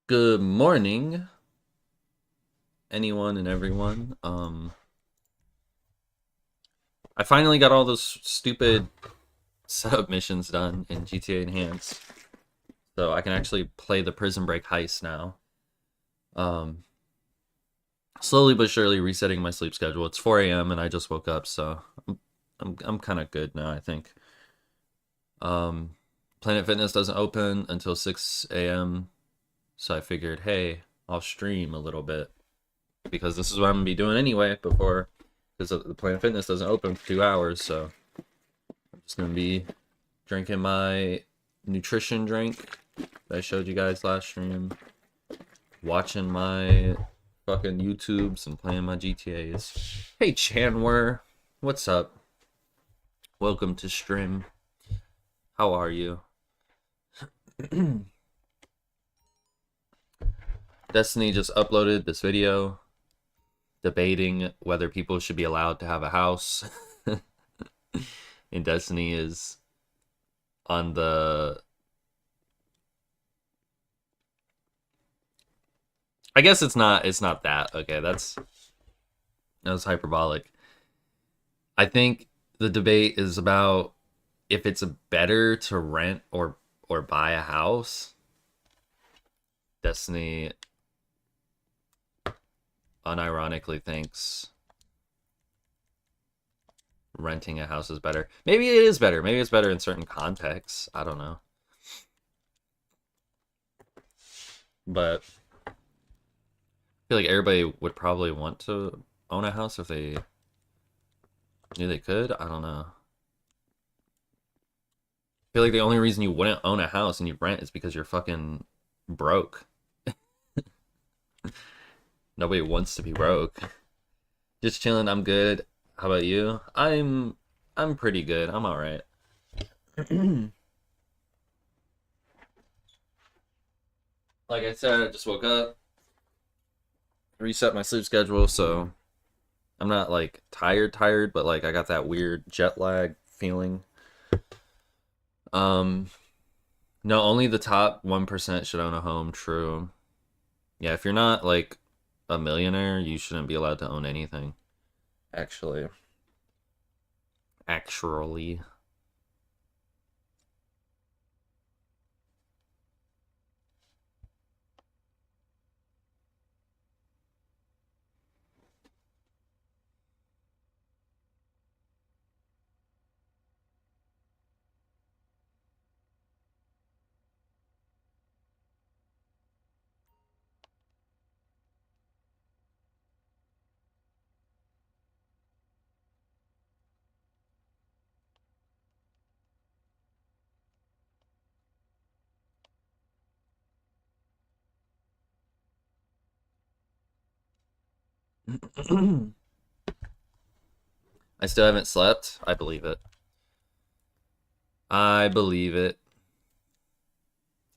Good morning, anyone and everyone. I finally got all those stupid setup missions done in GTA Enhanced, so I can actually play the Prison Break heist now. Um, Slowly but surely resetting my sleep schedule. It's 4 a.m. and I just woke up, so I'm kind of good now, I think. Um, Planet Fitness doesn't open until 6 a.m., so I figured, hey, I'll stream a little bit because this is what I'm gonna be doing anyway before because the Planet Fitness doesn't open for 2 hours. So I'm just gonna be drinking my nutrition drink that I showed you guys last stream, watching my fucking YouTubes and playing my GTA's. Hey Chanwer, what's up? Welcome to stream. How are you? Destiny just uploaded this video debating whether people should be allowed to have a house. And Destiny is on the I guess it's not that. Okay, that was hyperbolic. I think the debate is about if it's better to rent or buy a house. Destiny unironically thinks renting a house is better. Maybe it is better. Maybe it's better in certain contexts. I don't know. But I feel like everybody would probably want to own a house if they knew they could. I don't know. I feel like the only reason you wouldn't own a house and you rent is because you're fucking broke. Nobody wants to be broke. Just chilling. I'm good. How about you? I'm pretty good. I'm all right. Like I said, I just woke up, reset my sleep schedule, so I'm not like tired, but like I got that weird jet lag feeling. Um, no, only the top 1% should own a home. True. Yeah, if you're not like a millionaire, you shouldn't be allowed to own anything. Actually, actually. I still haven't slept. I believe it. I believe it.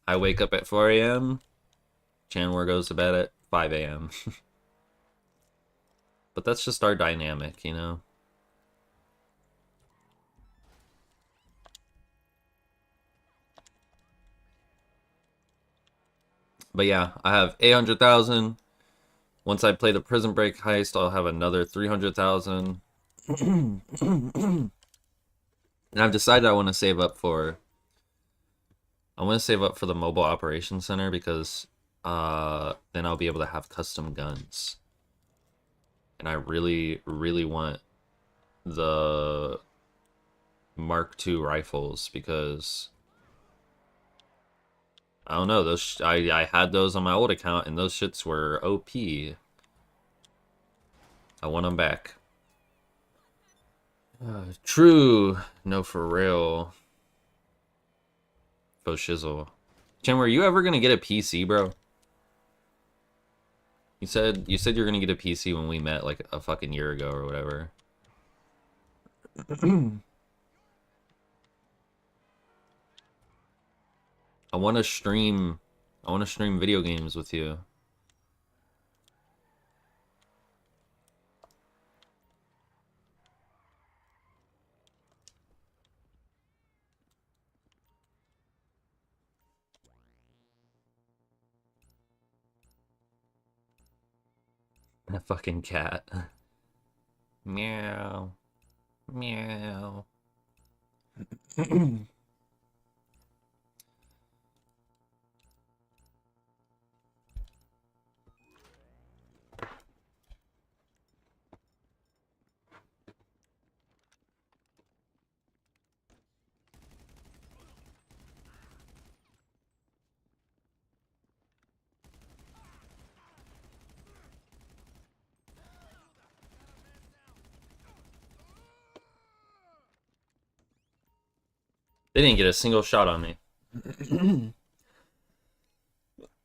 I wake up at 4 a.m. Chandler goes to bed at 5 a.m. But that's just our dynamic, you know? But yeah, I have 800,000. Once I play the Prison Break heist, I'll have another 300,000. And I've decided I want to save up for the mobile operations center because then I'll be able to have custom guns. And I really want the Mark II rifles because I don't know, I had those on my old account and those shits were OP. I want them back. True. No, for real. Faux shizzle. Chen, were you ever gonna get a PC, bro? You said you're gonna get a PC when we met like a fucking year ago or whatever. I want to stream. I want to stream video games with you. That fucking cat. Meow. Meow. They didn't get a single shot on me.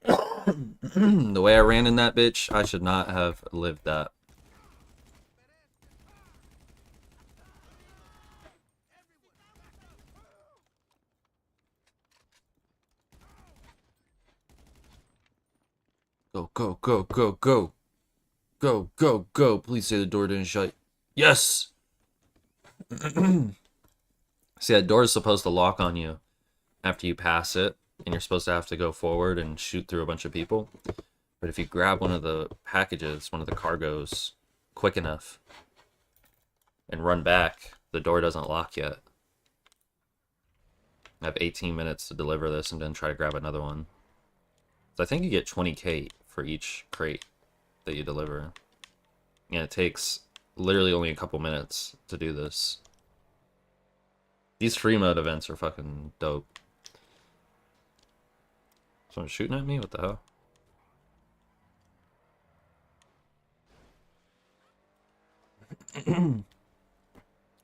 The way I ran in that bitch, I should not have lived that. Go, go, go, go, go. Go, go, go. Please say the door didn't shut. Yes! See, that door is supposed to lock on you after you pass it, and you're supposed to have to go forward and shoot through a bunch of people. But if you grab one of the packages, one of the cargoes, quick enough, and run back, the door doesn't lock yet. I have 18 minutes to deliver this and then try to grab another one. So I think you get 20k for each crate that you deliver. And it takes literally only a couple minutes to do this. These free mode events are fucking dope. Someone shooting at me? What the hell?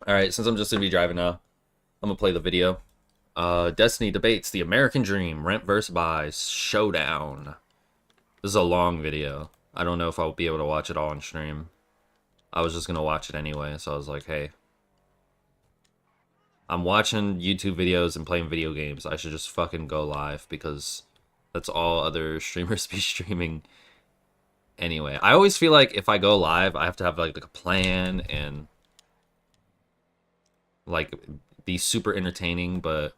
Alright, since I'm just gonna be driving now, I'm gonna play the video. Destiny debates the American Dream, rent versus buy, showdown. This is a long video. I don't know if I'll be able to watch it all on stream. I was just gonna watch it anyway, so I was like, hey. I'm watching YouTube videos and playing video games. I should just fucking go live because that's all other streamers be streaming anyway. I always feel like if I go live, I have to have like a plan and like be super entertaining, but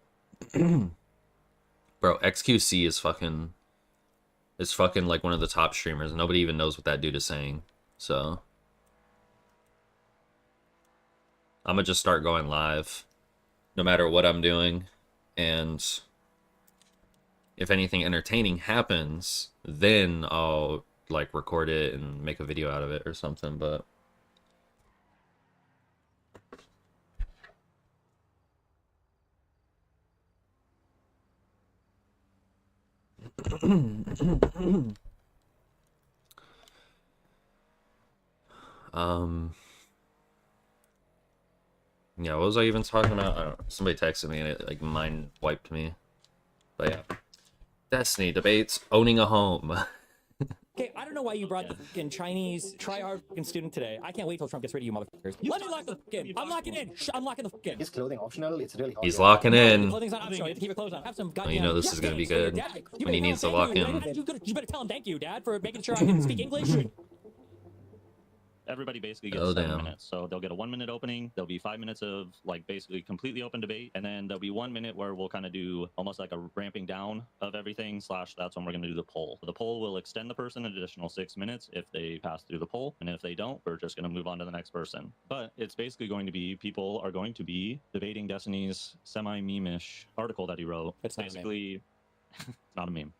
bro, XQC is fucking like one of the top streamers. Nobody even knows what that dude is saying. So I'm gonna just start going live no matter what I'm doing, and if anything entertaining happens, then I'll like record it and make a video out of it or something, but yeah, what was I even talking about? I don't know. Somebody texted me and it like mind wiped me. But yeah. Destiny debates owning a home. Okay, I don't know why you brought the fucking Chinese try-hard fucking student today. I can't wait till Trump gets rid of you motherfuckers. Let me lock the fucking. I'm locking in. I'm locking the fucking. Is clothing optional? It's really hard. He's locking in. Clothing's not optional. You have to keep your clothes on. Have some goddamn. Well, you know this is gonna be good when he needs to lock in. You better tell him thank you, Dad, for making sure I can speak English. Everybody basically gets 7 minutes. So they'll get a 1 minute opening. There'll be 5 minutes of like basically completely open debate. And then there'll be 1 minute where we'll kind of do almost like a ramping down of everything / that's when we're going to do the poll. The poll will extend the person an additional 6 minutes if they pass through the poll. And if they don't, we're just going to move on to the next person. But it's basically going to be people are going to be debating Destiny's semi-meme-ish article that he wrote. It's not basically not a meme.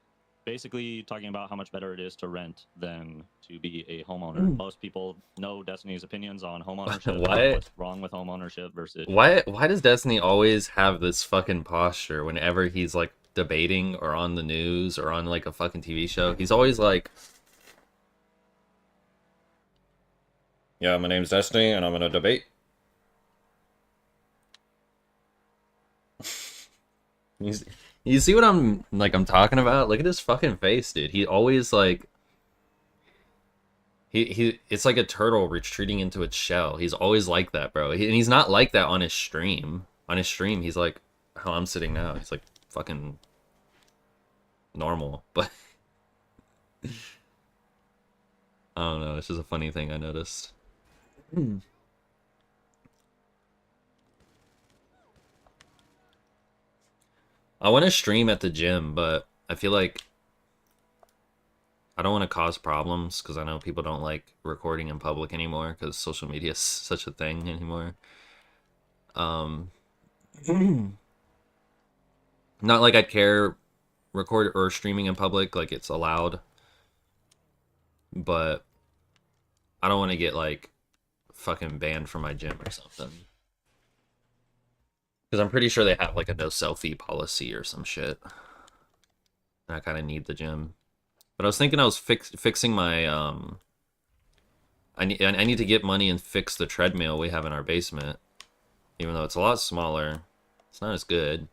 Basically talking about how much better it is to rent than to be a homeowner. Most people know Destiny's opinions on homeownership. What's wrong with homeownership versus... Why does Destiny always have this fucking posture whenever he's like debating or on the news or on like a fucking TV show? He's always like, yeah, my name's Destiny and I'm gonna debate. You see what I'm talking about? Look at his fucking face, dude. He always like it's like a turtle retreating into its shell. He's always like that, bro. And he's not like that on his stream. On his stream, he's like how I'm sitting now. He's like fucking normal, but I don't know. It's just a funny thing I noticed. I want to stream at the gym, but I feel like I don't want to cause problems because I know people don't like recording in public anymore because social media is such a thing anymore. Um, not like I'd care record or streaming in public, like it's allowed, but I don't want to get like fucking banned from my gym or something. Because I'm pretty sure they have like a no selfie policy or some shit. And I kind of need the gym. But I was thinking I was fixing my I need to get money and fix the treadmill we have in our basement. Even though it's a lot smaller, it's not as good.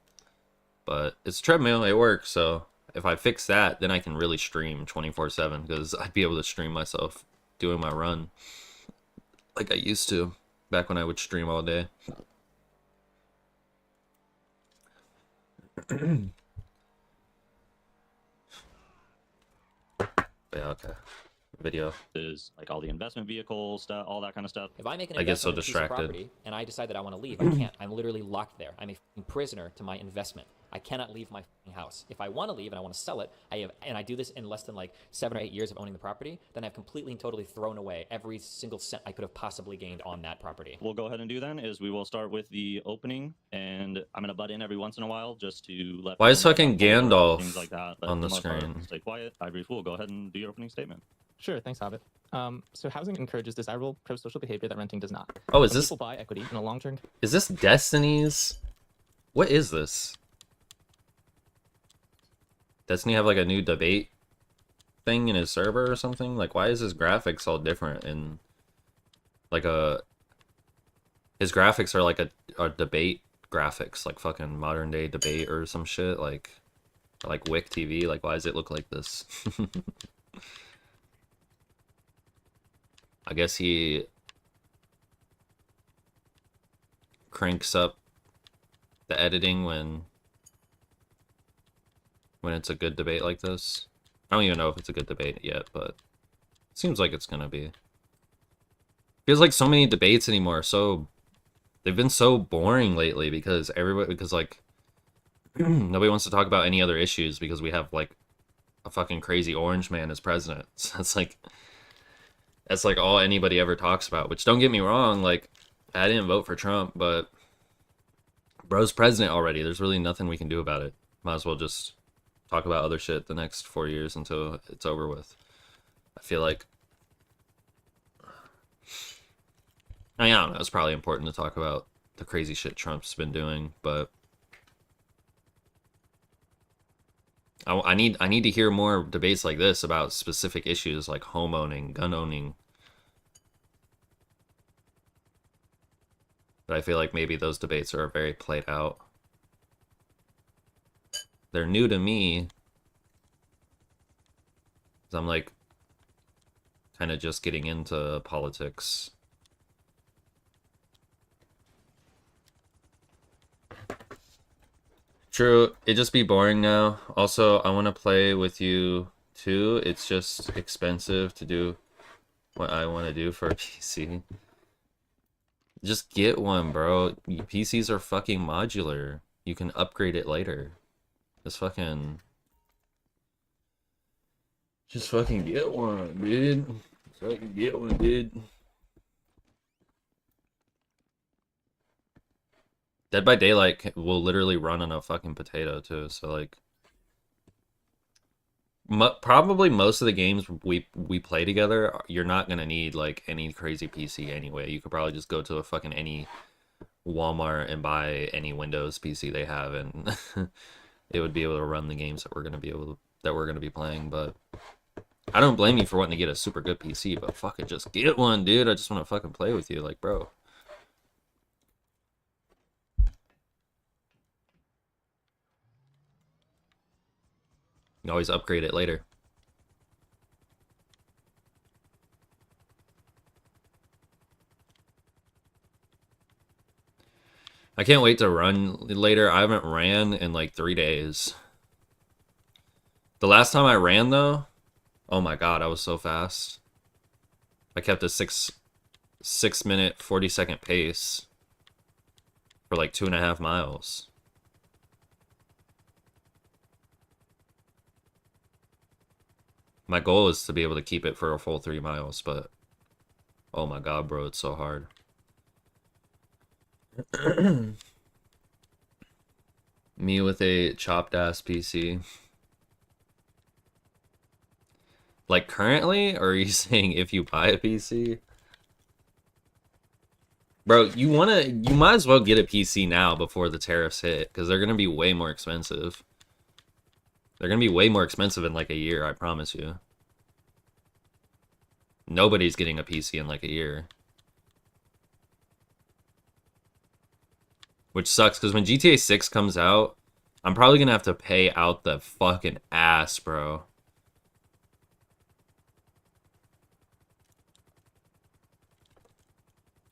But it's a treadmill, it works. So if I fix that, then I can really stream 24/7 because I'd be able to stream myself doing my run like I used to back when I would stream all day. Yeah, okay. Video. Is like all the investment vehicles, stuff, all that kind of stuff. If I make an I get so investment in a piece of distracted. property and I decide that I want to leave, I can't. I'm literally locked there. I'm a fucking prisoner to my investment. I cannot leave my fucking house. If I want to leave and I want to sell it, I do this in less than like 7 or 8 years of owning the property, then I've completely and totally thrown away every single cent I could have possibly gained on that property. We'll go ahead and do then is we will start with the opening, and I'm gonna butt in every once in a while just to let. Why is people know fucking about more, Gandalf things like that, but on for the most part, screen? stay quiet. Ivory Fool, go ahead and do your opening statement. Sure, thanks, Hobbit. So housing encourages desirable pro-social behavior that renting does not. Oh, is When this people buy equity in a long-term? is this Destiny's? What is this? Destiny have like a new debate thing in his server or something? Like, why is his graphics all different? And like his graphics are like a debate graphics, like fucking modern day debate or some shit, like Wick TV. Like, why does it look like this? I guess he cranks up the editing when it's a good debate like this. I don't even know if it's a good debate yet, but it seems like it's gonna be. Feels like so many debates anymore they've been so boring lately because like nobody wants to talk about any other issues because we have like a fucking crazy orange man as president. So that's like all anybody ever talks about, which don't get me wrong, like I didn't vote for Trump, but bro's president already. There's really nothing we can do about it. Might as well just talk about other shit the next 4 years until it's over with. I feel like, I mean, I don't know, it's probably important to talk about the crazy shit Trump's been doing, but I need to hear more debates like this about specific issues like home owning, gun owning. But I feel like maybe those debates are very played out. They're new to me. 'Cause I'm like kind of just getting into politics. True, it just be boring now. Also, I want to play with you too. It's just expensive to do what I want to do for a PC. Just get one, bro. PCs are fucking modular. You can upgrade it later. Just fucking get one, dude. Just fucking get one, dude. Dead by Daylight will literally run on a fucking potato too. So like, probably most of the games we play together, you're not gonna need like any crazy PC anyway. You could probably just go to a fucking any Walmart and buy any Windows PC they have, and it would be able to run the games that we're gonna be playing. But I don't blame you for wanting to get a super good PC, but fucking just get one, dude. I just want to fucking play with you, like, bro. You can always upgrade it later. I can't wait to run later. I haven't ran in like 3 days. The last time I ran though, oh my god, I was so fast. I kept a 6 minute 40-second pace for like 2.5 miles. My goal is to be able to keep it for a full 3 miles, but oh my god, bro, it's so hard. Me with a chopped ass PC. Like currently, or are you saying if you buy a PC? Bro, you might as well get a PC now before the tariffs hit, because they're gonna be way more expensive. They're gonna be way more expensive in like a year, I promise you. Nobody's getting a PC in like a year. Which sucks, because when GTA 6 comes out, I'm probably gonna have to pay out the fucking ass, bro.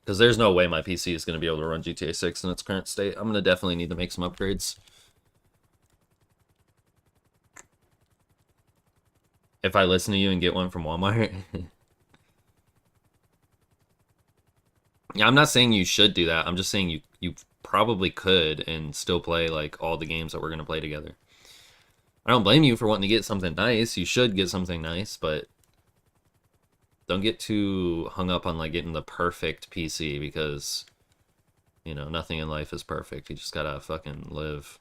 Because there's no way my PC is going to be able to run GTA 6 in its current state. I'm going to definitely need to make some upgrades. If I listen to you and get one from Walmart. Yeah, I'm not saying you should do that. I'm just saying you probably could and still play like all the games that we're going to play together. I don't blame you for wanting to get something nice. You should get something nice, but don't get too hung up on like getting the perfect PC, because you know, nothing in life is perfect. You just gotta fucking live.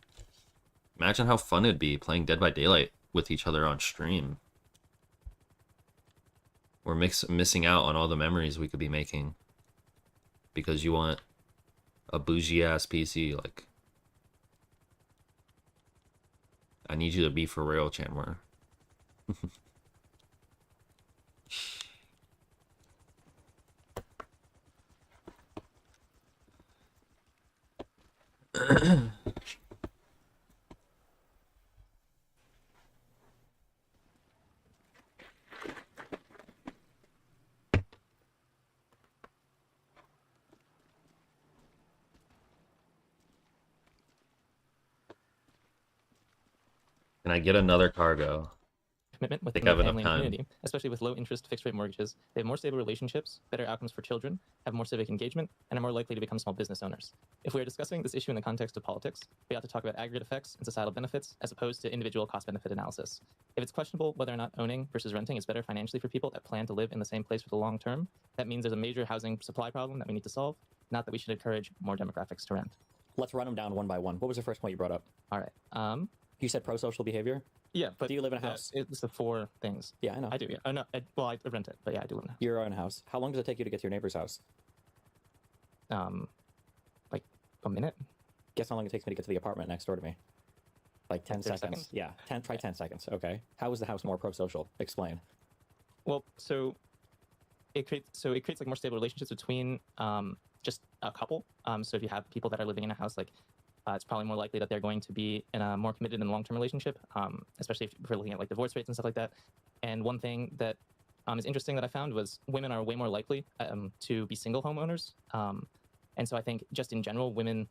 Imagine how fun it'd be playing Dead by Daylight with each other on stream. We're missing out on all the memories we could be making because you want a bougie ass PC. Like, I need you to be for real, Chandler. Can I get another cargo? Commitment think within I the have enough family and time. community, especially with low interest fixed rate mortgages. They have more stable relationships, better outcomes for children, have more civic engagement, and are more likely to become small business owners. If we are discussing this issue in the context of politics, we ought to talk about aggregate effects and societal benefits as opposed to individual cost benefit analysis. If it's questionable whether or not owning versus renting is better financially for people that plan to live in the same place for the long term, that means there's a major housing supply problem that we need to solve, not that we should encourage more demographics to rent. Let's run them down one by one. What was the first point you brought up? All right. You said pro-social behavior? Yeah, but Do you live in a house? It's the 4 things. Yeah, I know. I do. Yeah. Oh no. Well, I rent it, but yeah, I do live in a house. You're in a house. How long does it take you to get to your neighbor's house? Like a minute. Guess how long it takes me to get to the apartment next door to me? Like 10 30 seconds. seconds? Yeah, 10 seconds. Okay. How is the house more pro-social? Explain. Well, so it creates like more stable relationships between just a couple. So if you have people that are living in a house, like it's probably more likely that they're going to be in a more committed and long-term relationship, especially if we're looking at like divorce rates and stuff like that. And one thing that is interesting that I found was women are way more likely to be single homeowners. And so I think just in general, women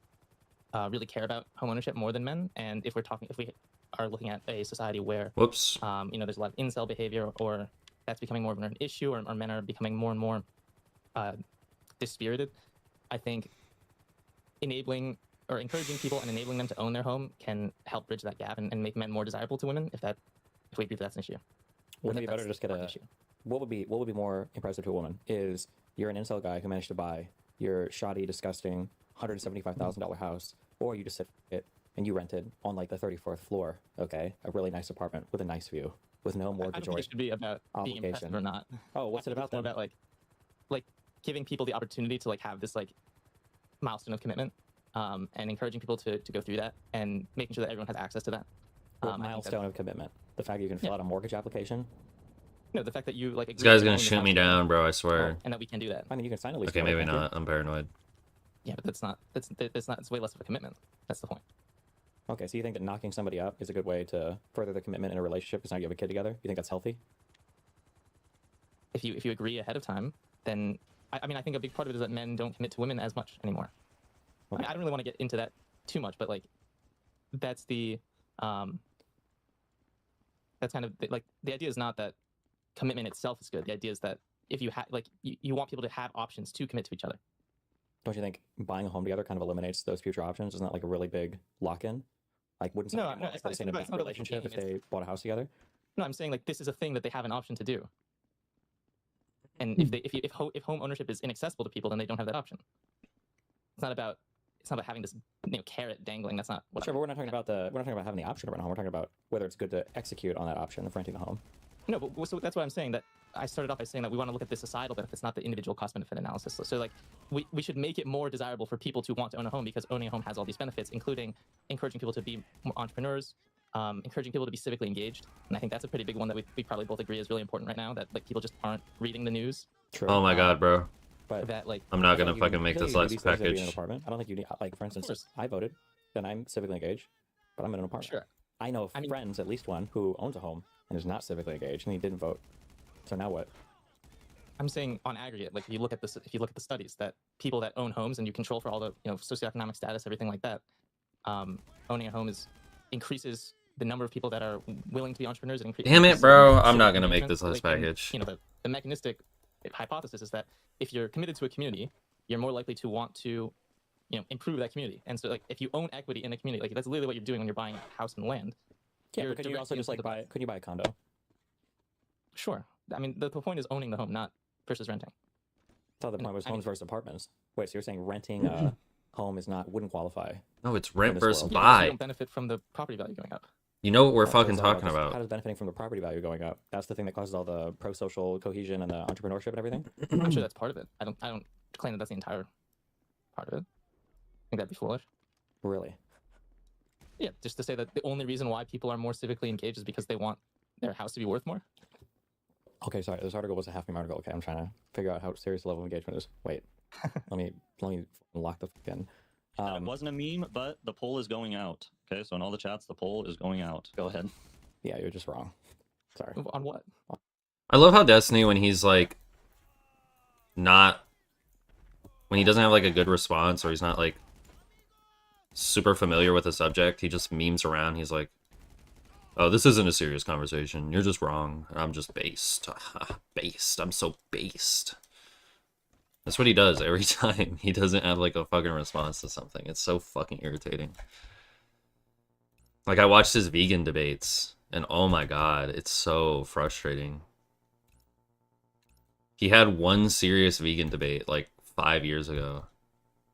really care about homeownership more than men. And if we are looking at a society where Whoops. there's a lot of incel behavior, or that's becoming more of an issue, or men are becoming more and more dispirited, I think enabling or encouraging people and enabling them to own their home can help bridge that gap and make men more desirable to women if we agree that's an issue. Wouldn't it be better to That's just get one a... issue. What would be more impressive to a woman is you're an incel guy who managed to buy your shoddy, disgusting $175,000 house, or you just said it and you rented on like the 34th floor, okay? A really nice apartment with a nice view, with no I don't mortgage think or... it should be about being impressive obligation. or not. Oh, what's I it think about it's more then? about like giving people the opportunity to like have this like milestone of commitment, and encouraging people to go through that and making sure that everyone has access to that. What I think milestone of commitment? The fact that you can fill Yeah. out a mortgage appeation? No, the fact that you like This agree guy's to gonna own your shoot house me together, down, bro, I swear. and that we can do that. I mean, you can sign a lease. Okay, together, maybe can't you? not. I'm paranoid. Yeah, but that's it's way less of a commitment. That's the point. Okay, so you think that knocking somebody up is a good way to further the commitment in a relationship because now you have a kid together? You think that's healthy? If you agree ahead of time, then I mean I think a big part of it is that men don't commit to women as much anymore. I mean, I don't really want to get into that too much, but like that's the that's kind of like the idea is not that commitment itself is good. The idea is that if you have like you want people to have options to commit to each other. Don't you think buying a home together kind of eliminates those future options? Isn't that like a really big lock-in? Like, wouldn't No, somebody no, want it's to not- stay in a it's not about relationship if looking, they bought a house together? No, I'm saying like this is a thing that they have an option to do. And if home ownership is inaccessible to people, then they don't have that option. It's not about having this carrot dangling. That's not what. Sure, but we're not talking about having the option to rent a home. We're talking about whether it's good to execute on that option of renting the home. No, but so that's what I'm saying. That I started off by saying that we want to look at the societal benefits, not the individual cost benefit analysis. So like we should make it more desirable for people to want to own a home because owning a home has all these benefits, including encouraging people to be more entrepreneurs, encouraging people to be civically engaged. And I think that's a pretty big one that we probably both agree is really important right now. That like people just aren't reading the news. True. Oh my god, bro. But That like I'm not I feel gonna like fucking make feel this like you last need these things to be in an package. apartment. I don't think you need, like, for instance, course. I voted, then I'm civically engaged, but I'm in an apartment. sure. I know I mean- friends, at least one, who owns a home and is not civically engaged, and he didn't vote. So now what? I'm saying on aggregate, like if you look at the studies, that people that own homes and you control for all the socioeconomic status, everything like that, owning a home increases the number of people that are willing to be entrepreneurs. And Damn it, bro. I'm not gonna make this last package. The mechanistic hypothesis is that if you're committed to a community, you're more likely to want to improve that community. And so like if you own equity in a community, like that's literally what you're doing when you're buying a house and land. Yeah, You're but could you also directly just like incentivized. couldn't you buy a condo? Sure. I mean, the point is owning the home, not versus renting. I thought the No, point was I mean- homes versus apartments. Wait, so you're saying renting a home wouldn't qualify? No, it's rent this versus world. Yeah, because you buy. don't benefit from the property value going up. You know what we're So fucking it's all talking just- about. How does benefiting from the property value going up? That's the thing that causes all the pro-social cohesion and the entrepreneurship and everything. I'm sure that's part of it. I don't claim that that's the entire part of it. I think that'd be foolish. Really? Yeah, just to say that the only reason why people are more civically engaged is because they want their house to be worth more. Okay, sorry. This article was a half-name article. Okay, I'm trying to figure out how serious the level of engagement is. Wait, let me lock the fuck in. It wasn't a meme, but the poll is going out. Okay, so in all the chats, the poll is going out. Go ahead. Yeah, you're just wrong. Sorry. On what? I love how Destiny, when he's like when he doesn't have like a good response or he's not like super familiar with the subject, he just memes around. He's like, oh, this isn't a serious conversation. You're just wrong. I'm just based. Based. I'm so based. That's what he does every time. He doesn't have like a fucking response to something. It's so fucking irritating. Like I watched his vegan debates and oh my god, it's so frustrating. He had one serious vegan debate like 5 years ago.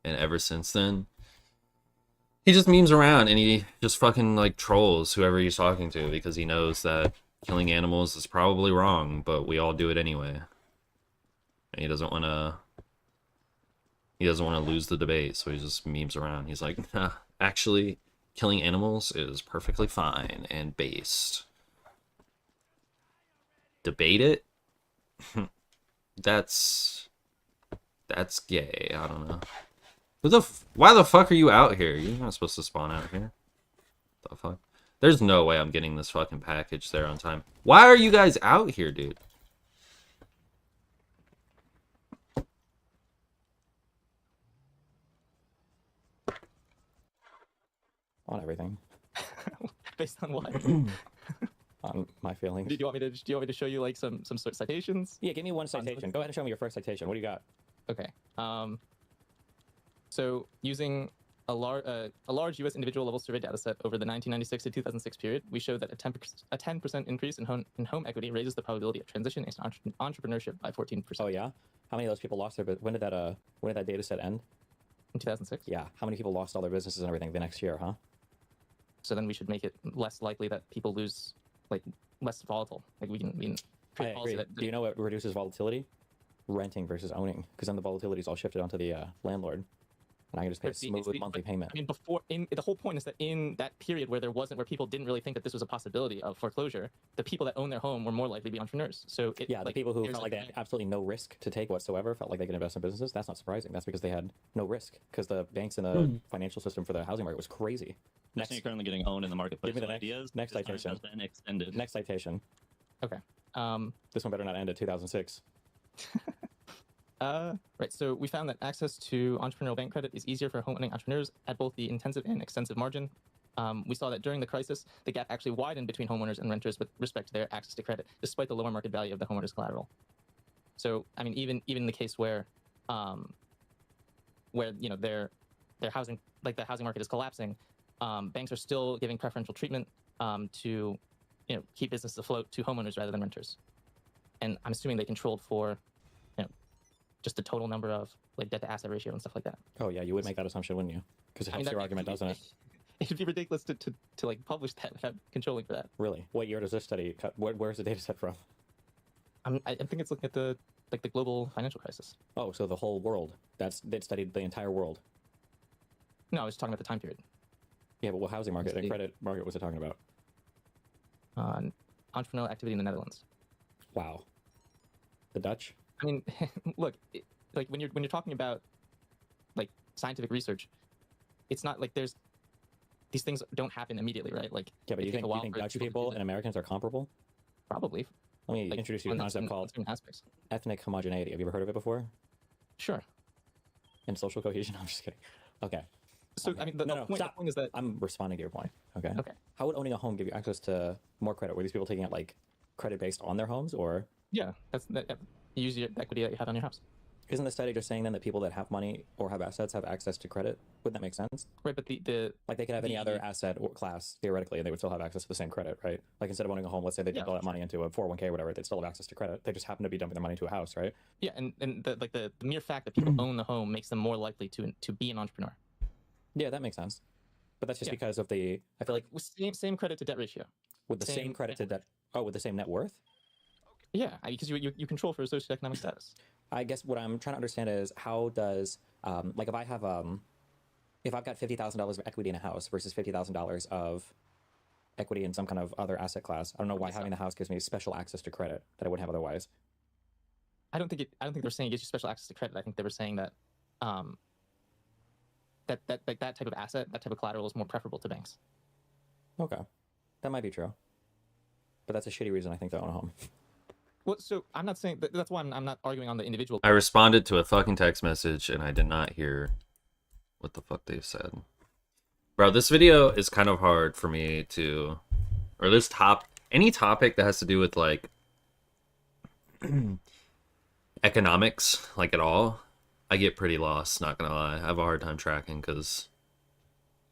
And ever since then, he just memes around and he just fucking like trolls whoever he's talking to because he knows that killing animals is probably wrong, but we all do it anyway. And he doesn't want to lose the debate, so he just memes around. He's like, nah, actually, killing animals is perfectly fine and based. Debate it? That's gay. I don't know. Why the fuck are you out here? You're not supposed to spawn out here. The fuck? There's no way I'm getting this fucking package there on time. Why are you guys out here, dude? On everything. Based on what? On my feelings. Do you want me to show you like some sort of citations? Yeah, give me one citation. Go ahead and show me your first citation. What do you got? Okay. So using a large U.S. individual level survey data set over the 1996 to 2006 period, we showed that a 10% increase in home equity raises the probability of transition into entrepreneurship by 14%. Oh yeah. How many of those people lost their? When did that data set end? In 2006. Yeah. How many people lost all their businesses and everything the next year? Huh? So then we should make it less likely that people lose, like less volatile. Like we can I create policy agree. that. Do you know what reduces volatility? Renting versus owning, because then the volatility is all shifted onto the landlord, and I can just pay a But it's smooth monthly payment. I mean, the whole point is that in that period where people didn't really think that this was a possibility of foreclosure, the people that own their home were more likely to be entrepreneurs. So Yeah, the people who there's felt like they a- had absolutely no risk to take whatsoever, felt like they could invest in businesses. That's not surprising. That's because they had no risk, because the banks and the financial system for the housing market was crazy. Destiny currently getting owned in the marketplace. Give me the so next- ideas. next this time citation. has been extended. Next citation. Okay. This one better not end at 2006. Right. So we found that access to entrepreneurial bank credit is easier for homeowning entrepreneurs at both the intensive and extensive margin. We saw that during the crisis, the gap actually widened between homeowners and renters with respect to their access to credit, despite the lower market value of the homeowner's collateral. So, I mean, even in the case where their housing, like the housing market is collapsing, banks are still giving preferential treatment to keep business afloat to homeowners rather than renters. And I'm assuming they controlled for, just the total number of like debt to asset ratio and stuff like that. Oh yeah, you would make that assumption, wouldn't you? Because it helps your argument, doesn't it? It'd be ridiculous to like publish that without controlling for that. Really? What year does this study cut? Where's the data set from? I think it's looking at the global financial crisis. Oh, so the whole world. They studied the entire world. No, I was talking about the time period. Yeah, but what housing market and the- credit market was it talking about? Entrepreneurial activity in the Netherlands. Wow. The Dutch? I mean, look, like when you're talking about like scientific research, it's not like these things don't happen immediately, right? Like, Yeah, but it you takes think, a you while think for Dutch people to do people that. and Americans are comparable? Probably. Let me Like, introduce you to a on concept called certain aspects. ethnic homogeneity. Have you ever heard of it before? Sure. And social cohesion? I'm just kidding. Okay. So I mean, the, No, the no, point, stop. the point is that I'm responding to your point. Okay. Okay. How would owning a home give you access to more credit? Were these people taking out like credit based on their homes, or yeah, you use your equity that you have on your house, isn't the study just saying then that people that have money or have assets have access to credit? Wouldn't that make sense? right? But the Like they could have any other asset or class theoretically, and they would still have access to the same credit, right? Like instead of owning a home, let's say they Yeah, dumped all that money into a 401k or whatever, they'd still have access to credit. They just happen to be dumping their money into a house, right? yeah, and the mere fact that people own the home makes them more likely to be an entrepreneur. Yeah, that makes sense. But that's just Yeah. because of the. I feel like With same credit to debt ratio. with the same same credit to net debt. Oh, with the same net worth. Yeah, because you control for socioeconomic status. I guess what I'm trying to understand is how does like if I've got $50,000 of equity in a house versus $50,000 of equity in some kind of other asset class. I don't know why Okay, so- having the house gives me special access to credit that I wouldn't have otherwise. I don't think they're saying it gives you special access to credit. I think they were saying that that type of asset, that type of collateral is more preferable to banks. Okay, that might be true, but that's a shitty reason I think to own a home. Well, so I'm not saying that's why I'm not arguing on the individual. I responded to a fucking text message and I did not hear what the fuck they said. Bro, this video is kind of hard for me to, or any topic that has to do with like economics, like at all, I get pretty lost, not gonna lie. I have a hard time tracking because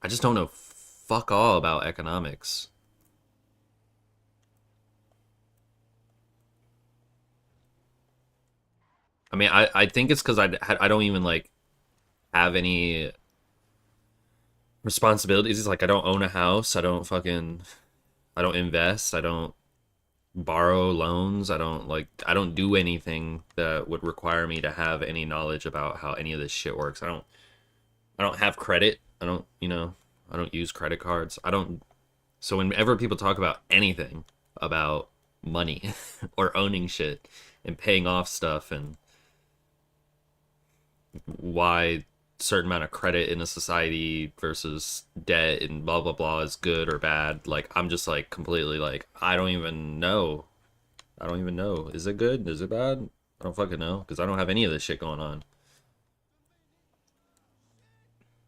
I just don't know fuck all about economics. I mean, I think it's because I don't even like have any responsibilities. It's like I don't own a house. I don't invest. I don't borrow loans. I don't do anything that would require me to have any knowledge about how any of this shit works. I don't have credit. I don't use credit cards. So whenever people talk about anything about money or owning shit and paying off stuff and why certain amount of credit in a society versus debt and blah blah blah is good or bad, like I'm just like completely like I don't even know. Is it good? Is it bad? I don't fucking know because I don't have any of this shit going on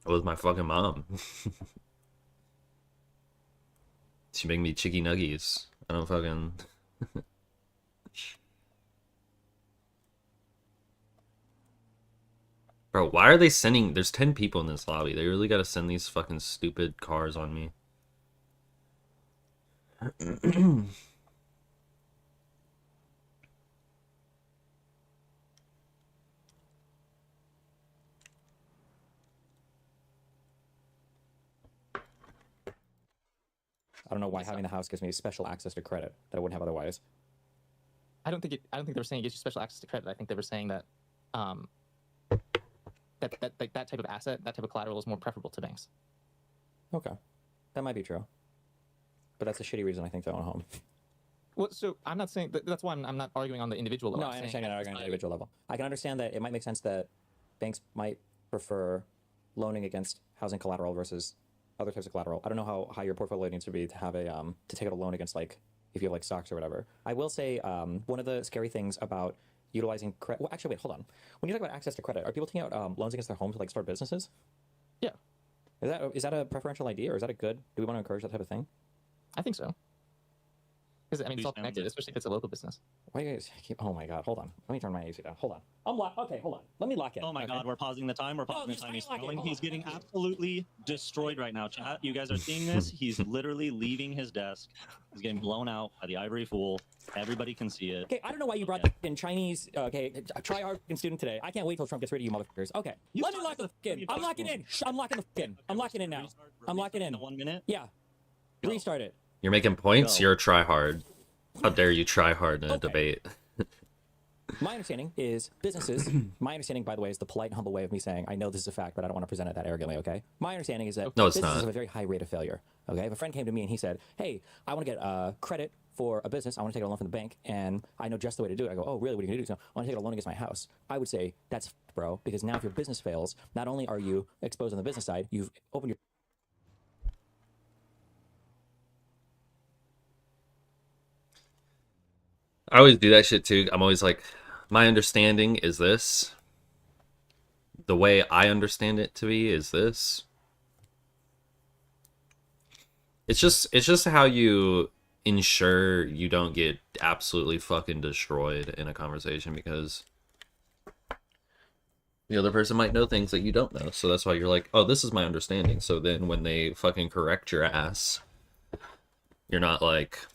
with my fucking mom. She make me chicky nuggies. I don't fucking Bro, why are they sending... There's 10 people in this lobby. They really gotta send these fucking stupid cars on me. I don't know why having the house gives me special access to credit that I wouldn't have otherwise. I don't think they were saying it gives you special access to credit. I think they were saying that that type of asset, that type of collateral is more preferable to banks. Okay, that might be true, but that's a shitty reason I think to own a home. Well, so I'm not saying that's why I'm not arguing on the individual level. No, I'm I saying understand you're not arguing on an individual level. I can understand that it might make sense that banks might prefer loaning against housing collateral versus other types of collateral. I don't know how high your portfolio needs to be to have to take out a loan against, like, if you have like stocks or whatever. I will say one of the scary things about utilizing credit. Well, actually, wait, hold on. When you talk about access to credit, are people taking out loans against their homes to like start businesses? Yeah. Is that a preferential idea, or is that a good? Do we want to encourage that type of thing? I think so. Because I mean, it's Please all stand connected, with- especially if it's a local business. Why you guys keep? Oh my god, hold on. Let me turn my AC down. Hold on. I'm locked. Okay, hold on. Let me lock in. Oh my okay? god, we're pausing the time. We're pausing the just time. He's fucking lock it. scrolling. Hold He's on. getting Thank you. absolutely destroyed right now, chat. You guys are seeing this. He's literally leaving his desk. He's getting blown out by the Ivory Fool. Everybody can see it. Okay, I don't know why you brought Okay. in Chinese. Okay, try hard student today. I can't wait till Trump gets rid of you motherfuckers. Okay, You let me talk lock the to- fuck in. you I'm talk locking to in. him. Shh, I'm locking the fuck in. I'm locking in now. I'm locking in. 1 minute. Yeah. Go. Restart it. You're making points. Go. You're a try hard. How dare you try hard in a Okay. debate? My understanding is businesses. My understanding, by the way, is the polite and humble way of me saying I know this is a fact, but I don't want to present it that arrogantly. Okay. My understanding is that No, it's businesses not. have a very high rate of failure. Okay. If a friend came to me and he said, "Hey, I want to get credit for a business. I want to take a loan from the bank, and I know just the way to do it." I go, "Oh, really? What are you gonna do?" So, I want to take a loan against my house. I would say that's f***ed, bro, because now if your business fails, not only are you exposed on the business side, you've opened your I always do that shit too. I'm always like, my understanding is this. The way I understand it to be is this. It's just how you ensure you don't get absolutely fucking destroyed in a conversation, because the other person might know things that you don't know. So that's why you're like, oh, this is my understanding. So then when they fucking correct your ass, you're not like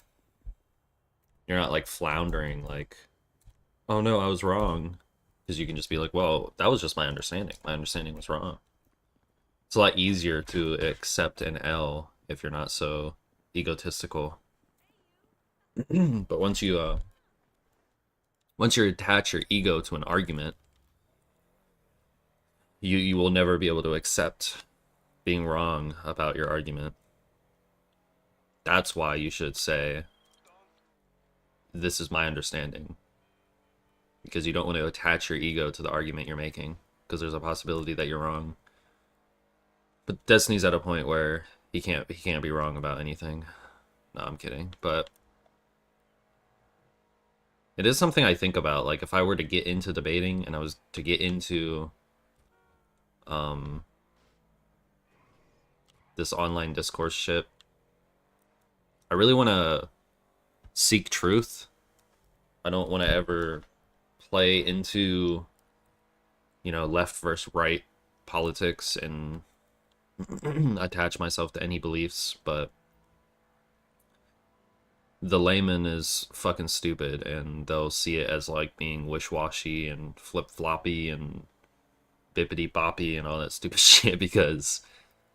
floundering like, oh no, I was wrong. Because you can just be like, well, that was just my understanding. My understanding was wrong. It's a lot easier to accept an L if you're not so egotistical. But once you attach your ego to an argument, you will never be able to accept being wrong about your argument. That's why you should say, this is my understanding. Because you don't want to attach your ego to the argument you're making, because there's a possibility that you're wrong. But Destiny's at a point where he can't be wrong about anything. No, I'm kidding. But it is something I think about. Like, if I were to get into debating and I was to get into this online discourse shit, I really want to seek truth. I don't want to ever play into, left versus right politics and attach myself to any beliefs, but the layman is fucking stupid, and they'll see it as like being wish-washy and flip-floppy and bippity-boppy and all that stupid shit because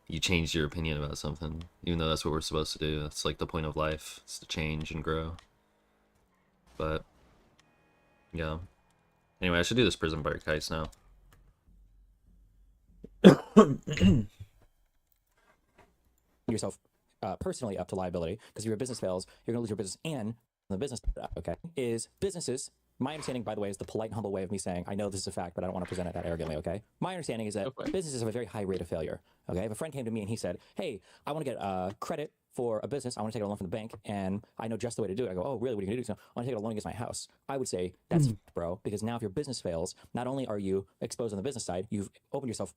you changed your opinion about something, even though that's what we're supposed to do. That's like the point of life, is to change and grow. But yeah. Anyway, I should do this prison break heist now. yourself personally up to liability, because if your business fails, you're going to lose your business and the business. Okay, is businesses. My understanding, by the way, is the polite and humble way of me saying I know this is a fact, but I don't want to present it that arrogantly. Okay, my understanding is that Go for it. businesses have a very high rate of failure. Okay, if a friend came to me and he said, "Hey, I want to get credit for a business. I want to take a loan from the bank, and I know just the way to do it." I go, "Oh, really? What are you gonna do?" So, I want to take a loan against my house. I would say that's f***ed, bro, because now if your business fails, not only are you exposed on the business side, you've opened yourself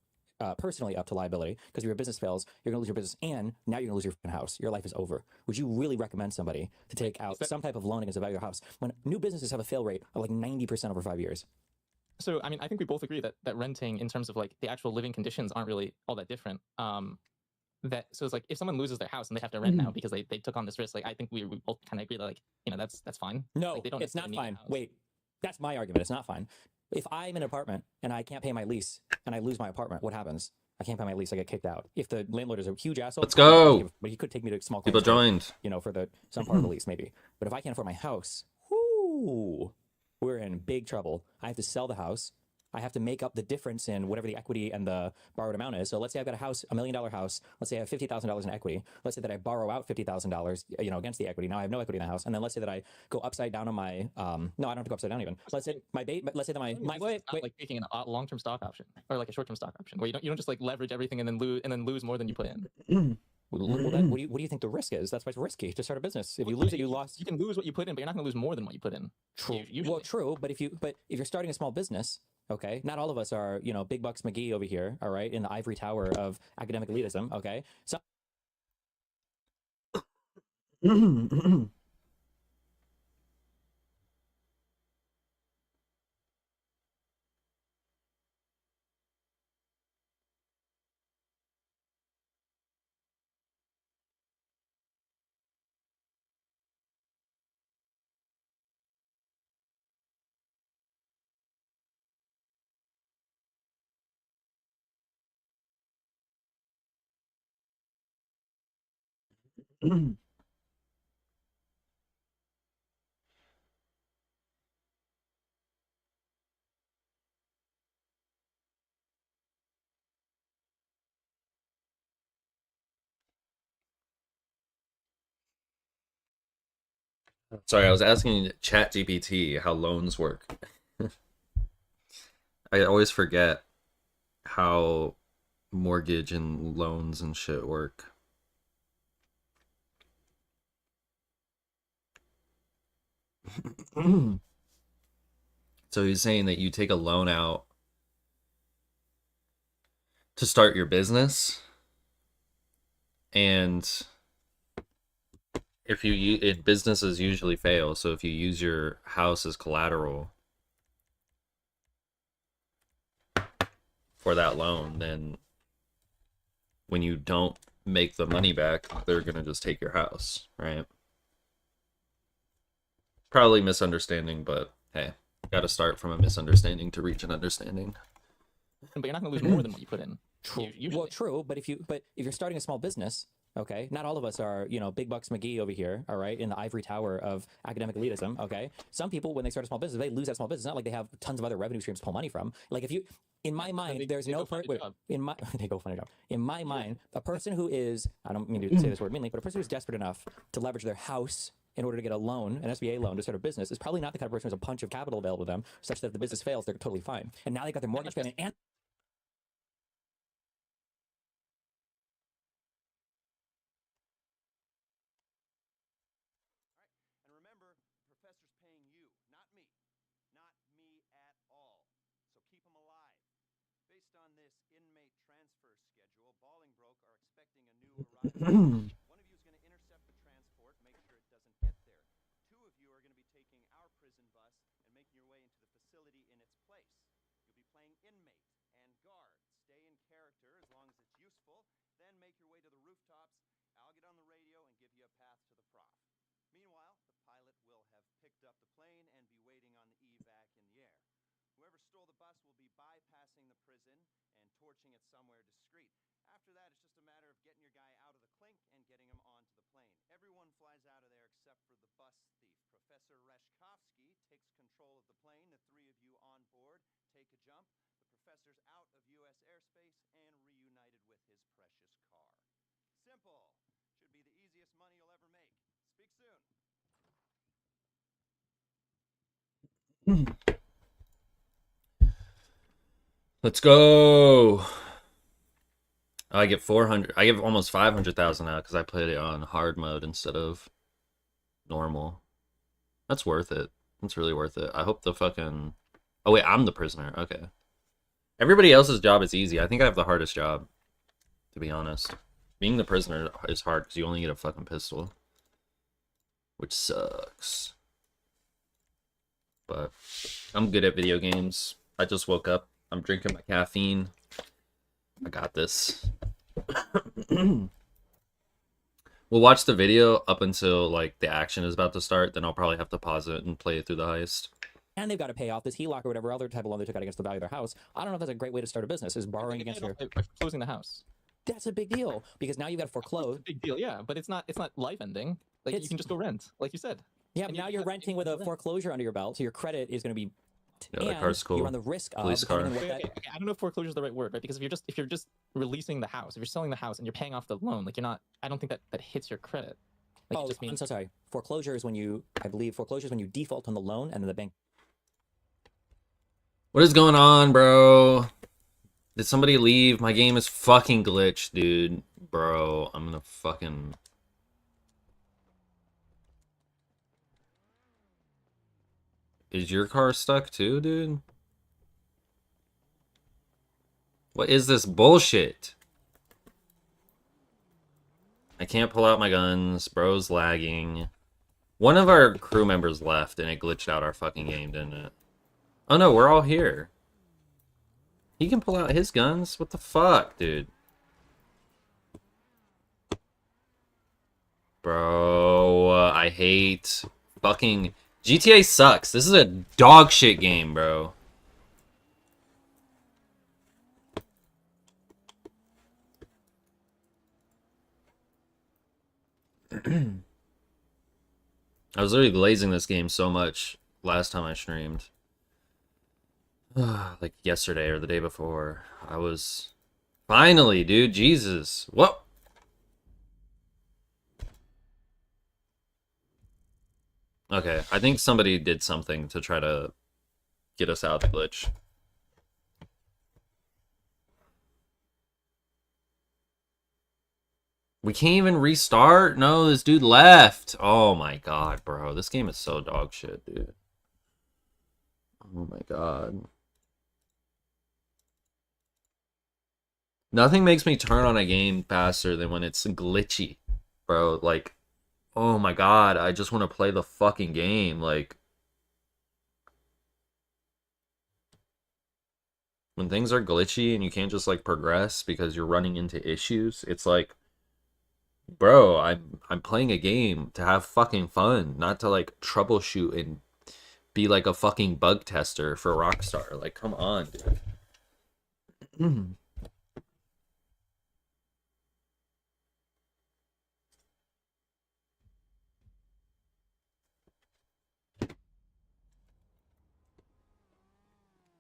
personally up to liability, because if your business fails, you're going to lose your business, and now you're going to lose your f***ing house. Your life is over. Would you really recommend somebody to take out some type of loan against the value of your house when new businesses have a fail rate of like 90% over 5 years? So I mean, I think we both agree that renting, in terms of like the actual living conditions, aren't really all that different. That so it's like if someone loses their house and they have to rent now because they took on this risk, like I think we both kind of agree that, like, that's fine. No, Like, they don't it's not necessarily need a fine. house. Wait, that's my argument. It's not fine. If I'm in an apartment and I can't pay my lease and I lose my apartment, what happens? I can't pay my lease. I get kicked out. If the landlord is a huge asshole, Let's go. But he could take me to small People claims court, joined. for the some part of the lease maybe. But if I can't afford my house, whoo, we're in big trouble. I have to sell the house. I have to make up the difference in whatever the equity and the borrowed amount is. So let's say I've got a house, $1 million house. Let's say I have $50,000 in equity. Let's say that I borrow out $50,000, against the equity. Now I have no equity in the house. And then let's say that I go upside down on my, no, I don't have to go upside down even. Let's say let's say that my wait, It's not like taking a long-term stock option or like a short-term stock option where you don't just like leverage everything and then lose more than you put in. Well, what do you think the risk is? That's why it's risky to start a business. If you lose it, you lost. You can lose what you put in, but you're not going to lose more than what you put in. True. Usually. Well, true, but if you're starting a small business, okay, not all of us are, Big Bucks McGee over here, all right, in the ivory tower of academic elitism, okay? So Sorry, I was asking ChatGPT how loans work. I always forget how mortgage and loans and shit work. So he's saying that you take a loan out to start your business, and if businesses usually fail, so if you use your house as collateral for that loan, then when you don't make the money back, they're gonna just take your house, right? Probably misunderstanding, but hey, gotta start from a misunderstanding to reach an understanding. But you're not going to lose more than what you put in. True. Usually. Well, true, but if you're starting a small business, okay, not all of us are, Big Bucks McGee over here, all right, in the ivory tower of academic elitism, okay? Some people, when they start a small business, they lose that small business. It's not like they have tons of other revenue streams to pull money from. Like, if you, in my mind, there's they no go find a wait, job. in my they go find a job. In my mind, a person who is, I don't mean to say this word meanly, but a person who's desperate enough to leverage their house in order to get a loan, an SBA loan to start a business, is probably not the kind of person who has a punch of capital available to them, such that if the business fails, they're totally fine. And now they got their mortgage payment and And remember, the professor's paying you, not me. Not me at all. So keep him alive. Based on this inmate transfer schedule, Bolingbroke are expecting a new arrival. One of you is going to intercept the transport, make sure it doesn't get there. Two of you are going to be taking our prison bus and making your way into the facility in its place. You'll be playing inmate and guard. Stay in character as long as it's useful, then make your way to the rooftops. I'll get on the radio and give you a path to the prof. Meanwhile, the pilot will have picked up the plane and be waiting on the evac in the air. Whoever stole the bus will be bypassing the prison and torching it somewhere discreet. After that, it's just a matter of getting your guy out of the clink and getting him onto the plane. Everyone flies out of there except for the bus thief. Professor Reshkovsky takes control of the plane. The three of you on board take a jump. The professor's out of U.S. airspace and reunited with his precious car. Simple. Should be the easiest money you'll ever make. Speak soon. Let's go. I get 400. I give almost 500,000 out because I played it on hard mode instead of normal. That's worth it. That's really worth it. I hope the fucking... Oh wait, I'm the prisoner. Okay. Everybody else's job is easy. I think I have the hardest job, to be honest. Being the prisoner is hard because you only get a fucking pistol, which sucks. But I'm good at video games. I just woke up. I'm drinking my caffeine. I got this. We'll watch the video up until like the action is about to start. Then I'll probably have to pause it and play it through the heist. and they've got to pay off this HELOC or whatever other type of loan they took out against the value of their house. I don't know if that's a great way to start a business, is borrowing against your... By foreclosing the house. That's a big deal, because now you've got to foreclose. Big deal, yeah, but it's not life ending. Like, you can just go rent, like you said. Yeah, but And now you you're have- renting with a foreclosure under your belt, so your credit is going to be... Yeah, that car's cool. You run the risk of... Police car. depending on what Okay, that- okay, I don't know if foreclosure is the right word, right? Because if you're just releasing the house, if you're selling the house and you're paying off the loan, like, you're not. I don't think that hits your credit. Like, Oh, it just I'm means so sorry. Foreclosure is when you... I believe foreclosure is when you default on the loan and then the bank... What is going on, bro? Did somebody leave? My game is fucking glitched, dude. Bro, I'm gonna fucking... Is your car stuck too, dude? What is this bullshit? I can't pull out my guns. Bro's lagging. One of our crew members left and it glitched out our fucking game, didn't it? Oh no, we're all here. He can pull out his guns? What the fuck, dude? Bro, I hate fucking... GTA sucks. This is a dog shit game, bro. I was literally glazing this game so much last time I streamed. Like yesterday or the day before. I was... Finally, dude, Jesus. What? Okay, I think somebody did something to try to get us out of the glitch. We can't even restart? No, this dude left. Oh my god, bro. This game is so dog shit, dude. Oh my god. Nothing makes me turn on a game faster than when it's glitchy, bro. Like, oh my god, I just want to play the fucking game. Like, when things are glitchy and you can't just like progress because you're running into issues, it's like, bro, I'm playing a game to have fucking fun, not to like troubleshoot and be like a fucking bug tester for Rockstar. Like, come on, dude.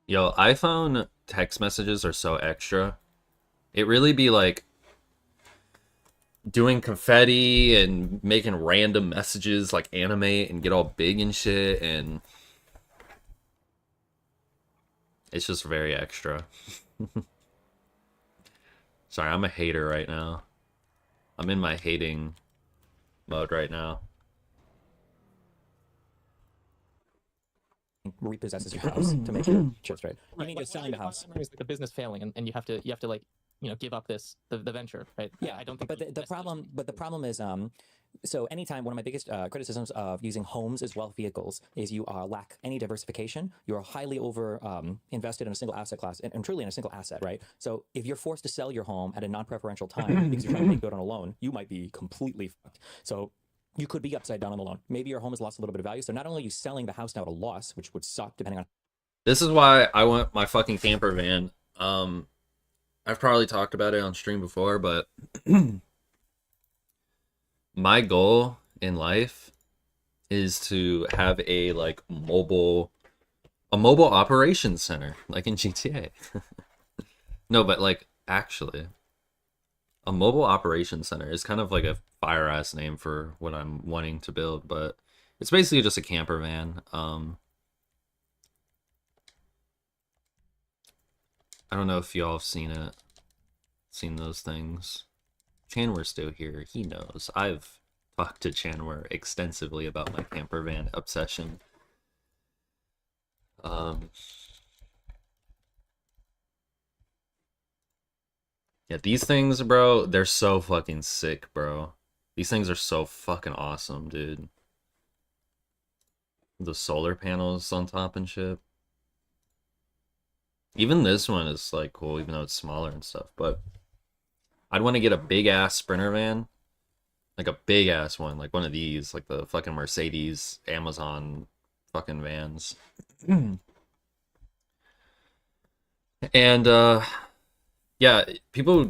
Yo, iPhone text messages are so extra. It really be like doing confetti and making random messages like animate and get all big and shit, and it's just very extra. Sorry, I'm a hater right now. I'm in my hating mode right now. Repossesses your house to make your shit straight. You Right, mean you're selling the house? It's like the business failing, and you have to like give up the venture, right? Yeah, I don't think. But the problem is so anytime one of my biggest criticisms of using homes as wealth vehicles is you lack any diversification. You're highly over invested in a single asset class and truly in a single asset, right? So if you're forced to sell your home at a non-preferential time because you're trying to make good on a loan, you might be completely fucked. So you could be upside down on the loan. Maybe your home has lost a little bit of value. So not only are you selling the house now at a loss, which would suck depending on. This is why I want my fucking camper van. I've probably talked about it on stream before, but my goal in life is to have a like mobile operations center like in GTA. No, but like actually a mobile operations center is kind of like a fire ass name for what I'm wanting to build, but it's basically just a camper van. I don't know if y'all have seen those things. Chanwer's still here. He knows. I've talked to Chanwer extensively about my camper van obsession. Yeah, these things, bro, they're so fucking sick, bro. These things are so fucking awesome, dude. The solar panels on top and shit. Even this one is like cool, even though it's smaller and stuff, but I'd want to get a big ass Sprinter van. Like a big ass one, like one of these, like the fucking Mercedes Amazon fucking vans. And yeah, people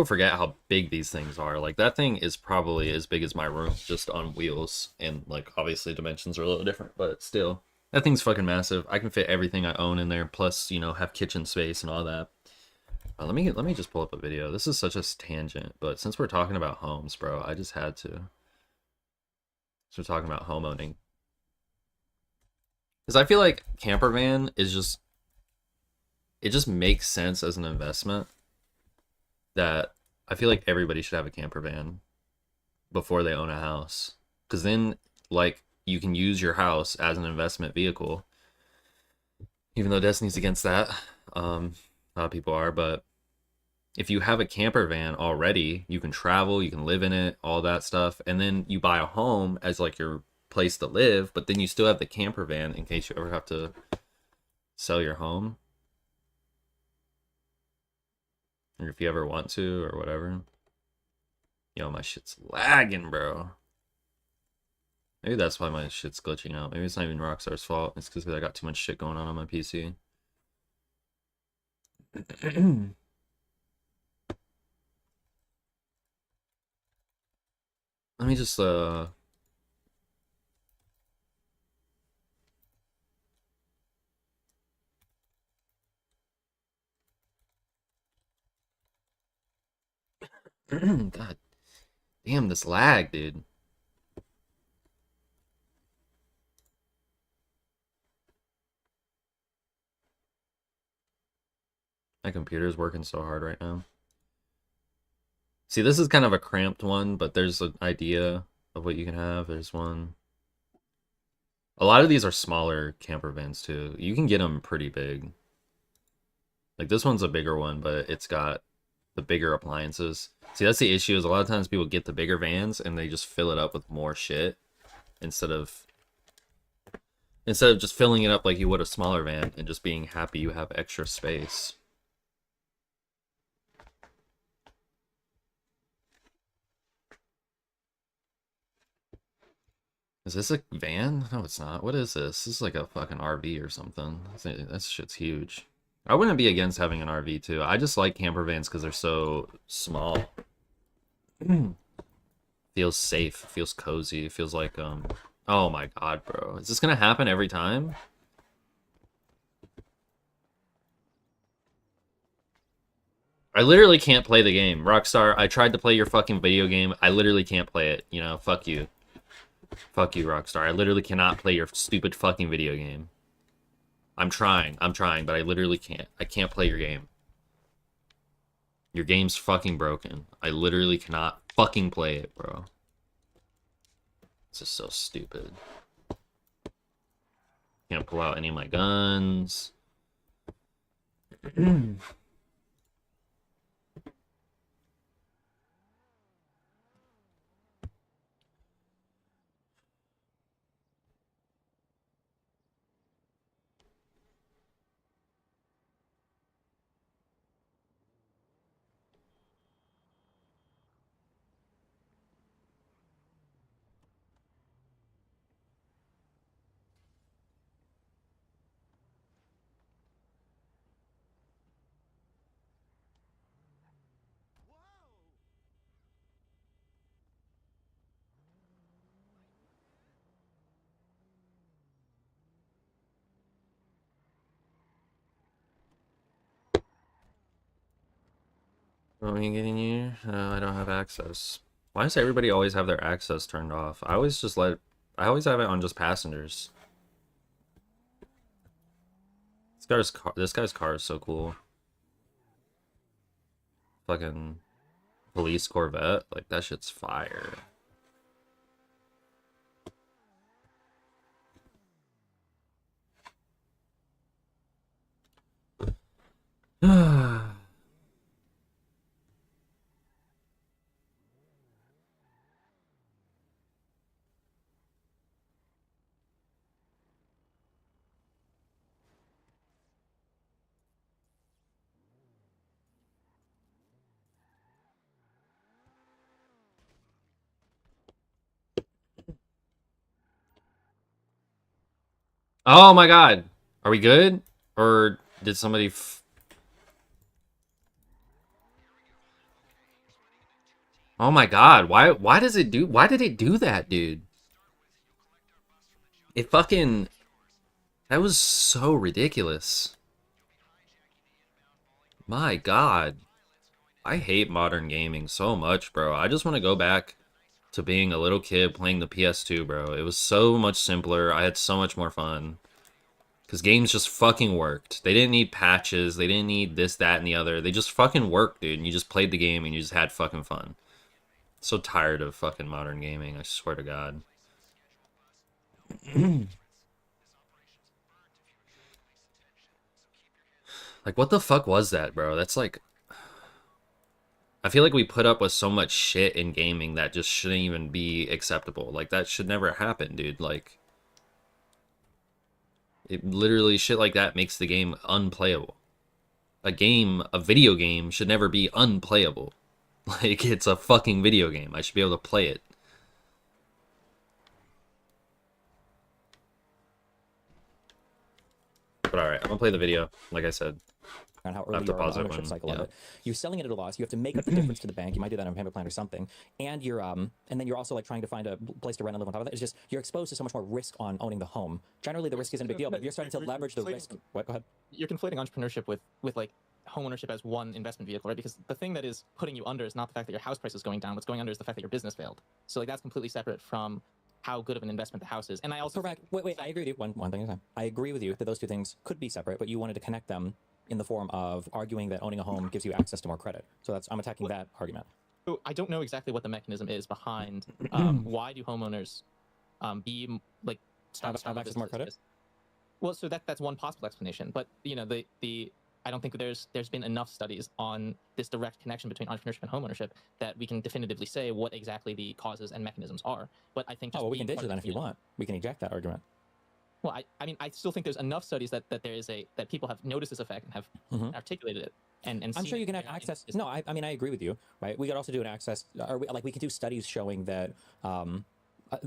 forget how big these things are. Like that thing is probably as big as my room, just on wheels, and like obviously dimensions are a little different, but still. That thing's fucking massive. I can fit everything I own in there, plus, have kitchen space and all that. Let me just pull up a video. This is such a tangent, but since we're talking about homes, bro, I just had to. So we're talking about home owning. Because I feel like camper van is just, it just makes sense as an investment that I feel like everybody should have a camper van before they own a house. Because then, like, you can use your house as an investment vehicle. Even though Destiny's against that. A lot of people are, but if you have a camper van already, you can travel, you can live in it, all that stuff, and then you buy a home as like your place to live, but then you still have the camper van in case you ever have to sell your home, or if you ever want to, or whatever. Yo, my shit's lagging, bro. Maybe that's why my shit's glitching out. Maybe it's not even Rockstar's fault. It's because I got too much shit going on my PC. Let me just God damn this lag, dude. My computer's working so hard right now. See, this is kind of a cramped one, but there's an idea of what you can have. There's one. A lot of these are smaller camper vans too. You can get them pretty big. Like this one's a bigger one, but it's got the bigger appliances. See, that's the issue is a lot of times people get the bigger vans and they just fill it up with more shit instead of just filling it up like you would a smaller van and just being happy you have extra space. Is this a van? No, it's not. What is this? This is like a fucking RV or something. That shit's huge. I wouldn't be against having an RV too. I just like camper vans because they're so small. Feels safe. Feels cozy. Feels like oh my god, bro. Is this gonna happen every time? I literally can't play the game. Rockstar, I tried to play your fucking video game. I literally can't play it. You know, fuck you. Fuck you, Rockstar. I literally cannot play your stupid fucking video game. I'm trying, but I literally can't. I can't play your game. Your game's fucking broken. I literally cannot fucking play it, bro. This is so stupid. Can't pull out any of my guns. Want me getting you? No, I don't have access. Why does everybody always have their access turned off? I always have it on just passengers. This guy's car is so cool. Fucking police Corvette, like that shit's fire. Oh my god. Are we good? Or did somebody Oh my god. Why did it do that, dude? It fucking That was so ridiculous. My god. I hate modern gaming so much, bro. I just want to go back to being a little kid playing the PS2, bro. It was so much simpler. I had so much more fun. Because games just fucking worked. They didn't need patches. They didn't need this, that, and the other. They just fucking worked, dude. And you just played the game and you just had fucking fun. So tired of fucking modern gaming, I swear to God. Like, what the fuck was that, bro? That's like... I feel like we put up with so much shit in gaming that just shouldn't even be acceptable. Like, that should never happen, dude. Like... It literally, shit like that makes the game unplayable. A video game, should never be unplayable. Like, it's a fucking video game. I should be able to play it. But alright, I'm gonna play the video, like I said. on how have early to you are in pause the it ownership when- cycle yeah. of it. You're selling it at a loss. You have to make up the difference to the bank. You might do that on a payment plan or something. And you're and then you're also like trying to find a place to rent and live on top of that. It's just you're exposed to so much more risk on owning the home. Generally, the risk isn't a big deal, but if you're starting to leverage the risk. What? Go ahead. You're conflating entrepreneurship with like home ownership as one investment vehicle, right? Because the thing that is putting you under is not the fact that your house price is going down. What's going under is the fact that your business failed. So like that's completely separate from how good of an investment the house is. And I also Correct. Wait. I agree with you. One thing at a time. I agree with you that those two things could be separate, but you wanted to connect them in the form of arguing that owning a home gives you access to more credit. So I'm attacking that argument. So I don't know exactly what the mechanism is behind why do homeowners like start Have access to more credit? Well, so that's one possible explanation, but you know the I don't think there's been enough studies on this direct connection between entrepreneurship and homeownership that we can definitively say what exactly the causes and mechanisms are. But I think Oh, just well, we can being ditch it part then of if you the- want. We can eject that argument. Well, I mean, I still think there's enough studies that there is that people have noticed this effect and have articulated it. And I'm seen sure you it can have in- access. in- No, I mean I agree with you, right? We could also do an access, or we can do studies showing that,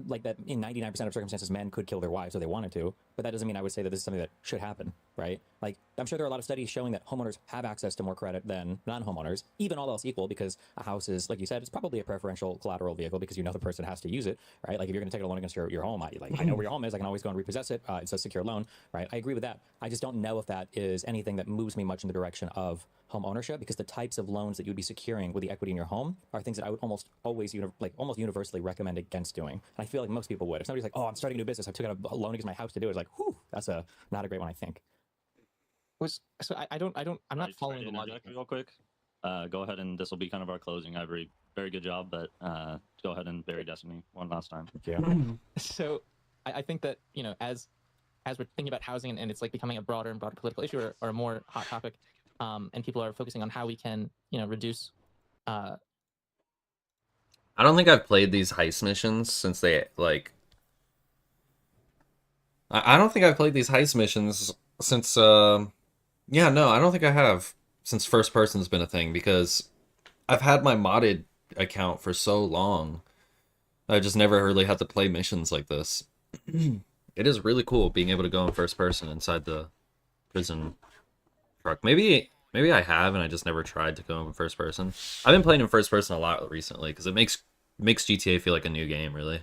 like that in 99% of circumstances, men could kill their wives if they wanted to, but that doesn't mean I would say that this is something that should happen, right? Like I'm sure there are a lot of studies showing that homeowners have access to more credit than non-homeowners, even all else equal, because a house is, like you said, it's probably a preferential collateral vehicle because you know the person has to use it, right? Like if you're going to take a loan against your home, I know where your home is, I can always go and repossess it. It's a secure loan, right? I agree with that. I just don't know if that is anything that moves me much in the direction of home ownership, because the types of loans that you'd be securing with the equity in your home are things that I would almost always almost universally recommend against doing. And I feel like most people would. If somebody's like, "Oh, I'm starting a new business, I took out a loan against my house to do it," it's like, "Whew, that's not a great one," I think. So I'm not following the interject logic. real quick. Go ahead, and this will be kind of our closing. Ivory, very good job, but go ahead and bury Destiny one last time. Yeah. So I think that as we're thinking about housing and it's like becoming a broader and broader political issue or a more hot topic, and people are focusing on how we can reduce. I don't think I've played these heist missions since they like. I don't think I've played these heist missions since. Yeah, no, I don't think I have since first person's been a thing, because I've had my modded account for so long. I just never really had to play missions like this. It is really cool being able to go in first person inside the prison truck. Maybe I have and I just never tried to go in first person. I've been playing in first person a lot recently because it makes GTA feel like a new game, really.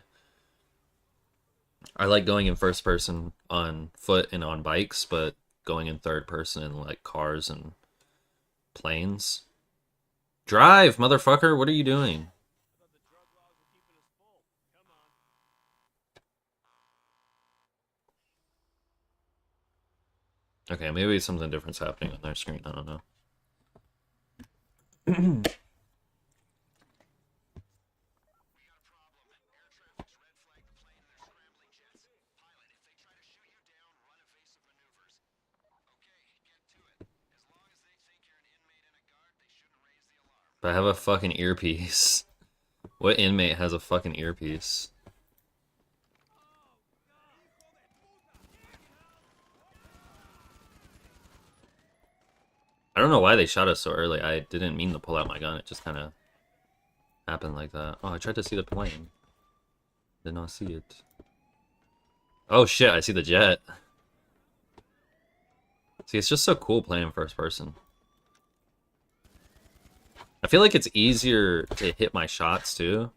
I like going in first person on foot and on bikes, but going in third person in like cars and planes. Drive, motherfucker, what are you doing? Okay, maybe something different's happening on their screen, I don't know. But I have a fucking earpiece. What inmate has a fucking earpiece? I don't know why they shot us so early. I didn't mean to pull out my gun. It just kind of happened like that. Oh, I tried to see the plane. Did not see it. Oh shit, I see the jet. See, it's just so cool playing in first person. I feel like it's easier to hit my shots too.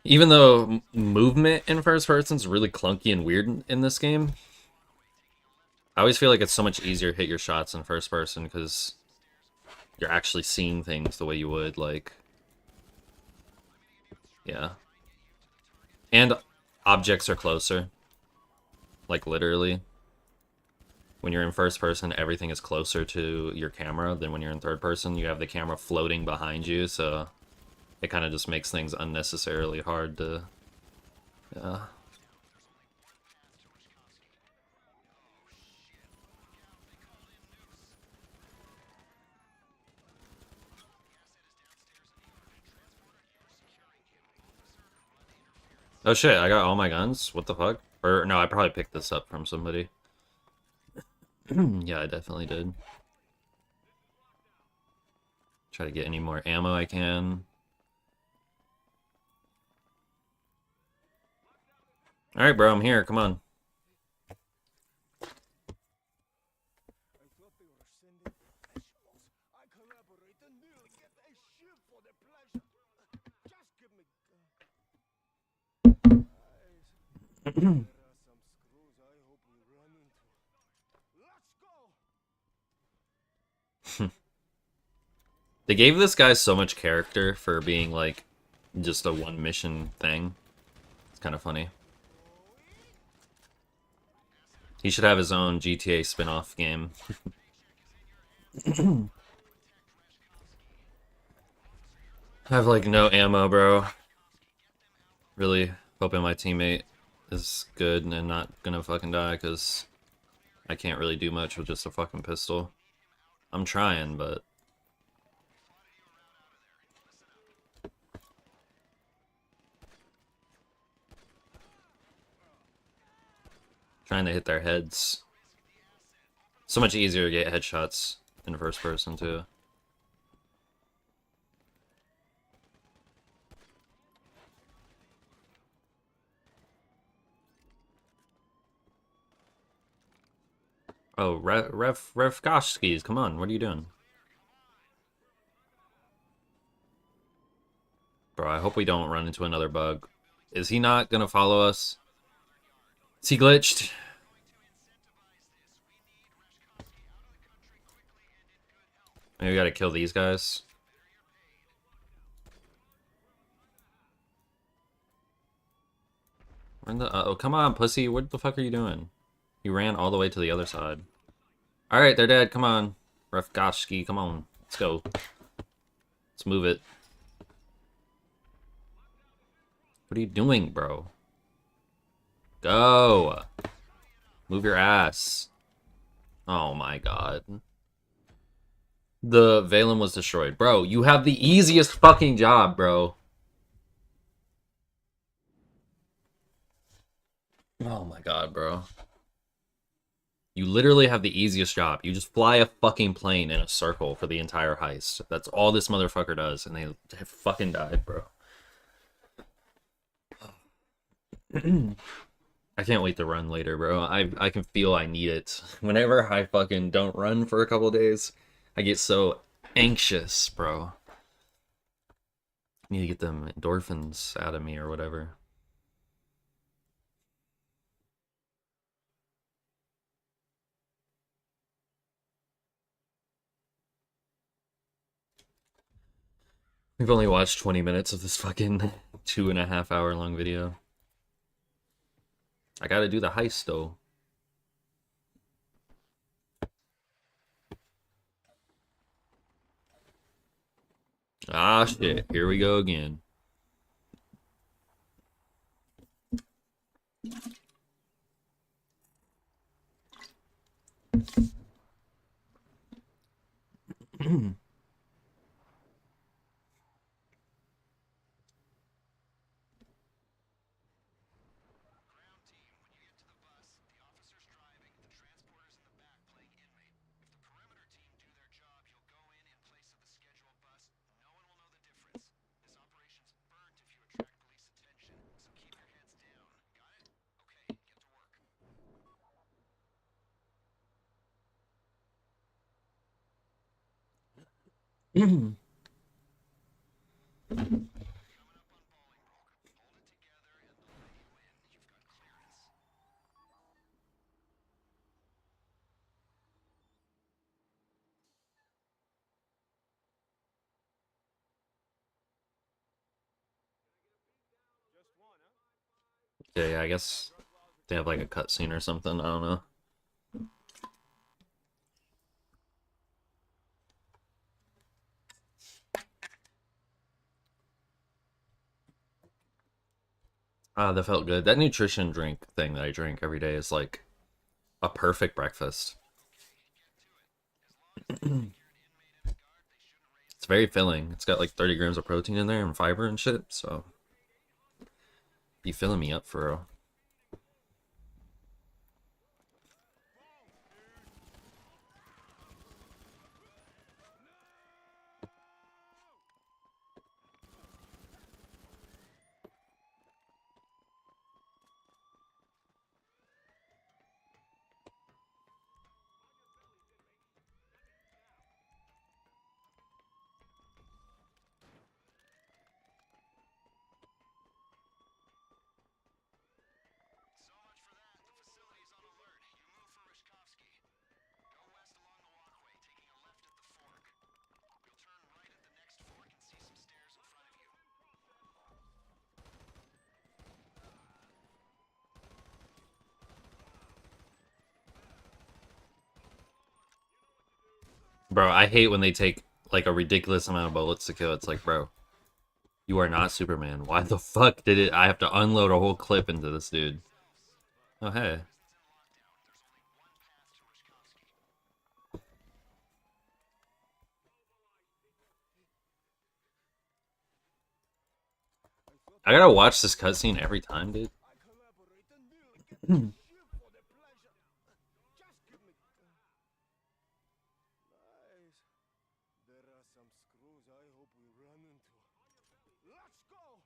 Even though movement in first person is really clunky and weird in this game, I always feel like it's so much easier to hit your shots in first person because you're actually seeing things the way you would, like, yeah. And objects are closer. Like, literally. When you're in first person, everything is closer to your camera than when you're in third person. You have the camera floating behind you, so it kind of just makes things unnecessarily hard to... Yeah. Oh shit, I got all my guns? What the fuck? Or, no, I probably picked this up from somebody. Yeah, I definitely did. Try to get any more ammo I can. Alright, bro, I'm here. Come on. There are some screws I hope we run into. Let's go! They gave this guy so much character for being like just a one mission thing. It's kind of funny. He should have his own GTA spin-off game. I have like no ammo, bro. Really hoping my teammate is good and not gonna fucking die, because I can't really do much with just a fucking pistol. I'm trying, but... trying to hit their heads. So much easier to get headshots in first person, too. Oh, Revkoshskis, come on, what are you doing? Bro, I hope we don't run into another bug. Is he not gonna follow us? Is he glitched? Maybe we gotta kill these guys. Where in the... oh, come on, pussy. What the fuck are you doing? You ran all the way to the other side. Alright, they're dead. Come on. Revkoshki, come on. Let's go. Let's move it. What are you doing, bro? Go! Move your ass. Oh my god. The Valen was destroyed. Bro, you have the easiest fucking job, bro. Oh my god, bro. You literally have the easiest job. You just fly a fucking plane in a circle for the entire heist. That's all this motherfucker does, and they fucking died, bro. I can't wait to run later, bro. I can feel I need it. Whenever I fucking don't run for a couple days, I get so anxious, bro. I need to get them endorphins out of me or whatever. We've only watched 20 minutes of this fucking 2.5 hour long video. I gotta do the heist, though. Ah, shit. Here we go again. Yeah, I guess they have like a cutscene or something. I don't know. Ah, that felt good. That nutrition drink thing that I drink every day is like a perfect breakfast. It's very filling. It's got like 30 grams of protein in there and fiber and shit, so be filling me up for real. Bro, I hate when they take like a ridiculous amount of bullets to kill. It's like, bro, you are not Superman. Why the fuck did it? I have to unload a whole clip into this dude. Oh, hey. I gotta watch this cutscene every time, dude. There are some screws I hope we run into. Let's go!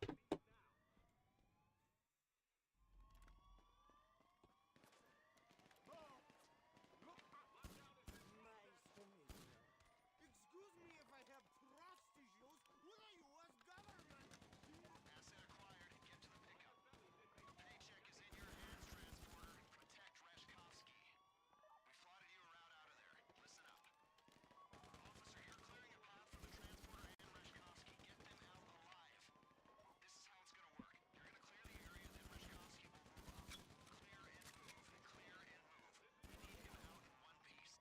Excuse me if I have trust issues with the U.S. government. Asset acquired. Get to the pickup. A paycheck is in your hands, transporter. Protect Reshkovsky. We plotted you a route out of there. Listen up. Officer, you're clearing a path for the transporter and Reshkovsky. Get them out alive. This is how it's gonna work. You're gonna clear the area, then Reshkovsky will move up. Clear and move. Clear and move. We need him out in one piece.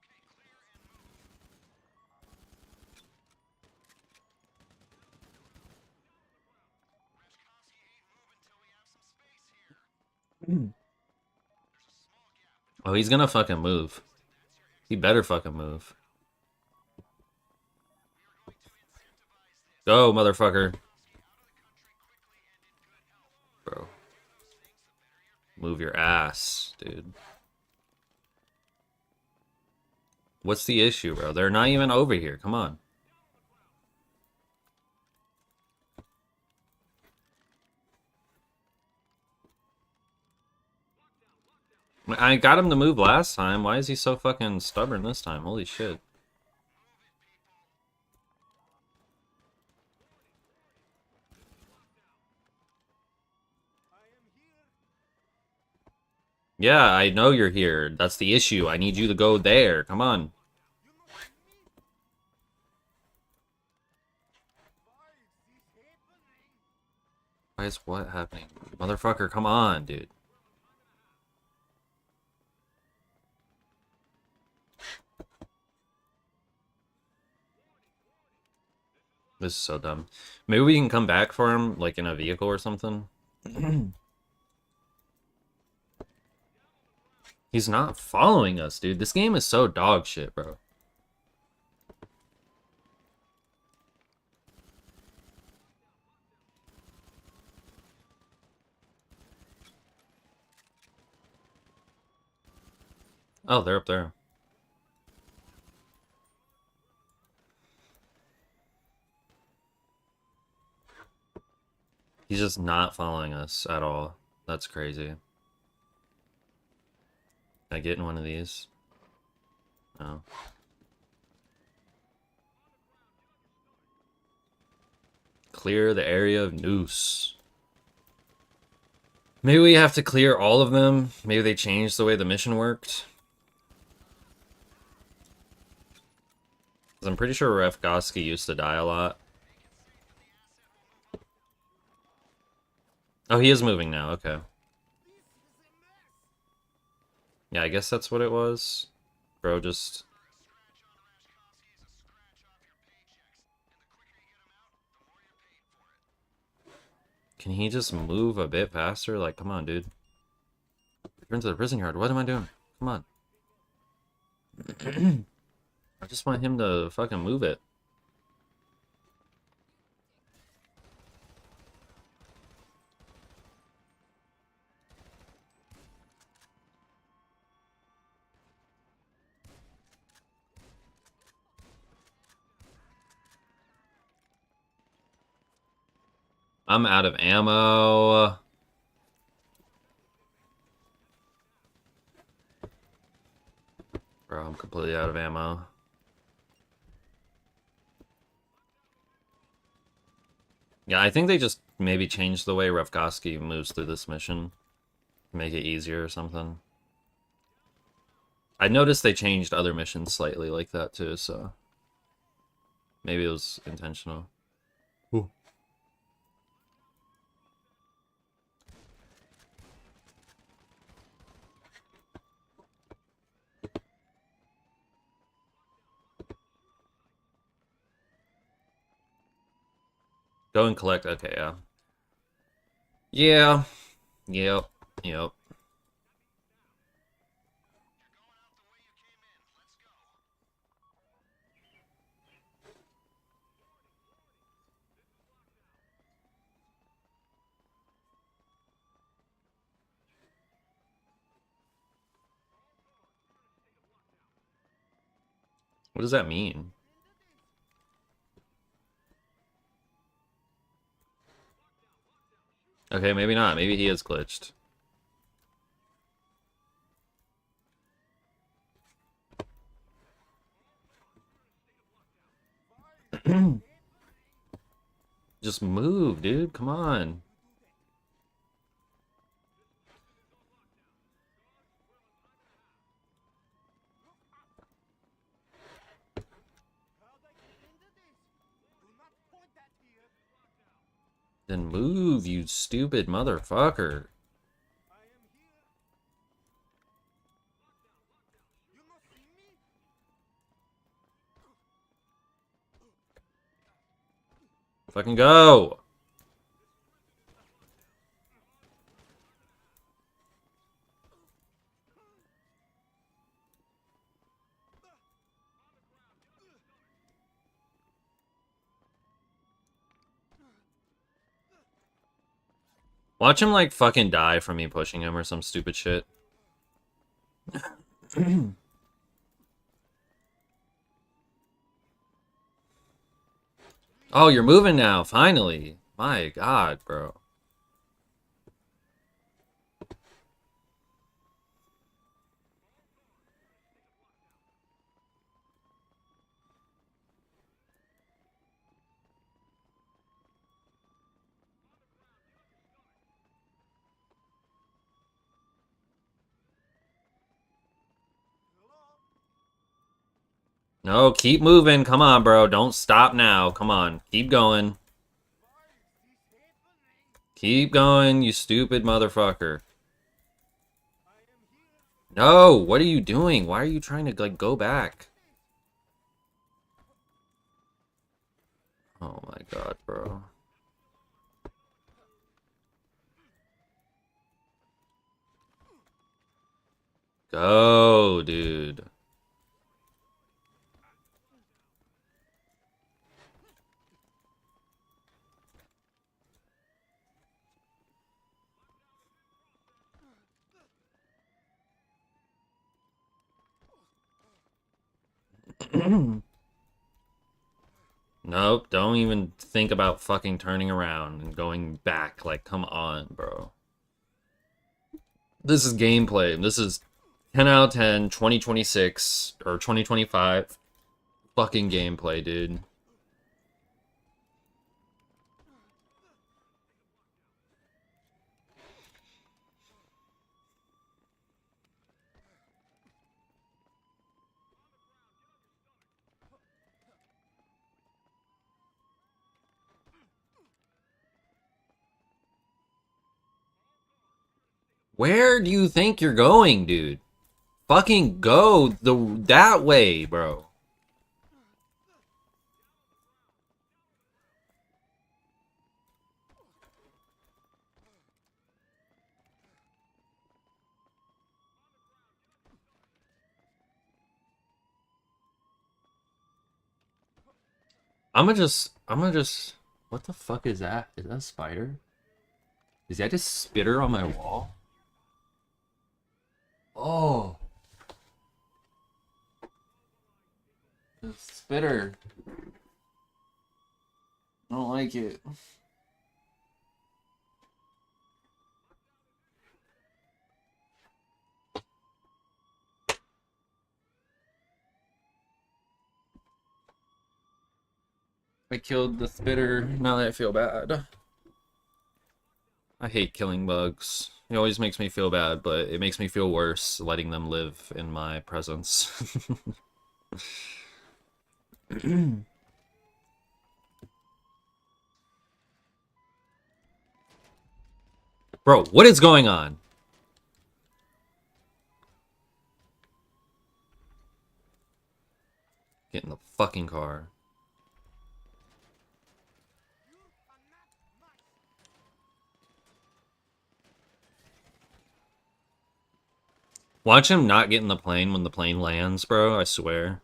Okay, clear and move. Reshkovsky ain't moving till we have some space here. There's a small gap. Oh, he's gonna fucking move. He better fucking move. Go, motherfucker. Bro. Move your ass, dude. What's the issue, bro? They're not even over here. Come on. I got him to move last time. Why is he so fucking stubborn this time? Holy shit. Yeah, I know you're here. That's the issue. I need you to go there. Come on. Why is what happening? Motherfucker, come on, dude. This is so dumb. Maybe we can come back for him, like in a vehicle or something. He's not following us, dude. This game is so dog shit, bro. Oh, they're up there. He's just not following us at all. That's crazy. Can I get in one of these? No. Clear the area of Noose. Maybe we have to clear all of them. Maybe they changed the way the mission worked. 'Cause I'm pretty sure Reshkovsky used to die a lot. Oh, he is moving now. Okay. Yeah, I guess that's what it was. Bro, just... Can he just move a bit faster? Like, come on, dude. Return to the prison yard. What am I doing? Come on. I just want him to fucking move it. I'm out of ammo. Bro, I'm completely out of ammo. Yeah, I think they just maybe changed the way Reshkovsky moves through this mission. Make it easier or something. I noticed they changed other missions slightly like that too, so... Maybe it was intentional. Ooh. Go and collect. Okay, yeah. Yeah. Yep. Yep. What does that mean? Okay, maybe not. Maybe he is glitched. Just move, dude. Come on. Then move, you stupid motherfucker. Fucking go. Watch him like fucking die from me pushing him or some stupid shit. Oh, you're moving now, finally. My god, bro. No, keep moving. Come on, bro. Don't stop now. Come on. Keep going. Keep going, you stupid motherfucker. No, what are you doing? Why are you trying to, like, go back? Oh my god, bro. Go, dude. Nope, don't even think about fucking turning around and going back. Like, come on, bro. This is gameplay. This is 10 out of 10, 2026, or 2025 fucking gameplay, dude. Where do you think you're going, dude? Fucking go that way, bro. I'm gonna just, what the fuck is that? Is that a spider? Is that a spitter on my wall? Oh, the spitter. I don't like it. I killed the spitter. Now that I feel bad. I hate killing bugs. It always makes me feel bad, but it makes me feel worse letting them live in my presence. Bro, what is going on? Get in the fucking car. Watch him not get in the plane when the plane lands, bro. I swear.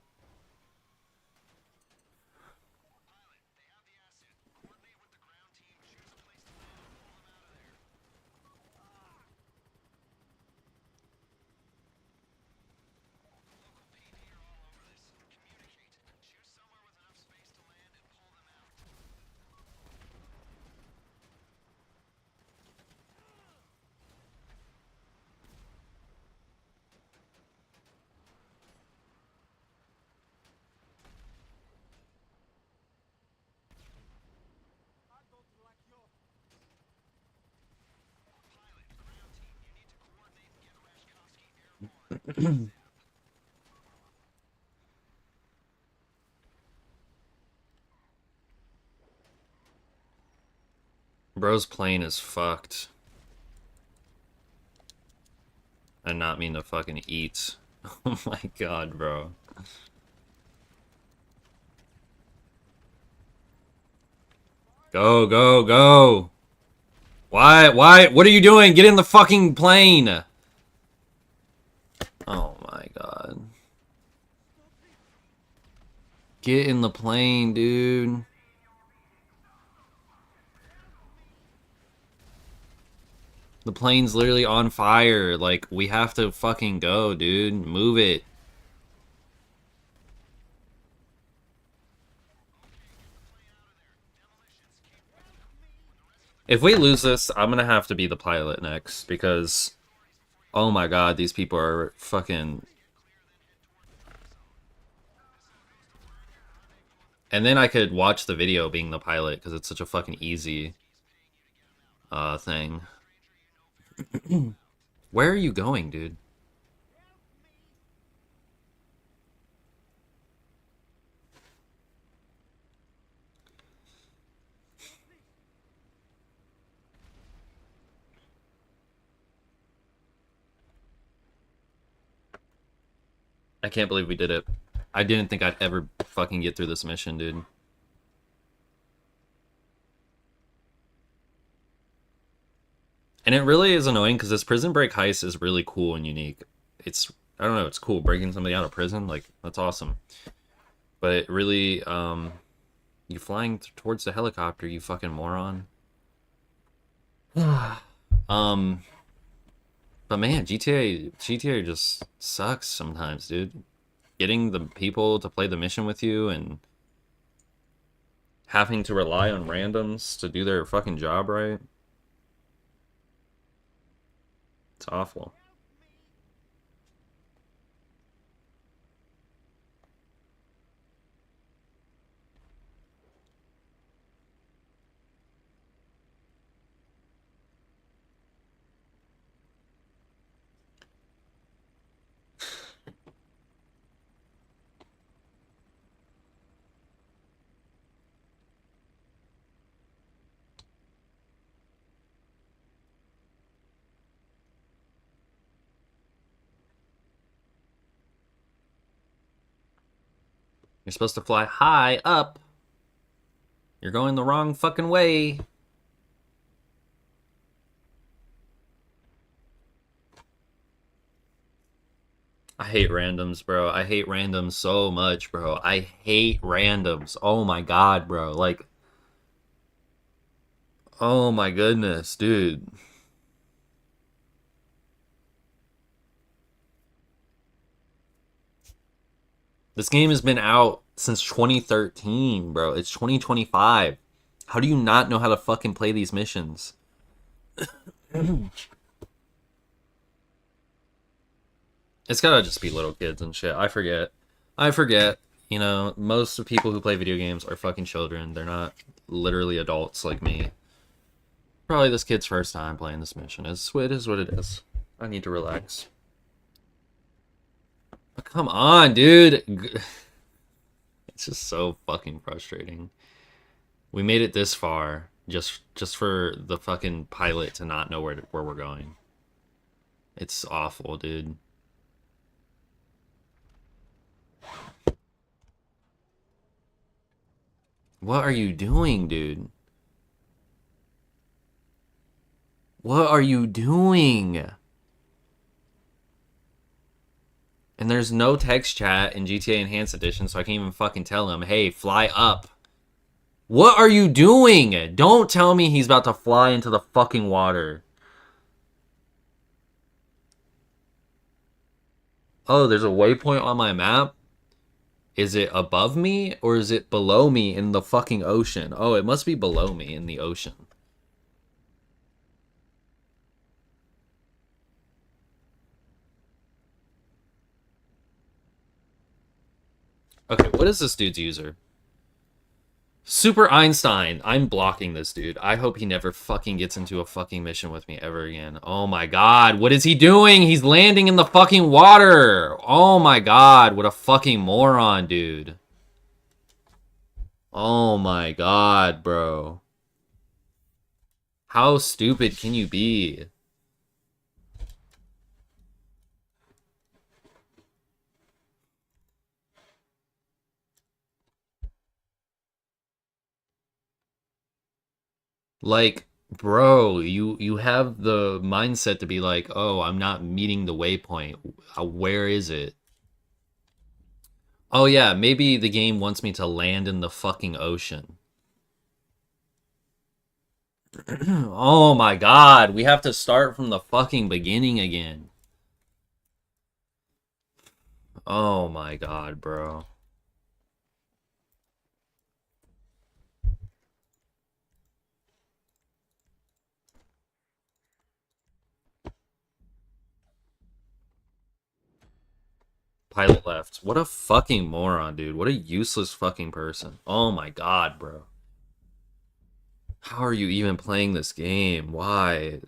Bro's plane is fucked. I not mean to fucking eat. Oh my god, bro. Go, go, go! Why? What are you doing? Get in the fucking plane! Oh my god. Get in the plane, dude. The plane's literally on fire. Like, we have to fucking go, dude. Move it. If we lose this, I'm gonna have to be the pilot next, because... Oh my god, these people are fucking... And then I could watch the video being the pilot, because it's such a fucking easy... thing. Where are you going, dude? I can't believe we did it. I didn't think I'd ever fucking get through this mission, dude. And it really is annoying because this prison break heist is really cool and unique. It's, I don't know, it's cool breaking somebody out of prison. Like, that's awesome. But it really, you flying towards the helicopter, you fucking moron. But man, GTA just sucks sometimes, dude. Getting the people to play the mission with you and having to rely on randoms to do their fucking job right. It's awful. You're supposed to fly high up. You're going the wrong fucking way. I hate randoms, bro. I hate randoms so much, bro. I hate randoms. Oh my god, bro. Like, oh my goodness, dude. This game has been out since 2013, bro. It's 2025. How do you not know how to fucking play these missions? It's gotta just be little kids and shit. I forget. You know, most of people who play video games are fucking children. They're not literally adults like me. Probably this kid's first time playing this mission. It is what it is. I need to relax. But come on, dude. It's just so fucking frustrating. We made it this far just for the fucking pilot to not know where we're going. It's awful, dude. What are you doing, dude? What are you doing? And there's no text chat in GTA Enhanced Edition, so I can't even fucking tell him, hey, fly up. What are you doing? Don't tell me he's about to fly into the fucking water. Oh, there's a waypoint on my map? Is it above me or is it below me in the fucking ocean? Oh, it must be below me in the ocean. Okay, what is this dude's user? Super Einstein. I'm blocking this dude. I hope he never fucking gets into a fucking mission with me ever again. Oh my god, what is he doing? He's landing in the fucking water. Oh my god, what a fucking moron, dude. Oh my god, bro. How stupid can you be? Like, bro, you have the mindset to be like, oh, I'm not meeting the waypoint. Where is it? Oh yeah, maybe the game wants me to land in the fucking ocean. Oh my god, we have to start from the fucking beginning again. Oh my god, bro. Pilot left. What a fucking moron, dude. What a useless fucking person. Oh my god, bro. How are you even playing this game? Why?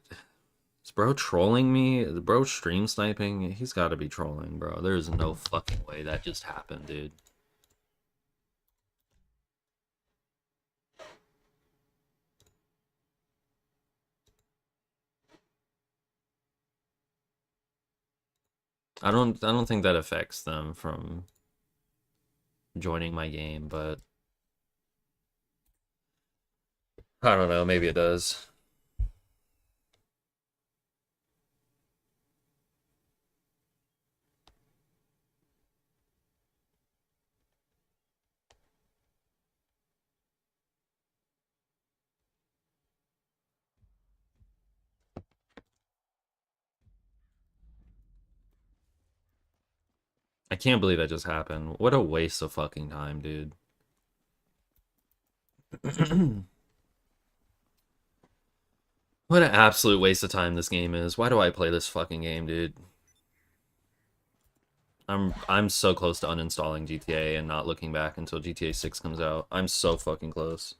Is bro trolling me? Is bro stream sniping? He's gotta be trolling, bro. There's no fucking way that just happened, dude. I don't think that affects them from joining my game, but I don't know, maybe it does. I can't believe that just happened. What a waste of fucking time, dude. What an absolute waste of time this game is. Why do I play this fucking game, dude? I'm so close to uninstalling GTA and not looking back until GTA 6 comes out. I'm so fucking close.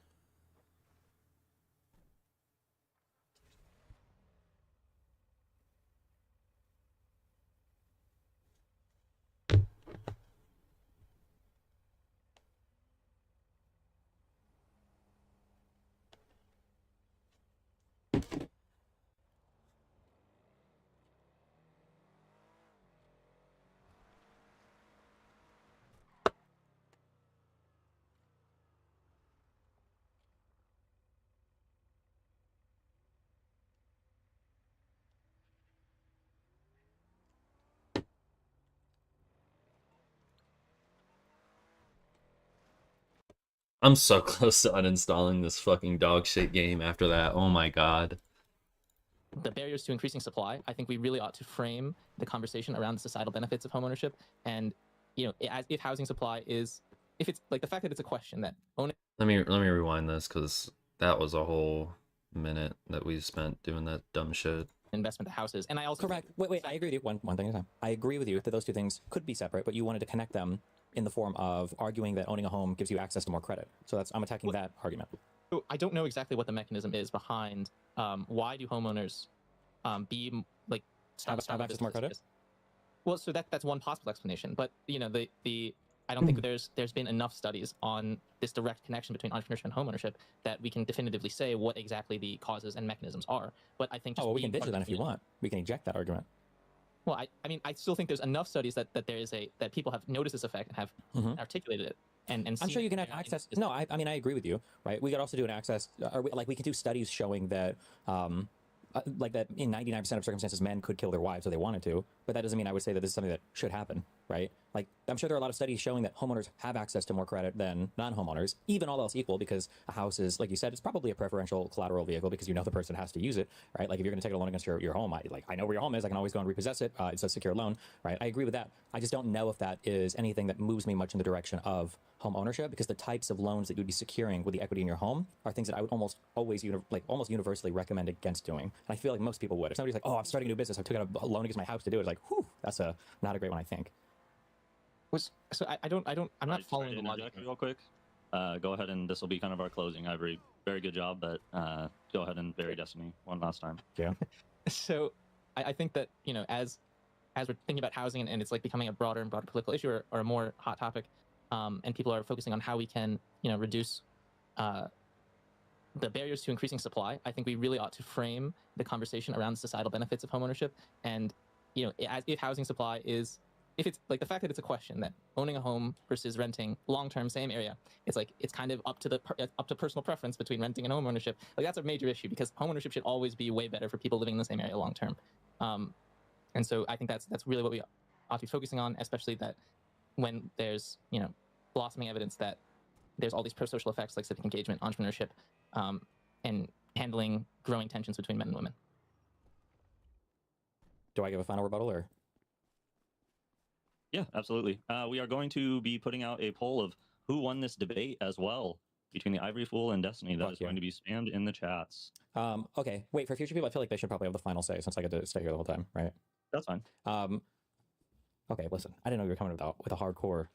I'm so close to uninstalling this fucking dog shit game after that. Oh my god. The barriers to increasing supply, I think we really ought to frame the conversation around the societal benefits of homeownership. And, you know, as if housing supply is, if it's like the fact that it's a question that owning. Let me rewind this because that was a whole minute that we spent doing that dumb shit. Investment to houses. And I also. Correct. Wait. I agree with you. One thing at a time. I agree with you that those two things could be separate, but you wanted to connect them in the form of arguing that owning a home gives you access to more credit. So I'm attacking that argument. So I don't know exactly what the mechanism is behind why do homeowners be like Have access to more credit? Well, so that's one possible explanation, but you know the I don't think there's been enough studies on this direct connection between entrepreneurship and homeownership that we can definitively say what exactly the causes and mechanisms are. But I think We can ditch it then if you want. We can eject that argument. Well, I mean, I still think there's enough studies that there is that people have noticed this effect and have articulated it. And I'm sure you can have access. No, I mean, I agree with you, right? We could also do an access, or like we can do studies showing that, like that in 99% of circumstances, men could kill their wives if they wanted to. But that doesn't mean I would say that this is something that should happen. right? Like, I'm sure there are a lot of studies showing that homeowners have access to more credit than non-homeowners, even all else equal, because a house is, like you said, it's probably a preferential collateral vehicle because you know the person has to use it, right? Like, if you're going to take a loan against your home, I know where your home is. I can always go and repossess it. It's a secure loan, right? I agree with that. I just don't know if that is anything that moves me much in the direction of home ownership, because the types of loans that you'd be securing with the equity in your home are things that I would almost always almost universally recommend against doing. And I feel like most people would. If somebody's like, oh, I'm starting a new business, I took out a loan against my house to do it, it's like, whew, that's not a great one, I think. So I'm not following the interject logic. real quick. Go ahead, and this will be kind of our closing. Ivory, very good job, but go ahead and bury Destiny one last time. Yeah. So I think that, you know, as we're thinking about housing and it's like becoming a broader and broader political issue or a more hot topic, and people are focusing on how we can, you know, reduce the barriers to increasing supply, I think we really ought to frame the conversation around the societal benefits of homeownership. And, you know, if housing supply is, if it's like the fact that it's a question that owning a home versus renting long-term same area, it's like it's kind of up to personal preference between renting and home ownership. Like, that's a major issue because home ownership should always be way better for people living in the same area long-term. And so I think that's really what we ought to be focusing on, especially that when there's, you know, blossoming evidence that there's all these pro-social effects like civic engagement, entrepreneurship, and handling growing tensions between men and women. Do I give a final rebuttal or? Yeah, absolutely. We are going to be putting out a poll of who won this debate as well between the Ivory Fool and Destiny. That Fuck is yeah. going to be spammed in the chats. Okay, wait, for future people, I feel like they should probably have the final say since I get to stay here the whole time, right? That's fine. Okay, listen, I didn't know you were coming with a hardcore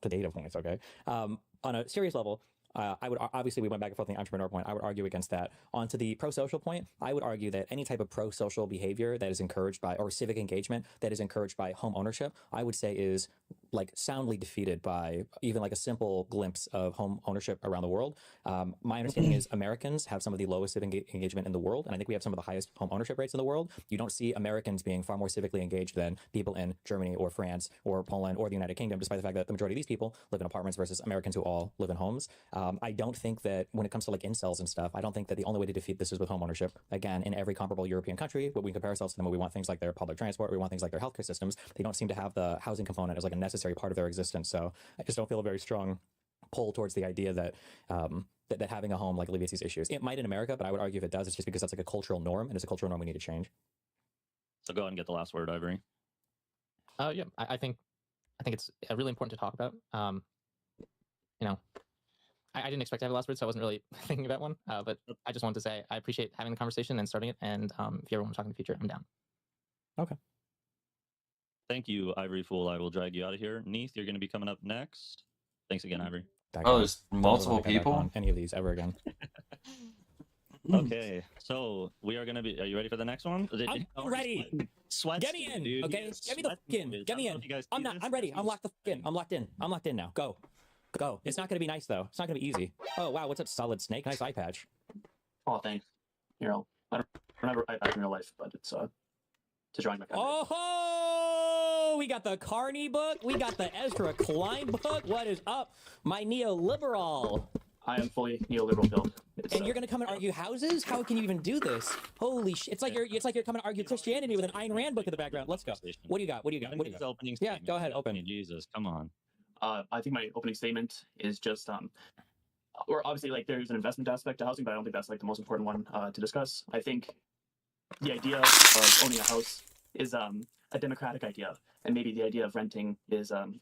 the data points, okay? On a serious level, I would obviously we went back and forth on the entrepreneur point. I would argue against that. On to the pro-social point, I would argue that any type of pro-social behavior that is encouraged by, or civic engagement that is encouraged by home ownership, I would say is like soundly defeated by even like a simple glimpse of home ownership around the world. My understanding is Americans have some of the lowest civic engagement in the world, and I think we have some of the highest home ownership rates in the world. You don't see Americans being far more civically engaged than people in Germany or France or Poland or the United Kingdom, despite the fact that the majority of these people live in apartments versus Americans who all live in homes. I don't think that when it comes to like incels and stuff, I don't think that the only way to defeat this is with home ownership. Again, in every comparable European country, when we compare ourselves to them, we want things like their public transport, we want things like their healthcare systems. They don't seem to have the housing component as like a necessary part of their existence. So I just don't feel a very strong pull towards the idea that that having a home like alleviates these issues. It might in America, but I would argue if it does, it's just because that's like a cultural norm, and it's a cultural norm we need to change. So go ahead and get the last word, Ivory. Yeah, I think it's really important to talk about. You know, I didn't expect to have a last word, so I wasn't really thinking about one. But I just wanted to say I appreciate having the conversation and starting it. And if you ever want to talk in the future, I'm down. Okay. Thank you, Ivory Fool. I will drag you out of here. Neith, you're going to be coming up next. Thanks again, Ivory. Oh, there's multiple Don't ever let me come back people? on any of these ever again. Okay, so we are going to be. Are you ready for the next one? I'm ready. Sweat. Get me in, dude. okay? Get me the fuck in. Get me in. I'm not. I'm ready. I'm locked the fuck in. I'm locked in. I'm locked in now. Go. Go. It's not going to be nice though. It's not going to be easy. Oh wow, what's up, Solid Snake? Nice eye patch. Oh, thanks. Here, I don't remember iPad in real life, but it's to drawing my card. Oh, we got the Carney book. We got the Ezra Klein book. What is up, my neoliberal? I am fully neoliberal build. And you're gonna come and argue houses? How can you even do this? Holy shit! It's like you're coming to argue Christianity with an Ayn Rand book in the background. Let's go. What do you got? What do you got? What do you got? Opening Yeah, statement. go ahead, open. Jesus, come on. I think my opening statement is just or obviously like there's an investment aspect to housing, but I don't think that's like the most important one to discuss. I think the idea of owning a house is a democratic idea, and maybe the idea of renting is an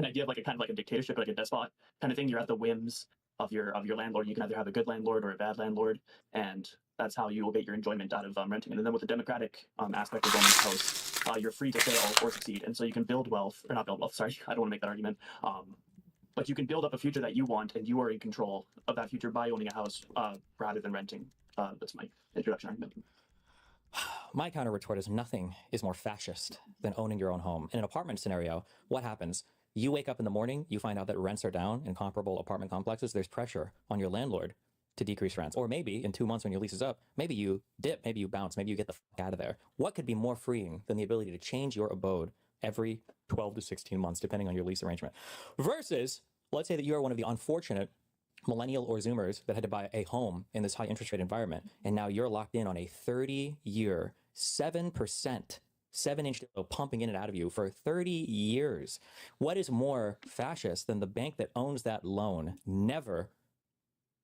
idea of like a kind of like a dictatorship, like a despot kind of thing. You're at the whims of your landlord. You can either have a good landlord or a bad landlord, and that's how you will get your enjoyment out of renting. And then with the democratic aspect of owning a house, you're free to fail or succeed, and so you can build wealth or not build wealth. Sorry, I don't want to make that argument. But you can build up a future that you want, and you are in control of that future by owning a house rather than renting. That's my introduction argument. My counter retort is nothing is more fascist than owning your own home. In an apartment scenario, what happens? You wake up in the morning, you find out that rents are down in comparable apartment complexes. There's pressure on your landlord to decrease rents. Or maybe in 2 months when your lease is up, maybe you dip, maybe you bounce, maybe you get the fuck out of there. What could be more freeing than the ability to change your abode every 12 to 16 months, depending on your lease arrangement? Versus, let's say that you are one of the unfortunate millennial or Zoomers that had to buy a home in this high interest rate environment, and now you're locked in on a 30-year, 7% 7-inch dildo pumping in and out of you for 30 years. What is more fascist than the bank that owns that loan never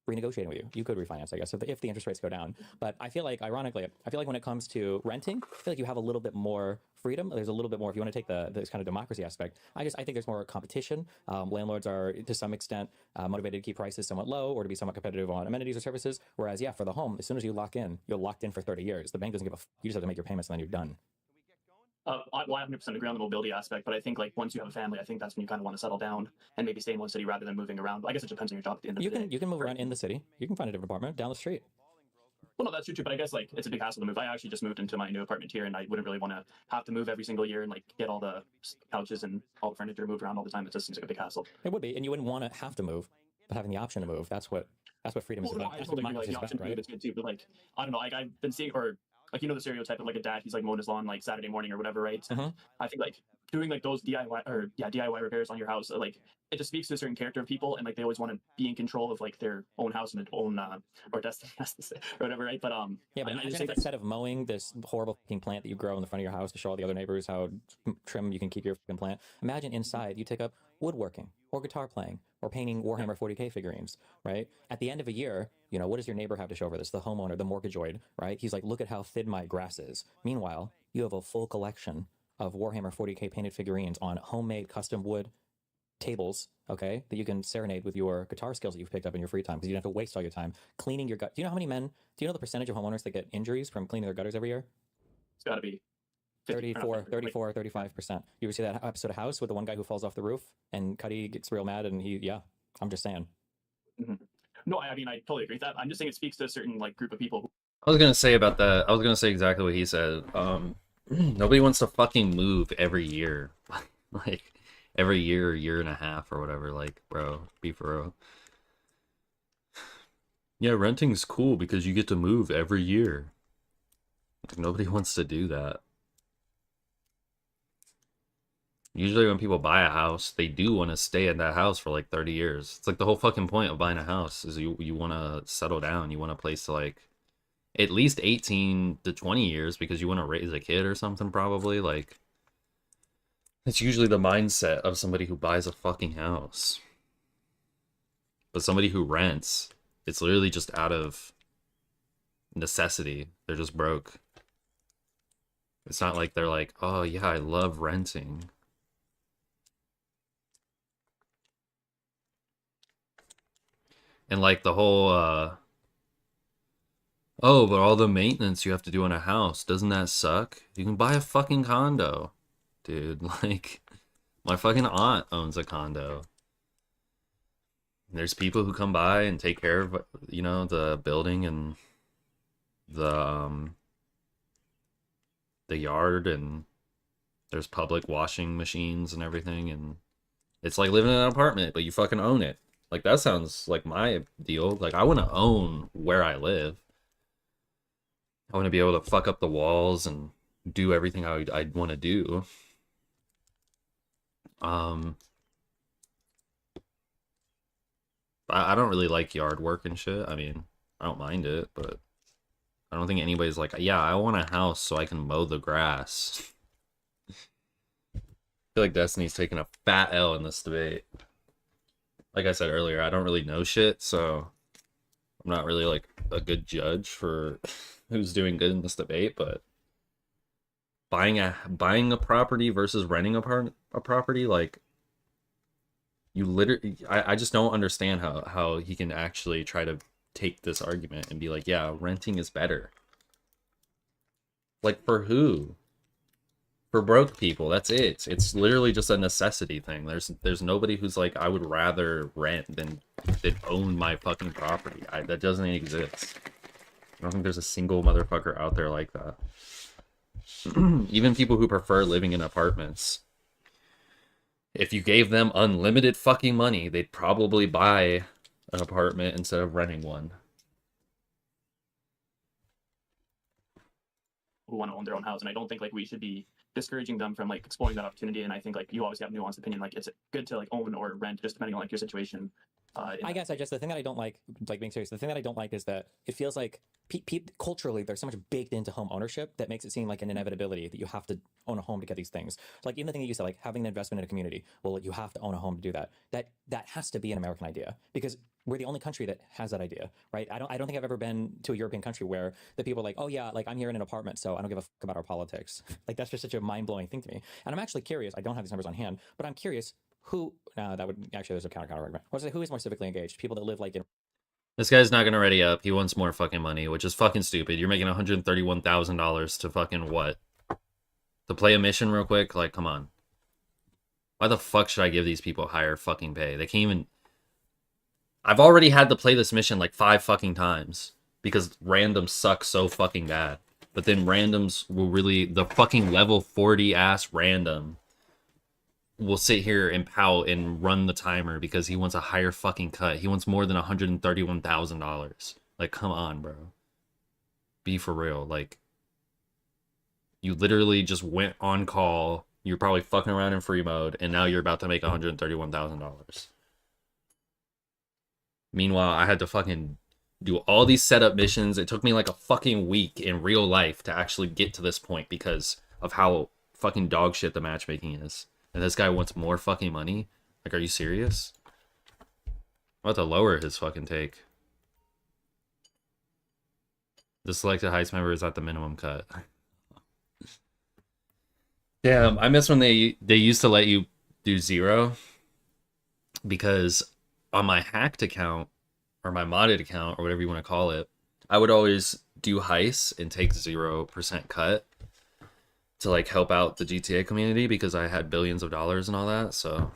renegotiating with you? You could refinance, I guess, if the interest rates go down. But I feel like, ironically, when it comes to renting, I feel like you have a little bit more freedom. There's a little bit more, if you want to take this kind of democracy aspect. I think there's more competition. Landlords are, to some extent, motivated to keep prices somewhat low or to be somewhat competitive on amenities or services. Whereas, yeah, for the home, as soon as you lock in, you're locked in for 30 years. The bank doesn't give a f. You just have to make your payments and then you're done. I 100% agree on the mobility aspect, but I think like once you have a family, I think that's when you kind of want to settle down and maybe stay in one city rather than moving around. I guess it depends on your job at the end of the day. You can move around in the city. You can find a different apartment down the street. Well, no, that's true too, but I guess like it's a big hassle to move. I actually just moved into my new apartment here, and I wouldn't really want to have to move every single year and like get all the couches and all the furniture moved around all the time. It just seems like a big hassle. It would be, and you wouldn't want to have to move, but having the option to move, that's what freedom is Well, no, about. I That's totally what agree. Like, democracy the is option about, to move right? is good too, but like I don't know, like I've been seeing, or like the stereotype of like a dad, he's like mowing his lawn like Saturday morning or whatever, right? Mhm. I think like doing like those DIY repairs on your house, like it just speaks to a certain character of people, and like they always want to be in control of like their own house and their own or destiny, has to say, or whatever, right? But Yeah, but I just imagine think if instead of mowing this horrible fucking plant that you grow in the front of your house to show all the other neighbors how trim you can keep your fucking plant, imagine inside you take up woodworking or guitar playing or painting Warhammer 40K figurines, right? At the end of a year, what does your neighbor have to show for this? The homeowner, the mortgageoid, right? He's like, look at how thin my grass is. Meanwhile, you have a full collection of Warhammer 40K painted figurines on homemade custom wood tables, okay, that you can serenade with your guitar skills that you've picked up in your free time because you don't have to waste all your time cleaning your gut. Do you know how many men, do you know the percentage of homeowners that get injuries from cleaning their gutters every year? it's got to be 50, 35%. You ever see that episode of House with the one guy who falls off the roof and Cuddy gets real mad and I'm just saying. Mm-hmm. No, I mean, I totally agree with that. I'm just saying it speaks to a certain like group of people. I was gonna say about that. I was gonna say exactly what he said. Nobody wants to fucking move every year, like every year and a half or whatever. Like, bro, be for real. Yeah, renting's cool because you get to move every year. Like, nobody wants to do that. Usually when people buy a house, they do want to stay in that house for like 30 years. It's like the whole fucking point of buying a house is you want to settle down. You want a place to like at least 18 to 20 years because you want to raise a kid or something probably. Like, it's usually the mindset of somebody who buys a fucking house. But somebody who rents, it's literally just out of necessity. They're just broke. It's not like they're like, oh yeah, I love renting. And like the whole, oh, but all the maintenance you have to do in a house, doesn't that suck? You can buy a fucking condo. Dude, like, my fucking aunt owns a condo. There's people who come by and take care of, the building and the yard, and there's public washing machines and everything, and it's like living in an apartment, but you fucking own it. Like, that sounds like my deal. Like, I want to own where I live. I want to be able to fuck up the walls and do everything I'd want to do. I don't really like yard work and shit. I mean, I don't mind it, but I don't think anybody's like, yeah, I want a house so I can mow the grass. I feel like Destiny's taking a fat L in this debate. Like I said earlier, I don't really know shit, so I'm not really like a good judge for who's doing good in this debate, but buying a property versus renting a property, like, you literally, I just don't understand how he can actually try to take this argument and be like, yeah, renting is better. Like, for who? For broke people, that's it. It's literally just a necessity thing. There's nobody who's like, I would rather rent than own my fucking property. That doesn't exist. I don't think there's a single motherfucker out there like that. Even people who prefer living in apartments. If you gave them unlimited fucking money, they'd probably buy an apartment instead of renting one. Who want to own their own house, and I don't think like we should be discouraging them from like exploring that opportunity. And I think like you always have nuanced opinion. Like, it's good to like own or rent, just depending on like your situation. I guess the thing that I don't like being serious, the thing that I don't like is that it feels like culturally there's so much baked into home ownership that makes it seem like an inevitability that you have to own a home to get these things. So like even the thing that you said, like having an investment in a community, well, you have to own a home to do that. That has to be an American idea because we're the only country that has that idea, right? I don't think I've ever been to a European country where the people are like, oh yeah, like I'm here in an apartment, so I don't give a fuck about our politics. Like that's just such a mind blowing thing to me. And I'm actually curious. I don't have these numbers on hand, but I'm curious who. That would actually there's a counter argument. I was like, who is more civically engaged? People that live like in This guy's not gonna ready up. He wants more fucking money, which is fucking stupid. You're making $131,000 to fucking what? To play a mission real quick? Like, come on. Why the fuck should I give these people higher fucking pay? They can't even... I've already had to play this mission like 5 fucking times because randoms suck so fucking bad. But then randoms will really... The fucking level 40 ass random will sit here and pout and run the timer because he wants a higher fucking cut. He wants more than $131,000. Like, come on, bro. Be for real. Like, you literally just went on call. You're probably fucking around in free mode, and now you're about to make $131,000. Meanwhile, I had to fucking do all these setup missions. It took me like a fucking week in real life to actually get to this point because of how fucking dog shit the matchmaking is. And this guy wants more fucking money? Like, are you serious? I'm about to lower his fucking take. The selected heist member is at the minimum cut. Damn, I miss when they used to let you do 0. Because on my hacked account, or my modded account, or whatever you want to call it, I would always do heists and take 0% cut to like help out the GTA community because I had billions of dollars and all that. So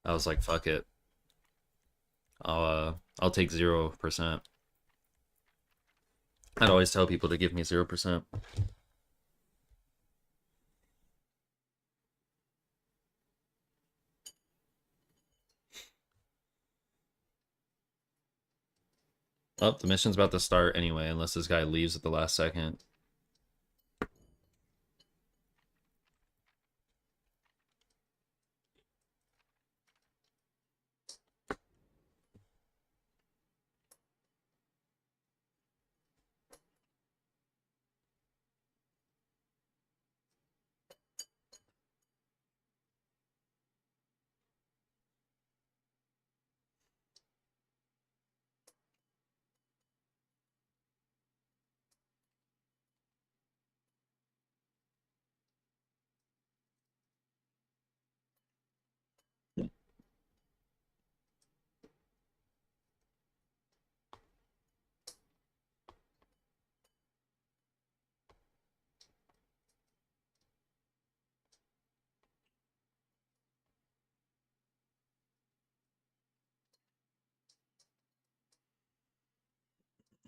I was like, fuck it. I'll take 0%. I'd always tell people to give me 0%. Oh, the mission's about to start anyway, unless this guy leaves at the last second.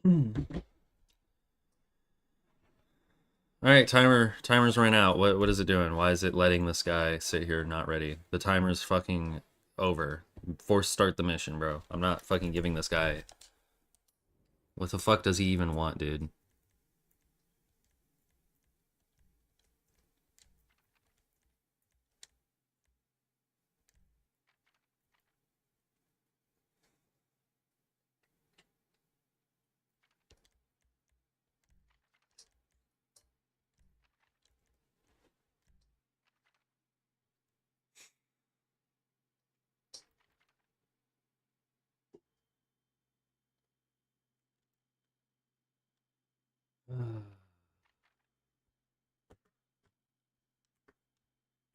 All right, timer's run out. What is it doing? Why is it letting this guy sit here not ready? The timer's fucking over. Force start the mission, bro. I'm not fucking giving this guy. What the fuck does he even want, dude?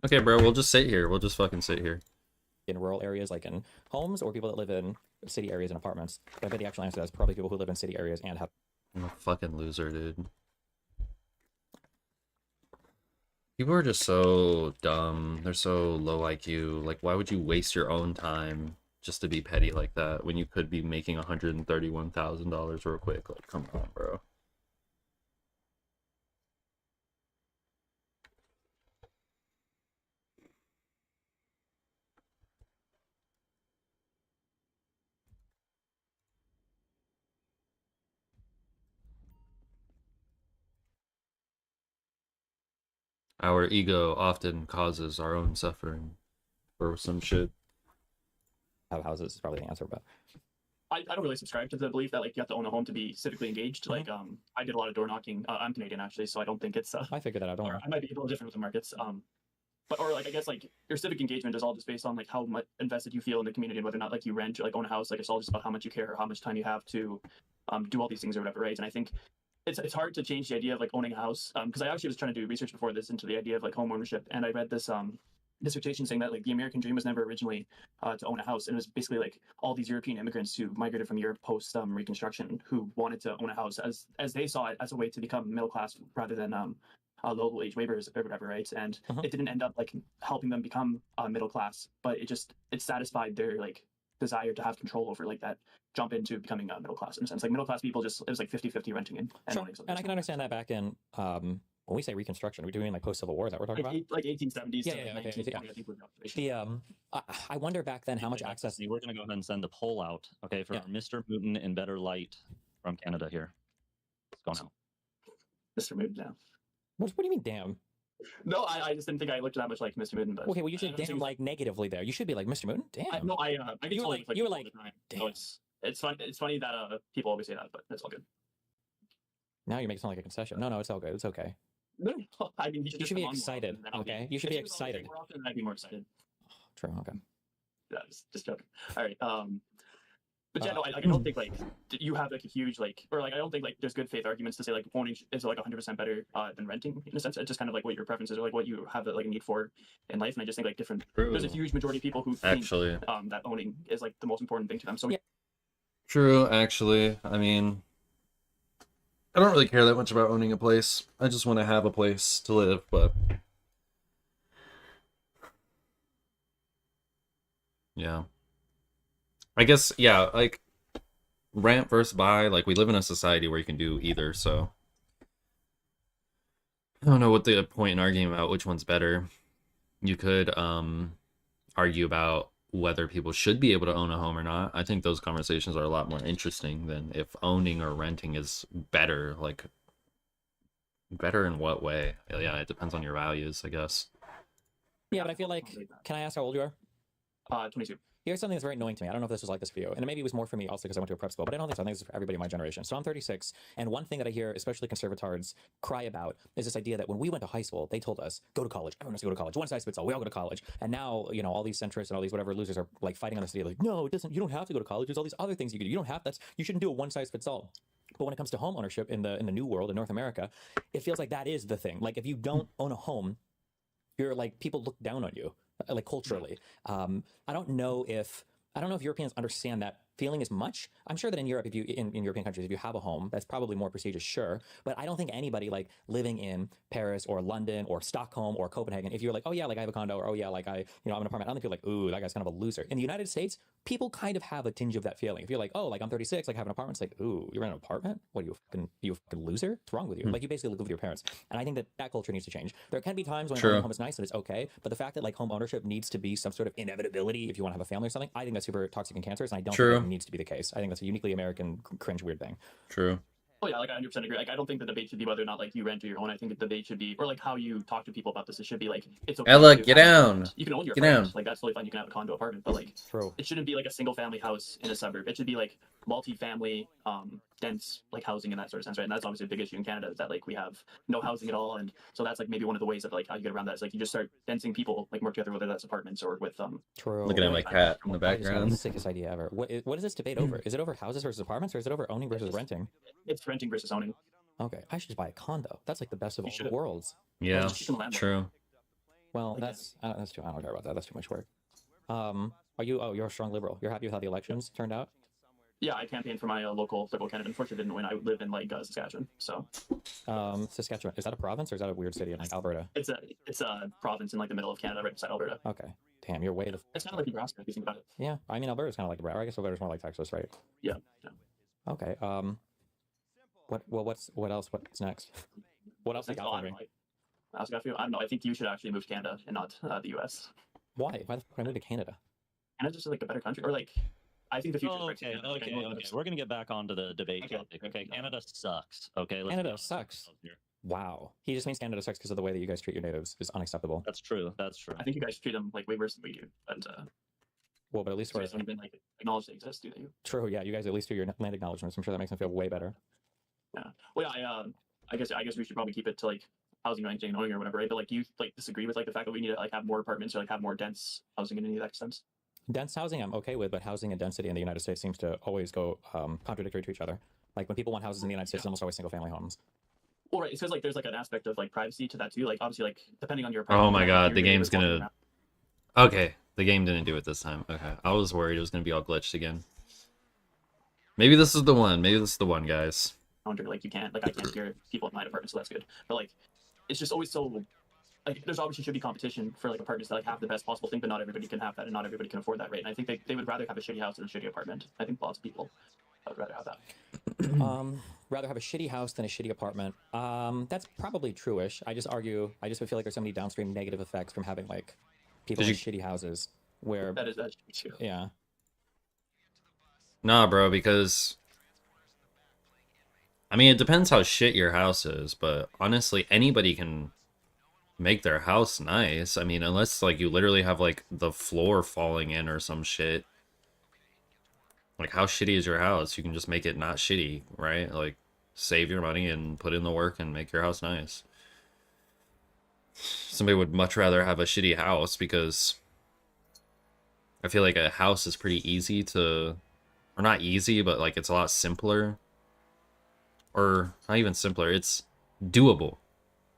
Okay, bro, we'll just sit here. We'll just fucking sit here. in rural areas, like in homes, or people that live in city areas and apartments. But I bet the actual answer to that is probably people who live in city areas and have. I'm a fucking loser, dude. People are just so dumb. They're so low IQ. Like, why would you waste your own time just to be petty like that when you could be making $131,000 real quick? Like, come on, bro. Our ego often causes our own suffering for some shit. have houses is probably the answer, but I don't really subscribe to the belief that like you have to own a home to be civically engaged. Like I did a lot of door knocking. I'm Canadian actually, so I don't think it's I figured that out. Don't or worry. I might be a little different with the markets. But or like I guess like your civic engagement is all just based on like how much invested you feel in the community and whether or not like you rent or like own a house. Like it's all just about how much you care or how much time you have to do all these things or whatever, right? And I think it's hard to change the idea of like owning a house because I actually was trying to do research before this into the idea of like home ownership, and I read this dissertation saying that like the American dream was never originally to own a house, and it was basically like all these European immigrants who migrated from Europe post Reconstruction who wanted to own a house as they saw it as a way to become middle class rather than low wage laborers or whatever, right? And it didn't end up like helping them become middle class, but it satisfied their like desire to have control over like that jump into becoming middle class in a sense. Like middle class people just it was like 50-50 renting and Sure. owning. So And I can understand that back in when we say Reconstruction, are we doing like post Civil War? Is that what we're talking like 1870s Yeah, to yeah, like okay, 1920, I think was the about? observation. I wonder back then how much Yeah, access. We're going to go ahead and send the poll out, okay, for Yeah. our Mr. Mutant in Better Light from Canada here. It's going out. Mr. Mood now. What do you mean, damn? No, I just didn't think I looked that much like Mr. Mooden, but Okay, well you should I don't damn think- like negatively there. You should be like Mr. Moon. Damn. I get You were told like- it, like you were all like, the time. damn. So it's fun. It's funny that people always say that, but it's all good. Now you make it sound like a concession. No, it's all good. It's okay. No, I mean, You should be excited, okay? You should be excited. More often, I'd be more excited. True. Okay. Yeah, just joking. All right. But yeah, no, I don't think like you have like a huge like, or like I don't think like there's good faith arguments to say like owning is like 100% better than renting in a sense. It's just kind of like what your preferences are, like what you have like a need for in life. And I just think like different. There's a True. huge majority of people who think Actually, that owning is like the most important thing to them. So Yeah. true. Actually, I mean, I don't really care that much about owning a place. I just want to have a place to live, but yeah. I guess, yeah, like rent versus buy, like we live in a society where you can do either, so I don't know what the point in arguing about which one's better. You could argue about whether people should be able to own a home or not. I think those conversations are a lot more interesting than if owning or renting is better. Like, better in what way? Yeah, it depends on your values, I guess. Yeah, but I feel like. Can I ask how old you are? 22. Here's something that's very annoying to me. I don't know if this was like this for you, and maybe it was more for me also because I went to a prep school, but I don't think so. I think it's for everybody in my generation. So I'm 36, and one thing that I hear, especially conservatards, cry about is this idea that when we went to high school, they told us, go to college. Everyone has to go to college. One size fits all. We all go to college. And now, you know, all these centrists and all these whatever losers are like fighting on this idea, like, no, it doesn't. You don't have to go to college. There's all these other things you can do. You don't have that's. You shouldn't do a one size fits all. But when it comes to home ownership in the new world in North America, it feels like that is the thing. Like if you don't own a home, you're like people look down on you, like culturally. I don't know if Europeans understand that feeling as much. I'm sure that in Europe, if you in European countries, if you have a home, that's probably more prestigious, sure. But I don't think anybody like living in Paris or London or Stockholm or Copenhagen, if you're like, oh yeah, like I have a condo, or oh yeah, like I'm an apartment, I don't think people are like, ooh, that guy's kind of a loser. In the United States, people kind of have a tinge of that feeling. If you're like, oh, like I'm 36, like I have an apartment, it's like, ooh, you're in an apartment? What are you a fucking loser? What's wrong with you? Like you basically live with your parents. And I think that culture needs to change. There can be times when owning a home is nice and it's okay, but the fact that like home ownership needs to be some sort of inevitability if you want to have a family or something, I think that's super toxic and cancerous, and I don't think that needs to be the case. I think that's a uniquely American cringe weird thing. True. Oh yeah, like I 100% agree. Like I don't think the debate should be whether or not like you rent or your own. I think the debate should be, or like how you talk to people about this. It should be like it's okay. Ella, to get have- down. You can own your Get apartment. down. Like that's totally fine. You can have a condo apartment, but like True. it shouldn't be like a single family house in a suburb. It should be like multi-family, dense like housing in that sort of sense, right? And that's obviously a big issue in Canada is that like we have no housing at all, and so that's like maybe one of the ways of like how you get around that is like you just start densing people like more together, whether that's apartments or with True. Looking at my cat in the I just got the background. sickest idea ever. What is this debate over? Is it over houses versus apartments, or is it over owning versus renting? it's renting versus owning. Okay, I should just buy a condo. That's like the best of You all should. worlds. Yeah, Just keep them landlord. true. Well, Like that's too. I don't care about that. That's too much work. Are you? Oh, you're a strong liberal. You're happy with how the elections turned out? Yeah, I campaigned for my local Liberal candidate. Unfortunately, didn't win. I live in like Saskatchewan, so Saskatchewan. Is that a province or is that a weird city in like Alberta? it's a province in like the middle of Canada, right beside Alberta. Okay. Damn, you're way the. It's kind of like Nebraska if you think about it. Yeah, I mean Alberta's kind of like Nebraska. I guess Alberta's more like Texas, right? Yeah. yeah. Okay. What else? What's next? What else? That's Like, all I don't know. I also got for you. I don't know. I think you should actually move to Canada and not the U.S. Why? Why the fuck would I move to Canada? Canada's just like a better country, or like I think the future. Oh, of Brexit okay, is Canada. okay, I know okay. that's- We're gonna get back onto the debate Okay. topic. Okay, Canada sucks. Okay, let's be Canada honest sucks. here. Wow. He just means Canada sucks because of the way that you guys treat your natives is unacceptable. That's true. That's true. I think you guys treat them like way worse than we do. But Well, but at least So we're you guys don't even like acknowledge they exist, do you? true. Yeah, you guys at least do your land acknowledgements. I'm sure that makes them feel way better. Yeah. Well, yeah. I guess we should probably keep it to like housing, renting, and owning or whatever, right? But like, do you like disagree with like the fact that we need to like have more apartments or like have more dense housing in any of that sense? Dense housing, I'm okay with, but housing and density in the United States seems to always go contradictory to each other. Like when people want houses in the United States, it's almost always single-family homes. Well, right. It says like there's like an aspect of like privacy to that too. Like obviously, like depending on your Oh apartment, my like, god, your the neighbors game's walking gonna. around. Okay, the game didn't do it this time. Okay, I was worried it was gonna be all glitched again. Maybe this is the one. Maybe this is the one, guys. Like you can't, like I can't hear people in my apartment, so that's good. But like, it's just always so like there's obviously should be competition for like apartments that like have the best possible thing, but not everybody can have that, and not everybody can afford that, right? And I think they would rather have a shitty house than a shitty apartment. I think lots of people would rather have that. Rather have a shitty house than a shitty apartment. That's probably true-ish. I just feel like there's so many downstream negative effects from having like people Did in you- shitty houses where That's true. yeah. Nah, bro, because I mean, it depends how shit your house is, but honestly, anybody can make their house nice. I mean, unless like you literally have like the floor falling in or some shit. Like, how shitty is your house? You can just make it not shitty, right? Like, save your money and put in the work and make your house nice. Somebody would much rather have a shitty house because I feel like a house is pretty easy to, or not easy, but like it's a lot simpler. Or not even simpler, it's doable.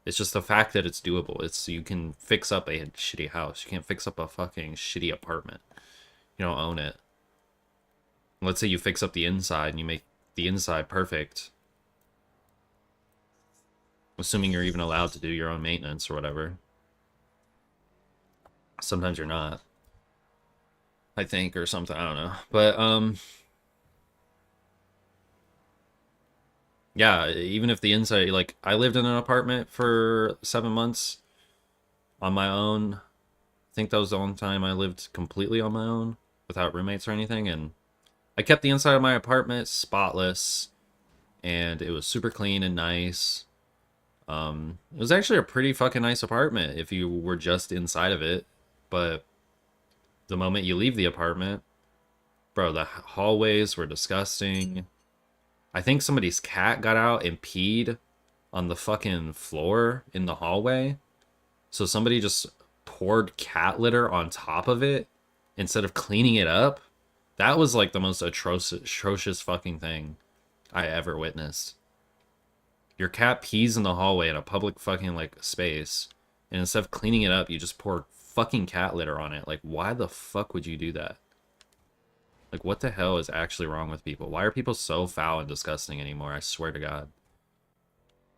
It's just the fact that it's doable. It's, you can fix up a shitty house. You can't fix up a fucking shitty apartment. You don't own it. Let's say you fix up the inside and you make the inside perfect. Assuming you're even allowed to do your own maintenance or whatever. Sometimes you're not. I think, or something, I don't know. But, yeah, even if the inside, like, I lived in an apartment for 7 months on my own. I think that was the only time I lived completely on my own without roommates or anything, and I kept the inside of my apartment spotless, and it was super clean and nice. It was actually a pretty fucking nice apartment if you were just inside of it, but the moment you leave the apartment, bro, the hallways were disgusting. I think somebody's cat got out and peed on the fucking floor in the hallway, so somebody just poured cat litter on top of it instead of cleaning it up. That was like the most atrocious fucking thing I ever witnessed. Your cat pees in the hallway in a public fucking like space, and instead of cleaning it up, you just pour fucking cat litter on it. Like, why the fuck would you do that? Like, what the hell is actually wrong with people? Why are people so foul and disgusting anymore? I swear to God.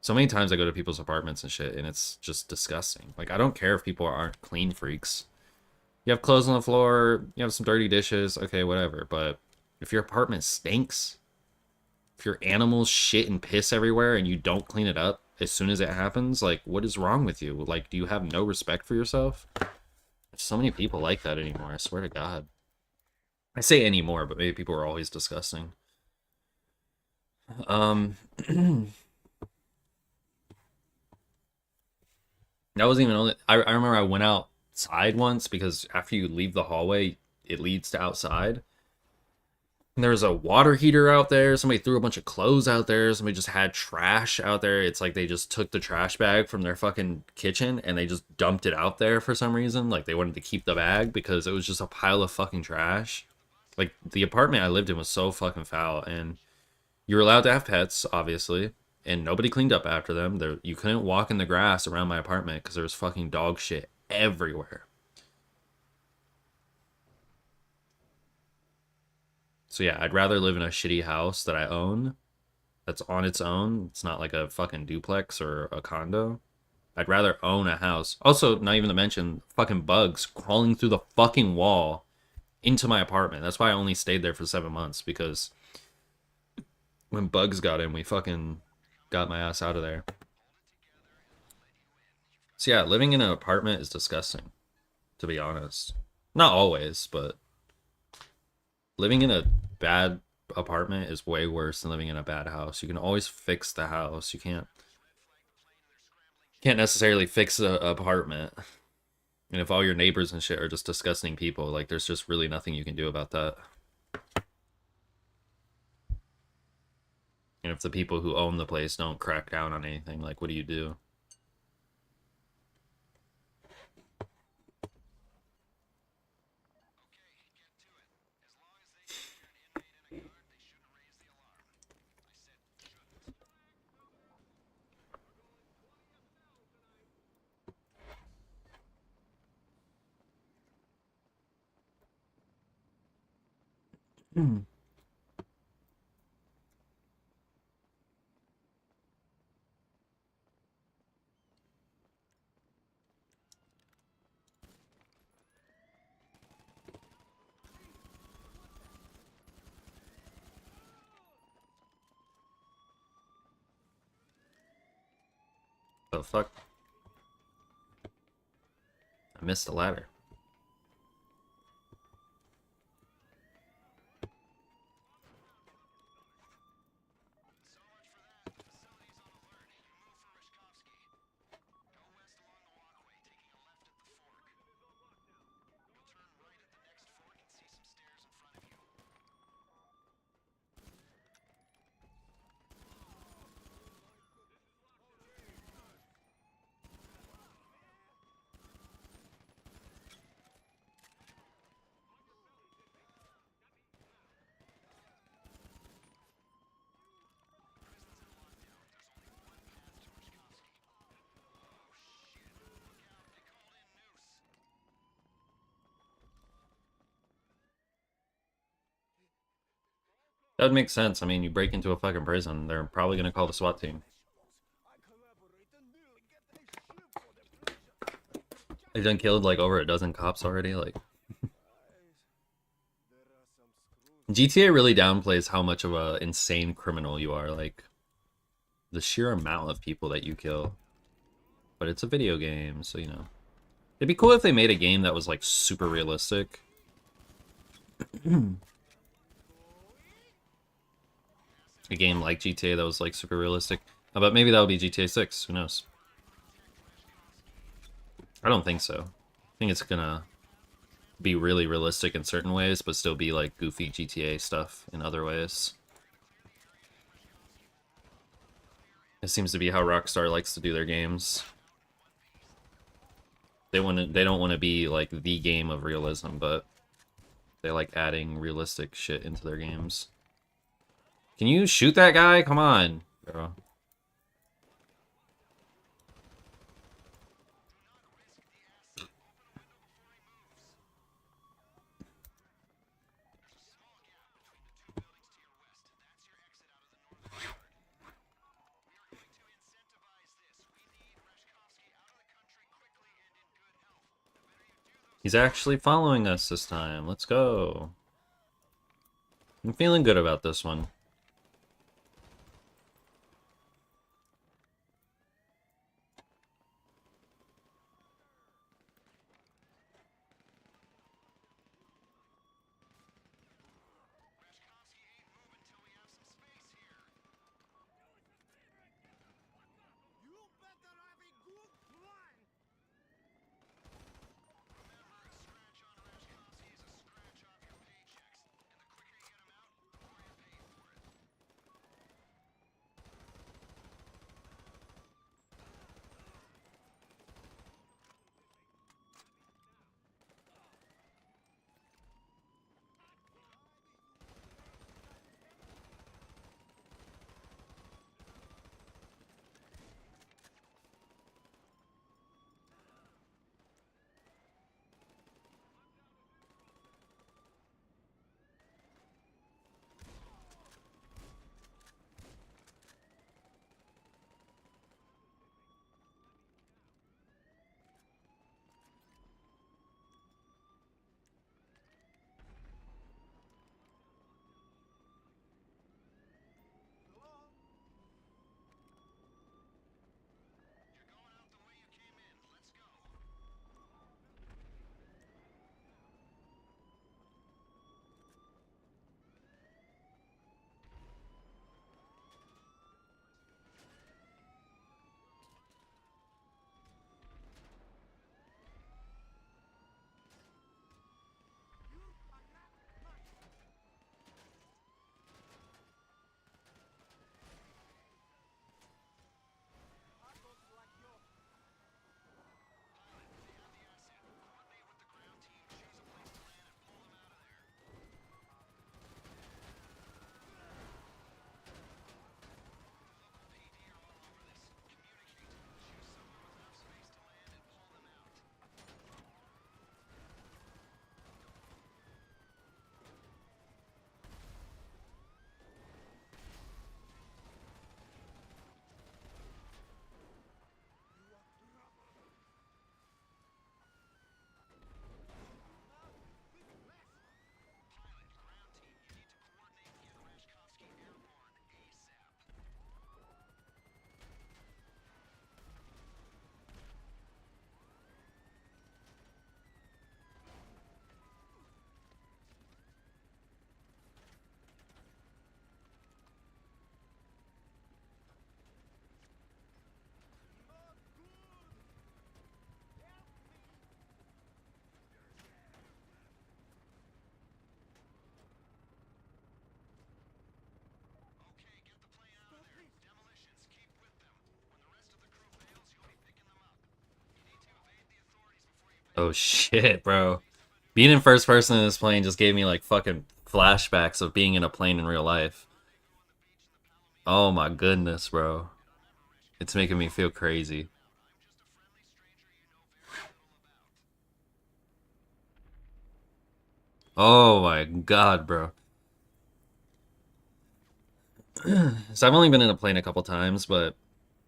So many times I go to people's apartments and shit, and it's just disgusting. Like, I don't care if people aren't clean freaks. You have clothes on the floor, you have some dirty dishes, okay, whatever. But if your apartment stinks, if your animals shit and piss everywhere and you don't clean it up as soon as it happens, like, what is wrong with you? Like, do you have no respect for yourself? There's so many people like that anymore, I swear to God. I say anymore, but maybe people are always disgusting. That wasn't even only... I remember I went outside once because after you leave the hallway, it leads to outside. And there was a water heater out there. Somebody threw a bunch of clothes out there. Somebody just had trash out there. It's like they just took the trash bag from their fucking kitchen and they just dumped it out there for some reason. Like they wanted to keep the bag because it was just a pile of fucking trash. Like the apartment I lived in was so fucking foul, and you were allowed to have pets, obviously, and nobody cleaned up after them. You couldn't walk in the grass around my apartment because there was fucking dog shit everywhere. So yeah, I'd rather live in a shitty house that I own, that's on its own. It's not like a fucking duplex or a condo. I'd rather own a house. Also, not even to mention fucking bugs crawling through the fucking wall into my apartment. That's why I only stayed there for 7 months, because when bugs got in, we fucking got my ass out of there. So yeah, living in an apartment is disgusting, to be honest. Not always, but living in a bad apartment is way worse than living in a bad house. You can always fix the house. You can't necessarily fix the apartment. And if all your neighbors and shit are just disgusting people, like there's just really nothing you can do about that. And if the people who own the place don't crack down on anything, like what do you do? The fuck? I missed the ladder. That would make sense. I mean, you break into a fucking prison, they're probably gonna call the SWAT team. They've done killed like over a dozen cops already. Like, GTA really downplays how much of a insane criminal you are. Like, the sheer amount of people that you kill. But it's a video game, so you know. It'd be cool if they made a game that was like super realistic. A game like GTA that was like super realistic. But maybe that would be GTA 6. Who knows? I don't think so. I think it's gonna be really realistic in certain ways, but still be like goofy GTA stuff in other ways. It seems to be how Rockstar likes to do their games. They don't want to be like the game of realism, but they like adding realistic shit into their games. Can you shoot that guy? Come on, bro. He's actually following us this time. Let's go. I'm feeling good about this one. Oh shit, bro. Being in first person in this plane just gave me like fucking flashbacks of being in a plane in real life. Oh my goodness, bro. It's making me feel crazy. Oh my god, bro. So I've only been in a plane a couple times, but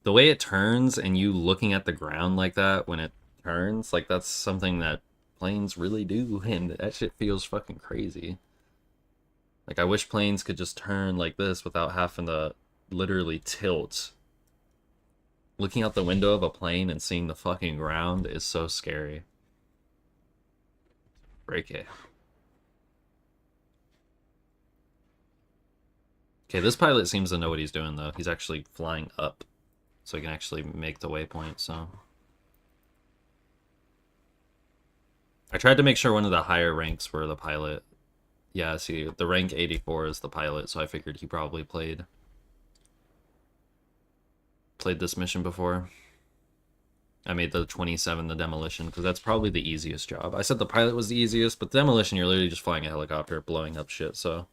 the way it turns and you looking at the ground like that when it turns, like that's something that planes really do, and that shit feels fucking crazy. Like I wish planes could just turn like this without having to literally tilt. Looking out the window of a plane and seeing the fucking ground is so scary. Break it. Okay, this pilot seems to know what he's doing, though. He's actually flying up, so he can actually make the waypoint, so... I tried to make sure one of the higher ranks were the pilot. Yeah, see, the rank 84 is the pilot, so I figured he probably played this mission before. I made the 27 the demolition, because that's probably the easiest job. I said the pilot was the easiest, but demolition, you're literally just flying a helicopter, blowing up shit, so...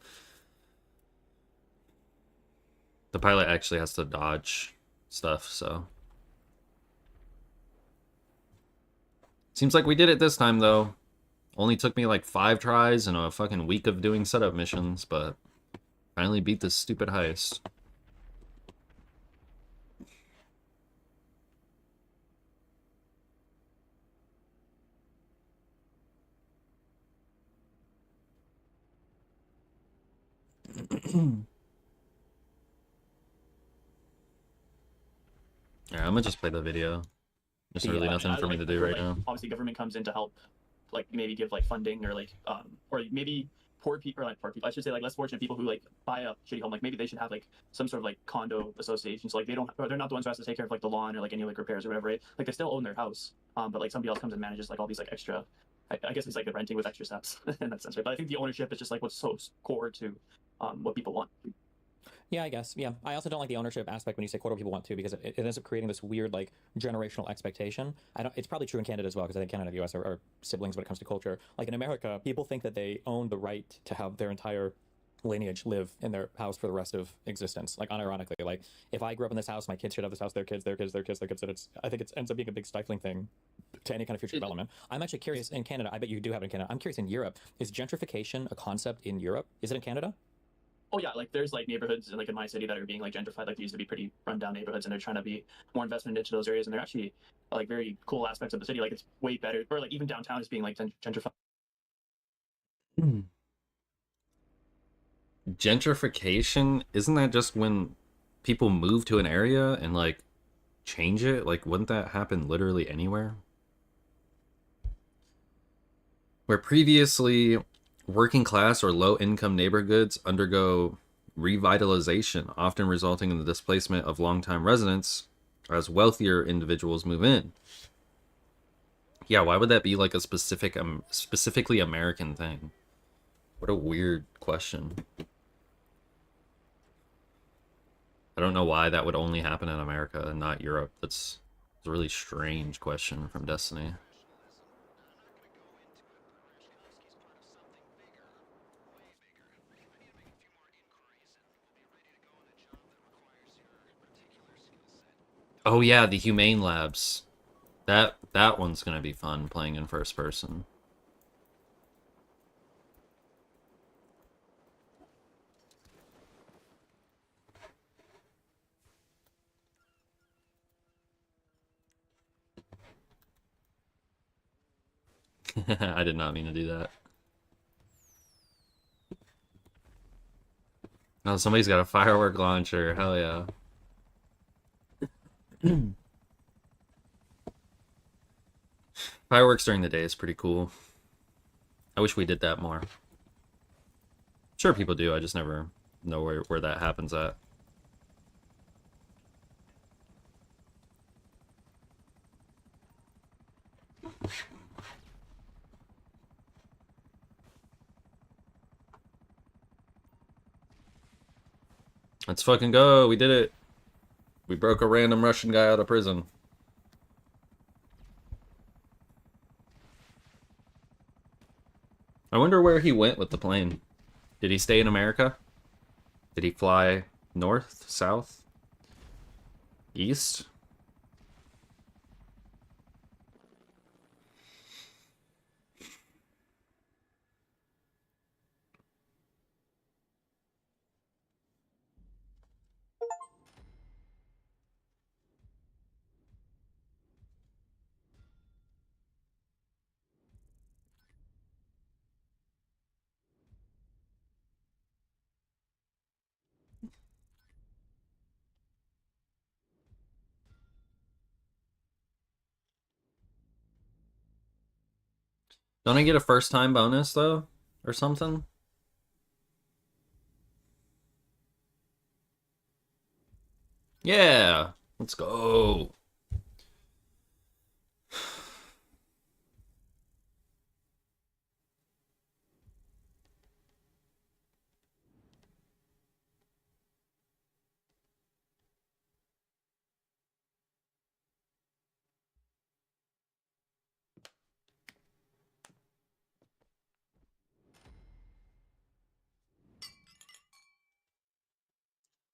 The pilot actually has to dodge stuff, so... Seems like we did it this time, though. Only took me like 5 tries and a fucking week of doing setup missions, but... Finally beat this stupid heist. Yeah, I'm gonna just play the video. There's Yeah, really I nothing for me to do right now. Obviously, government comes in to help, like maybe give like funding or like or maybe poor people, or like poor people, I should say, like less fortunate people who like buy a shitty home. Like maybe they should have like some sort of like condo association. So like they don't, or they're not the ones who has to take care of like the lawn or like any like repairs or whatever. Right? Like they still own their house, but like somebody else comes and manages like all these like extra. I guess it's like the renting with extra steps in that sense, right? But I think the ownership is just like what's so core to what people want. Yeah, I guess. Yeah, I also don't like the ownership aspect when you say quote what people want to, because it ends up creating this weird like generational expectation. I don't. It's probably true in Canada as well, because I think Canada and the U.S. are siblings when it comes to culture. Like in America, people think that they own the right to have their entire lineage live in their house for the rest of existence. Like unironically, like if I grew up in this house, my kids should have this house, their kids, their kids, their kids, their kids. And it's, I think it ends up being a big stifling thing to any kind of future development. I'm actually curious in Canada. I bet you do have it in Canada. I'm curious in Europe. Is gentrification a concept in Europe? Is it in Canada? Oh yeah, like there's like neighborhoods like in my city that are being like gentrified. Like they used to be pretty rundown neighborhoods, and they're trying to be more investment into those areas, and they're actually like very cool aspects of the city. Like it's way better, or like even downtown is being like gentrified. Gentrification, isn't that just when people move to an area and like change it? Like wouldn't that happen literally anywhere? Where previously working class or low income neighborhoods undergo revitalization, often resulting in the displacement of longtime residents as wealthier individuals move in. Yeah, why would that be like a specifically American thing? What a weird question. I don't know why that would only happen in America and not Europe. That's a really strange question from Destiny. Oh yeah, the Humane Labs. That one's gonna be fun playing in first person. I did not mean to do that. Oh, somebody's got a firework launcher. Hell yeah. Fireworks during the day is pretty cool. I wish we did that more. Sure people do, I just never know where that happens at. Let's fucking go, we did it. We broke a random Russian guy out of prison. I wonder where he went with the plane. Did he stay in America? Did he fly north, south, east? Don't I get a first time bonus though? Or something? Yeah, let's go.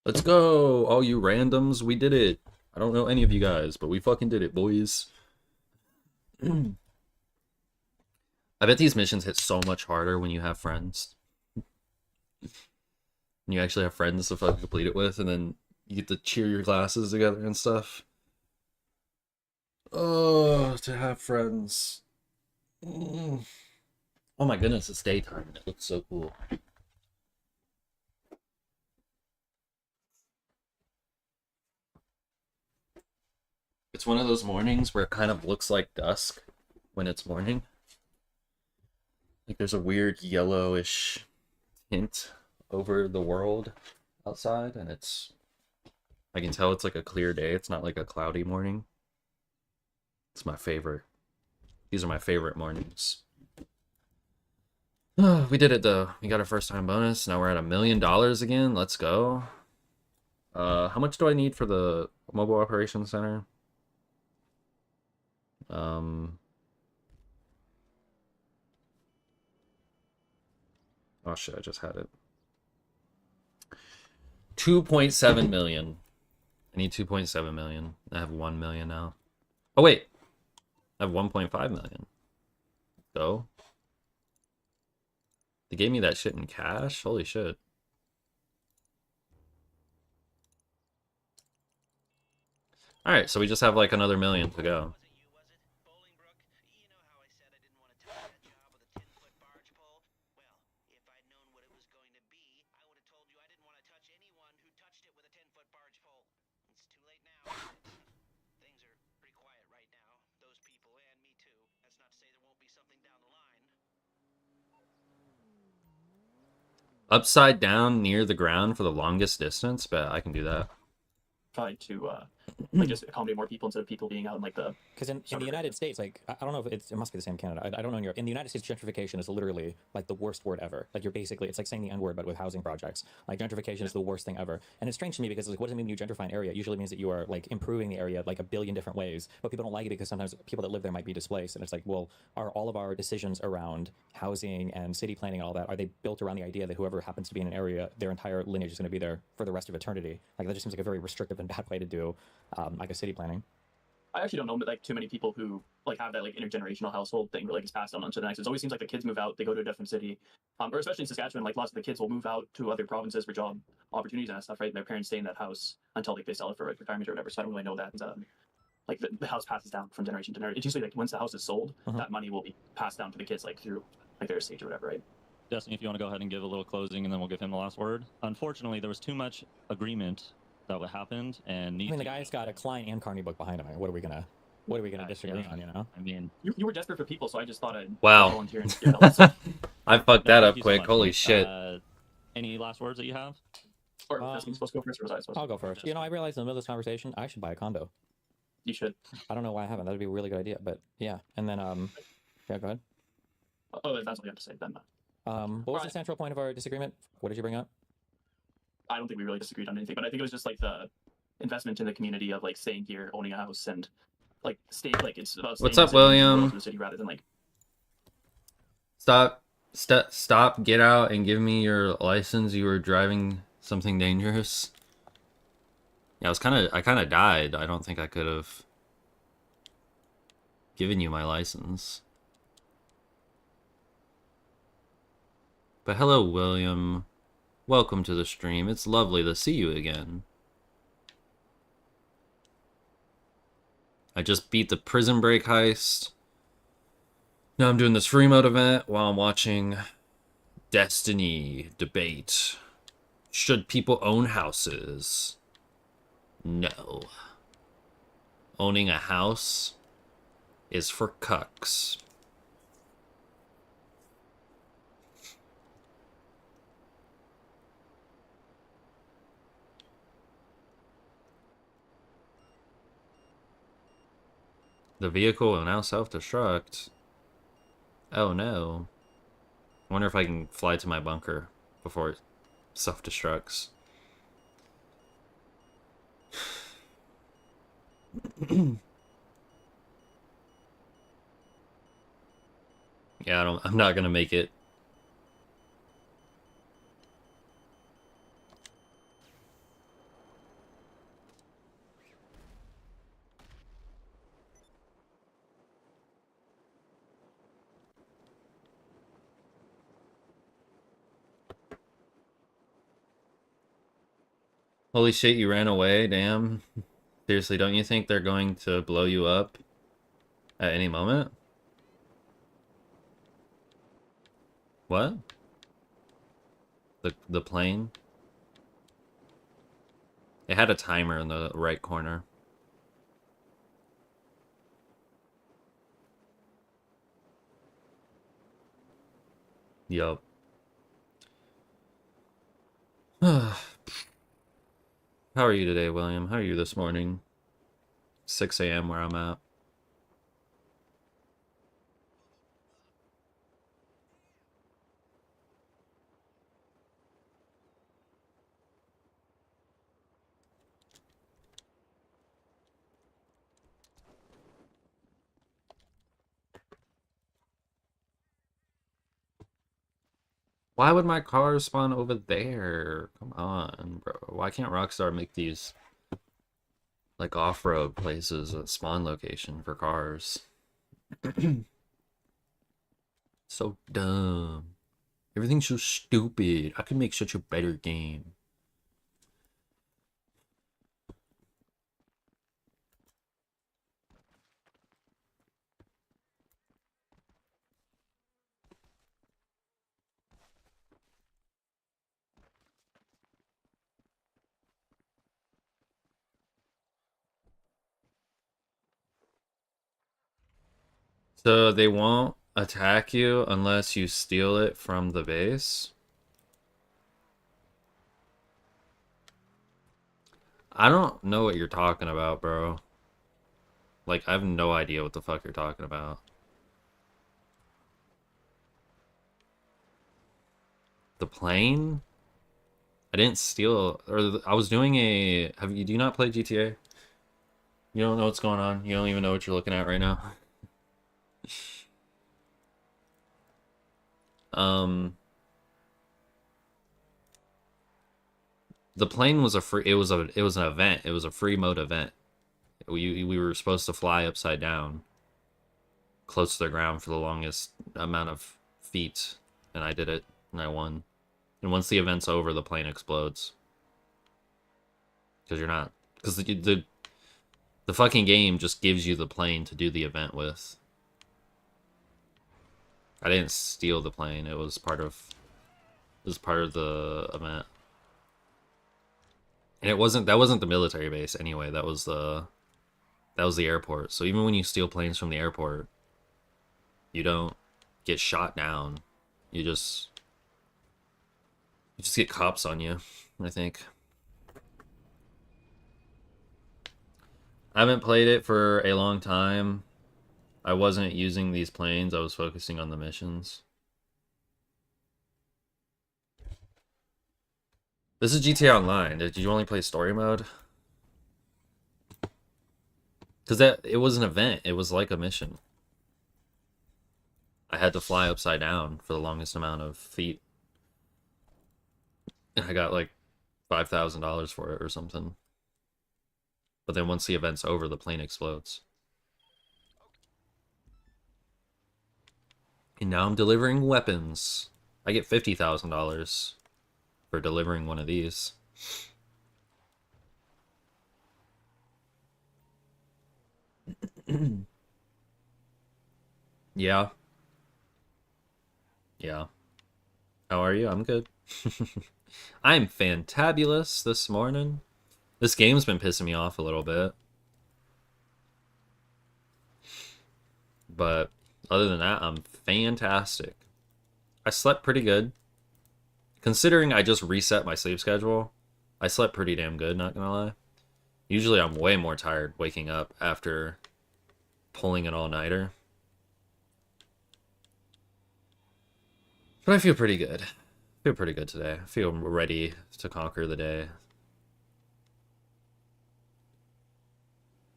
Let's go, all you randoms. We did it. I don't know any of you guys, but we fucking did it, boys. I bet these missions hit so much harder when you have friends. When you actually have friends to fucking complete it with, and then you get to cheer your classes together and stuff. Oh, to have friends. Oh my goodness, it's daytime and it looks so cool. It's one of those mornings where it kind of looks like dusk when it's morning. Like there's a weird yellowish tint over the world outside, and I can tell it's like a clear day. It's not like a cloudy morning. It's my favorite. These are my favorite mornings. Oh, we did it though. We got our first time bonus. Now we're at $1 million again. Let's go. How much do I need for the mobile operations center? Oh shit, I just had it. 2.7 million. I need 2.7 million. I have 1 million now. Oh wait. I have 1.5 million. Go. They gave me that shit in cash? Holy shit. Alright, so we just have like another million to go. Upside down near the ground for the longest distance, but I can do that. Try to like just accommodate more people instead of people being out in like the. Because in the United States, like I don't know if it must be the same in Canada. I don't know in Europe. In the United States, gentrification is literally like the worst word ever. Like you're basically, it's like saying the N-word but with housing projects. Like gentrification is the worst thing ever. And it's strange to me because like what does it mean when you gentrify an area? It usually means that you are like improving the area like a billion different ways. But people don't like it because sometimes people that live there might be displaced. And it's like, well, are all of our decisions around housing and city planning and all that, are they built around the idea that whoever happens to be in an area, their entire lineage is going to be there for the rest of eternity? Like that just seems like a very restrictive and bad way to do like a city planning. I actually don't know like too many people who like have that like intergenerational household thing where like it's passed on to the next. It always seems like the kids move out, they go to a different city, or especially in Saskatchewan, like lots of the kids will move out to other provinces for job opportunities and that stuff, right? And their parents stay in that house until like they sell it for like retirement or whatever. So I don't really know that. Like the house passes down from generation to generation. It's usually like once the house is sold, that money will be passed down to the kids like through like their estate or whatever, right? Destiny, if you want to go ahead and give a little closing, and then we'll give him the last word. Unfortunately, there was too much agreement that what happened, and I mean, the guy's got a Klein and Carney book behind him. What are we gonna disagree on? You know. I mean, you were desperate for people, so I just thought I'd Wow. volunteer and get help. So, I fucked that thank up you so quick. much. Holy shit. Any last words that you have? or was he supposed to go first, or was I supposed I'll to? go first. You know, I realized in the middle of this conversation, I should buy a condo. You should. I don't know why I haven't. That would be a really good idea. But yeah, and then yeah, go ahead. Oh, that's all you have to say then. What was the Right. central point of our disagreement? What did you bring up? I don't think we really disagreed on anything, but I think it was just like the investment in the community of like staying here, owning a house, and like stay like it's about. What's staying up, in the city and William? to the city rather than like. Stop Stop, get out, and give me your license. You were driving something dangerous. Yeah, I kind of died. I don't think I could have given you my license. But hello, William. Welcome to the stream. It's lovely to see you again. I just beat the Prison Break heist. Now I'm doing this free mode event while I'm watching Destiny debate. Should people own houses? No. Owning a house is for cucks. The vehicle will now self-destruct. Oh no. I wonder if I can fly to my bunker before it self-destructs. Yeah, I'm not gonna make it. Holy shit, you ran away, damn. Seriously, don't you think they're going to blow you up at any moment? What? The plane? It had a timer in the right corner. Yup. How are you today, William? How are you this morning? 6 a.m. where I'm at. Why would my car spawn over there? Come on, bro. Why can't Rockstar make these like off-road places a spawn location for cars? So dumb. Everything's so stupid. I could make such a better game. So they won't attack you unless you steal it from the base? I don't know what you're talking about, bro. Like, I have no idea what the fuck you're talking about. The plane? I didn't steal, or I was doing a, do you not play GTA? You don't know what's going on? You don't even know what you're looking at right now? The plane was a free, it was an event. It was a free mode event. We were supposed to fly upside down, close to the ground for the longest amount of feet, and I did it, and I won. And once the event's over, the plane explodes. Because you're not, because the fucking game just gives you the plane to do the event with. I didn't steal the plane. It was part of the event. And that wasn't the military base anyway. That was the airport. So even when you steal planes from the airport, you don't get shot down. You just get cops on you, I think. I haven't played it for a long time. I wasn't using these planes. I was focusing on the missions. This is GTA Online. Did you only play story mode? Because it was an event. It was like a mission. I had to fly upside down for the longest amount of feet. And I got like $5,000 for it or something. But then once the event's over, the plane explodes. And now I'm delivering weapons. I get $50,000 for delivering one of these. Yeah. Yeah. How are you? I'm good. I'm fantabulous this morning. This game's been pissing me off a little bit. But other than that, I'm fantastic. I slept pretty good. Considering I just reset my sleep schedule, I slept pretty damn good, not gonna lie. Usually I'm way more tired waking up after pulling an all-nighter. But I feel pretty good. I feel pretty good today. I feel ready to conquer the day.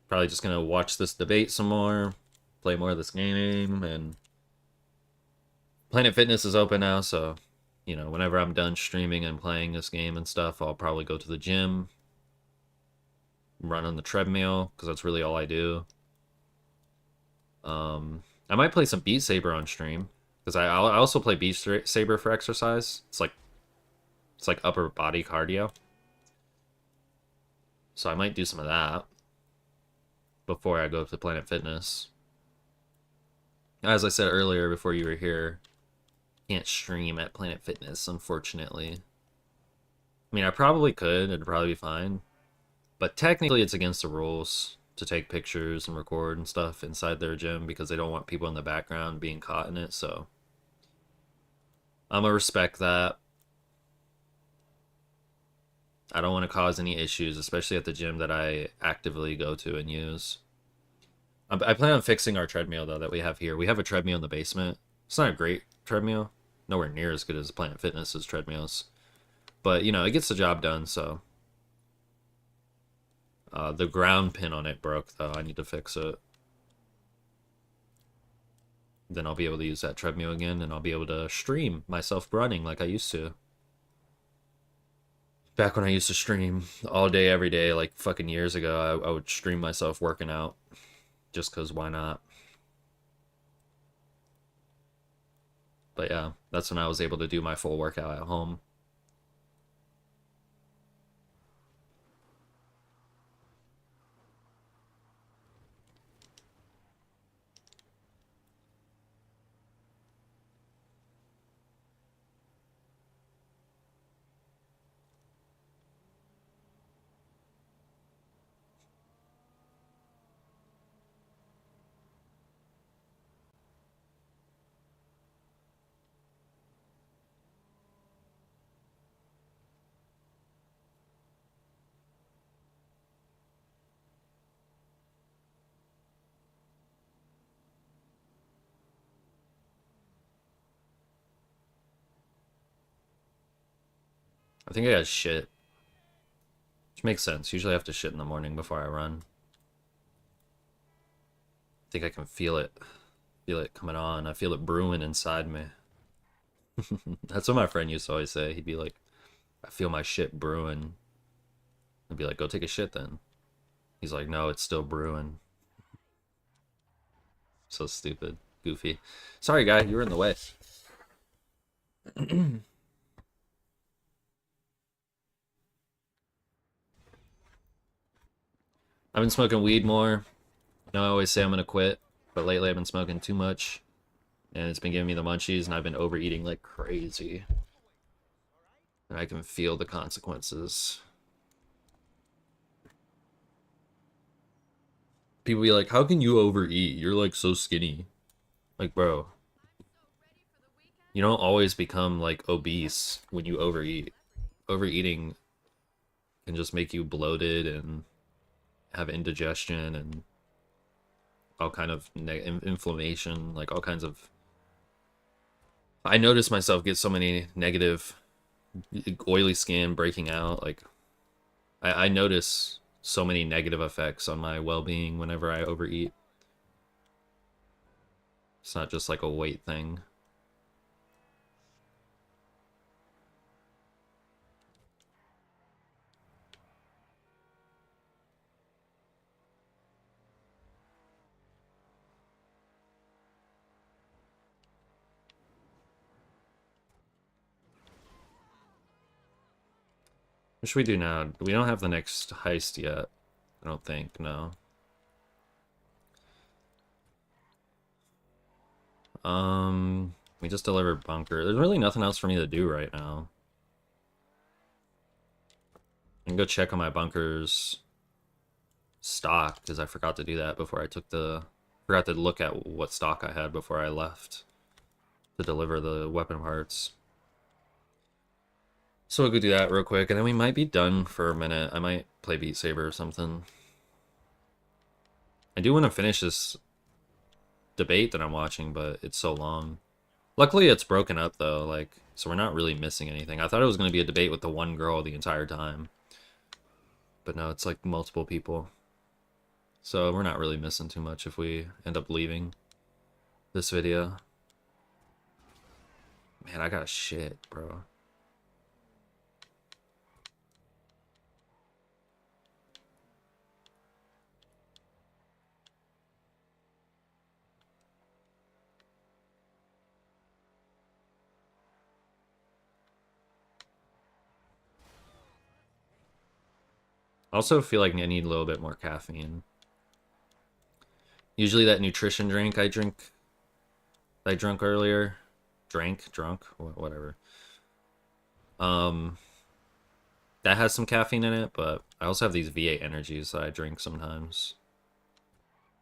Probably just gonna watch this debate some more, play more of this game, and Planet Fitness is open now, so, you know, whenever I'm done streaming and playing this game and stuff, I'll probably go to the gym, run on the treadmill, because that's really all I do. I might play some Beat Saber on stream, because I also play Beat Saber for exercise. It's like upper body cardio. So I might do some of that before I go to Planet Fitness. As I said earlier before you were here, can't stream at Planet Fitness, unfortunately. I mean, I probably could, it'd probably be fine. But technically it's against the rules to take pictures and record and stuff inside their gym because they don't want people in the background being caught in it, so I'm gonna respect that. I don't want to cause any issues, especially at the gym that I actively go to and use. I plan on fixing our treadmill, though, that we have here. We have a treadmill in the basement. It's not a great treadmill. Nowhere near as good as Planet Fitness's treadmills. But, you know, it gets the job done, so. The ground pin on it broke, though. I need to fix it. Then I'll be able to use that treadmill again, and I'll be able to stream myself running like I used to. Back when I used to stream all day, every day, like fucking years ago, I would stream myself working out. Just because why not? But yeah, that's when I was able to do my full workout at home. I think I got shit. Which makes sense. Usually I have to shit in the morning before I run. I think I can feel it. Feel it coming on. I feel it brewing inside me. That's what my friend used to always say. He'd be like, I feel my shit brewing. I'd be like, go take a shit then. He's like, no, it's still brewing. So stupid. Goofy. Sorry, guy. You were in the way. I've been smoking weed more. I always say I'm gonna quit, but lately I've been smoking too much, and it's been giving me the munchies, and I've been overeating like crazy. And I can feel the consequences. People be like, how can you overeat? You're like so skinny. Like, bro, you don't always become like obese when you overeat. Overeating can just make you bloated and have indigestion and all kind of inflammation, like all kinds of. I notice myself get so many negative, oily skin, breaking out. Like, I notice so many negative effects on my well-being whenever I overeat. It's not just like a weight thing. What should we do now? We don't have the next heist yet. I don't think, no. We just delivered bunker. There's really nothing else for me to do right now. I can go check on my bunker's stock, because I forgot to do that before I took the... Forgot to look at what stock I had before I left to deliver the weapon parts. So we'll go do that real quick, and then we might be done for a minute. I might play Beat Saber or something. I do want to finish this debate that I'm watching, but it's so long. Luckily, it's broken up, though, like, so we're not really missing anything. I thought it was going to be a debate with the one girl the entire time. But no, it's like multiple people. So we're not really missing too much if we end up leaving this video. Man, I got shit, bro. I also feel like I need a little bit more caffeine. Usually that nutrition drink I drunk earlier, whatever. That has some caffeine in it, but I also have these V8 energies that I drink sometimes.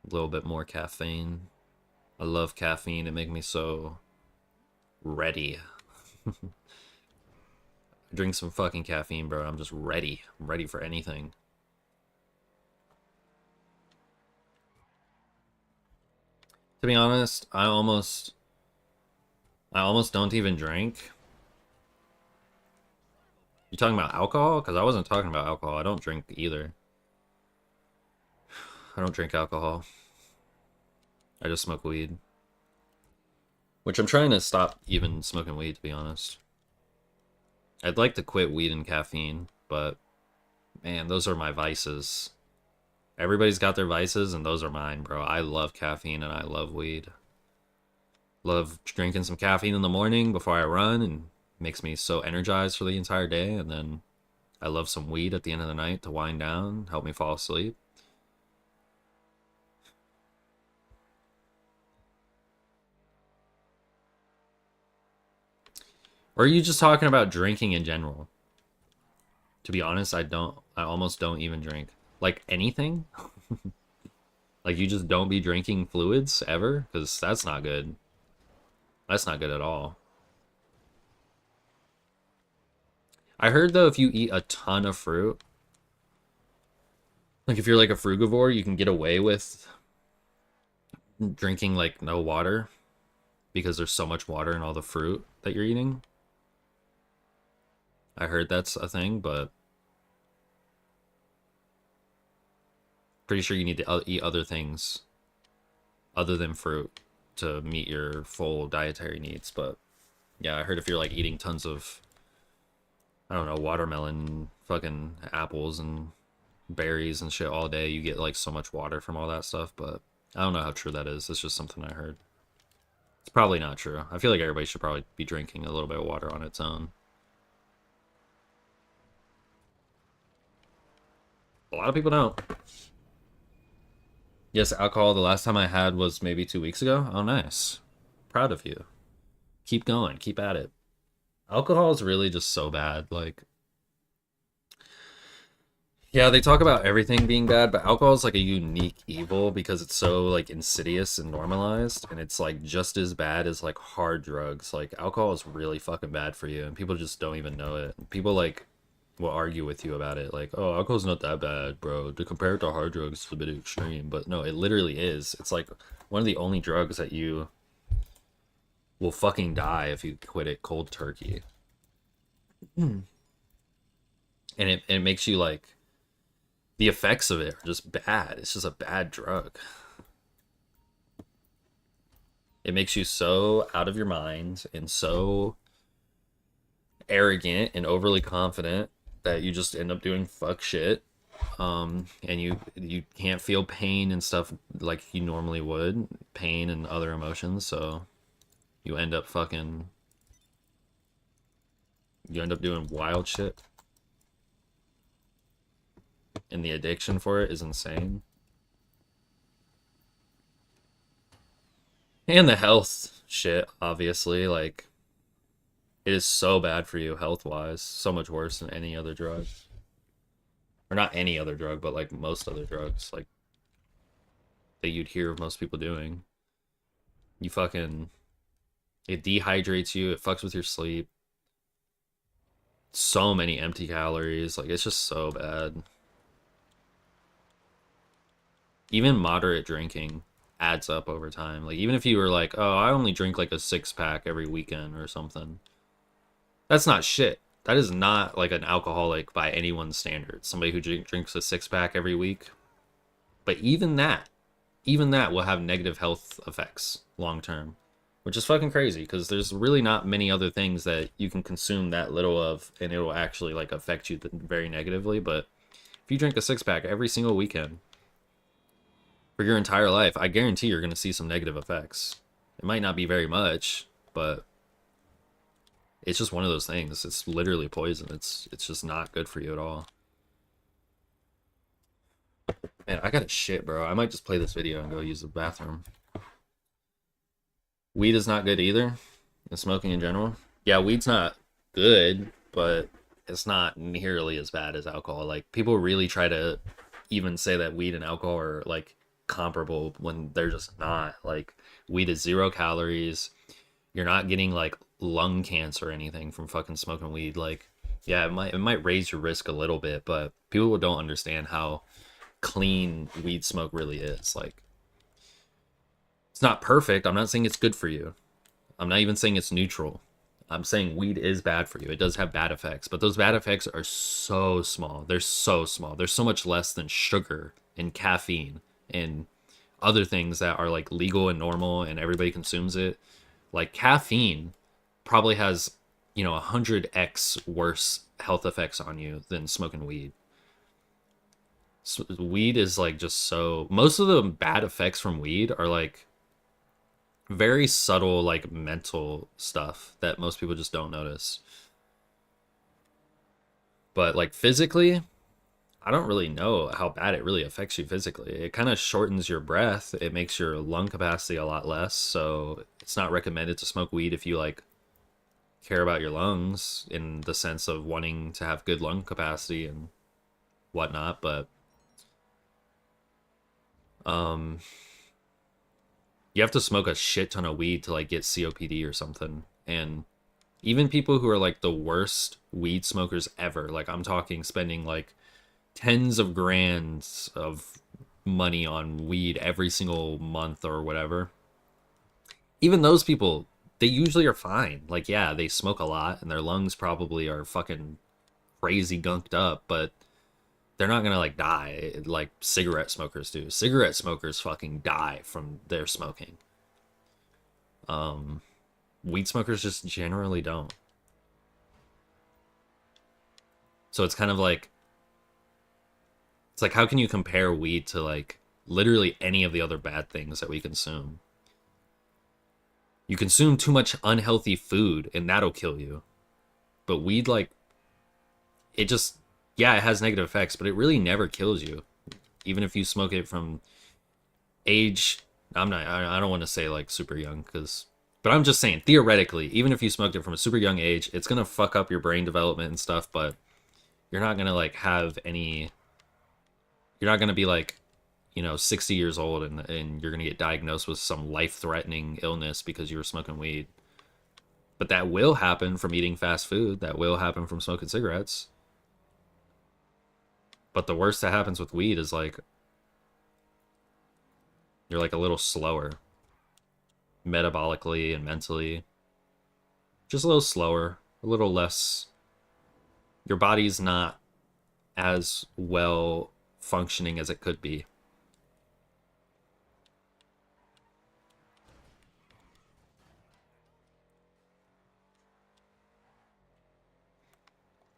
A little bit more caffeine. I love caffeine. It makes me so ready. Drink some fucking caffeine, bro. I'm just ready. I'm ready for anything. To be honest, I almost don't even drink. You talking about alcohol? Because I wasn't talking about alcohol. I don't drink either. I don't drink alcohol. I just smoke weed. Which I'm trying to stop even smoking weed, to be honest. I'd like to quit weed and caffeine, but man, those are my vices. Everybody's got their vices, and those are mine, bro. I love caffeine and I love weed. Love drinking some caffeine in the morning before I run, and makes me so energized for the entire day. And then I love some weed at the end of the night to wind down, help me fall asleep. Or are you just talking about drinking in general? To be honest, I almost don't even drink. Like anything? Like you just don't be drinking fluids ever? Because that's not good. That's not good at all. I heard though, if you eat a ton of fruit, like if you're like a frugivore, you can get away with drinking like no water because there's so much water in all the fruit that you're eating. I heard that's a thing, but pretty sure you need to eat other things other than fruit to meet your full dietary needs. But yeah, I heard if you're like eating tons of, I don't know, watermelon, fucking apples and berries and shit all day, you get like so much water from all that stuff. But I don't know how true that is. It's just something I heard. It's probably not true. I feel like everybody should probably be drinking a little bit of water on its own. A lot of people don't. Yes, alcohol, the last time I had was maybe 2 weeks ago. Oh, nice. Proud of you. Keep going. Keep at it. Alcohol is really just so bad. Like, yeah, they talk about everything being bad, but alcohol is like a unique evil because it's so like insidious and normalized, and it's like just as bad as like hard drugs. Like alcohol is really fucking bad for you, and people just don't even know it. People like will argue with you about it, like, oh, alcohol's not that bad, bro. To compare it to hard drugs, it's a bit extreme, but no, it literally is. It's like one of the only drugs that you will fucking die if you quit it cold turkey. And it makes you like, the effects of it are just bad. It's just a bad drug. It makes you so out of your mind and so arrogant and overly confident that you just end up doing fuck shit. And you can't feel pain and stuff like you normally would, pain and other emotions, so you end up doing wild shit. And the addiction for it is insane. And the health shit, obviously, like, it is so bad for you health-wise, so much worse than any other drug. Or not any other drug, but like most other drugs, like, that you'd hear of most people doing. It dehydrates you, it fucks with your sleep. So many empty calories, like, it's just so bad. Even moderate drinking adds up over time. Like, even if you were like, oh, I only drink like a 6-pack every weekend or something, that's not shit. That is not like an alcoholic by anyone's standards. Somebody who drinks a 6-pack every week. But even that will have negative health effects long term, which is fucking crazy because there's really not many other things that you can consume that little of and it will actually like affect you very negatively. But if you drink a 6-pack every single weekend for your entire life, I guarantee you're going to see some negative effects. It might not be very much, but it's just one of those things. It's literally poison. It's just not good for you at all. Man, I gotta shit, bro. I might just play this video and go use the bathroom. Weed is not good either. And smoking in general. Yeah, weed's not good, but it's not nearly as bad as alcohol. Like, people really try to even say that weed and alcohol are like comparable when they're just not. Like, weed is 0 calories. You're not getting like lung cancer or anything from fucking smoking weed. Like, yeah, it might raise your risk a little bit, but people don't understand how clean weed smoke really is. Like, it's not perfect. I'm not saying it's good for you. I'm not even saying it's neutral. I'm saying weed is bad for you. It does have bad effects, but those bad effects are so small. They're so small. They're so much less than sugar and caffeine and other things that are like legal and normal and everybody consumes it. Like, caffeine probably has, 100x worse health effects on you than smoking weed. So weed is like just so, most of the bad effects from weed are like very subtle, like mental stuff that most people just don't notice. But like physically, I don't really know how bad it really affects you physically. It kind of shortens your breath. It makes your lung capacity a lot less. So it's not recommended to smoke weed if you like care about your lungs in the sense of wanting to have good lung capacity and whatnot. But you have to smoke a shit ton of weed to like get COPD or something. And even people who are like the worst weed smokers ever, like I'm talking spending like tens of grands of money on weed every single month or whatever, even those people, they usually are fine. Like, yeah, they smoke a lot and their lungs probably are fucking crazy gunked up, but they're not gonna like die like cigarette smokers do. Cigarette smokers fucking die from their smoking. Weed smokers just generally don't. So it's kind of like, it's like, how can you compare weed to like literally any of the other bad things that we consume? You consume too much unhealthy food and that'll kill you. But weed, like, it just, yeah, it has negative effects, but it really never kills you. Even if you smoke it from age, I don't want to say like super young, but I'm just saying, theoretically, even if you smoked it from a super young age, it's going to fuck up your brain development and stuff, but you're not going to like have any, you're not going to be like, 60 years old and you're going to get diagnosed with some life-threatening illness because you were smoking weed. But that will happen from eating fast food. That will happen from smoking cigarettes. But the worst that happens with weed is like, you're like a little slower metabolically and mentally. Just a little slower, a little less. Your body's not as well functioning as it could be.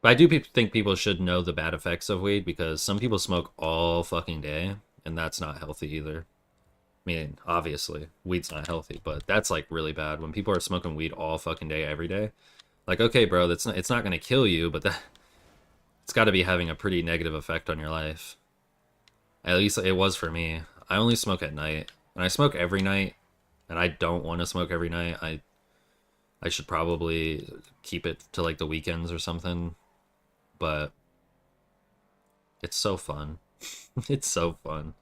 But I do think people should know the bad effects of weed because some people smoke all fucking day, and that's not healthy either. I mean, obviously, weed's not healthy, but that's like really bad when people are smoking weed all fucking day every day. Like, okay, bro, it's not gonna kill you, but it's got to be having a pretty negative effect on your life. At least it was for me. I only smoke at night, and I smoke every night, and I don't want to smoke every night. I should probably keep it to like the weekends or something, but it's so fun. It's so fun.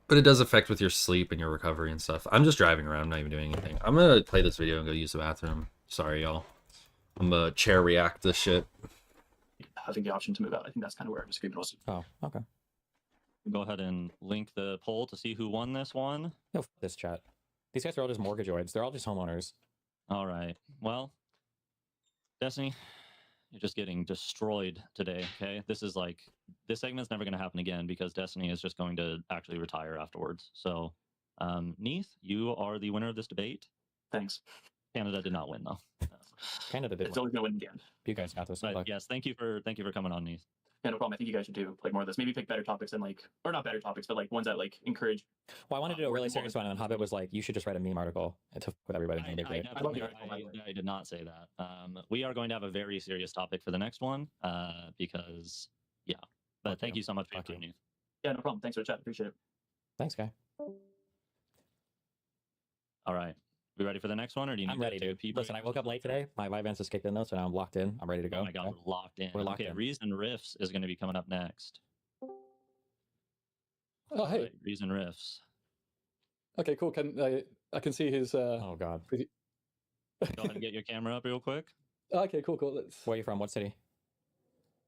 But it does affect with your sleep and your recovery and stuff. I'm just driving around, I'm not even doing anything. I'm gonna play this video and go use the bathroom. Sorry, y'all. I'm gonna chair react this shit. Having the option to move out. I think that's kind of where the disagreement was. Oh, okay. Go ahead and link the poll to see who won this one. No, this chat. These guys are all just mortgageoids. They're all just homeowners. All right. Well, Destiny, you're just getting destroyed today. Okay, this segment's never going to happen again because Destiny is just going to actually retire afterwards. So, Neith, you are the winner of this debate. Thanks. Canada did not win though. Canada did It's win. always gonna win in the end. You guys got this. But yes, thank you for coming on, Neith. Yeah, no problem. I think you guys should do like more of this. Maybe pick better topics and like, or not better topics, but like ones that like encourage. Well, I wanted to do a really serious one, and Hobbit was like, "You should just write a meme article and to with everybody." I, It'd be I, great. definitely- I love the I did not say that. We are going to have a very serious topic for the next one because, yeah. But Fuck thank you. you so much for your Fuck you. time, Neith. Yeah, no problem. Thanks for the chat. Appreciate it. Thanks, guy. All right. We ready for the next one, or do you need I'm ready, to take a dude. pee Listen, I woke up late today. My Vyvanse has kicked in though, so now I'm locked in. I'm ready to go. Oh my god, Okay? we're locked in. We're locked okay, in. Reason Riffs is going to be coming up next. Oh, hey. Right, Reason Riffs. Okay, cool. I can see his. Oh god. Go ahead and get your camera up real quick. Okay, cool. Let's. Where are you from? What city?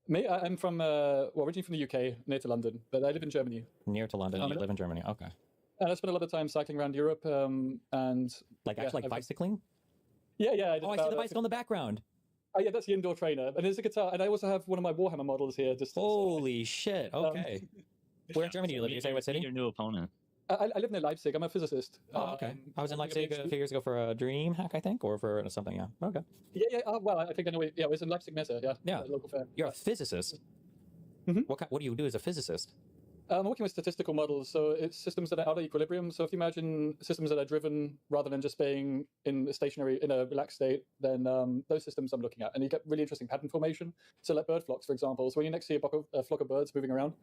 Me, I'm from originally from the UK, near to London, but I live in Germany, Near to London. You live in Germany. Okay. and I spent a lot of time cycling around Europe. And Like Yeah, actually like I've- bicycling? yeah, I did Oh, I see about, the bicycle in the background. Oh, yeah, that's the indoor trainer, and there's a guitar, and I also have one of my Warhammer models here. Just Holy shit. Okay. Where in Germany do you live? Did you say what Meet city? your new opponent. I live near Leipzig. I'm a physicist. Oh, okay. I was in doing a Leipzig a PhD. few years ago for a dream hack, I think, or for something. Yeah. Okay. Yeah. Well, I think I know. Yeah, it was in Leipzig Messe. Yeah. Yeah. Local fair. You're a physicist. Mhm. What do you do as a physicist? I'm working with statistical models, so it's systems that are out of equilibrium. So if you imagine systems that are driven rather than just being in a relaxed state, then those systems I'm looking at, and you get really interesting pattern formation. So like bird flocks, for example. So when you next see a flock of birds moving around,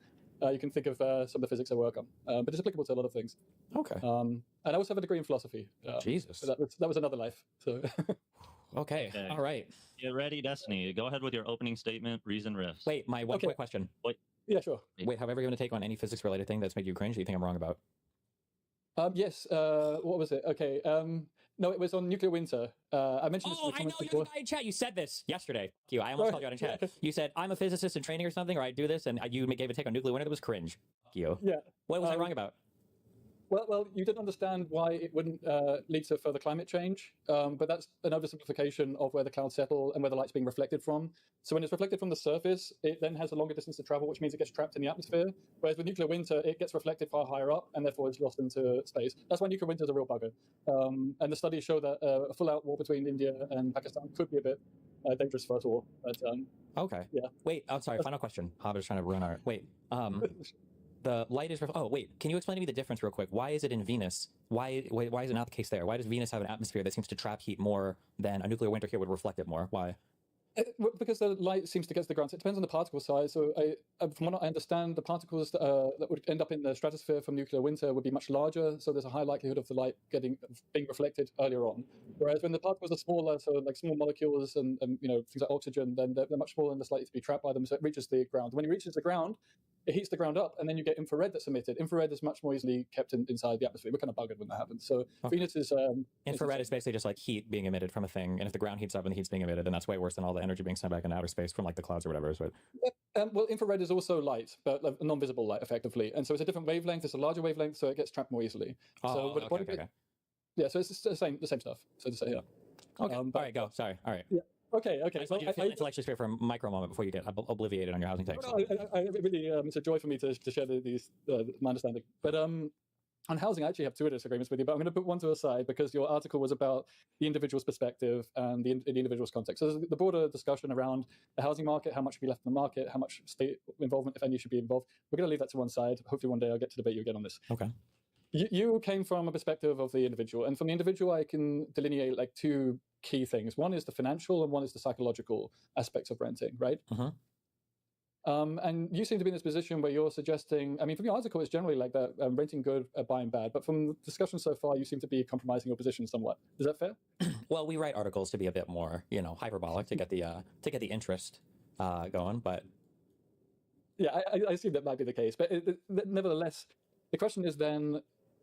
you can think of some of the physics I work on. But it's applicable to a lot of things. Okay. And I also have a degree in philosophy. Jesus. But that was another life. So Okay. Okay. All right. Get ready, Destiny. Go ahead with your opening statement. Reason Riffs. Wait, my one Okay. quick question. yeah, sure. Wait, have I ever given a take on any physics related thing that's made you cringe that you think I'm wrong about? Yes. What was it? Okay. No, it was on nuclear winter. I mentioned this in Oh, the I know comments you're before. the guy in chat. You said this yesterday. Fuck you. I almost Right, called you out in chat. yeah. You said I'm a physicist in training or something, or I do this, and you gave a take on nuclear winter that was cringe. Fuck you. Yeah. What was I Um, wrong about? Well, you didn't understand why it wouldn't lead to further climate change, but that's an oversimplification of where the clouds settle and where the light's being reflected from. So when it's reflected from the surface, it then has a longer distance to travel, which means it gets trapped in the atmosphere. Whereas with nuclear winter, it gets reflected far higher up and therefore is lost into space. That's why nuclear winter is a real bugger. And the studies show that a full-out war between India and Pakistan could be a bit dangerous for us all. But Okay. yeah. Wait, I'm sorry. Final question. Hobbit's trying to ruin our. Wait. The light is. Oh, wait. Can you explain to me the difference real quick? Why is it in Venus? Why is it not the case there? Why does Venus have an atmosphere that seems to trap heat more than a nuclear winter here would reflect it more? Why? Because the light seems to get to the ground. So it depends on the particle size. So from what I understand, the particles that would end up in the stratosphere from nuclear winter would be much larger. So there's a high likelihood of the light being reflected earlier on. Whereas when the particles are smaller, so like small molecules and things like oxygen, then they're much smaller and less likely to be trapped by them. So it reaches the ground. When it reaches the ground, it heats the ground up, and then you get infrared that's emitted. Infrared is much more easily kept inside the atmosphere. We're kind of buggered when that happens. So Okay. Venus is Infrared is basically just like heat being emitted from a thing, and if the ground heats up and the heat's being emitted, then that's way worse than all the energy being sent back into outer space from like the clouds or whatever. So well, infrared is also light, but a non-visible light, effectively. And so it's a different wavelength. It's a larger wavelength, so it gets trapped more easily. oh, when the body okay. Yeah, so it's the same stuff. So to say, yeah. Okay. but- All right, go. Sorry. All right. Okay. I just want you to feel intellectually sphere for a micro moment before you get obliviated on your housing takes. It's a joy for me to share my understanding. But On housing, I actually have two disagreements with you, but I'm going to put one to the side because your article was about the individual's perspective and the individual's context. So there's the broader discussion around the housing market, how much should be left in the market, how much state involvement, if any, should be involved. We're going to leave that to one side. Hopefully one day I'll get to debate you again on this. Okay. You came from a perspective of the individual, and from the individual, I can delineate like two key things. One is the financial, and one is the psychological aspects of renting, right? Uh-huh. And you seem to be in this position where you're suggesting, I mean, from your article, it's generally like that, renting good, buying bad. But from the discussion so far, you seem to be compromising your position somewhat. Is that fair? Well, we write articles to be a bit more, hyperbolic to get the interest going. But Yeah, I assume that might be the case. But nevertheless, the question is then,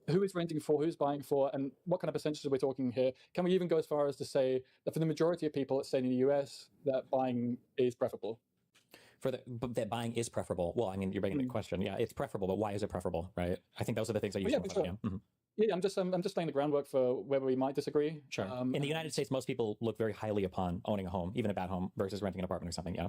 who is renting for, who's buying for, and what kind of percentages are we talking here? Can we even go as far as to say that for the majority of people, let's say in the US, that buying is preferable? But that buying is preferable. Well, I mean, you're making the question. Yeah, it's preferable, but why is it preferable, right? I think those are the things that you Yeah, should for sure. Yeah, I'm just laying the groundwork for where we might disagree. Sure. In the United States, most people look very highly upon owning a home, even a bad home, versus renting an apartment or something. Yeah.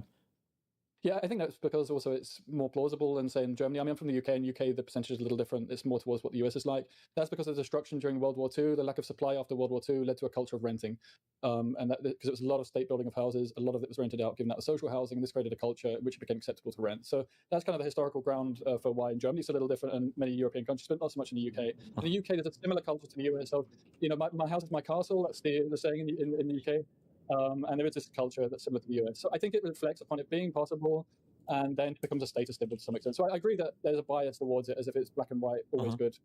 Yeah, I think that's because also it's more plausible than, say, in Germany. I mean, I'm from the UK. In UK, the percentage is a little different. It's more towards what the US is like. That's because of the destruction during World War II. The lack of supply after World War II led to a culture of renting. And that because it was a lot of state building of houses, a lot of it was rented out, given that was social housing. This created a culture in which it became acceptable to rent. So that's kind of the historical ground for why in Germany it's a little different in many European countries, but not so much in the UK. In the UK, there's a similar culture to the US of, my house is my castle. That's the saying in the UK. And there is this culture that's similar to the US. So I think it reflects upon it being possible, and then it becomes a status symbol to some extent. So I agree that there's a bias towards it, as if it's black and white, always good,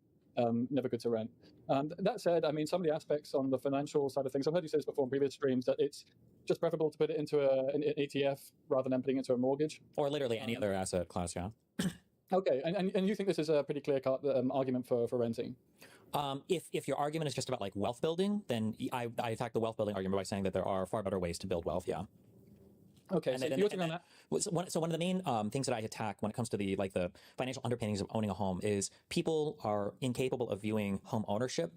never good to rent. That said, I mean, some of the aspects on the financial side of things, I've heard you say this before in previous streams, that it's just preferable to put it into an ETF rather than putting it into a mortgage. Or literally any other asset class, yeah. Okay, and you think this is a pretty clear-cut argument for renting? If your argument is just about like wealth building, then I attack the wealth building argument by saying that there are far better ways to build wealth, yeah. Okay, so you're on that. So one of the main things that I attack when it comes to the financial underpinnings of owning a home is people are incapable of viewing home ownership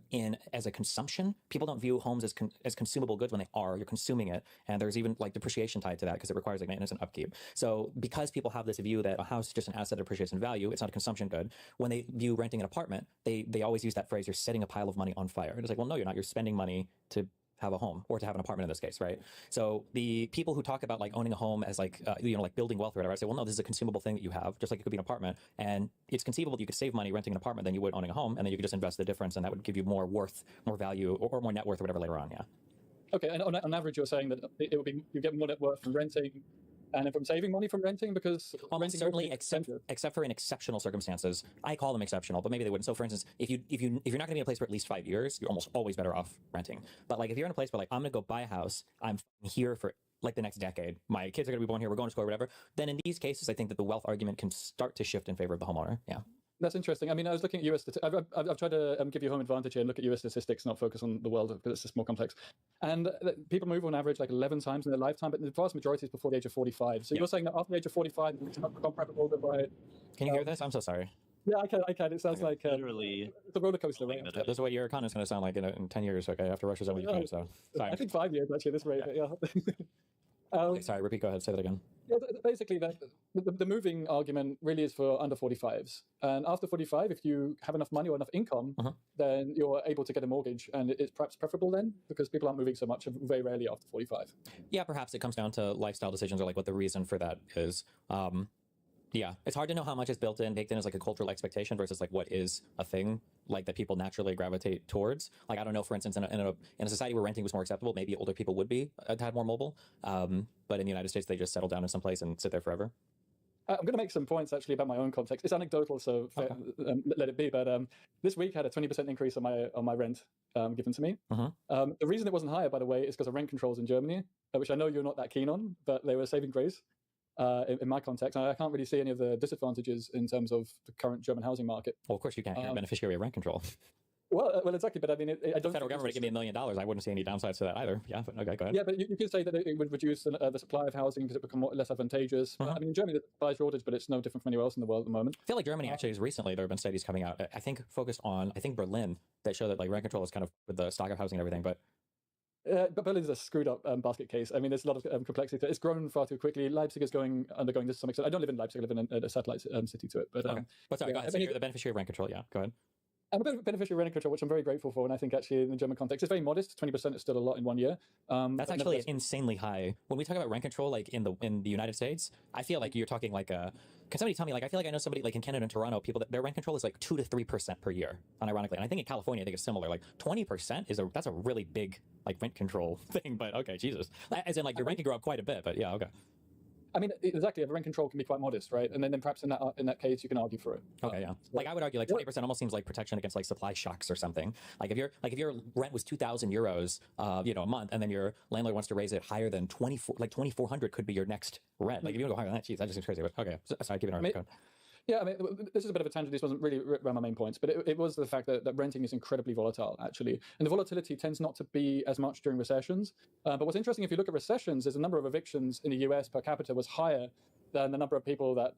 as a consumption. People don't view homes as consumable goods when they are. You're consuming it, and there's even like depreciation tied to that because it requires like maintenance and upkeep. So because people have this view that a house is just an asset that appreciates in value, it's not a consumption good. When they view renting an apartment, they always use that phrase, "You're setting a pile of money on fire." It's like, well, no, you're not. You're spending money to have a home or to have an apartment in this case, right? So the people who talk about like owning a home as like like building wealth or whatever, I say, well, no, this is a consumable thing that you have, just like it could be an apartment, and it's conceivable that you could save money renting an apartment than you would owning a home, and then you could just invest the difference, and that would give you more worth, more value, or more net worth or whatever later on. Yeah. Okay, and on average, you're saying that it would be you get more net worth from renting. And from saving money from renting, because almost certainly, except for in exceptional circumstances, I call them exceptional, but maybe they wouldn't. So, for instance, if you're not going to be in a place for at least 5 years, you're almost always better off renting. But like if you're in a place where like I'm going to go buy a house, I'm here for like the next decade, my kids are going to be born here, we're going to school or whatever. Then in these cases, I think that the wealth argument can start to shift in favor of the homeowner. Yeah. That's interesting. I mean, I was looking at US statistics. I've tried to give you home advantage here and look at US statistics, not focus on the world because it's just more complex. And people move on average like 11 times in their lifetime, but the vast majority is before the age of 45. So you're saying that after the age of 45, it's not comparable to buy. Can you hear this? I'm so sorry. Yeah, I can. It sounds like literally it's a roller coaster, right? This is what your economy is going to sound like in 10 years, okay, after Russia's over Ukraine. So sorry. I think 5 years actually. This rate, yeah. Okay, sorry, repeat. Go ahead. Say that again. Yeah, basically, the moving argument really is for under 45s. And after 45, if you have enough money or enough income, then you're able to get a mortgage. And it's perhaps preferable then because people aren't moving so much, very rarely after 45. Yeah, perhaps it comes down to lifestyle decisions or like what the reason for that is. Yeah, it's hard to know how much is baked in as like a cultural expectation versus like what is a thing like that people naturally gravitate towards. Like I don't know, for instance, in a society where renting was more acceptable, maybe older people would be a tad more mobile. But in the United States, they just settle down in some place and sit there forever. I'm going to make some points actually about my own context. It's anecdotal, so let it be. But this week I had a 20% increase on my rent given to me. The reason it wasn't higher, by the way, is because of rent controls in Germany, which I know you're not that keen on, but they were saving grace. In my context, I can't really see any of the disadvantages in terms of the current German housing market. Well, of course you can't. You're a beneficiary of rent control. Well, exactly. But I mean, I don't. The federal government give me $1 million. I wouldn't see any downsides to that either. Yeah, but okay, go ahead. Yeah, but you could say that it would reduce the supply of housing because it become less advantageous. I mean, in Germany, the supply shortage, but it's no different from anywhere else in the world at the moment. I feel like Germany actually is recently there have been studies coming out. I think focused on Berlin that show that like rent control is kind of with the stock of housing and everything, but. But Berlin's a screwed up basket case. I mean, there's a lot of complexity to it. It's grown far too quickly. Leipzig is undergoing this to some extent. I don't live in Leipzig. I live in a satellite city to it. But okay. But sorry, go ahead. So you're the beneficiary of rent control. Yeah, go ahead. I'm a bit of a beneficiary of rent control, which I'm very grateful for. And I think actually in the German context, it's very modest. 20% is still a lot in 1 year. That's but actually nevertheless- insanely high. When we talk about rent control, like in the United States, I feel like you're talking like a. Can somebody tell me? Like, I feel like I know somebody like in Canada and Toronto, people that their rent control is like 2 to 3% per year, unironically. And I think in California, I think it's similar. Like 20% that's a really big like rent control thing. But okay, Jesus, as in like your rent can go up quite a bit. But yeah, okay. I mean, exactly. Rent control can be quite modest, right? And then perhaps in that case, you can argue for it. Okay, yeah. Like I would argue, like 20% almost seems like protection against like supply shocks or something. Like if your rent was 2,000 euros, a month, and then your landlord wants to raise it higher than 2,400 could be your next rent. Like if you want to go higher than that, geez, that just seems crazy. But okay, sorry, keep it on. Yeah, I mean, this is a bit of a tangent. This wasn't really around my main points, but it was the fact that renting is incredibly volatile, actually. And the volatility tends not to be as much during recessions. But what's interesting, if you look at recessions, is the number of evictions in the US per capita was higher than the number of people that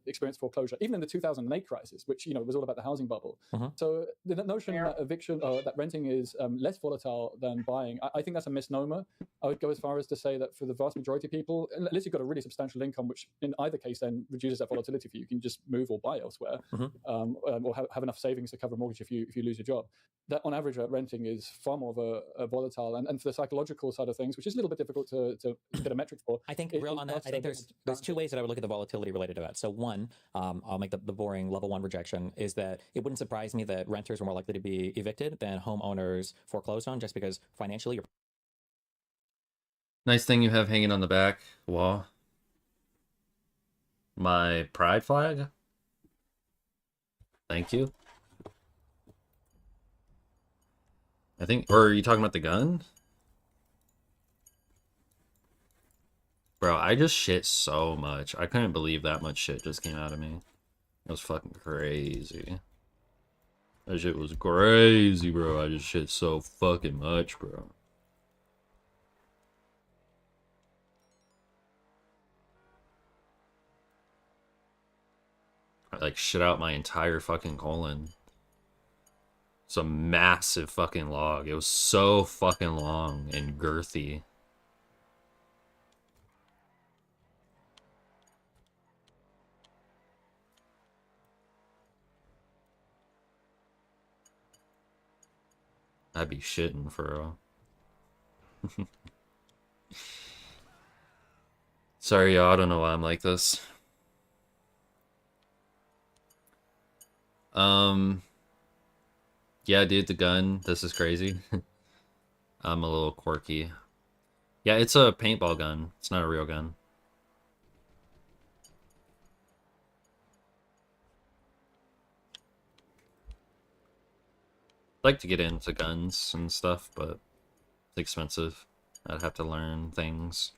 experienced foreclosure, even in the 2008 crisis, which was all about the housing bubble. So the notion that eviction or that renting is less volatile than buying, I think that's a misnomer. I would go as far as to say that for the vast majority of people, unless you've got a really substantial income, which in either case then reduces that volatility for you, you can just move or buy elsewhere, or have enough savings to cover a mortgage if you lose your job. That on average, renting is far more of a volatile, and for the psychological side of things, which is a little bit difficult to get a metric for. I think on that, I think there's two ways that I would look at the volatility related to that. So one, I'll make the boring level one rejection, is that it wouldn't surprise me that renters are more likely to be evicted than homeowners foreclosed on, just because financially you're. Nice thing you have hanging on the back wall. My pride flag. Thank you. I think, or are you talking about the gun? Bro, I just shit so much. I couldn't believe that much shit just came out of me. It was fucking crazy. That shit was crazy, bro. I just shit so fucking much, bro. I like shit out my entire fucking colon. It's a massive fucking log. It was so fucking long and girthy. I'd be shitting for real. Sorry, y'all. I don't know why I'm like this. Yeah, dude, the gun. This is crazy. I'm a little quirky. Yeah, it's a paintball gun. It's not a real gun. I'd like to get into guns and stuff, but it's expensive. I'd have to learn things.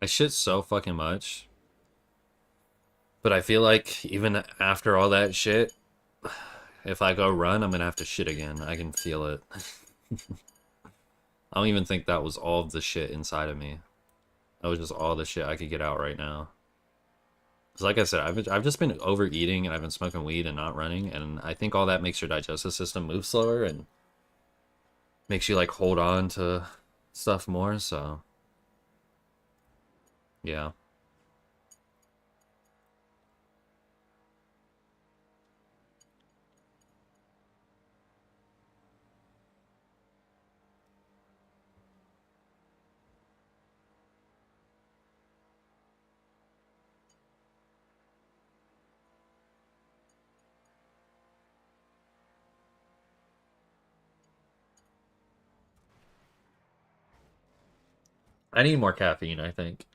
I shit so fucking much. But I feel like even after all that shit, if I go run, I'm gonna have to shit again. I can feel it. I don't even think that was all of the shit inside of me. That was just all the shit I could get out right now. Because like I said, I've just been overeating and I've been smoking weed and not running. And I think all that makes your digestive system move slower and makes you like hold on to stuff more. So yeah. I need more caffeine, I think.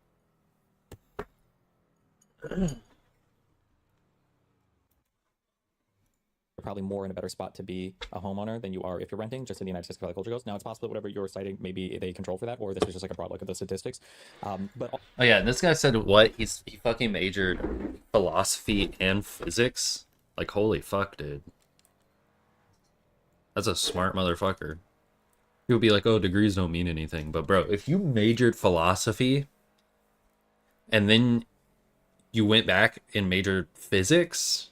probably more in a better spot to be a homeowner than you are if you're renting, just in the United States how the culture goes. Now, it's possible that whatever you're citing, maybe they control for that, or this was just like a broad look at the statistics. But Oh yeah, and this guy said what? He fucking majored philosophy and physics? Like, holy fuck, dude. That's a smart motherfucker. He would be like, oh, degrees don't mean anything. But bro, if you majored philosophy and then you went back and majored physics,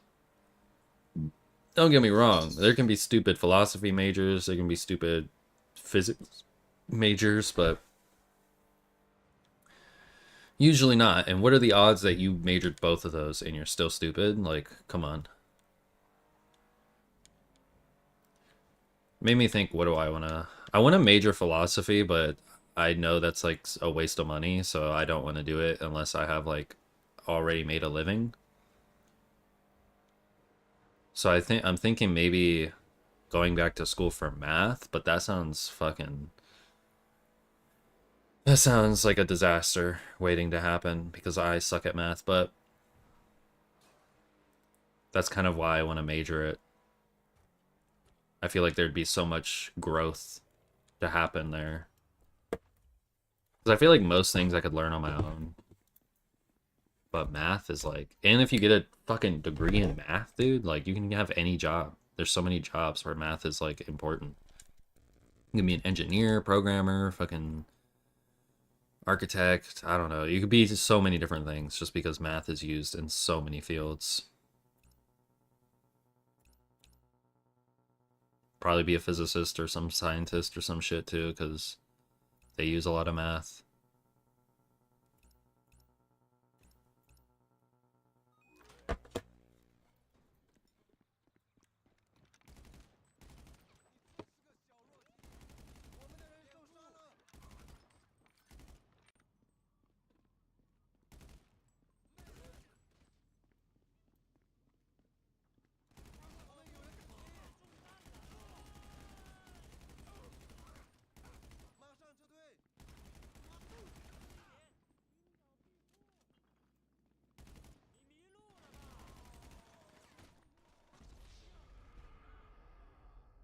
don't get me wrong, there can be stupid philosophy majors, there can be stupid physics majors, but usually not. And what are the odds that you majored both of those and you're still stupid? Like, come on. Made me think, what do I want to... I want to major philosophy, but I know that's like a waste of money, so I don't want to do it unless I have like already made a living. So I'm thinking maybe going back to school for math, but that sounds fucking... That sounds like a disaster waiting to happen because I suck at math, but that's kind of why I want to major it. I feel like there'd be so much growth to happen there. Because I feel like most things I could learn on my own. But math is like... And if you get a fucking degree in math, dude, like, you can have any job. There's so many jobs where math is, like, important. You can be an engineer, programmer, fucking architect. I don't know. You could be so many different things just because math is used in so many fields. Probably be a physicist or some scientist or some shit too, because they use a lot of math.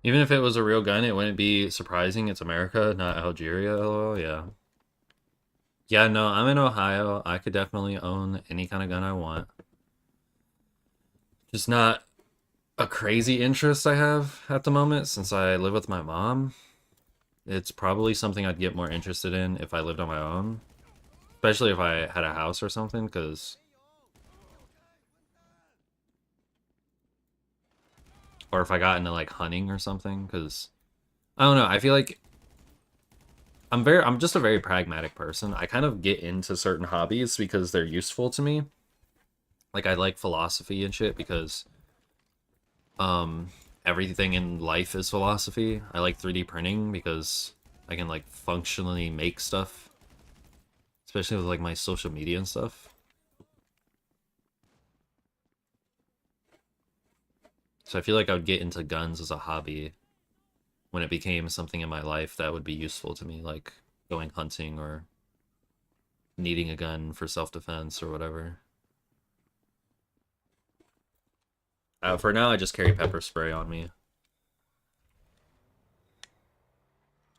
Even if it was a real gun, it wouldn't be surprising. It's America, not Algeria. LOL, yeah. Yeah, no, I'm in Ohio. I could definitely own any kind of gun I want. Just not a crazy interest I have at the moment since I live with my mom. It's probably something I'd get more interested in if I lived on my own. Especially if I had a house or something, because... Or if I got into, like, hunting or something, because... I don't know, I feel like... I'm just a very pragmatic person. I kind of get into certain hobbies because they're useful to me. Like, I like philosophy and shit because... everything in life is philosophy. I like 3D printing because I can, like, functionally make stuff. Especially with, like, my social media and stuff. So I feel like I would get into guns as a hobby when it became something in my life that would be useful to me, like going hunting or needing a gun for self-defense or whatever. For now, I just carry pepper spray on me. I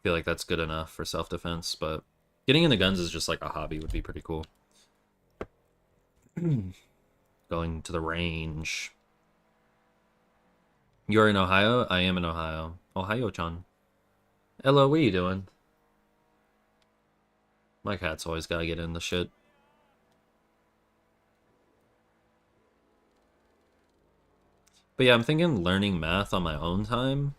feel like that's good enough for self-defense, but getting into guns is just like a hobby would be pretty cool. Going to the range. You're in Ohio? I am in Ohio. Ohio-chan. Hello, what are you doing? My cat's always gotta get in the shit. But yeah, I'm thinking learning math on my own time.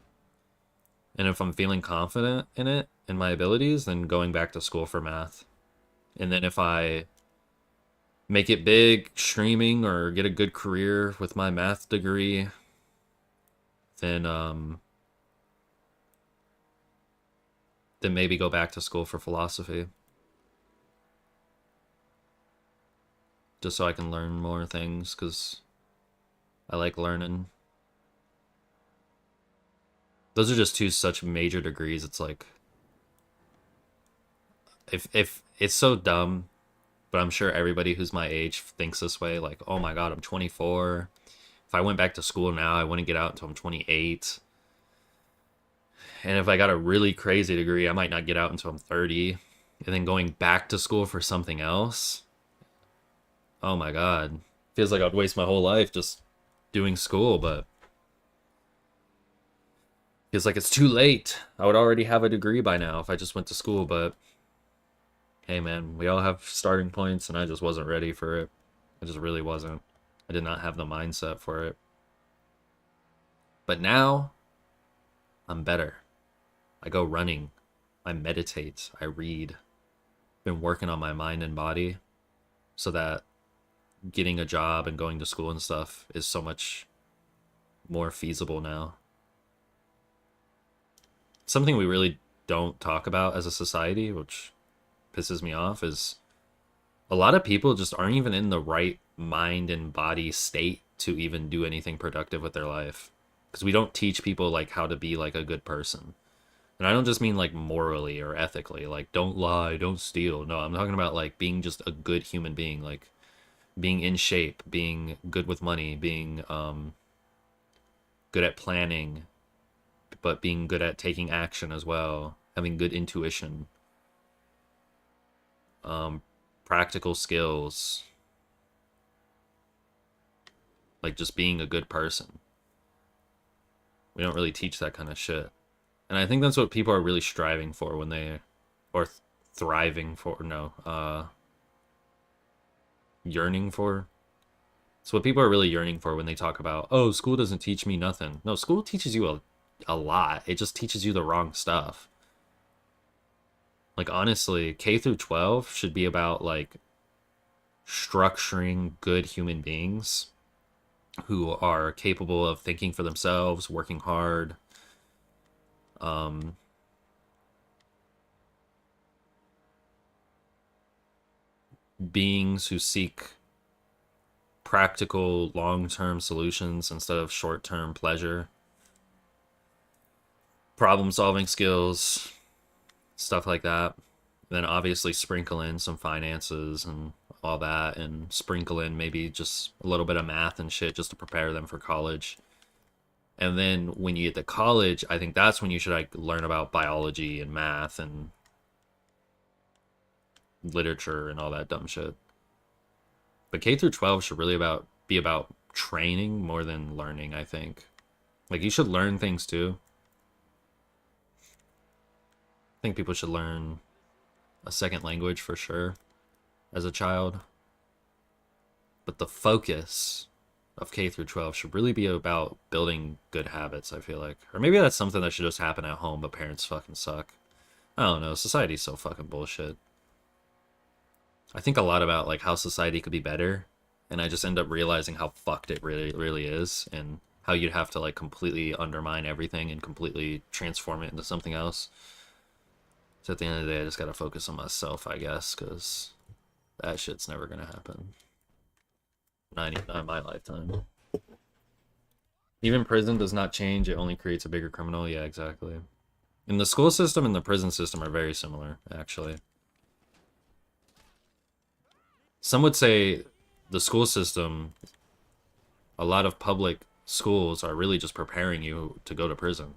And if I'm feeling confident in it, in my abilities, then going back to school for math. And then if I make it big streaming or get a good career with my math degree, then maybe go back to school for philosophy. Just so I can learn more things, because I like learning. Those are just two such major degrees. It's like, if it's so dumb, but I'm sure everybody who's my age thinks this way. Like, oh my god, I'm 24. If If I went back to school now, I wouldn't get out until I'm 28. And if I got a really crazy degree, I might not get out until I'm 30. And then going back to school for something else. Oh my God. Feels like I'd waste my whole life just doing school, but feels like it's too late. I would already have a degree by now if I just went to school, but hey man, we all have starting points and I just wasn't ready for it. I just really wasn't. I did not have the mindset for it. But now, I'm better. I go running. I meditate. I read. Been working on my mind and body so that getting a job and going to school and stuff is so much more feasible now. Something we really don't talk about as a society, which pisses me off, is a lot of people just aren't even in the right mind and body state to even do anything productive with their life. Because we don't teach people like how to be like a good person. And I don't just mean like morally or ethically, like don't lie, don't steal. No, I'm talking about like being just a good human being, like being in shape, being good with money, being good at planning, but being good at taking action as well, having good intuition, practical skills, like just being a good person. We don't really teach that kind of shit. And I think that's what people are really striving for when they, or thriving for, no, yearning for. It's what people are really yearning for when they talk about, oh, school doesn't teach me nothing. No, school teaches you a lot. It just teaches you the wrong stuff. Like, honestly, K through 12 should be about, like, structuring good human beings who are capable of thinking for themselves, working hard, beings who seek practical long-term solutions instead of short-term pleasure, problem-solving skills, stuff like that. Then obviously sprinkle in some finances and all that, and sprinkle in maybe just a little bit of math and shit just to prepare them for college. And then when you get to college, I think that's when you should like learn about biology and math and literature and all that dumb shit. But K through 12 should really be about training more than learning, I think. Like, you should learn things too. I think people should learn a second language for sure as a child. But the focus of K through 12 should really be about building good habits, I feel like. Or maybe that's something that should just happen at home, but parents fucking suck. I don't know, society's so fucking bullshit. I think a lot about like how society could be better, and I just end up realizing how fucked it really is, and how you'd have to like completely undermine everything and completely transform it into something else. So at the end of the day, I just gotta focus on myself, I guess, because that shit's never gonna happen. Not in my lifetime. Even prison does not change, it only creates a bigger criminal. Yeah, exactly. And the school system and the prison system are very similar, actually. Some would say the school system, a lot of public schools are really just preparing you to go to prison.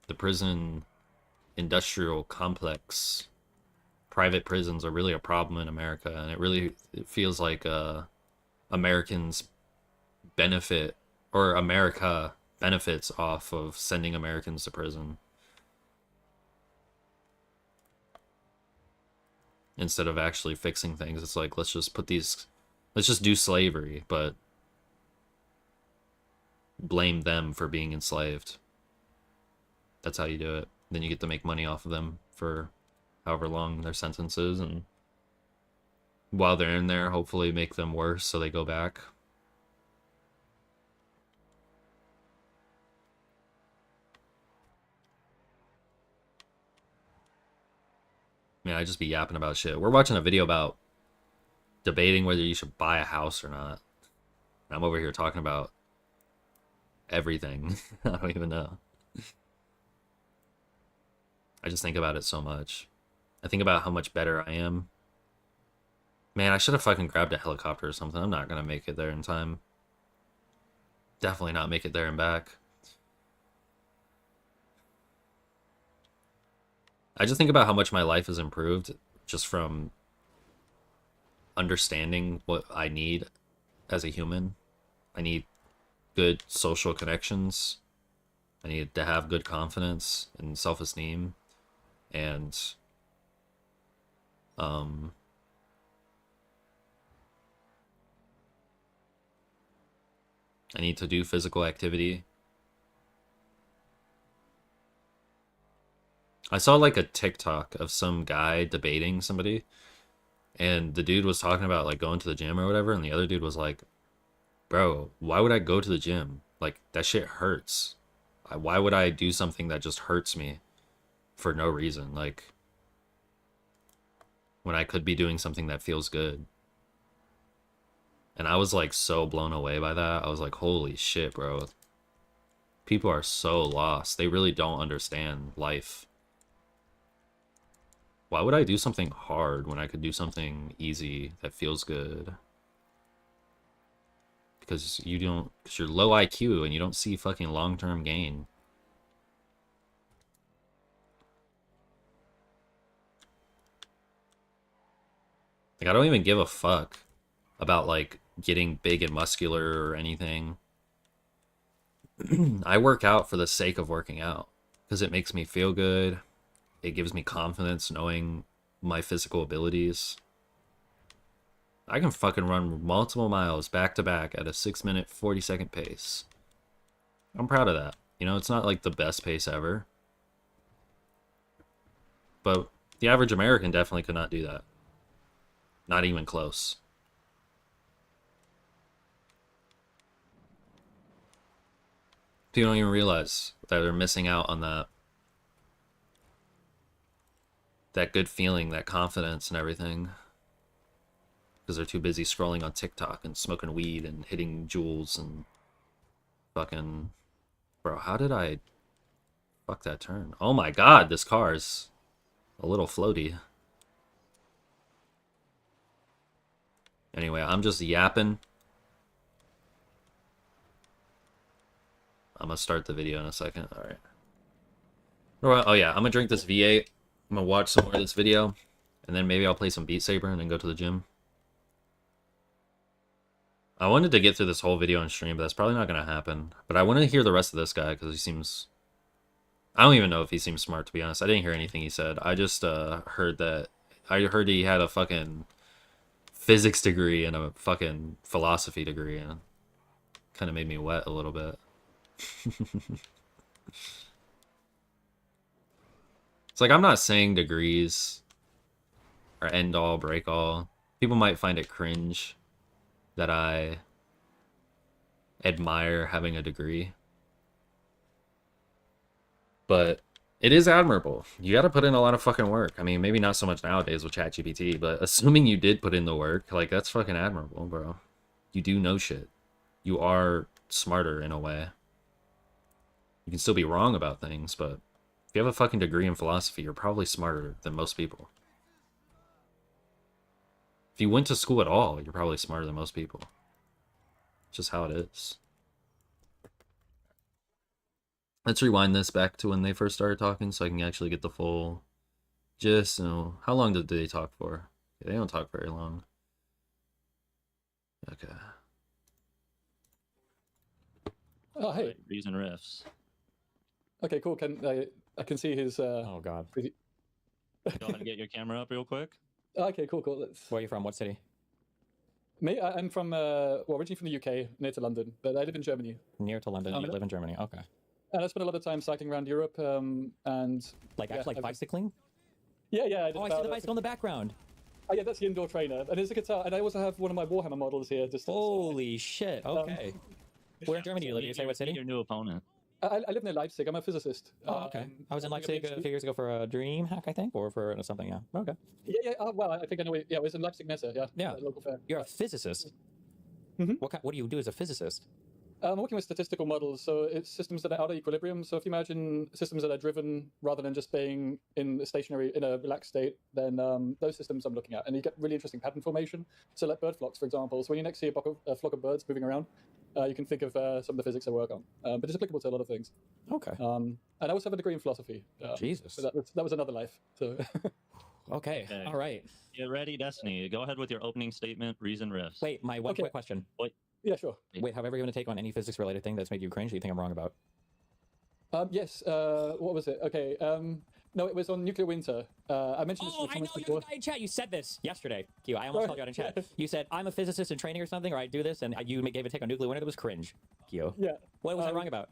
The prison industrial complex, private prisons are really a problem in America, and it feels like Americans benefit, or America benefits off of sending Americans to prison instead of actually fixing things. It's like, let's just do slavery, but blame them for being enslaved. That's how you do it. Then you get to make money off of them for however long their sentence is, and while they're in there, hopefully make them worse so they go back. Man, I just be yapping about shit. We're watching a video about debating whether you should buy a house or not. And I'm over here talking about everything. I don't even know. I just think about it so much. I think about how much better I am Man, I should have fucking grabbed a helicopter or something. I'm not gonna make it there in time. Definitely not make it there and back. I just think about how much my life has improved just from understanding what I need as a human. I need good social connections. I need to have good confidence and self-esteem. And I need to do physical activity. I saw like a TikTok of some guy debating somebody, and the dude was talking about like going to the gym or whatever, and the other dude was like, bro, why would I go to the gym? Like, that shit hurts. Why would I do something that just hurts me for no reason? Like, when I could be doing something that feels good. And I was like so blown away by that. I was like, holy shit, bro. People are so lost. They really don't understand life. Why would I do something hard when I could do something easy that feels good? Because because you're low IQ and you don't see fucking long-term gain. Like, I don't even give a fuck about like getting big and muscular or anything. I work out for the sake of working out because it makes me feel good. It gives me confidence knowing my physical abilities. I can fucking run multiple miles back to back at a 6-minute, 40-second pace. I'm proud of that. You know, it's not like the best pace ever. But the average American definitely could not do that. Not even close. People don't even realize that they're missing out on that good feeling, that confidence and everything. Because they're too busy scrolling on TikTok and smoking weed and hitting jewels and fucking... Bro, how did I... Fuck that turn. Oh my god, this car is a little floaty. Anyway, I'm just yapping. I'm gonna start the video in a second. Alright. Oh yeah, I'm gonna drink this V8. I'm gonna watch some more of this video. And then maybe I'll play some Beat Saber and then go to the gym. I wanted to get through this whole video and stream, but that's probably not gonna happen. But I want to hear the rest of this guy, because he seems... I don't even know if he seems smart, to be honest. I didn't hear anything he said. I just heard that... I heard he had a fucking physics degree and a fucking philosophy degree, and kind of made me wet a little bit. It's like, I'm not saying degrees are end all, break all. People might find it cringe that I admire having a degree. But it is admirable. You gotta put in a lot of fucking work. I mean, maybe not so much nowadays with ChatGPT, but assuming you did put in the work, like, that's fucking admirable, bro. You do know shit. You are smarter in a way. You can still be wrong about things, but if you have a fucking degree in philosophy, you're probably smarter than most people. If you went to school at all, you're probably smarter than most people. It's just how it is. Let's rewind this back to when they first started talking so I can actually get the full gist. How long did they talk for? They don't talk very long. Okay. Oh, hey. Rees and riffs. Okay, cool. I can see his... Oh, God. Go ahead and get your camera up real quick. Okay, cool. Let's... Where are you from? What city? Me? I'm from, originally from the UK, near to London, but I live in Germany. Near to London. You live in Germany. Okay. And I spent a lot of time cycling around Europe, and... Like, yeah, actually, like bicycling? Yeah. I did Oh, I see the bicycle in the background. Oh, yeah, that's the indoor trainer. And there's a guitar, and I also have one of my Warhammer models here. Just Holy shit. Okay. Where in Germany do you live? Did you say what city? Your new opponent. I live near Leipzig. I'm a physicist. Oh, okay. I was in Leipzig a few years ago for a dream hack, I think, or for something, yeah. Okay. Yeah. Well, I think I know. Yeah, it was in Leipzig Messe. Yeah. Yeah. Local fair. You're a physicist? Mm-hmm. What do you do as a physicist? I'm working with statistical models, so it's systems that are out of equilibrium. So if you imagine systems that are driven rather than just being in a relaxed state, then those systems I'm looking at, and you get really interesting pattern formation. So like bird flocks, for example. So when you next see a flock of birds moving around, you can think of some of the physics I work on, but it's applicable to a lot of things. Okay. And I also have a degree in philosophy. Jesus. So that was another life. So Okay. Okay. All right. Get ready, Destiny. Go ahead with your opening statement, reason riffs. Wait, my one Okay. quick question. yeah, sure. Wait, have I ever given a take on any physics-related thing that's made you cringe that you think I'm wrong about? Yes. What was it? Okay. No, it was on nuclear winter. I mentioned this in Oh, the I know comments you're before. the guy in chat. You said this yesterday. Q, I almost Sorry. called you out in chat. You said, I'm a physicist in training or something, or I do this, and you gave a take on nuclear winter that was cringe. Q. Yeah. What was I wrong about?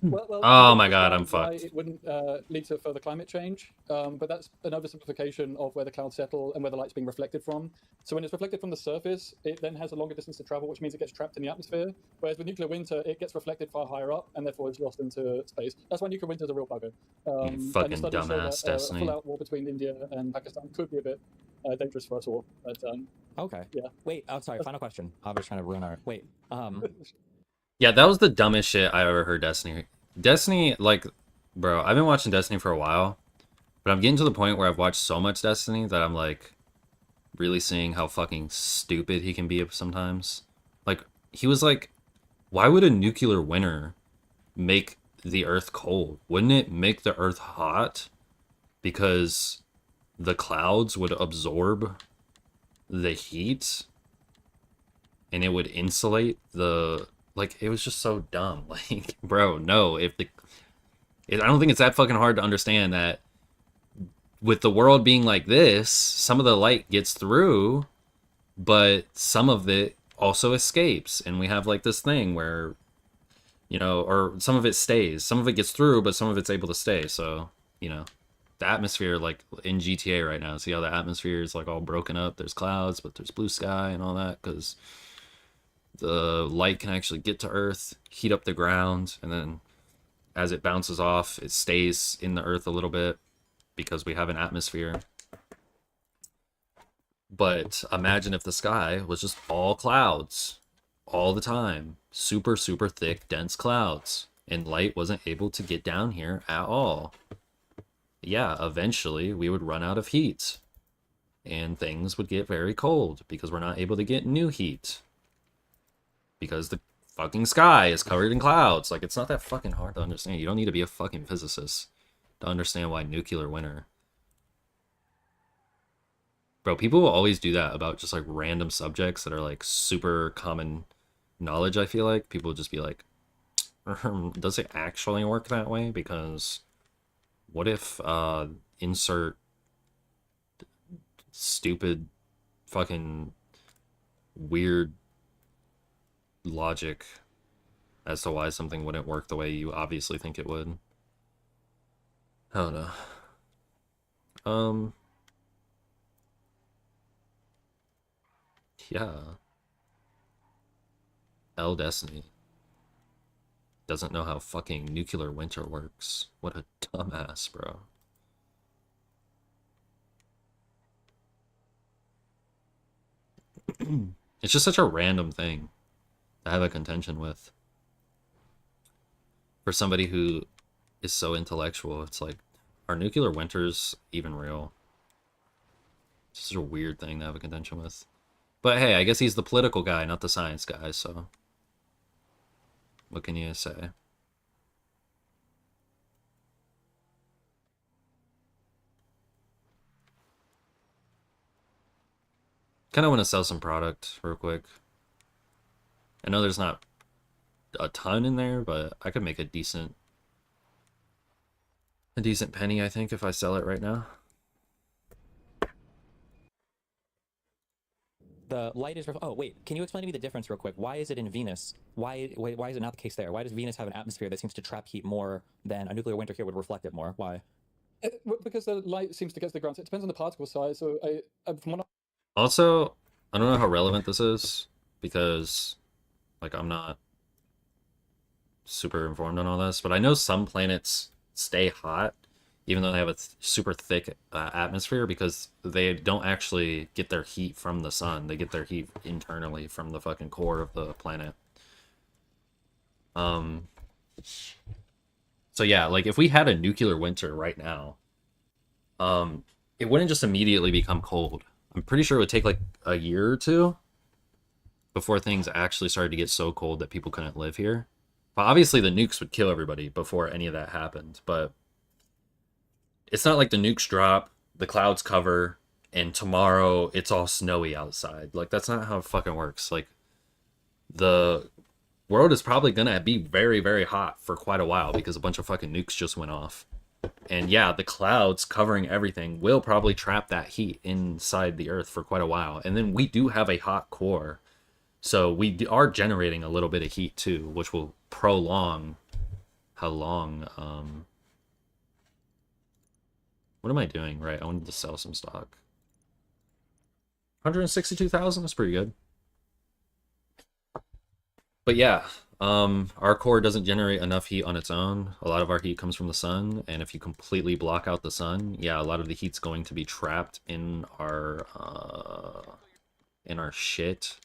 Well, Oh you my can God, I'm understand why fucked. It wouldn't lead to further climate change, but that's an oversimplification of where the clouds settle and where the light's being reflected from. So when it's reflected from the surface, it then has a longer distance to travel, which means it gets trapped in the atmosphere. Whereas with nuclear winter, it gets reflected far higher up, and therefore it's lost into space. That's why nuclear winter is a real bugger. And fucking the studies show dumbass, that, a Destiny. full-out war between India and Pakistan could be a bit dangerous for us all. But Okay. Yeah. Wait, oh, sorry, final question. I was trying to ruin our... Wait, Yeah, that was the dumbest shit I ever heard Destiny. Destiny, like, bro, I've been watching Destiny for a while, but I'm getting to the point where I've watched so much Destiny that I'm, like, really seeing how fucking stupid he can be sometimes. Like, he was like, why would a nuclear winter make the Earth cold? Wouldn't it make the Earth hot? Because the clouds would absorb the heat and it would insulate the... Like, it was just so dumb. Like, bro, no. I don't think it's that fucking hard to understand that with the world being like this, some of the light gets through, but some of it also escapes. And we have, like, this thing where, you know, or some of it stays. Some of it gets through, but some of it's able to stay. So, you know, the atmosphere, like, in GTA right now, see how the atmosphere is, like, all broken up? There's clouds, but there's blue sky and all that, because the light can actually get to Earth, heat up the ground, and then as it bounces off, it stays in the Earth a little bit because we have an atmosphere. But imagine if the sky was just all clouds all the time. Super, super thick, dense clouds. And light wasn't able to get down here at all. Yeah, eventually we would run out of heat. And things would get very cold because we're not able to get new heat. Because the fucking sky is covered in clouds. Like, it's not that fucking hard to understand. You don't need to be a fucking physicist to understand why nuclear winter. Bro, people will always do that about just, like, random subjects that are, like, super common knowledge, I feel like. People will just be like, does it actually work that way? Because what if, insert stupid fucking weird logic as to why something wouldn't work the way you obviously think it would. I don't know. Yeah. L Destiny doesn't know how fucking nuclear winter works. What a dumbass, bro. It's just such a random thing to have a contention with. For somebody who is so intellectual, it's like, are nuclear winters even real? It's just a weird thing to have a contention with. But hey, I guess he's the political guy, not the science guy, so what can you say? Kind of want to sell some product real quick. I know there's not a ton in there, but I could make a decent penny, I think, if I sell it right now. the light is... Oh, wait, can you explain to me the difference real quick? Why is it in Venus? Why is it not the case there? Why does Venus have an atmosphere that seems to trap heat more than a nuclear winter here would reflect it more? Why? Because the light seems to get to the ground. So it depends on the particle size. So from what Also, I don't know how relevant this is because, like, I'm not super informed on all this, but I know some planets stay hot even though they have a super thick atmosphere because they don't actually get their heat from the sun. They get their heat internally from the fucking core of the planet. So yeah, like if we had a nuclear winter right now, it wouldn't just immediately become cold. I'm pretty sure it would take like a year or two before things actually started to get so cold that people couldn't live here. But obviously the nukes would kill everybody before any of that happened. But it's not like the nukes drop, the clouds cover, and tomorrow it's all snowy outside. Like, that's not how it fucking works. Like, the world is probably gonna be very, very hot for quite a while because a bunch of fucking nukes just went off. And yeah, the clouds covering everything will probably trap that heat inside the earth for quite a while. And then we do have a hot core. So we are generating a little bit of heat too, which will prolong how long... What am I doing? Right, I wanted to sell some stock. 162,000, that's pretty good. But yeah, our core doesn't generate enough heat on its own. A lot of our heat comes from the sun, and if you completely block out the sun, yeah, a lot of the heat's going to be trapped in our shit.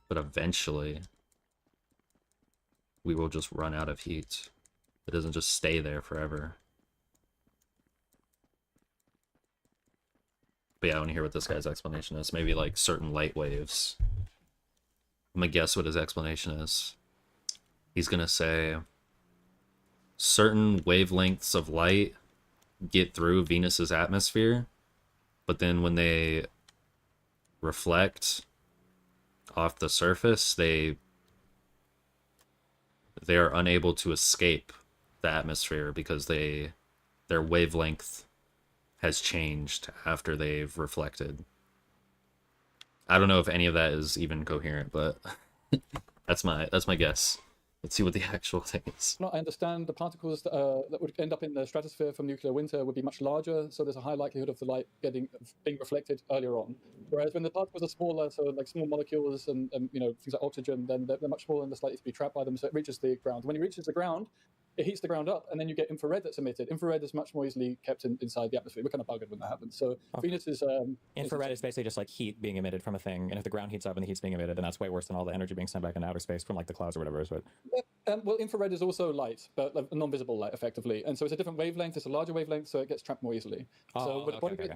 But eventually, we will just run out of heat. It doesn't just stay there forever. But yeah, I want to hear what this guy's explanation is. Maybe like certain light waves. I'm gonna guess what his explanation is. He's gonna say certain wavelengths of light get through Venus's atmosphere, but then when they reflect off the surface, they are unable to escape the atmosphere because their wavelength has changed after they've reflected. I don't know if any of that is even coherent, but that's my guess. Let's see what the actual thing is. I understand the particles that would end up in the stratosphere from nuclear winter would be much larger, so there's a high likelihood of the light being reflected earlier on. Whereas when the particles are smaller, so like small molecules and you know, things like oxygen, then they're much smaller and less likely to be trapped by them, so it reaches the ground. When it reaches the ground, it heats the ground up, and then you get infrared that's emitted. Infrared is much more easily kept inside the atmosphere. We're kind of buggered when that happens. So Venus is... infrared is basically just like heat being emitted from a thing, and if the ground heats up and the heat's being emitted, then that's way worse than all the energy being sent back into outer space from like the clouds or whatever. But well, infrared is also light, but like, non-visible light, effectively. And so it's a different wavelength. It's a larger wavelength, so it gets trapped more easily. So okay.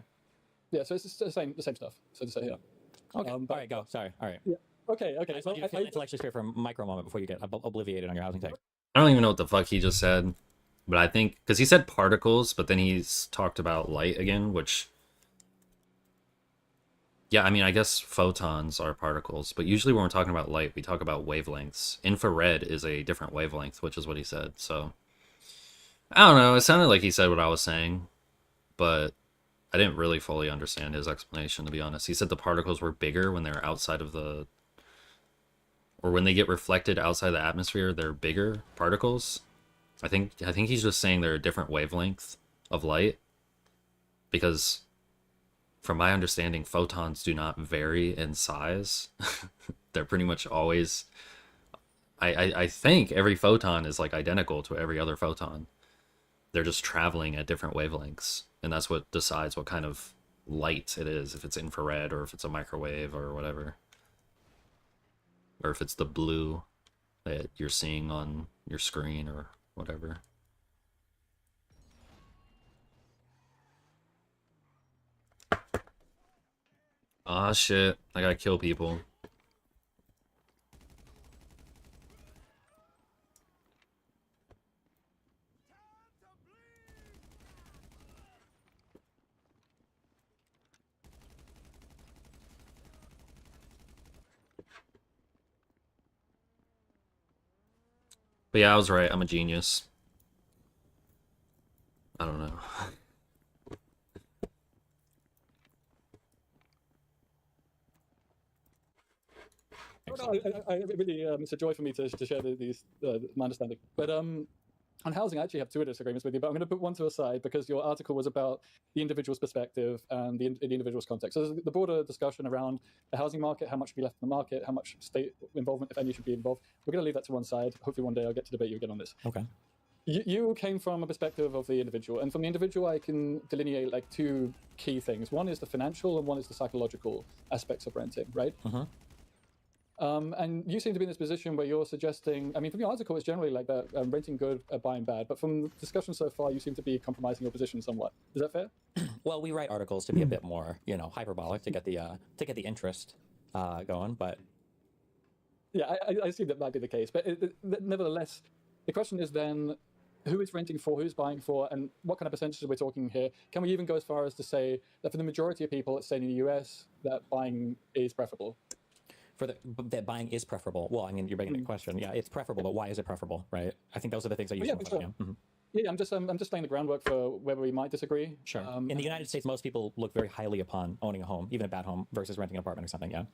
Yeah, so it's the same stuff. So to say, yeah. Okay. All right, go. Sorry. All right. Yeah. Okay. I just want you to feel intellectually sphere for a micro moment before you get obliviated on your housing take. I don't even know what the fuck he just said, but I think because he said particles, but then he's talked about light again, which, yeah, I mean, I guess photons are particles, but usually when we're talking about light, we talk about wavelengths. Infrared is a different wavelength, which is what he said. So I don't know. It sounded like he said what I was saying, but I didn't really fully understand his explanation, to be honest. He said the particles were bigger when they're outside of the... Or when they get reflected outside the atmosphere, they're bigger particles. I think he's just saying they're a different wavelength of light. Because, from my understanding, photons do not vary in size. They're pretty much always... I think every photon is like identical to every other photon. They're just traveling at different wavelengths. And that's what decides what kind of light it is, if it's infrared or if it's a microwave or whatever. Or if it's the blue that you're seeing on your screen or whatever. Ah, shit. I gotta kill people. But yeah, I was right. I'm a genius. I don't know. It's a joy for me to share my understanding. But on housing, I actually have two disagreements with you, but I'm going to put one to a side because your article was about the individual's perspective and the individual's context. So there's the broader discussion around the housing market, how much should be left in the market, how much state involvement, if any, should be involved. We're going to leave that to one side. Hopefully one day I'll get to debate you again on this. Okay. You came from a perspective of the individual, and from the individual I can delineate like two key things. One is the financial and one is the psychological aspects of renting, right? And you seem to be in this position where you're suggesting, I mean, from your article, it's generally like that, renting good, buying bad. But from the discussion so far, you seem to be compromising your position somewhat. Is that fair? Well, we write articles to be a bit more, hyperbolic to get the interest going. But Yeah, I assume that might be the case. But nevertheless, the question is then, who is renting for, who's buying for, and what kind of percentages are we talking here? Can we even go as far as to say that for the majority of people, let's say in the US, that buying is preferable? that buying is preferable. Well, I mean, you're making a question. Yeah, it's preferable, but why is it preferable, right? I think those are the things that you Yeah, should for focus sure. on. Yeah, I'm just laying the groundwork for where we might disagree. Sure. In the United States, most people look very highly upon owning a home, even a bad home, versus renting an apartment or something. Yeah.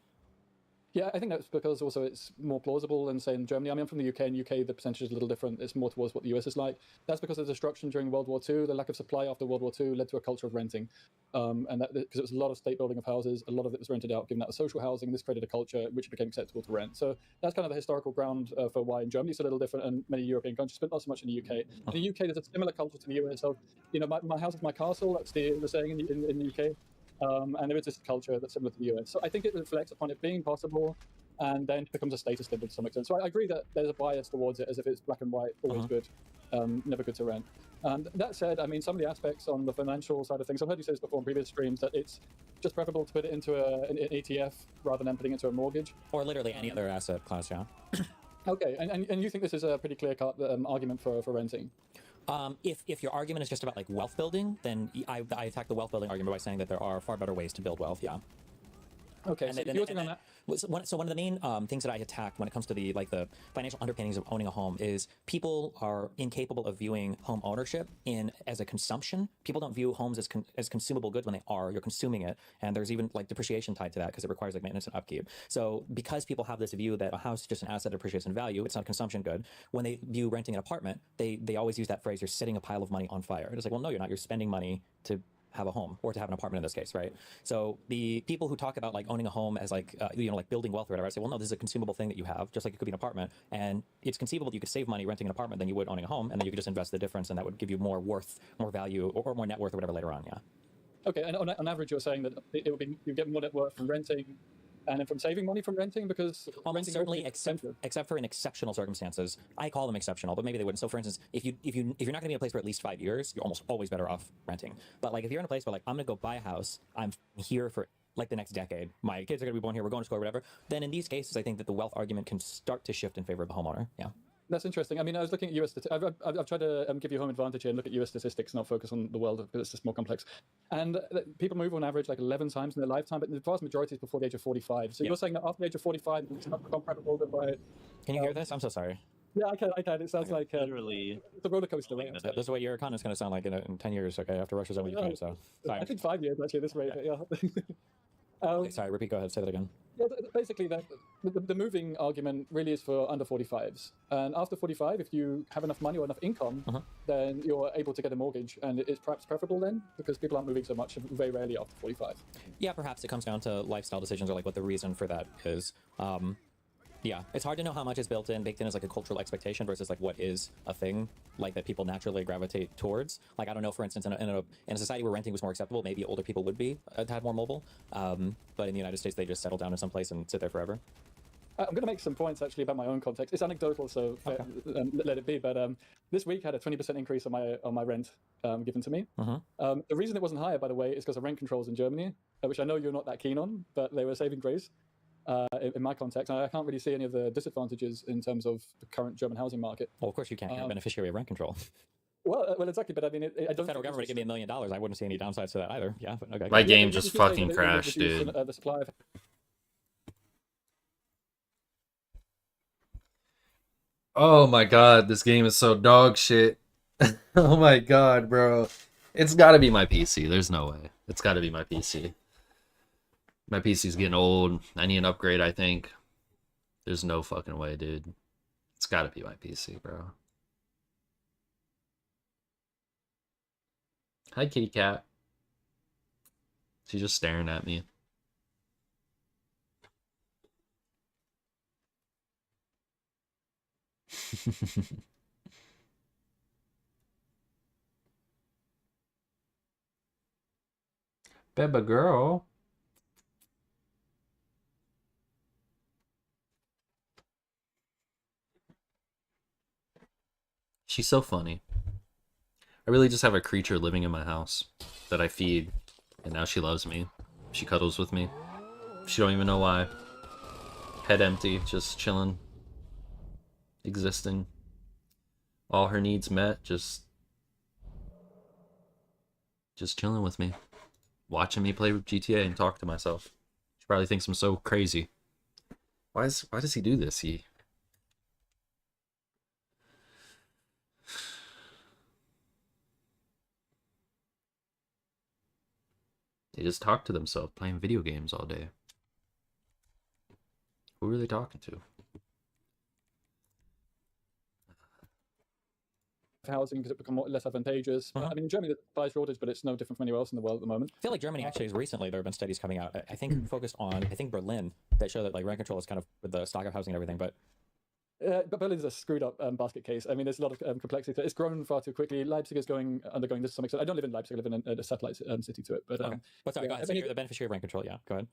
Yeah, I think that's because also it's more plausible than, say, in Germany. I mean, I'm from the UK, and UK the percentage is a little different. It's more towards what the US is like. That's because of the destruction during World War II. The lack of supply after World War II led to a culture of renting. And that because it was a lot of state building of houses, a lot of it was rented out, given that was social housing. This created a culture which became acceptable to rent. So that's kind of the historical ground for why in Germany it's a little different, and many European countries, but not so much in the UK. In the UK, there's a similar culture to the US of, my house is my castle. That's the saying in the UK. And there is this culture that's similar to the US. So I think it reflects upon it being possible, and then it becomes a status symbol to some extent. So I agree that there's a bias towards it, as if it's black and white, always good, never good to rent. That said, I mean, some of the aspects on the financial side of things, I've heard you say this before in previous streams, that it's just preferable to put it into an ETF rather than putting it into a mortgage. Or literally any other asset class, yeah. Okay, and you think this is a pretty clear-cut argument for renting? If your argument is just about like wealth building, then I attack the wealth building argument by saying that there are far better ways to build wealth. Yeah. Okay, so you're on that. So one of the main things that I attack when it comes to the financial underpinnings of owning a home is people are incapable of viewing home ownership as a consumption. People don't view homes as consumable goods when you're consuming it, and there's even like depreciation tied to that because it requires like maintenance and upkeep. So because people have this view that a house is just an asset that appreciates in value, it's not a consumption good. When they view renting an apartment, they always use that phrase, "You're setting a pile of money on fire." It's like, well, no, you're not. You're spending money to have a home, or to have an apartment in this case, right? So the people who talk about like owning a home as like like building wealth or whatever, I say, well, no, this is a consumable thing that you have, just like it could be an apartment, and it's conceivable that you could save money renting an apartment than you would owning a home, and then you could just invest the difference, and that would give you more worth, more value, or more net worth or whatever later on. Yeah. Okay, and on average, you're saying that it would be you get more net worth from renting, and then from saving money from renting, because almost renting certainly, except for in exceptional circumstances. I call them exceptional, but maybe they wouldn't. So, for instance, if you're not going to be in a place for at least 5 years, you're almost always better off renting. But like if you're in a place where like I'm going to go buy a house, I'm here for like the next decade, my kids are going to be born here, we're going to school or whatever, then in these cases, I think that the wealth argument can start to shift in favor of the homeowner. Yeah. That's interesting. I mean, I was looking at US statistics. I've tried to give you home advantage here and look at US statistics, not focus on the world because it's just more complex. And people move on average like 11 times in their lifetime, but the vast majority is before the age of 45. So you're saying that after the age of 45, it's not comparable to buy. Can you hear this? I'm so sorry. Yeah, I can. It sounds like Literally, it's a roller coaster. Right? This is what your economy is going to sound like in 10 years, okay, after Russia's over Ukraine. So, sorry. I think 5 years actually. This rate, yeah. Okay, sorry, repeat. Go ahead. Say that again. Yeah, basically, the moving argument really is for under 45s. And after 45, if you have enough money or enough income, then you're able to get a mortgage. And it's perhaps preferable then, because people aren't moving so much, very rarely after 45. Yeah, perhaps it comes down to lifestyle decisions or like what the reason for that is. Yeah, it's hard to know how much is baked in as like a cultural expectation versus like what is a thing like that people naturally gravitate towards. Like I don't know, for instance, in a society where renting was more acceptable, maybe older people would be a tad more mobile. But in the United States, they just settle down in some place and sit there forever. I'm going to make some points actually about my own context. It's anecdotal, so let it be. But this week had a 20% increase on my rent given to me. The reason it wasn't higher, by the way, is because of rent controls in Germany, which I know you're not that keen on, but they were saving grace. In my context, and I can't really see any of the disadvantages in terms of the current German housing market. Well, of course you can't. You're a beneficiary of rent control. Well, exactly, but I mean, I don't. The federal government give me $1 million. I wouldn't see any downsides to that either. Yeah, but okay. My game just fucking crashed, dude. The supply of... Oh my god, this game is so dog shit. Oh my god, bro. It's gotta be my PC. There's no way. It's gotta be my PC. My PC's getting old. I need an upgrade, I think. There's no fucking way, dude. It's gotta be my PC, bro. Hi, kitty cat. She's just staring at me. Baby girl. She's so funny. I really just have a creature living in my house that I feed, and now she loves me. She cuddles with me. She don't even know why. Head empty, just chilling, existing. All her needs met, just chilling with me, watching me play with GTA and talk to myself. She probably thinks I'm so crazy. Why does he do this? They just talk to themselves playing video games all day. Who are they talking to? housing because it become less advantageous. Uh-huh. I mean, in Germany, there's supply shortage, but it's no different from anywhere else in the world at the moment. I feel like Germany actually is recently there have been studies coming out. I think focused on Berlin that show that like rent control is kind of with the stock of housing and everything, but But Berlin's a screwed up basket case. I mean, there's a lot of complexity. It's grown far too quickly. Leipzig is undergoing this to some extent. I don't live in Leipzig. I live in a satellite city to it. But okay. But sorry, yeah, go ahead. I So mean, you're the beneficiary of rent control. Yeah, go ahead.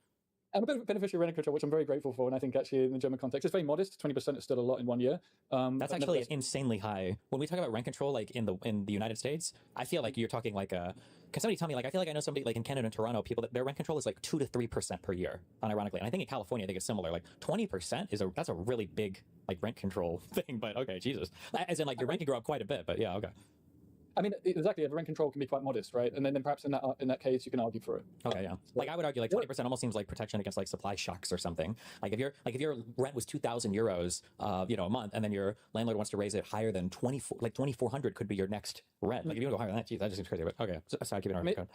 I'm a beneficiary of rent control, which I'm very grateful for. And I think actually in the German context, it's very modest. 20% is still a lot in 1 year. That's but actually nevertheless- insanely high. When we talk about rent control, like in the United States, I feel like you're talking like a. Can somebody tell me? Like, I feel like I know somebody like in Canada and Toronto, people that their rent control is like 2 to 3% per year, unironically. And I think in California, I think it's similar. Like 20% that's a really big like rent control thing. But okay, Jesus, as in like your rent can grow up quite a bit. But yeah, okay. I mean, exactly. The rent control can be quite modest, right? And then perhaps in that case, you can argue for it. Okay, yeah. Like I would argue, like 20% almost seems like protection against like supply shocks or something. Like if your rent was 2,000 euros, a month, and then your landlord wants to raise it higher than 2,400 could be your next rent. Like if you want to go higher than that, geez, that just seems crazy. But okay, sorry, keep it on.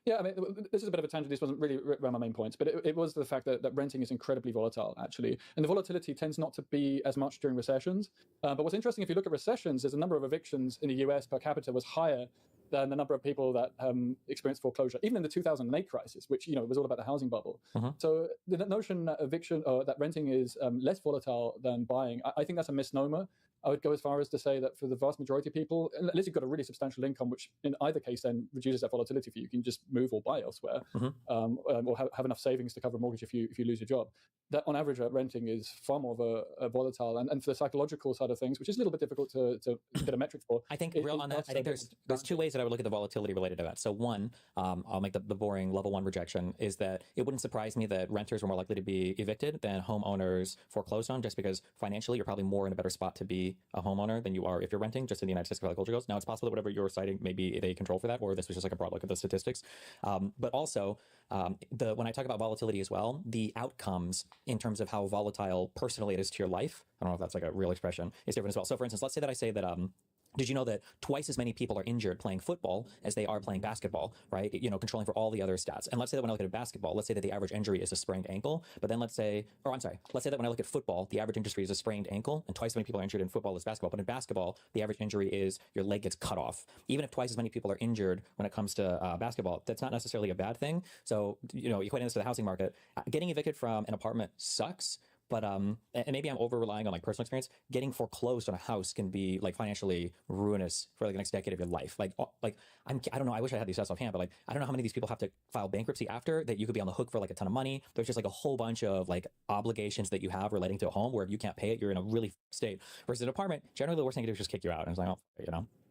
Yeah, I mean, this is a bit of a tangent. This wasn't really around my main points, but it was the fact that renting is incredibly volatile, actually. And the volatility tends not to be as much during recessions. But what's interesting, if you look at recessions, there's a number of evictions in the US per capita was higher than the number of people that experienced foreclosure, even in the 2008 crisis, which, was all about the housing bubble. Uh-huh. So the notion that eviction or that renting is less volatile than buying, I think that's a misnomer. I would go as far as to say that for the vast majority of people, unless you've got a really substantial income, which in either case then reduces that volatility for you, you can just move or buy elsewhere, or have enough savings to cover a mortgage if you lose your job. That on average, renting is far more of a volatile, and for the psychological side of things, which is a little bit difficult to get a metric for. I think real on that. I think there's two ways that I would look at the volatility related to that. So one, I'll make the boring level one rejection is that it wouldn't surprise me that renters were more likely to be evicted than homeowners foreclosed on, just because financially you're probably more in a better spot to be a homeowner than you are if you're renting, just in the United States where the culture goes. Now it's possible that whatever you're citing, maybe they control for that, or this was just like a broad look at the statistics. But also, when I talk about volatility as well, the outcomes in terms of how volatile personally it is to your life, I don't know if that's like a real expression, is different as well. So for instance, let's say that I say that did you know that twice as many people are injured playing football as they are playing basketball, right? Controlling for all the other stats. And let's say that when I look at basketball, let's say that the average injury is a sprained ankle, but then let's say that when I look at football, the average injury is a sprained ankle, and twice as many people are injured in football as basketball. But in basketball, the average injury is your leg gets cut off. Even if twice as many people are injured when it comes to basketball, that's not necessarily a bad thing. So, equating this to the housing market, getting evicted from an apartment sucks. But and maybe I'm over relying on like personal experience. Getting foreclosed on a house can be like financially ruinous for like the next decade of your life. I don't know. I wish I had these stats offhand, but like I don't know how many of these people have to file bankruptcy after that. You could be on the hook for like a ton of money. There's just like a whole bunch of like obligations that you have relating to a home where if you can't pay it, you're in a really state. Versus an apartment, generally the worst thing to do is just kick you out. And it's like,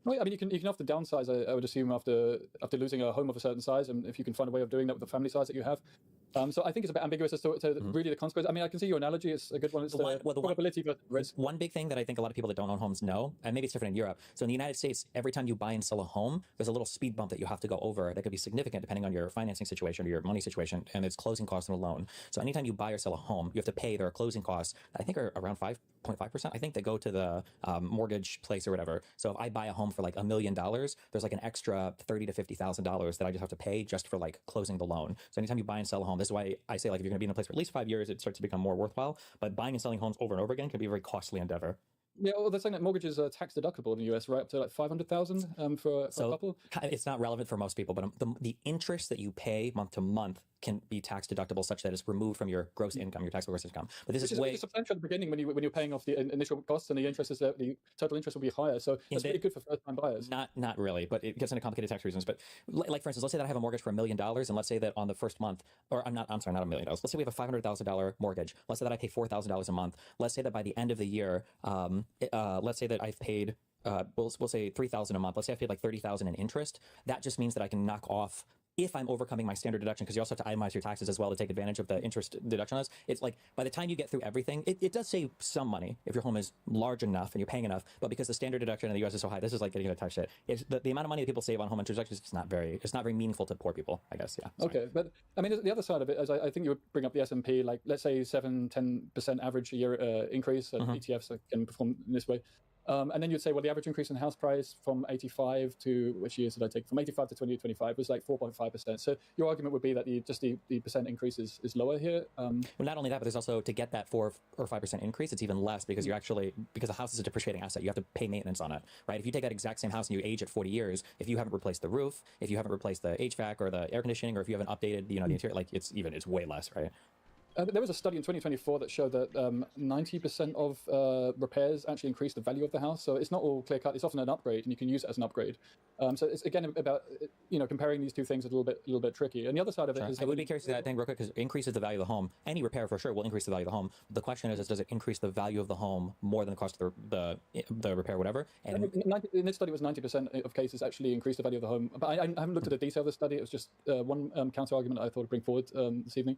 Well, I mean, you can often downsize. I would assume after losing a home of a certain size, and if you can find a way of doing that with the family size that you have. So I think it's a bit ambiguous as to really the consequence. I mean, I can see your analogy. It's a good one. It's the probability versus risk. One big thing that I think a lot of people that don't own homes know, and maybe it's different in Europe. So in the United States, every time you buy and sell a home, there's a little speed bump that you have to go over that could be significant depending on your financing situation or your money situation, and it's closing costs on a loan. So anytime you buy or sell a home, you have to pay their closing costs. I think are around 5.5%. I think they go to the mortgage place or whatever. So if I buy a home for like $1 million, there's like an extra $30,000 to $50,000 that I just have to pay just for like closing the loan. So anytime you buy and sell a home, this is why I say like if you're going to be in a place for at least 5 years, it starts to become more worthwhile. But buying and selling homes over and over again can be a very costly endeavor. Yeah, well, they're saying that mortgages are tax deductible in the US, right up to like $500,000 for a couple. It's not relevant for most people, but the interest that you pay month to month can be tax deductible, such that it's removed from your gross income, your taxable gross income. But this is way substantial at the beginning when you're paying off the initial costs, and the interest is the total interest will be higher. So that's pretty good for first-time buyers. Not really, but it gets into complicated tax reasons. But like for instance, let's say that I have a mortgage for $1 million, and let's say that on the first month, or not $1 million. Let's say we have a $500,000 mortgage. Let's say that I pay $4,000 a month. Let's say that by the end of the year, let's say that I've paid we'll say 3,000 a month. Let's say I paid like 30,000 in interest. That just means that I can knock off, if I'm overcoming my standard deduction, because you also have to itemize your taxes as well to take advantage of the interest deduction on this. It's like by the time you get through everything, it does save some money if your home is large enough and you're paying enough. But because the standard deduction in the U.S. is so high, this is like getting a touch shit. It's the amount of money that people save on home interest deductions. It's not very meaningful to poor people, I guess. Yeah. Sorry. Okay, but I mean, the other side of it is I think you would bring up the S&P, like let's say 7-10% average a year increase. ETFs can perform in this way. And then you'd say, well, the average increase in house price from 85 to, which years did I take? From 85 to 2025 was like 4.5%. So your argument would be that the percent increase is lower here. Well, not only that, but there's also, to get that 4 or 5% increase, it's even less because because the house is a depreciating asset. You have to pay maintenance on it, right? If you take that exact same house and you age it 40 years, if you haven't replaced the roof, if you haven't replaced the HVAC or the air conditioning, or if you haven't updated, the interior, like it's way less, right? There was a study in 2024 that showed that 90% of repairs actually increase the value of the house. So it's not all clear cut. It's often an upgrade, and you can use it as an upgrade. So it's again about comparing these two things a little bit tricky. And the other side of it is I would be curious to that thing real quick, because it increases the value of the home. Any repair for sure will increase the value of the home. The question is does it increase the value of the home more than the cost of the repair, whatever? And in this study, it was 90% of cases actually increase the value of the home. But I haven't looked at the detail of the study. It was just one counter argument I thought I'd bring forward this evening.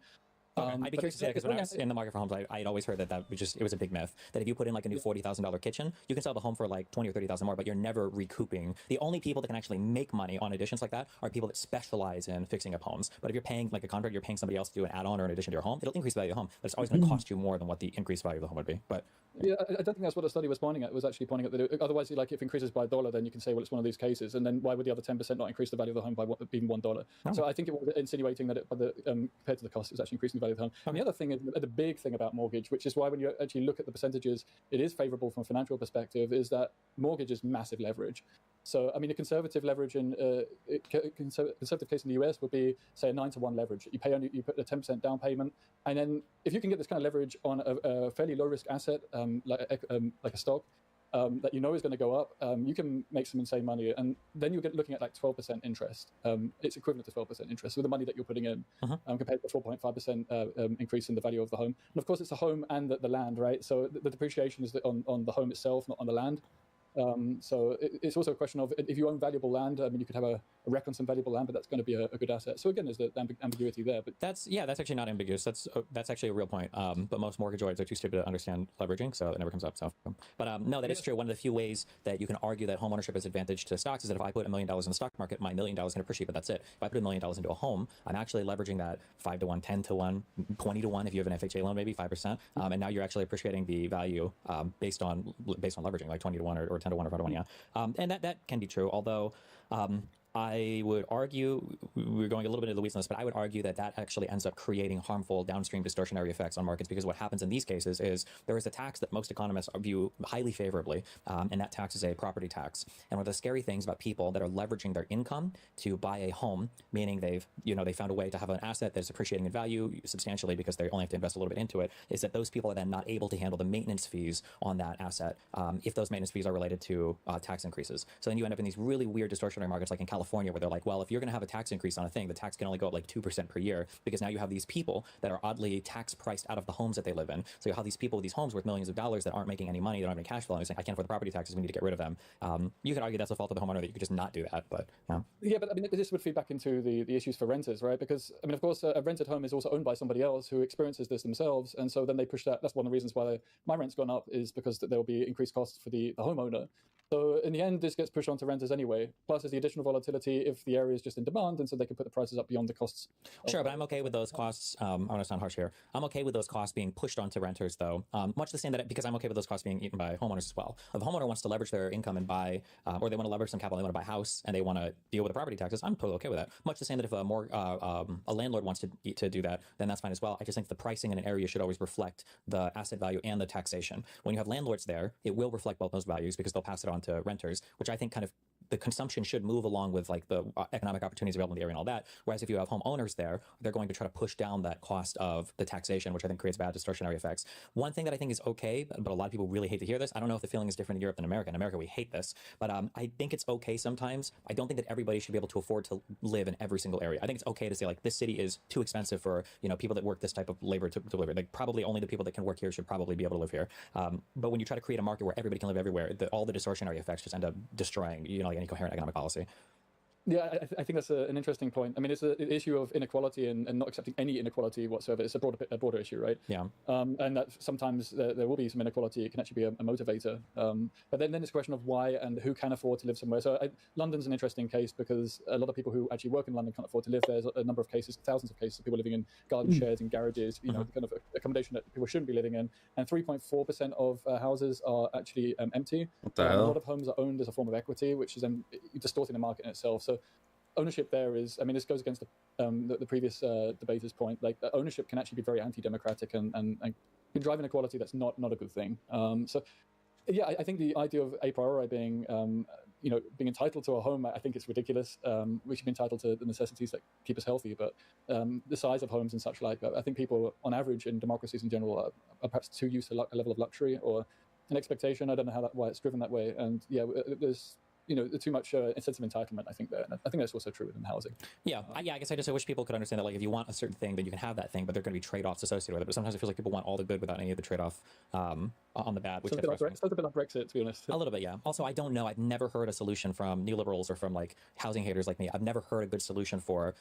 I'd be curious to see that, because when I was in the market for homes, I'd always heard that it was a big myth, that if you put in like a new $40,000 kitchen, you can sell the home for like 20 or 30,000 more, but you're never recouping. The only people that can actually make money on additions like that are people that specialize in fixing up homes. But if you're paying like a contractor, you're paying somebody else to do an add-on or an addition to your home, it'll increase the value of the home, but it's always going to cost you more than what the increased value of the home would be. But yeah, I don't think that's what the study was pointing at. It was actually pointing at that otherwise, like if it increases by $1, then you can say, well, it's one of these cases, and then why would the other 10% not increase the value of the home by even $1? So I think it was insinuating that compared to the cost, it was actually increasing the value of the home. And the other thing is the big thing about mortgage, which is why when you actually look at the percentages, it is favorable from a financial perspective, is that mortgage is massive leverage. So, I mean, a conservative leverage conservative case in the US would be, say, a 9-to-1 leverage. You put a 10% down payment, and then if you can get this kind of leverage on a fairly low risk asset, like a stock, that you know is going to go up, you can make some insane money, and then you're looking at like 12% interest. It's equivalent to 12% interest with the money that you're putting in, compared to 4.5% increase in the value of the home. And of course, it's the home and the land, right? So the depreciation is on the home itself, not on the land. So it's also a question of, if you own valuable land, I mean, you could have a wreck on some valuable land, but that's going to be a good asset. So again, there's the ambiguity there. But that's actually not ambiguous. That's actually a real point. But most mortgageoids are too stupid to understand leveraging, so it never comes up. So, but no, that is true. One of the few ways that you can argue that homeownership is advantage to stocks is that if I put $1 million in the stock market, my $1 million can appreciate, but that's it. If I put $1 million into a home, I'm actually leveraging that 5-to-1, 10-to-1, 20-to-1 if you have an FHA loan, maybe 5%, and now you're actually appreciating the value based on leveraging, like 20-to-1 or 10-to-1 or 5-to-1. Yeah. And that can be true, although I would argue, we're going a little bit into the weeds on this, but I would argue that actually ends up creating harmful downstream distortionary effects on markets, because what happens in these cases is there is a tax that most economists view highly favorably, and that tax is a property tax. And one of the scary things about people that are leveraging their income to buy a home, meaning they found a way to have an asset that's appreciating in value substantially because they only have to invest a little bit into it, is that those people are then not able to handle the maintenance fees on that asset if those maintenance fees are related to tax increases. So then you end up in these really weird distortionary markets, like in California, where they're like, well, if you're going to have a tax increase on a thing, the tax can only go up like 2% per year, because now you have these people that are oddly tax priced out of the homes that they live in. So you have these people with these homes worth millions of dollars that aren't making any money, they don't have any cash flow, and they're saying, I can't afford the property taxes, we need to get rid of them. You could argue that's the fault of the homeowner, that you could just not do that, but yeah, but I mean, this would feed back into the issues for renters, right? Because I mean, of course, a rented home is also owned by somebody else who experiences this themselves, and so then they push that. That's one of the reasons why my rent's gone up, is because there will be increased costs for the homeowner. So in the end, this gets pushed onto renters anyway. Plus, there's the additional volatility if the area is just in demand, and so they can put the prices up beyond the costs. Sure, but I'm okay with those costs. I want to sound harsh here. I'm okay with those costs being pushed onto renters, though. Much the same because I'm okay with those costs being eaten by homeowners as well. If a homeowner wants to leverage their income and buy, or they want to leverage some capital, they want to buy a house, and they want to deal with the property taxes, I'm totally okay with that. Much the same that if a landlord wants to do that, then that's fine as well. I just think the pricing in an area should always reflect the asset value and the taxation. When you have landlords there, it will reflect both those values because they'll pass it on to renters, which I think kind of the consumption should move along with like the economic opportunities available in the area and all that. Whereas if you have homeowners there, they're going to try to push down that cost of the taxation, which I think creates bad distortionary effects. One thing that I think is okay, but a lot of people really hate to hear this. I don't know if the feeling is different in Europe than America. In America, we hate this, but I think it's okay sometimes. I don't think that everybody should be able to afford to live in every single area. I think it's okay to say like this city is too expensive for people that work this type of labor to live here. Like probably only the people that can work here should probably be able to live here. But when you try to create a market where everybody can live everywhere, all the distortionary effects just end up destroying like any coherent economic policy. Yeah, I think that's an interesting point. I mean, it's an issue of inequality and not accepting any inequality whatsoever. It's a broader issue, right? Yeah. And that sometimes there will be some inequality. It can actually be a motivator. But then it's a question of why and who can afford to live somewhere. So London's an interesting case because a lot of people who actually work in London can't afford to live there. There's a number of cases, thousands of cases of people living in garden sheds and garages, the kind of accommodation that people shouldn't be living in. And 3.4% of houses are actually empty. What the A hell? lot of homes are owned as a form of equity, which is distorting the market in itself. So ownership there is, I mean, this goes against the previous debater's point. Like ownership can actually be very anti-democratic and can drive inequality. That's not a good thing. So yeah, I think the idea of a priori being being entitled to a home, I think it's ridiculous. We should be entitled to the necessities that keep us healthy, but the size of homes and such like, I think people on average in democracies in general are perhaps too used to a level of luxury or an expectation. I don't know why it's driven that way. And yeah, there's too much sense of entitlement, I think, there. And I think that's also true within housing. Yeah, I guess I just wish people could understand that, like, if you want a certain thing, then you can have that thing, but there are going to be trade-offs associated with it. But sometimes it feels like people want all the good without any of the trade-off on the bad, which Sounds gets a bit like Brexit, to be honest. A little bit, yeah. Also, I don't know. I've never heard a solution from neoliberals or from like housing haters like me. I've never heard a good solution for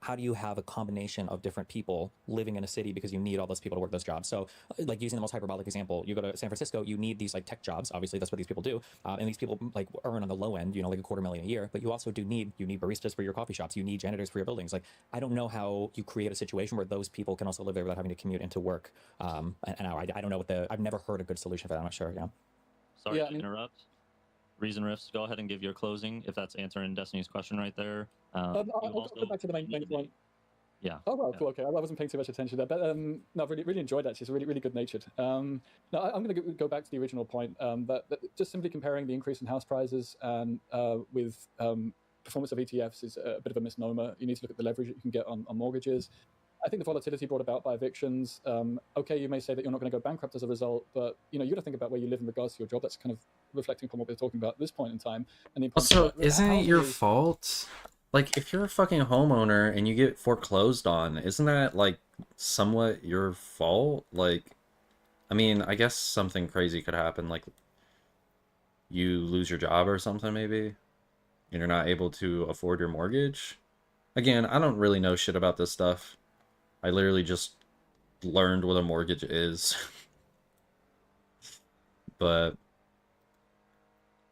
how do you have a combination of different people living in a city because you need all those people to work those jobs. So, like using the most hyperbolic example, you go to San Francisco, you need these like tech jobs. Obviously, that's what these people do, and these people like earn on the low end, like $250,000 a year. But you also need baristas for your coffee shops. You need janitors for your buildings. Like, I don't know how you create a situation where those people can also live there without having to commute into work an hour. I don't know I've never heard a good solution for that. I'm not sure. Yeah. Sorry to interrupt. Reason Rifts, go ahead and give your closing if that's answering Destiny's question right there. I'll go back to the main point. Yeah. Oh, well, yeah. cool. Okay, I wasn't paying too much attention there, but no, I've really enjoyed that. She's really good-natured. No, I'm going to go back to the original point. That just simply comparing the increase in house prices and with performance of ETFs is a bit of a misnomer. You need to look at the leverage that you can get on mortgages. I think the volatility brought about by evictions. Okay, you may say that you're not going to go bankrupt as a result, but you got to think about where you live in regards to your job. That's kind of reflecting upon what we're talking about at this point in time. And the Also, isn't it your fault? Like, if you're a fucking homeowner and you get foreclosed on, isn't that like somewhat your fault? Like, I mean, I guess something crazy could happen, like you lose your job or something maybe, and you're not able to afford your mortgage. Again, I don't really know shit about this stuff. I literally just learned what a mortgage is. But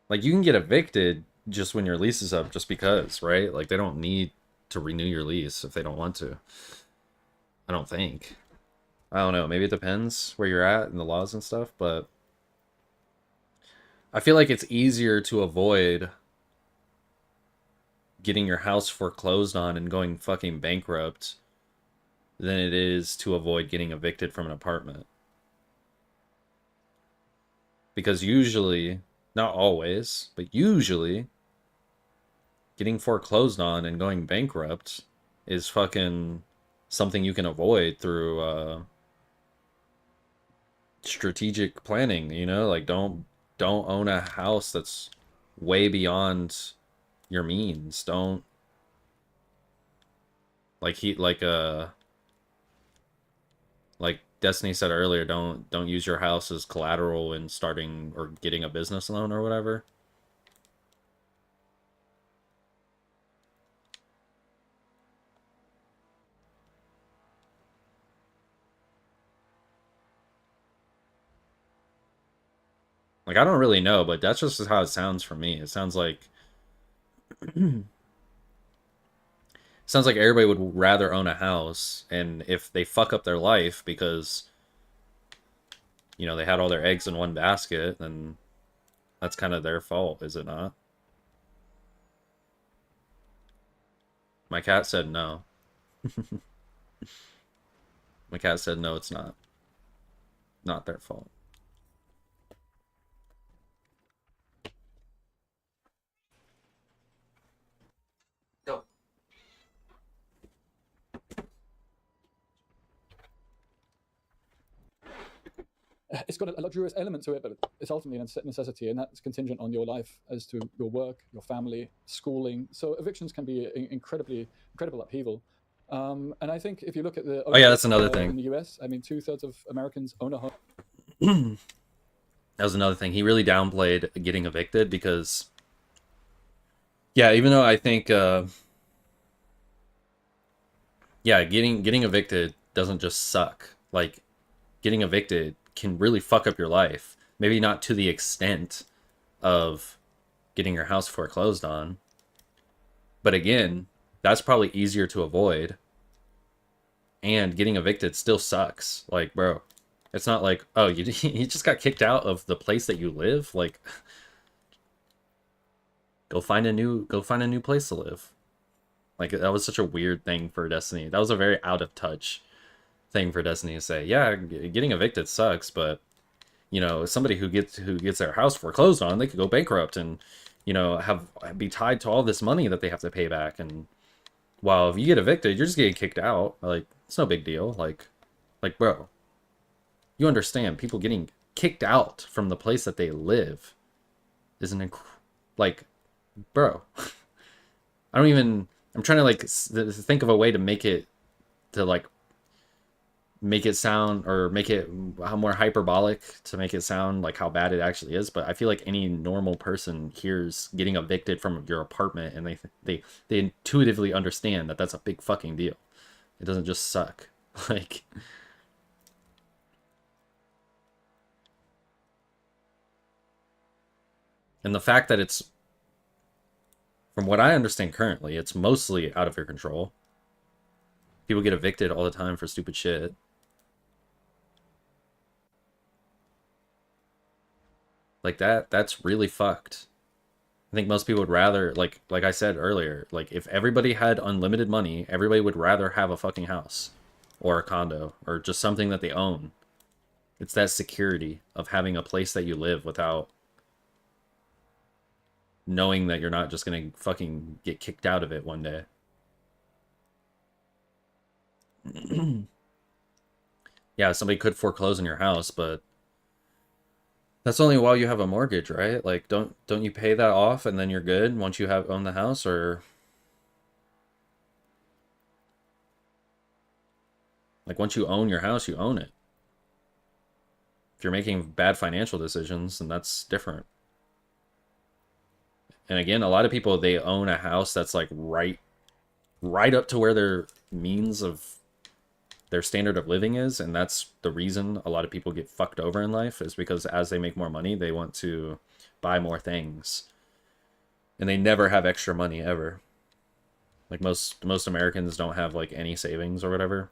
like, you can get evicted just when your lease is up, just because, right? Like, they don't need to renew your lease if they don't want to. I don't think. I don't know. Maybe it depends where you're at and the laws and stuff, but I feel like it's easier to avoid getting your house foreclosed on and going fucking bankrupt than it is to avoid getting evicted from an apartment. Because usually, not always, but usually, getting foreclosed on and going bankrupt is fucking something you can avoid through strategic planning, like don't own a house that's way beyond your means. Don't like Destiny said earlier, don't use your house as collateral in starting or getting a business loan or whatever. Like, I don't really know, but that's just how it sounds for me. It sounds like everybody would rather own a house, and if they fuck up their life because they had all their eggs in one basket, then that's kind of their fault, is it not? My cat said no. My cat said no, it's not. Not their fault. it's got a luxurious element to it, but it's ultimately a necessity, and that's contingent on your life as to your work, your family, schooling. So evictions can be incredible upheaval. And I think if you look at the Oh yeah, that's another in thing. the US, I mean, 2/3 of Americans own a home. That was another thing. He really downplayed getting evicted because, yeah, even though I think, yeah, getting evicted doesn't just suck. Like, getting evicted can really fuck up your life. Maybe not to the extent of getting your house foreclosed on. But again, that's probably easier to avoid. And getting evicted still sucks. Like, bro, it's not like, oh, you just got kicked out of the place that you live. Like, go find a new place to live. Like, that was such a weird thing for Destiny. That was a very out of touch thing for Destiny to say. Yeah, getting evicted sucks, but you know, somebody who gets their house foreclosed on, they could go bankrupt and, you know, be tied to all this money that they have to pay back. And while if you get evicted, you're just getting kicked out. Like, it's no big deal. Like, bro, you understand people getting kicked out from the place that they live is like, bro. I'm trying to like think of a way to make it sound, or make it more hyperbolic to make it sound like how bad it actually is. But I feel like any normal person hears getting evicted from your apartment and they intuitively understand that that's a big fucking deal. It doesn't just suck. Like, and the fact that it's, from what I understand currently, it's mostly out of your control. People get evicted all the time for stupid shit. Like, that's really fucked. I think most people would rather, like I said earlier, like, if everybody had unlimited money, everybody would rather have a fucking house or a condo or just something that they own. It's that security of having a place that you live without knowing that you're not just gonna fucking get kicked out of it one day. Yeah, somebody could foreclose on your house, but that's only while you have a mortgage, right? Like, don't you pay that off and then you're good once you own the house? Or like, once you own your house, you own it. If you're making bad financial decisions, then that's different. And again, a lot of people, they own a house that's like right up to where their means of their standard of living is, and that's the reason a lot of people get fucked over in life, is because as they make more money, they want to buy more things, and they never have extra money ever. Like, most Americans don't have like any savings or whatever.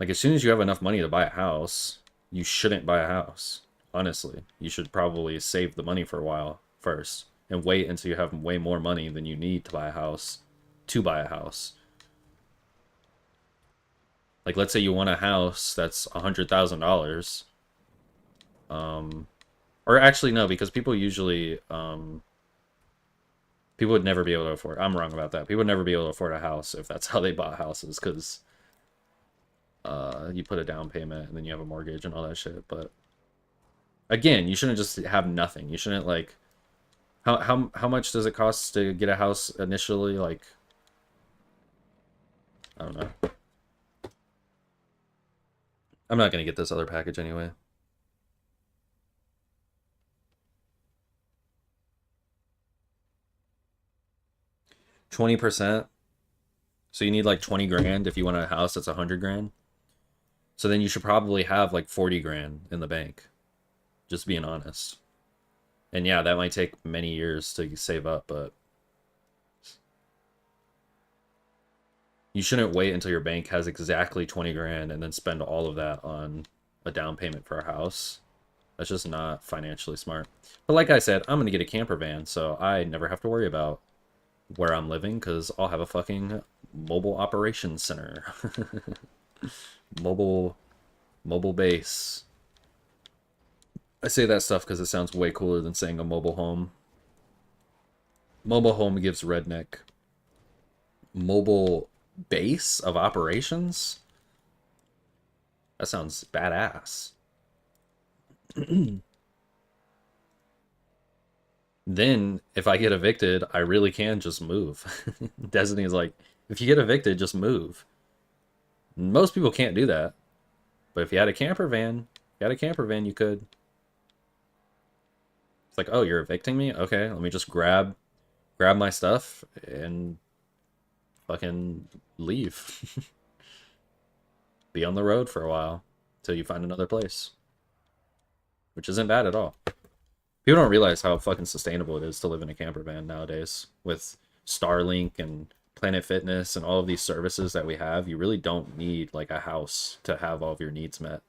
Like, as soon as you have enough money to buy a house, you shouldn't buy a house. Honestly, you should probably save the money for a while first and wait until you have way more money than you need to buy a house. Like, let's say you want a house that's $100,000. Or actually, no, because people usually, people would never be able to afford, I'm wrong about that. People would never be able to afford a house if that's how they bought houses, because you put a down payment and then you have a mortgage and all that shit. But again, you shouldn't just have nothing. You shouldn't, like, how much does it cost to get a house initially? Like, I don't know. I'm not going to get this other package anyway. $20%. So you need like 20 grand if you want a house that's 100 grand. So then you should probably have like 40 grand in the bank. Just being honest. And yeah, that might take many years to save up, but you shouldn't wait until your bank has exactly 20 grand and then spend all of that on a down payment for a house. That's just not financially smart. But like I said, I'm going to get a camper van, so I never have to worry about where I'm living, because I'll have a fucking mobile operations center. mobile base. I say that stuff because it sounds way cooler than saying a mobile home. Mobile home gives redneck. Mobile base of operations? That sounds badass. Then, if I get evicted, I really can just move. Destiny's like, if you get evicted, just move. Most people can't do that. But if you had a camper van, you could. It's like, oh, you're evicting me? Okay, let me just grab my stuff and fucking leave. Be on the road for a while till you find another place. Which isn't bad at all. People don't realize how fucking sustainable it is to live in a camper van nowadays. With Starlink and Planet Fitness and all of these services that we have, you really don't need like a house to have all of your needs met.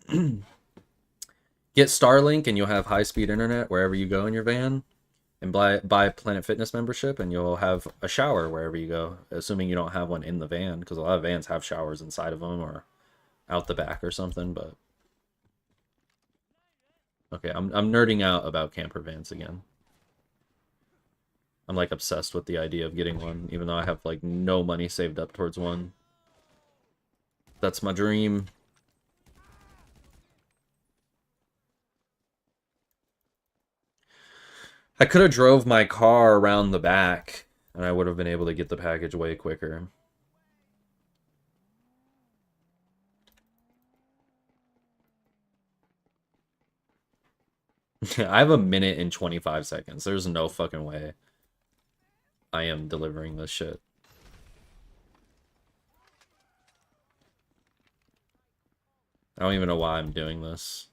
Get Starlink and you'll have high-speed internet wherever you go in your van. And buy Planet Fitness membership and you'll have a shower wherever you go. Assuming you don't have one in the van, because a lot of vans have showers inside of them or out the back or something, but... Okay, I'm nerding out about camper vans again. I'm like obsessed with the idea of getting one, even though I have like no money saved up towards one. That's my dream. I could have drove my car around the back and I would have been able to get the package way quicker. I have a minute and 25 seconds. There's no fucking way I am delivering this shit. I don't even know why I'm doing this.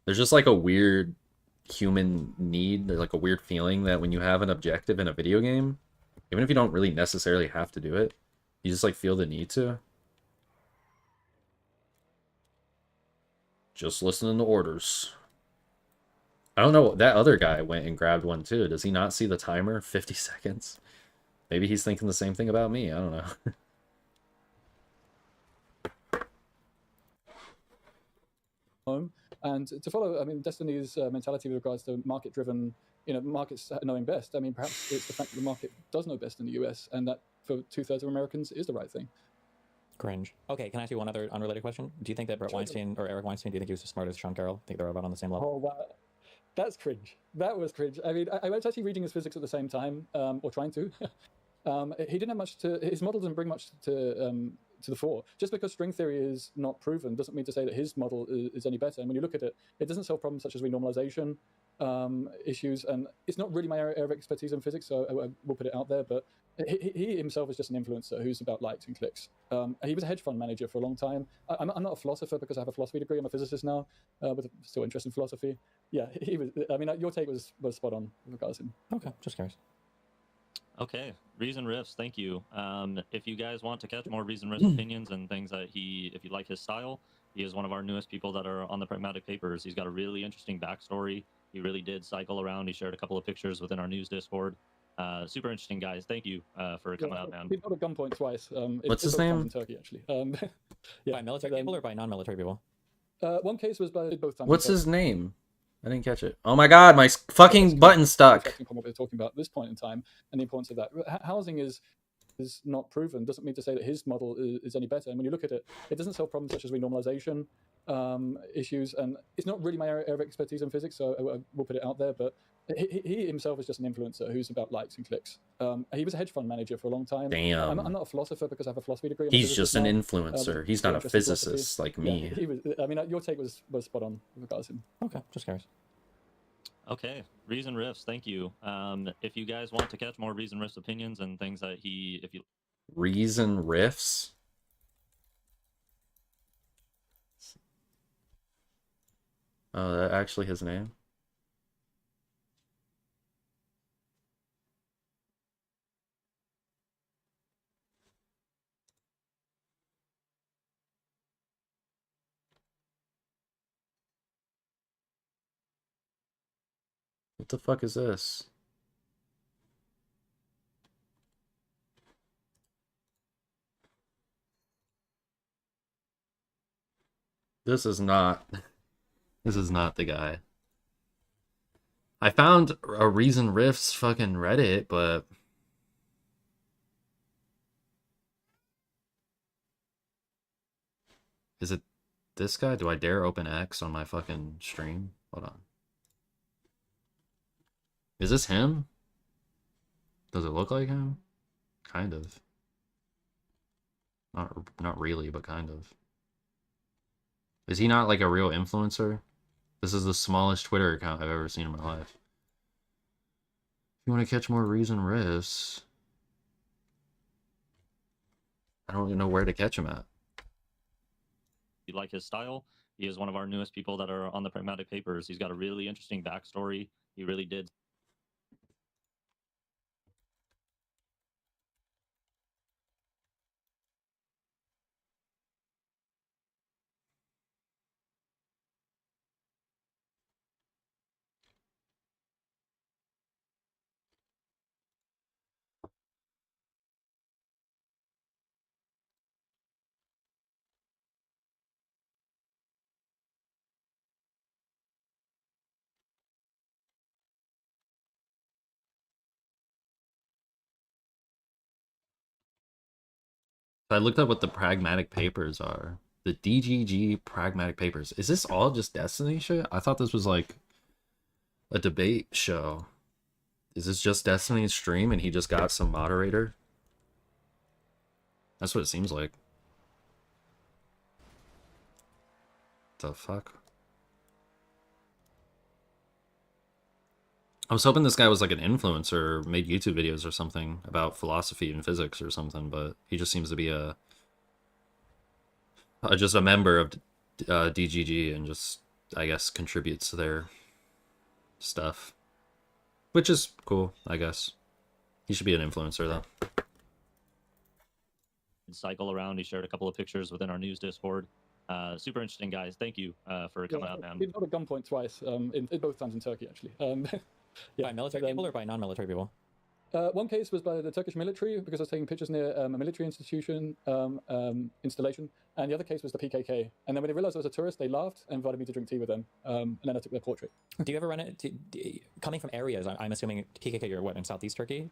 There's just like a weird human need, like a weird feeling that when you have an objective in a video game, even if you don't really necessarily have to do it, you just like feel the need to. Just listening to orders. I don't know, that other guy went and grabbed one too. Does he not see the timer? 50 seconds? Maybe he's thinking the same thing about me. I don't know. Home. And to follow, I mean, Destiny's mentality with regards to market-driven, markets knowing best. I mean, perhaps it's the fact that the market does know best in the US, and that for 2/3 of Americans is the right thing. Cringe. Okay, can I ask you one other unrelated question? Do you think that Brett Weinstein or Eric Weinstein, do you think he was as smart as Sean Carroll? Think they're about on the same level? Oh, wow. That's cringe. That was cringe. I mean, I was actually reading his physics at the same time, or trying to. He didn't have much to. His model doesn't bring much to the fore. Just because string theory is not proven doesn't mean to say that his model is any better. And when you look at it, it doesn't solve problems such as renormalization issues. And it's not really my area of expertise in physics, so I will put it out there. But he himself is just an influencer who's about likes and clicks. He was a hedge fund manager for a long time. I'm not a philosopher because I have a philosophy degree. I'm a physicist now, with still interest in philosophy. Yeah, he was. I mean, your take was spot on with regards to him. Okay, just curious. Okay, Reason Riffs, thank you. If you guys want to catch more Reason Riffs opinions and things that if you like his style, he is one of our newest people that are on the Pragmatic Papers. He's got a really interesting backstory. He really did cycle around. He shared a couple of pictures within our news Discord. Super interesting, guys. Thank you for coming out, man. He got a gunpoint twice. What's his name? In Turkey, actually. Yeah, by military people or by non-military people? One case was by both times. What's his name? I didn't catch it. Oh my god, my fucking button stuck. What we're talking about at this point in time and the importance of that. Housing is not proven. Doesn't mean to say that his model is any better. And when you look at it, it doesn't solve problems such as renormalization issues. And it's not really my area of expertise in physics, so I will put it out there. But he himself is just an influencer who's about likes and clicks. He was a hedge fund manager for a long time. Damn. I'm not a philosopher because I have a philosophy degree. He's just an influencer. He's not a physicist like me. Yeah, he was. I mean, your take was spot on with regards to him. Okay, just curious. Okay, Reason Riffs, thank you. If you guys want to catch more Reason Riffs opinions and things that Reason Riffs? Oh, that actually his name? What the fuck is this? This is not the guy. I found a Reason Riffs fucking Reddit, but is it This guy, do I dare open X on my fucking stream? Hold on. Is this him? Does it look like him? Kind of. Not really, but kind of. Is he not like a real influencer? This is the smallest Twitter account I've ever seen in my life. If you want to catch more Reason risks, I don't even know where to catch him at. You like his style? He is one of our newest people that are on the Pragmatic Papers. He's got a really interesting backstory. He really did. I looked up what the Pragmatic Papers are. The DGG Pragmatic Papers. Is this all just Destiny shit? I thought this was like a debate show. Is this just Destiny's stream and he just got some moderator? That's what it seems like. The fuck? I was hoping this guy was like an influencer, made YouTube videos or something about philosophy and physics or something, but he just seems to be just a member of DGG and just, I guess, contributes to their stuff. Which is cool, I guess. He should be an influencer, though. Cycle around. He shared a couple of pictures within our news Discord. Super interesting, guys. Thank you for coming out, man. He got a gunpoint twice, in both times in Turkey, actually. Yeah, By military people or by non-military people? one case was by the Turkish military because I was taking pictures near a military institution installation, and the other case was the PKK. And then when they realized I was a tourist, they laughed and invited me to drink tea with them, and then I took their portrait. Do you ever run it coming from areas? I'm assuming PKK. You're what, in Southeast Turkey?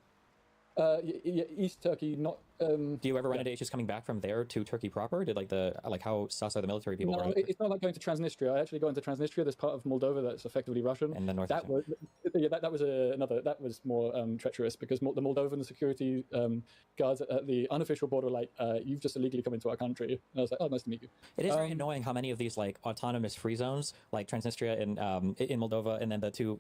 East Turkey, not. Do you ever run into issues coming back from there to Turkey proper? Did like how sus are the military people? No, it's not like going to Transnistria. I actually got into Transnistria. There's part of Moldova that's effectively Russian. And the north. That was another. That was more treacherous because the Moldovan security guards at the unofficial border were like, "You've just illegally come into our country." And I was like, "Oh, nice to meet you." It is very annoying how many of these like autonomous free zones, like Transnistria in Moldova, and then the two,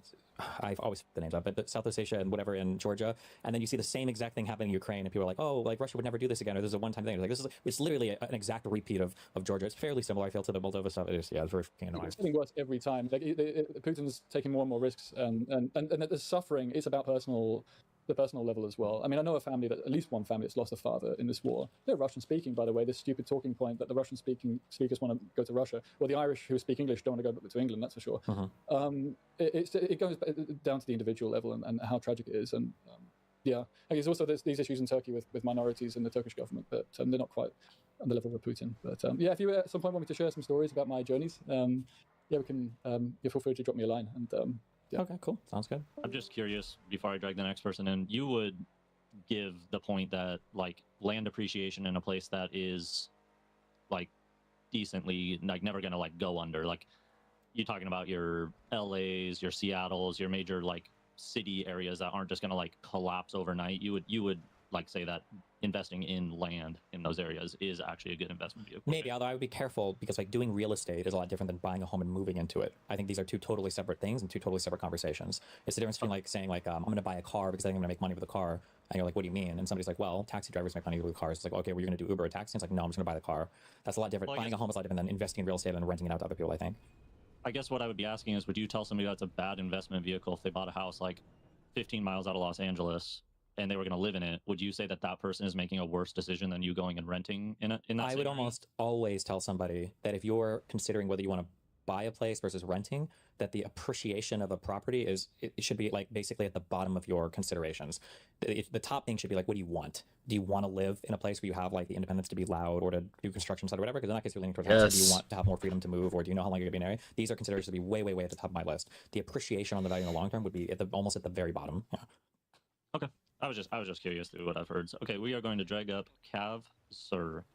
I've always the names up, but South Ossetia and whatever in Georgia, and then you see the same exact thing happening in Ukraine, and people are like, "Oh, like Russia would never do this again," or "This is a one-time thing." Like it's literally an exact repeat of Georgia. It's fairly similar, I feel, to the Moldova stuff. It is, yeah, it's very fucking annoying. It's getting worse every time. Like Putin's taking more and more risks, and the suffering is about the personal level as well. I mean, I know at least one family that's lost a father in this war. They're Russian speaking, by the way. This stupid talking point that the Russian speakers want to go to Russia, or the Irish who speak English don't want to go to England. That's for sure. It goes down to the individual level and how tragic it is. And yeah, and there's also these issues in Turkey with minorities in the Turkish government, but they're not quite on the level of Putin. But yeah, if you at some point want me to share some stories about my journeys, yeah, we can. You feel free to drop me a line. And yeah. Okay, cool. Sounds good. I'm just curious, before I drag the next person in, you would give the point that like land appreciation in a place that is like decently like never gonna like go under. Like you're talking about your LAs, your Seattles, your major like city areas that aren't just gonna like collapse overnight. You would like say that investing in land in those areas is actually a good investment vehicle. Maybe, although I would be careful because like doing real estate is a lot different than buying a home and moving into it. I think these are two totally separate things and two totally separate conversations. It's the difference between like saying like I'm going to buy a car because I think I'm going to make money with the car, and you're like, what do you mean? And somebody's like, well, taxi drivers make money with cars. It's like, okay, well, you're going to do Uber or taxi. It's like, no, I'm just going to buy the car. That's a lot different. Well, Buying a home is a lot different than investing in real estate and renting it out to other people, I think. I guess what I would be asking is, would you tell somebody that's a bad investment vehicle if they bought a house like 15 miles out of Los Angeles and they were going to live in it? Would you say that that person is making a worse decision than you going and renting in that? I would almost always tell somebody that if you're considering whether you want to buy a place versus renting, that the appreciation of a property it should be like basically at the bottom of your considerations. The top thing should be like, what do you want? Do you want to live in a place where you have like the independence to be loud or to do construction side or whatever? Because in that case, you're leaning towards housing. Do you want to have more freedom to move, or do you know how long you're going to be in an area? These are considerations to be way, way, way at the top of my list. The appreciation on the value in the long term would be almost at the very bottom. Yeah. Okay. I was just curious through what I've heard. So, okay, we are going to drag up Cav Sir.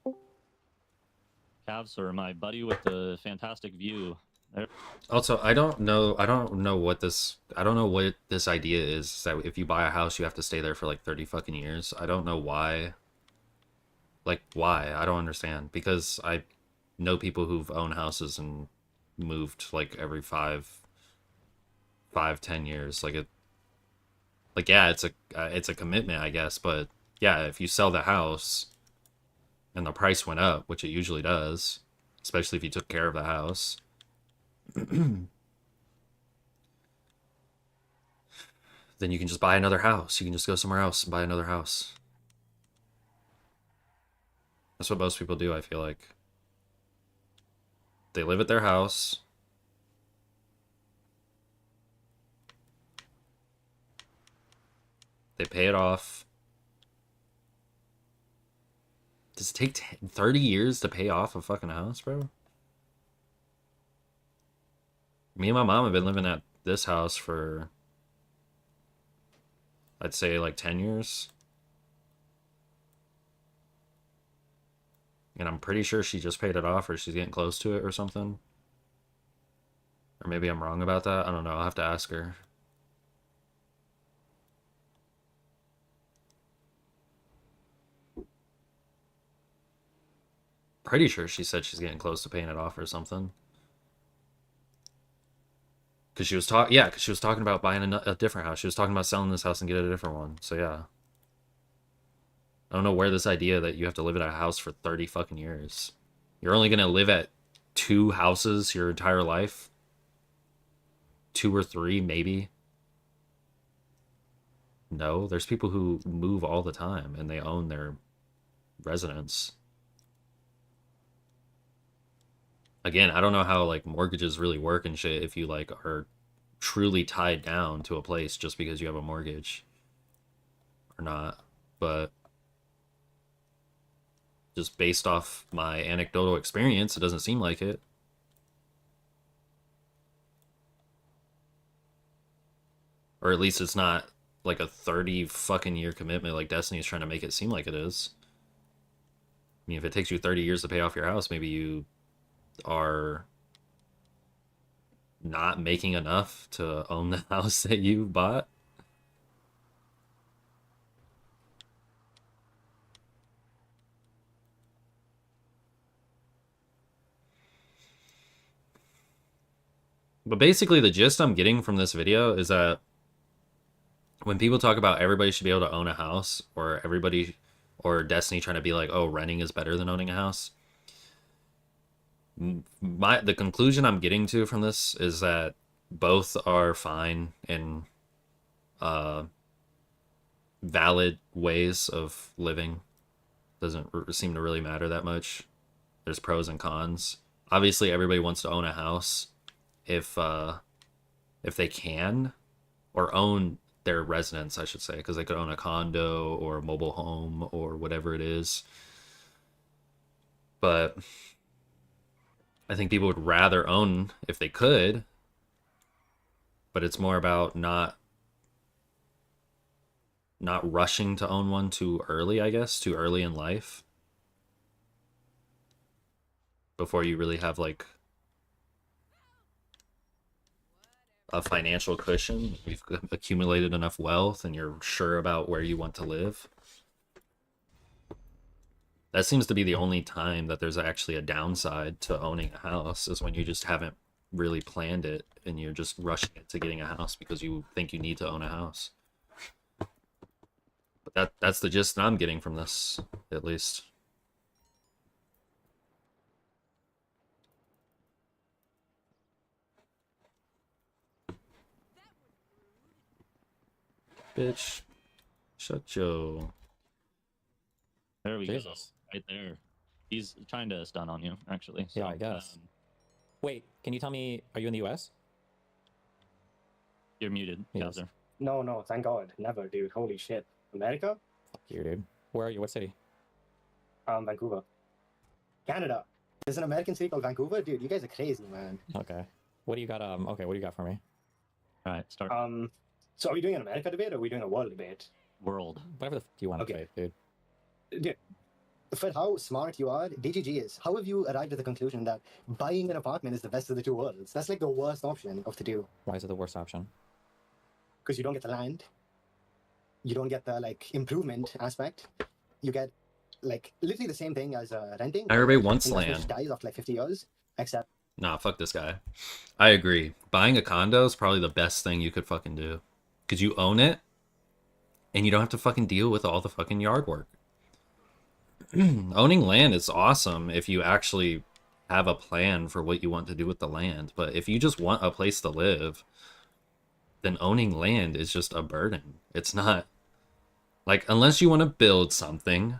Cavs or my buddy with the fantastic view. There. Also, I don't know what this idea is that if you buy a house you have to stay there for like 30 fucking years. I don't know why. Like why? I don't understand, because I know people who've owned houses and moved like every 10 years. Like yeah, it's a commitment, I guess, but yeah, if you sell the house and the price went up, which it usually does, especially if you took care of the house, then you can just buy another house. You can just go somewhere else and buy another house. That's what most people do, I feel like. They live at their house. They pay it off. Does it take 30 years to pay off a fucking house, bro? Me and my mom have been living at this house for, I'd say, like 10 years. And I'm pretty sure she just paid it off, or she's getting close to it or something. Or maybe I'm wrong about that. I don't know. I'll have to ask her. Pretty sure she said she's getting close to paying it off or something. Because she was talking about buying a different house. She was talking about selling this house and getting a different one. So yeah. I don't know where this idea that you have to live at a house for 30 fucking years. You're only going to live at 2 houses your entire life? 2 or 3, maybe? No, there's people who move all the time and they own their residence. Again, I don't know how like mortgages really work and shit if you like are truly tied down to a place just because you have a mortgage or not, but just based off my anecdotal experience, it doesn't seem like it. Or at least it's not like a 30 fucking year commitment like Destiny's trying to make it seem like it is. I mean, if it takes you 30 years to pay off your house, maybe you are not making enough to own the house that you bought. But basically the gist I'm getting from this video is that when people talk about everybody should be able to own a house, or everybody, or Destiny trying to be like, oh, renting is better than owning a house, the conclusion I'm getting to from this is that both are fine and valid ways of living. Doesn't seem to really matter that much. There's pros and cons. Obviously, everybody wants to own a house if they can, or own their residence, I should say, because they could own a condo or a mobile home or whatever it is. But I think people would rather own if they could, but it's more about not rushing to own one too early, I guess, too early in life, before you really have like a financial cushion. You've accumulated enough wealth and you're sure about where you want to live. That seems to be the only time that there's actually a downside to owning a house, is when you just haven't really planned it and you're just rushing into getting a house because you think you need to own a house. But that's the gist I'm getting from this, at least. Bitch, shut your... There we Jesus. go. Right there. He's trying to stun on you, actually. Yeah, I guess. Wait, can you tell me, are you in the US? You're muted, Yes. Kaiser. No, thank God. Never, dude. Holy shit. America? Fuck you, dude. Where are you? What city? Vancouver. Canada. There's an American city called Vancouver? Dude, you guys are crazy, man. Okay. What do you got? Okay, what do you got for me? All right, start. So are we doing an America debate or are we doing a world debate? World. Whatever the fuck you want Okay. to say, dude. Dude, for how smart you are, DGG is. How have you arrived at the conclusion that buying an apartment is the best of the two worlds? That's like the worst option of the two. Why is it the worst option? Because you don't get the land, you don't get the like improvement aspect. You get like literally the same thing as renting. Everybody wants Investment land. dies after like 50 years, except Nah, fuck this guy. I agree. Buying a condo is probably the best thing you could fucking do. Because you own it, and you don't have to fucking deal with all the fucking yard work. Owning land is awesome if you actually have a plan for what you want to do with the land. But if you just want a place to live, then owning land is just a burden. It's not... Like, unless you want to build something,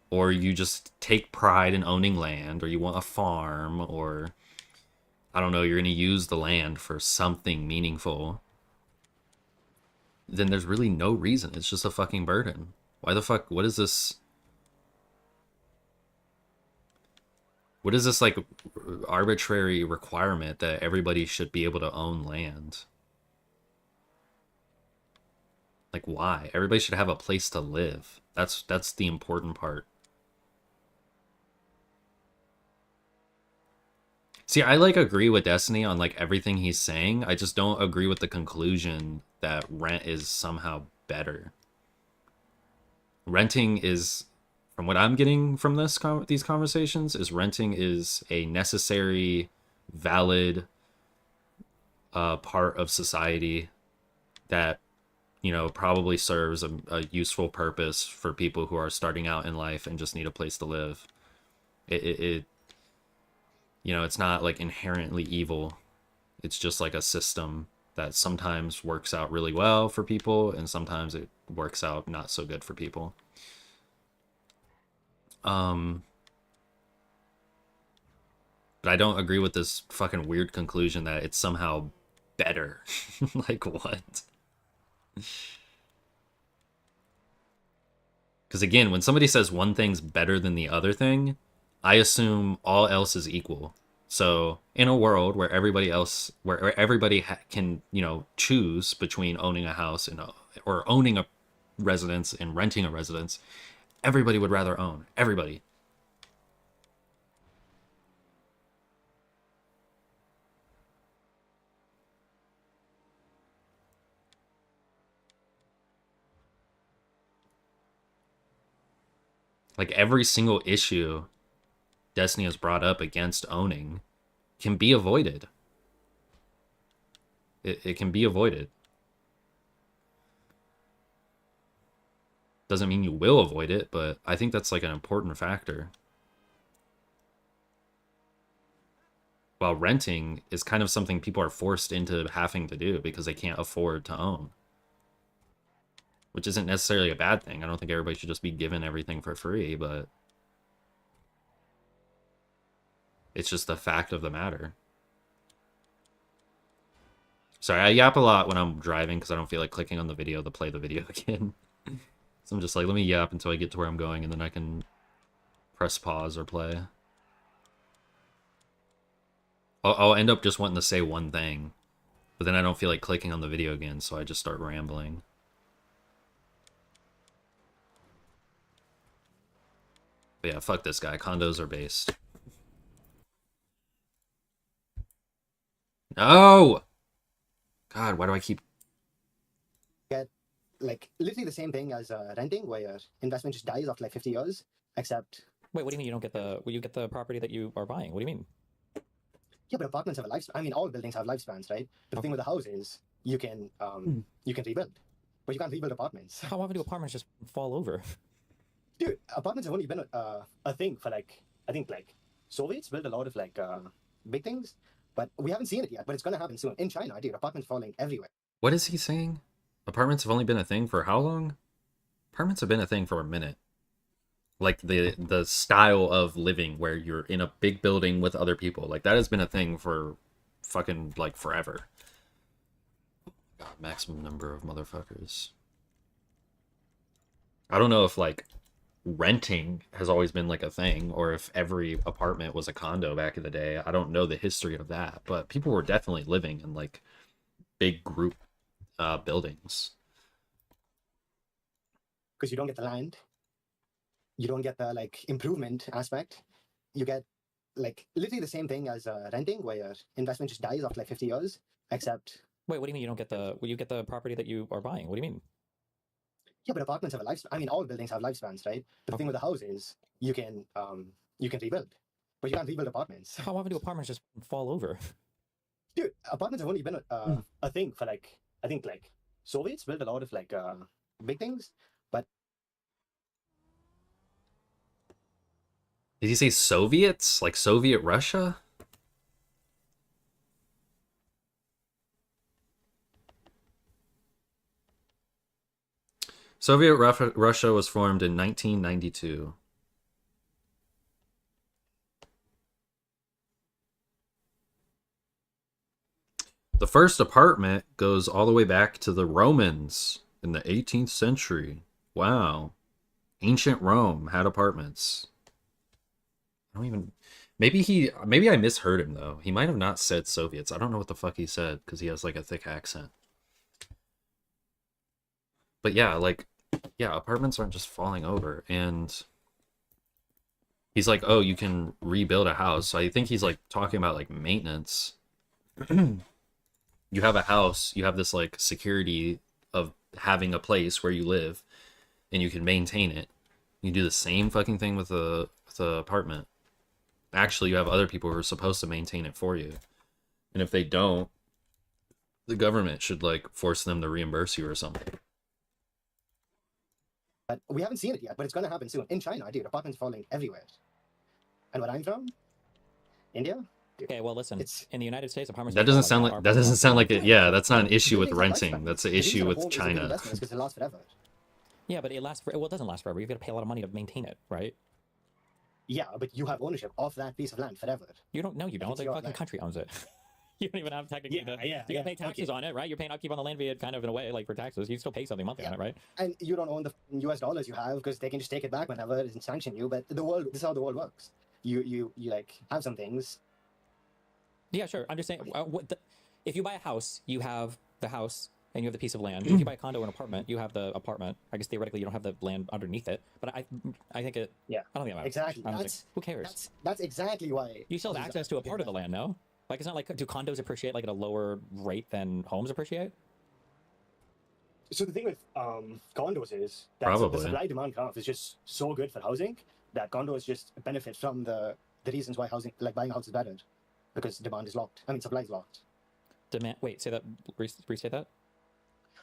or you just take pride in owning land, or you want a farm, or... I don't know, you're going to use the land for something meaningful, then there's really no reason. It's just a fucking burden. Why the fuck? What is this? What is this, like, arbitrary requirement that everybody should be able to own land? Like, why? Everybody should have a place to live. That's the important part. See, I like agree with Destiny on like everything he's saying. I just don't agree with the conclusion that rent is somehow better. Renting is, from what I'm getting from these conversations, is renting is a necessary, valid part of society that, you know, probably serves a useful purpose for people who are starting out in life and just need a place to live. It you know, it's not like inherently evil. It's just like a system that sometimes works out really well for people and sometimes it works out not so good for people. But I don't agree with this fucking weird conclusion that it's somehow better. Like, what? Because again, when somebody says one thing's better than the other thing, I assume all else is equal. So in a world where everybody can, you know, choose between owning a house and or owning a residence and renting a residence, everybody would rather own. Everybody. Like, every single issue Destiny has brought up against owning can be avoided. It can be avoided. Doesn't mean you will avoid it, but I think that's like an important factor. While renting is kind of something people are forced into having to do because they can't afford to own. Which isn't necessarily a bad thing. I don't think everybody should just be given everything for free, but it's just the fact of the matter. Sorry, I yap a lot when I'm driving because I don't feel like clicking on the video to play the video again. So I'm just like, let me yap until I get to where I'm going and then I can press pause or play. I'll end up just wanting to say one thing, but then I don't feel like clicking on the video again, so I just start rambling. But yeah, fuck this guy. Condos are based. No! God, why do I keep... get like literally the same thing as renting, where your investment just dies after like 50 years, except... Wait, what do you mean you don't get the... Well, you get the property that you are buying? What do you mean? Yeah, but apartments have a lifespan. I mean, all buildings have lifespans, right? But the thing with the house is you can rebuild, but you can't rebuild apartments. How often do apartments just fall over? Dude, apartments have only been a thing for like, I think like Soviets built a lot of like big things, but we haven't seen it yet, but it's going to happen soon. In China, dude, apartments falling everywhere. What is he saying? Apartments have only been a thing for how long? Apartments have been a thing for a minute. Like the style of living where you're in a big building with other people. Like that has been a thing for fucking like forever. God, maximum number of motherfuckers. I don't know if like renting has always been like a thing or if every apartment was a condo back in the day. I don't know the history of that, but people were definitely living in like big group buildings. Because you don't get the land, you don't get the like improvement aspect. You get like literally the same thing as renting, where your investment just dies after like 50 years. Except, Wait, what do you mean you don't get the? Well, you get the property that you are buying. What do you mean? yeah, but apartments have a lifespan. I mean, all buildings have lifespans, right? The thing with the house is you can rebuild, but you can't rebuild apartments. How often do apartments just fall over? Dude, apartments have only been a thing for like, I think like Soviets built a lot of like big things, but Did he say Soviets? Like Soviet Russia? Soviet Russia was formed in 1992. The first apartment goes all the way back to the Romans in the 18th century. Wow. Ancient Rome had apartments. I don't even... Maybe I misheard him, though. He might have not said Soviets. I don't know what the fuck he said, because he has, like, a thick accent. But yeah, like... Yeah, apartments aren't just falling over, and... He's like, oh, you can rebuild a house. So I think he's, like, talking about, like, maintenance. You have a house, you have this, like, security of having a place where you live, and you can maintain it. You do the same fucking thing with the apartment. Actually, you have other people who are supposed to maintain it for you. And if they don't, the government should, like, force them to reimburse you or something. But we haven't seen it yet, but it's going to happen soon. In China, dude, apartments falling everywhere. And where I'm from, India. Dude, Okay, well, listen. It's- In the United States, apartments. That don't doesn't fall sound that like are- that doesn't sound like it. Yeah, that's not an issue with buildings have renting. lifespans. That's an The reason issue a with home is a good China. investment is because it lasts forever. Yeah, but it lasts. Well, it doesn't last forever. You've got to pay a lot of money to maintain it, right? Yeah, but you have ownership of that piece of land forever. You don't. No, you don't. it's The your fucking land. country owns it. You don't even have technically. Yeah, yeah, You gotta pay yeah, taxes okay. on it, right? You're paying upkeep on the land via kind of in a way, like for taxes. You still pay something monthly on Yeah. it, right? And you don't own the US dollars you have because they can just take it back whenever and sanction you. But the world, this is how the world works. You like have some things. Yeah, sure. I'm just saying. If you buy a house, you have the house and you have the piece of land. If you buy a condo or an apartment, you have the apartment. I guess theoretically you don't have the land underneath it. But I think it. Yeah. I don't think that matters. Exactly. I don't think, That's- who cares? That's exactly why You still have these access are- to a part of the land, no? Like it's not like do condos appreciate like at a lower rate than homes appreciate? So the thing with condos is that Probably. the supply demand graph is just so good for housing that condos just benefit from the reasons why housing, like buying a house, is better because demand is locked. I mean, supply is locked. Demand. Wait, say that. Restate that.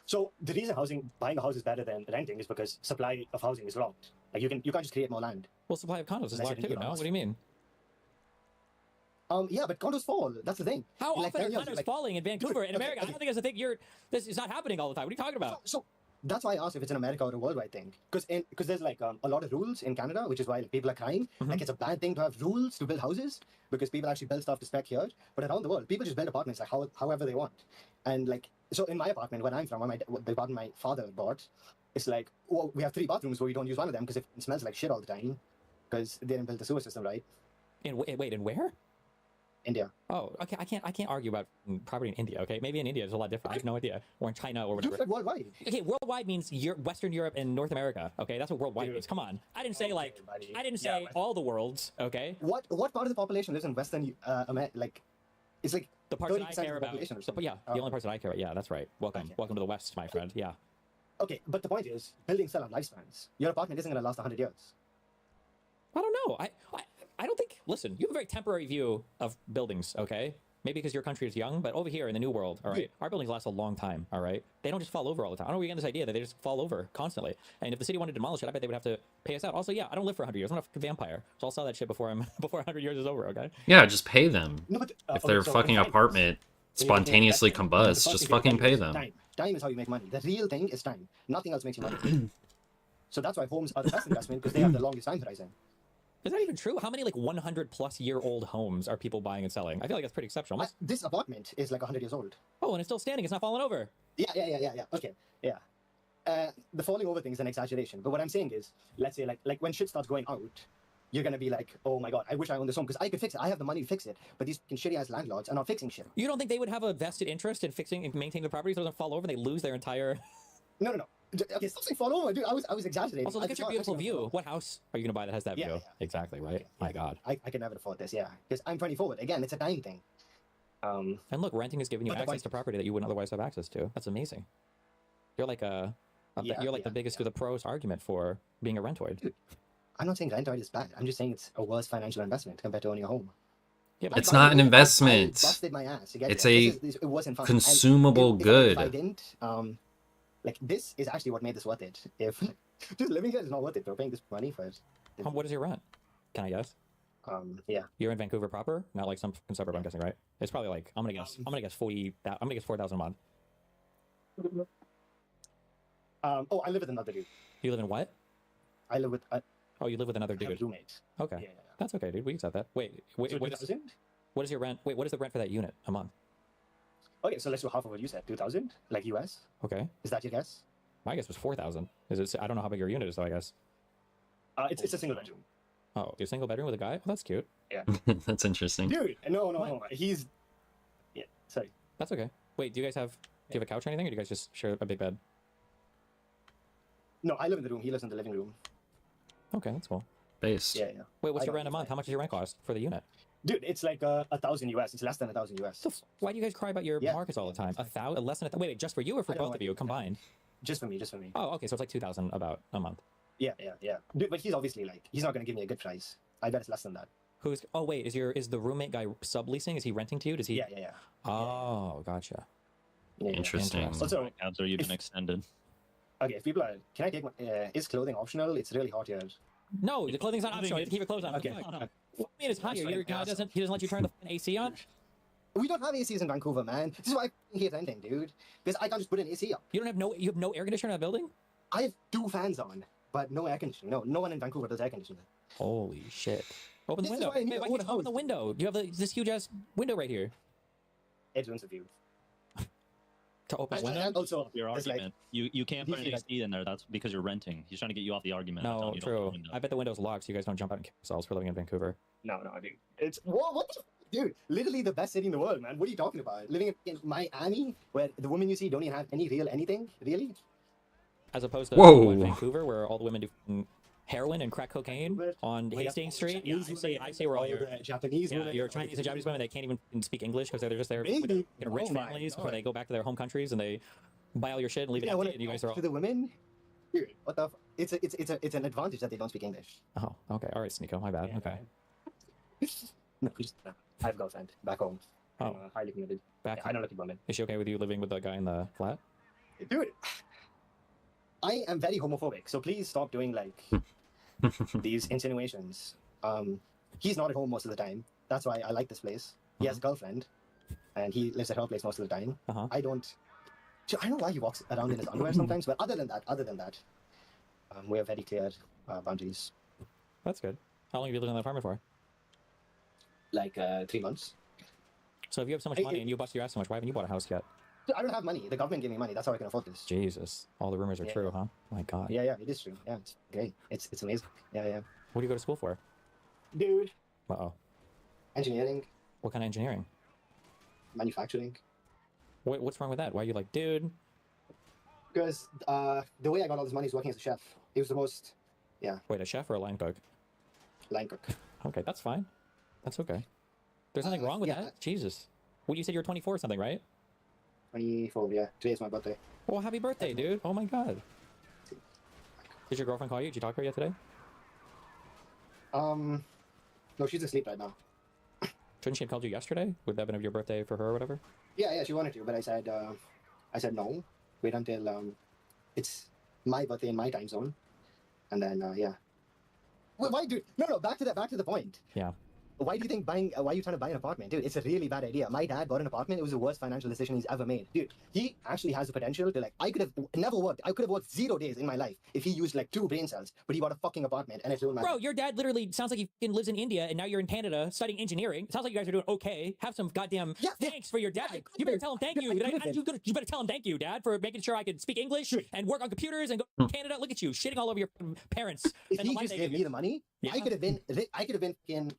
So the reason buying a house is better than renting is because supply of housing is locked. Like you can't just create more land. Well, supply of condos is Unless locked you're too. in No, Elon what do you mean? Yeah, but condos fall. That's the thing. How Like, often are 10 years, condos like- falling in Vancouver, in okay, America? I okay. don't think that's a thing. This is not happening all the time. What are you talking about? So that's why I asked if it's in America or a worldwide thing. Because there's like a lot of rules in Canada, which is why like, people are crying. Mm-hmm. Like it's a bad thing to have rules to build houses because people actually build stuff to spec here. But around the world, people just build apartments like however they want. And like so in my apartment where I'm from, the apartment my father bought, it's like well, we have 3 bathrooms, but we don't use one of them because it smells like shit all the time because they didn't build the sewer system right. Wait, in where? India. Oh, okay. I can't argue about property in India. Okay, maybe in India it's a lot different. I have no idea. Or in China or Dude, whatever. like worldwide. Okay, worldwide means Western Europe and North America. Okay, that's what worldwide Dude. means. Come on, I didn't say Okay, like buddy. I didn't Yeah, say but- all the worlds. Okay, What part of the population lives in Western like it's like the parts that I 30% of care the about. population or Yeah, something. the only parts that I care about. Yeah, that's right. Welcome, Okay. welcome to the West, my friend. Yeah. okay, but the point is buildings still have lifespans. Your apartment isn't gonna last 100 years. I don't know. I don't think. Listen, you have a very temporary view of buildings. Okay, maybe because your country is young, but over here in the new world, all right, our buildings last a long time. All right, they don't just fall over all the time. I don't know where you get this idea that they just fall over constantly. And if the city wanted to demolish it, I bet they would have to pay us out. Also, yeah, I don't live for 100 years. I'm not a vampire, so I'll sell that shit before 100 years is over. Okay. Yeah, just pay them. No, but If okay, their so fucking in finance, apartment when you're looking at spontaneously investment, combusts, the first just thing you fucking value pay is them. Time is how you make money. The real thing is time. Nothing else makes you money. So that's why homes are the best investment because they have the longest time horizon. Is that even true? How many like 100-plus-year-old homes are people buying and selling? I feel like that's pretty exceptional. This apartment is like 100 years old. Oh, and it's still standing. It's not falling over. Yeah. Okay, yeah. The falling over thing is an exaggeration. But what I'm saying is, let's say like when shit starts going out, you're gonna be like, oh my god, I wish I owned this home because I could fix it. I have the money to fix it. But these shitty ass landlords are not fixing shit. You don't think they would have a vested interest in fixing and maintaining the property so it doesn't fall over and they lose their entire? No. Okay, stop saying fall over, dude. I was exaggerating. Also, I look was at your not beautiful actually view. gonna fall What house are you gonna buy that has that Yeah, view? yeah. Exactly, right? Okay, My okay. God. I can never afford this, yeah. Because I'm 24. Again, it's a time thing. And look, renting is giving you But the access point to is- property that you wouldn't otherwise have access to. That's amazing. You're like Yeah, you're like the yeah, biggest to the pros argument for being a rentoid. I'm not saying rentoid is bad. I'm just saying it's a worse financial investment compared to owning a home. Yeah, It's By the not an way, I investment. busted my ass to get It's here. a It wasn't fun. And consumable if good. I didn't, like this is actually what made this worth it. If just living here is not worth it, bro. Paying this money for it. What is your rent? Can I guess? Yeah. You're in Vancouver proper, not like some suburb. I'm guessing, right? It's probably like I'm gonna guess 40. I'm gonna guess 4,000 a month. Oh, I live with another dude. You live in what? I live with Oh, you live with another I have a dude. roommate. Okay, Yeah. that's okay, dude. We accept that. Wait, what is 2,000? your rent? Wait, what is the rent for that unit a month? Okay, so let's do half of what you said. 2,000, like US. Okay, Is that your guess? my guess was 4,000. Is it? I don't know how big your unit is, though. I guess. It's a single bedroom. Oh, you're a single bedroom with a guy? Oh, that's cute. That's interesting. Dude, no. He's. Yeah, sorry. That's okay. Wait, do you have a couch or anything, or do you guys just share a big bed? No, I live in the room. He lives in the living room. Okay, that's cool. Based. Yeah. Wait, what's I your got rent a it. month? How much does your rent cost for the unit? Dude, it's like 1,000 US. It's less than 1,000 US. Why do you guys cry about your Yeah. markets all the time? 1,000, less than wait, just for you or for I don't both know of you combined? Just for me. Oh, okay, so it's like 2,000 about a month. Yeah. Dude, but he's obviously like, he's not going to give me a good price. I bet it's less than that. Who's? Oh, wait, is the roommate guy subleasing? Is he renting to you? Does he? Yeah. Oh, gotcha. Yeah. Interesting. Also, Cabs are even If- extended. okay, if people are, can I take my, is clothing optional? It's really hot here. No, the clothing's not optional. You have to keep your clothes on. Okay. What do you mean? What do you mean it's hot here? That's Your right, guy yes. doesn't. He doesn't let you turn the AC on. We don't have ACs in Vancouver, man. This is why I f***ing hate renting, dude. Because I can't just put an AC up. You don't have no. You have no air conditioner in that building. I have 2 fans on, but no air conditioning. No one in Vancouver does air conditioning. Holy shit! Open the This is window. why I need Hey, to why own can't a you open the house. window? You have this huge ass window right here It ruins the view. to open. And- window? and also, Your it's like, argument. You can't put an DC, like- AC in there. That's because you're renting. He's trying to get you off the argument. by No, telling you don't open true. the window. I bet the window's locked, so you guys don't jump out and kill yourselves for living in Vancouver. no, dude. It's, what the f- dude, literally the best city in the world, man. What are you talking about? Living in Miami, where the women you see don't even have any real anything? Really? As opposed to Whoa. what, Vancouver, where all the women do f***ing heroin and crack cocaine on We have Hastings Street. Yeah, Chinese I say we're all women, your Japanese yeah, women. your Chinese and Japanese women that can't even f***ing speak English because they're just there with Really? their rich Oh my families before God. they go back to their home countries and they buy all your shit and leave it Yeah, empty, when and you guys are all. to the women, dude, what the? It's an advantage that they don't speak English. Oh, okay, all right, Sneeko, my bad. Yeah, Okay, No, I have a girlfriend back home. Oh. I'm, highly committed. back. I don't look at women. Is she okay with you living with the guy in the flat? Dude, I am very homophobic, so please stop doing like these insinuations. He's not at home most of the time. That's why I like this place. He has a girlfriend, and he lives at her place most of the time. Uh-huh. I don't. So I know why he walks around in his underwear sometimes, but other than that, we have very clear boundaries. That's good. How long have you lived in that apartment for? Like 3 months. So if you have so much I- money and you bust your ass so much, why haven't you bought a house yet? I don't have money. The government gave me money. That's how I can afford this. Jesus, all the rumors are Yeah. true, huh? My God. Yeah, it is true. Yeah, it's great. It's amazing. Yeah. What do you go to school for? Dude, Uh-oh. engineering, What kind of engineering? manufacturing. What's wrong with that? Why are you like, dude? Because the way I got all this money is working as a chef. It was the most Wait, a chef or a line cook? line cook. Okay, that's fine. That's okay. There's nothing wrong with yeah. that. Jesus. Well, you said you're 24 or something, right? 24, yeah. Today's my birthday. Well, happy birthday, dude. Oh my God. Did your girlfriend call you? Did you talk to her yet today? No, she's asleep right now. Shouldn't she have called you yesterday? Would that have been your birthday for her or whatever? Yeah, she wanted to, but I said no. Wait until it's my birthday in my time zone, and then yeah. Well, why, dude? No. Back to the point. Yeah. Why do you think why are you trying to buy an apartment? Dude, it's a really bad idea. My dad bought an apartment. It was the worst financial decision he's ever made. Dude, he actually has the potential to I could have never worked. I could have worked 0 days in my life if he used 2 brain cells, but he bought a fucking apartment and it's ruined my Bro, your dad literally sounds like he fucking lives in India and now you're in Canada studying engineering. Sounds like you guys are doing okay. Have some goddamn Yeah, thanks for your dad. yeah, You better tell him thank yeah, you. I could've been. You better tell him thank you, Dad, for making sure I could speak English and work on computers and go to Canada. Look at you, shitting all over your parents. If and the he life just they gave give me you. the money, Yeah. I could have been in,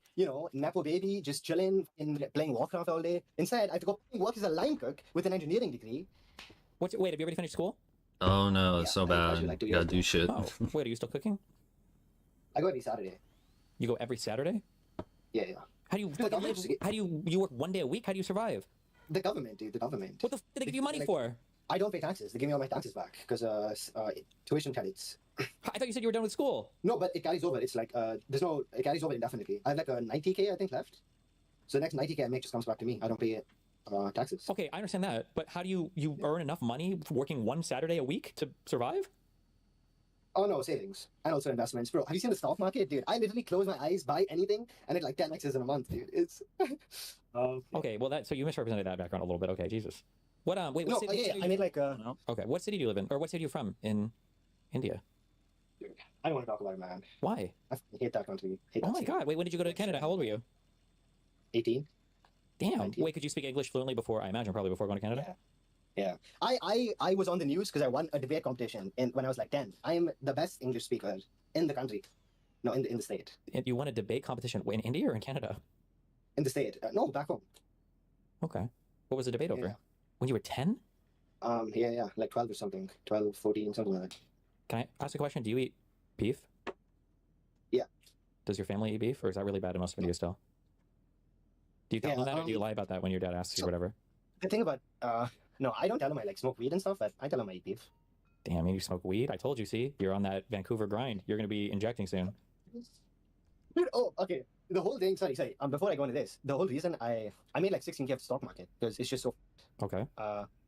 Nepo baby, just chilling in playing Warcraft all day. Instead, I have to go work as a line cook with an engineering degree. Wait, have you already finished school? Oh no, it's Yeah, so I bad. usually like to You gotta use do shit. Oh, wait, are you still cooking? I go every Saturday. You go every Saturday? Yeah, yeah. How do you Dude, fucking I'm live? actually- How do you work 1 day a week? How do you survive? The government, dude. The government. What the f do they give you money Like- for? I don't pay taxes. They give me all my taxes back because tuition credits. I thought you said you were done with school. No, but it carries over. It's like it carries over indefinitely. I have like a 90K I think left. So the next 90K I make just comes back to me. I don't pay taxes. Okay, I understand that, but how do you earn enough money working 1 Saturday a week to survive? Oh no, savings and also investments, bro. Have you seen the stock market, dude? I literally close my eyes, buy anything, and it like 10x's in a month, dude. It's Okay, well so you misrepresented that background a little bit. Okay, Jesus. What wait, what no, city, yeah, city I made like Okay, what city do you live in, or what city are you from in India? dude, I don't want to talk about it, man. Why? I fucking hate that country. Hate Oh that my state. God! Wait, when did you go to Canada? How old were you? 18. Damn. 19. Wait, could you speak English fluently before? I imagine probably before going to Canada. Yeah. I was on the news because I won a debate competition when I was like 10. I am the best English speaker in the country. No, in the state. And you won a debate competition in India or in Canada? In the state. No, back home. Okay. What was the debate over? Yeah. When you were 10? Yeah, like 12 or something. 12, 14, something like that. Can I ask a question? Do you eat beef? Yeah. Does your family eat beef, or is that really bad in most of India still? Do you tell them Yeah, that, or do you lie about that when your dad asks you so- whatever? The thing about no, I don't tell them I like smoke weed and stuff, but I tell them I eat beef. Damn, you smoke weed? I told you, see? You're on that Vancouver grind. You're going to be injecting soon. Dude, oh, okay. The whole thing, sorry. Before I go into this, the whole reason I made like 16K off the stock market because it's just so Okay.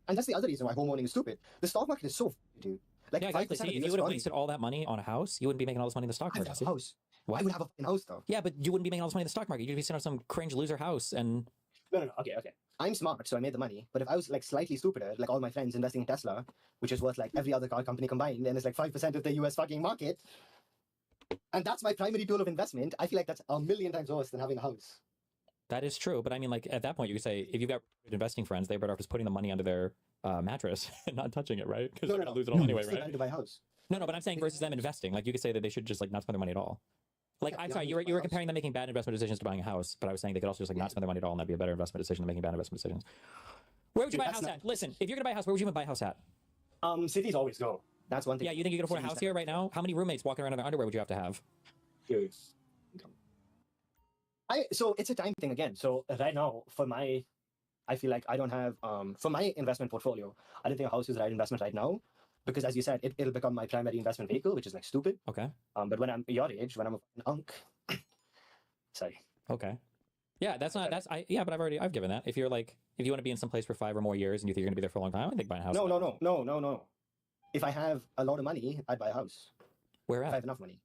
and that's the other reason why home owning is stupid. The stock market is so dude. Like Yeah, 5% exactly. See, of if the you would have economy. wasted all that money on a house, you wouldn't be making all this money in the stock I would market. have see? a house. What? I would have a fucking house though. Yeah, but you wouldn't be making all this money in the stock market. You'd be sitting on some cringe loser house and... No. Okay. I'm smart, so I made the money. But if I was like slightly stupider, like all my friends investing in Tesla, which is worth like every other car company combined, and it's like 5% of the US fucking market, and that's my primary tool of investment, I feel like that's a million times worse than having a house. That is true, but I mean, like, at that point, you could say, if you've got investing friends, they're better off just putting the money under their mattress and not touching it, right? Because No, they're no, going to lose it all anyway, It's still right? better to buy a house. No, but I'm saying versus them investing. Like, you could say that they should just, like, not spend their money at all. Like, Yeah, I'm yeah, sorry, I you would were buy a comparing them making bad investment decisions to buying a house, but I was saying they could also just, like, not spend their money at all, and that'd be a better investment decision than making bad investment decisions. Where would you Dude, buy a that's house not- at? Listen, if you're going to buy a house, where would you even buy a house at? Cities always go. That's one thing. Yeah, you think you can afford a Cities house here right now? How many roommates walking around in their underwear would you have to have? Dude. So it's a time thing again. So right now, I feel like I don't have for my investment portfolio, I don't think a house is the right investment right now. Because as you said, it'll become my primary investment vehicle, which is like stupid. Okay. But when I'm your age, when I'm an unk, sorry. Okay. Yeah, that's not, yeah, but I've given that. If you want to be in some place for 5 or more years and you think you're going to be there for a long time, I think buying a house. No. If I have a lot of money, I'd buy a house. Where If I at? have enough money.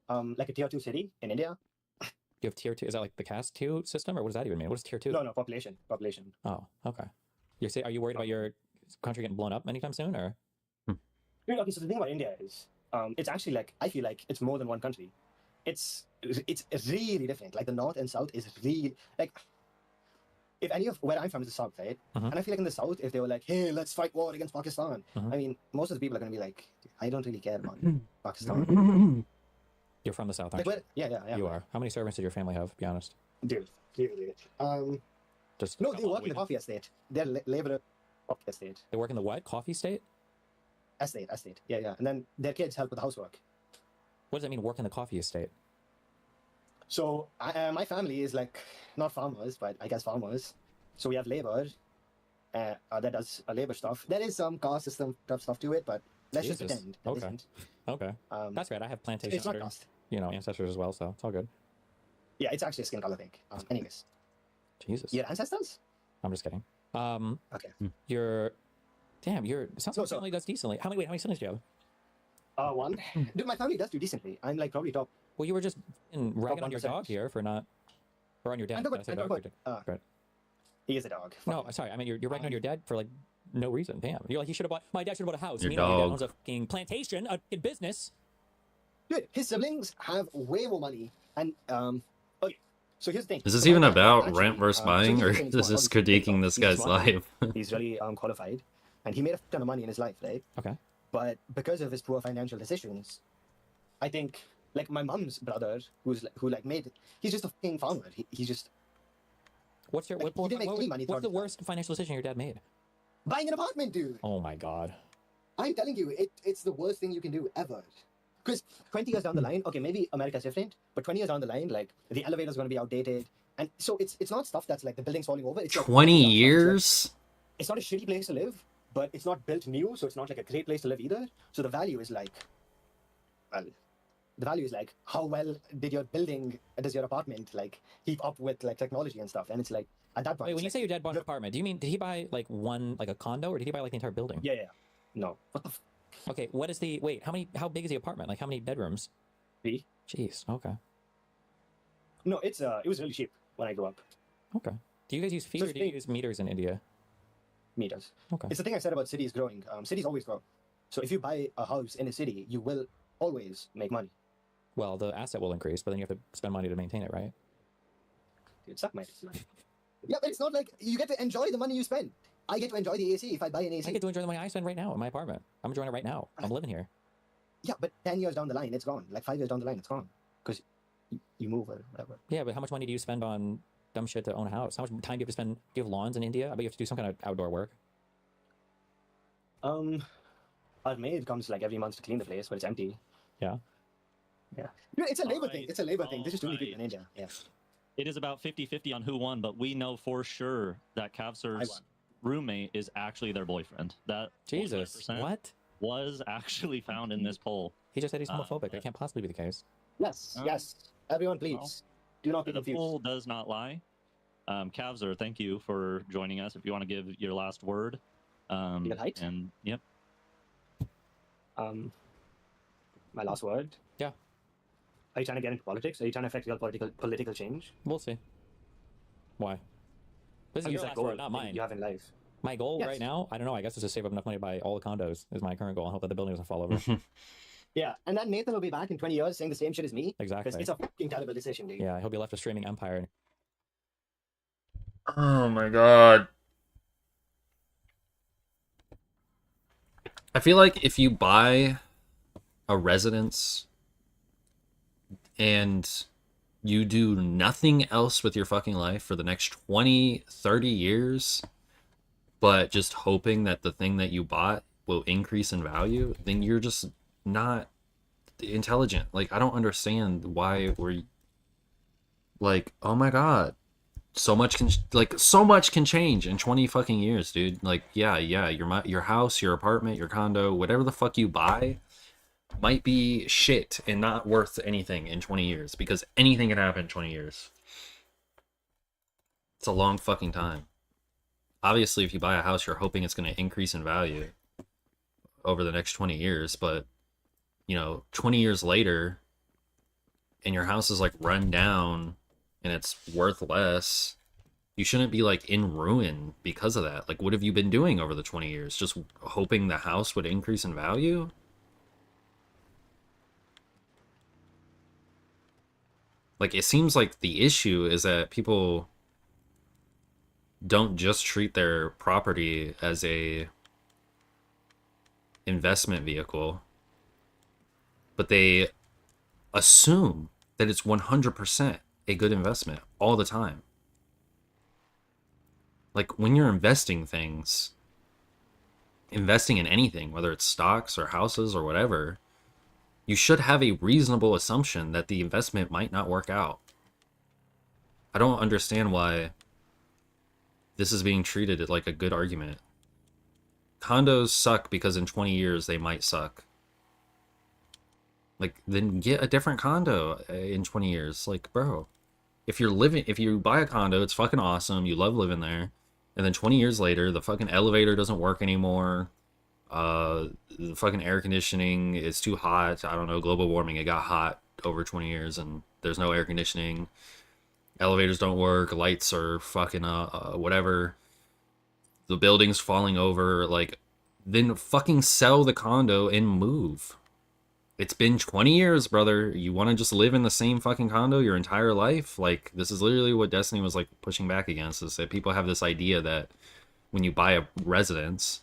Like a tier 2 city in India. You have tier 2. Is that like the caste 2 system, or what does that even mean? What is tier 2? No, population. Oh, okay. Are you worried about your country getting blown up anytime soon, or? Dude, okay, so the thing about India is, it's actually like, I feel like it's more than one country. It's really different. Like the north and south is really, like, if any of, where I'm from is the south, right? Mhm. And I feel like in the south, if they were like, hey, let's fight war against Pakistan. Mhm. I mean, most of the people are going to be like, I don't really care about Pakistan. You're from the south, Like, aren't you? yeah. You are. How many servants did your family have? Be honest. Dude. Just No, a they couple. work in the coffee estate. They're labor coffee estate. They work in the what? Coffee state? Estate. Yeah. And then their kids help with the housework. What does that mean? Work in the coffee estate? So my family is like not farmers, but I guess farmers. So we have labor that does labor stuff. There is some car system stuff to it, but let's just Jesus. pretend. There Okay. isn't. Okay, that's right. I have plantation It's not under, cost. ancestors as well, so it's all good. Yeah, it's actually a skin color thing. Anyways, Jesus. your ancestors? I'm just kidding. Okay. It sounds No, like so- family does decently. How many siblings do you have? One. Dude, my family does do decently. I'm like probably top. Well, you were just ragging on your 1%. dog here for not, or on your dad. I'm talking Did I say about- dog or dad? Right. He is a dog. No, sorry. I mean, you're ragging on your dad for like no reason. Damn. You're like, he should have bought. My dad should have bought a house. Your Meanwhile, your dad dog. owns a fucking plantation, a business. Dude, his siblings have way more money. And okay. So here's the thing. Is this So my even dad about actually, rent versus so buying, he's or saying is he's this smart, obviously, critiquing this he's guy's smart. life? He's really qualified, and he made a ton of money in his life, right? Okay. But because of his poor financial decisions, I think like my mom's brother, he's just a fucking farmer. He's just What's your Like, he didn't make any money what's the throughout his worst financial decision your dad made? buying an apartment, dude. Oh my god. I'm telling you, it's the worst thing you can do ever. Because 20 years down the line, okay, maybe America's different, but 20 years down the line, like the elevator's going to be outdated, and so it's not stuff that's like the building's falling over. It's like 20 stuff that's, like, years? it's not a shitty place to live, but it's not built new, so it's not like a great place to live either. So the value is like, well, the value is like how well did your building, does your apartment like keep up with like technology and stuff? And it's like at that point. Wait, it's when you like, say your dad bought an look- apartment, do you mean did he buy like a condo, or did he buy like the entire building? yeah, no, what the Okay, what is the wait? How big is the apartment? Like how many bedrooms? f? Jeez. Okay. No, it was really cheap when I grew up. Okay. Do you guys use feet So or do you speak- use meters in India? Meters. Okay. It's the thing I said about cities growing. Cities always grow. So if you buy a house in a city, you will always make money. Well, the asset will increase, but then you have to spend money to maintain it, right? Dude, suck my dick. Yeah, but it's not like you get to enjoy the money you spend. I get to enjoy the AC if I buy an AC. I get to enjoy the money I spend right now in my apartment. I'm enjoying it right now. I'm living here. Yeah, but 10 years down the line, it's gone. Like 5 years down the line, it's gone. Because you move or whatever. Yeah, but how much money do you spend on dumb shit to own a house? How much time do you have to spend? Do you have lawns in India? I bet you have to do some kind of outdoor work. Our maid comes like every month to clean the place, but it's empty. Yeah. Yeah. You know, it's a labor thing. Alright, It's a labor thing. There's just too many people in alright. India. Yeah. It is about 50-50 on who won, but we know for sure that Kavser's won. roommate is actually their boyfriend. That Jesus. 100% What? was actually found in this poll. He just said he's Uh, homophobic. That can't possibly be the case. Yes. Um, Yes. Everyone, please. well, Do not be The confused. poll does not lie. Kavser, thank you for joining us. If you want to give your last word. Good height? And yep. My last word. Yeah. Are you trying to get into politics? Are you trying to affect real political change? We'll see. Why? This is Or your is that last goal word, not that mine. you have in life? My goal Yes. right now, I don't know. I guess is to save up enough money to buy all the condos. Is my current goal. I hope that the building doesn't fall over. Yeah, and then Nathan will be back in 20 years saying the same shit as me. Exactly. Because it's a fucking terrible decision, dude. Yeah, he'll be left a streaming empire. Oh my god. I feel like if you buy a residence and you do nothing else with your fucking life for the next 20, 30 years, but just hoping that the thing that you bought will increase in value, then you're just not intelligent. Like, I don't understand why we're like, oh my god, so much can change in 20 fucking years, dude. Like, yeah, your house, your apartment, your condo, whatever the fuck you buy might be shit and not worth anything in 20 years, because anything can happen in 20 years. It's a long fucking time. Obviously, if you buy a house, you're hoping it's going to increase in value over the next 20 years, but 20 years later and your house is like run down and it's worth less, you shouldn't be like in ruin because of that. Like, what have you been doing over the 20 years? Just hoping the house would increase in value? Like, it seems like the issue is that people don't just treat their property as a investment vehicle, but they assume that it's 100% a good investment all the time. Like, when you're investing in anything, whether it's stocks or houses or whatever, you should have a reasonable assumption that the investment might not work out. I don't understand why this is being treated like a good argument. Condos suck because in 20 years they might suck. Like, then get a different condo in 20 years. Like, bro, if you buy a condo, it's fucking awesome, you love living there, and then 20 years later the fucking elevator doesn't work anymore, the fucking air conditioning is too hot, I don't know, global warming, it got hot over 20 years and there's no air conditioning, elevators don't work, lights are fucking whatever, the building's falling over, like, then fucking sell the condo and move. It's been 20 years, brother. You want to just live in the same fucking condo your entire life? Like, this is literally what Destiny was like pushing back against, is that people have this idea that when you buy a residence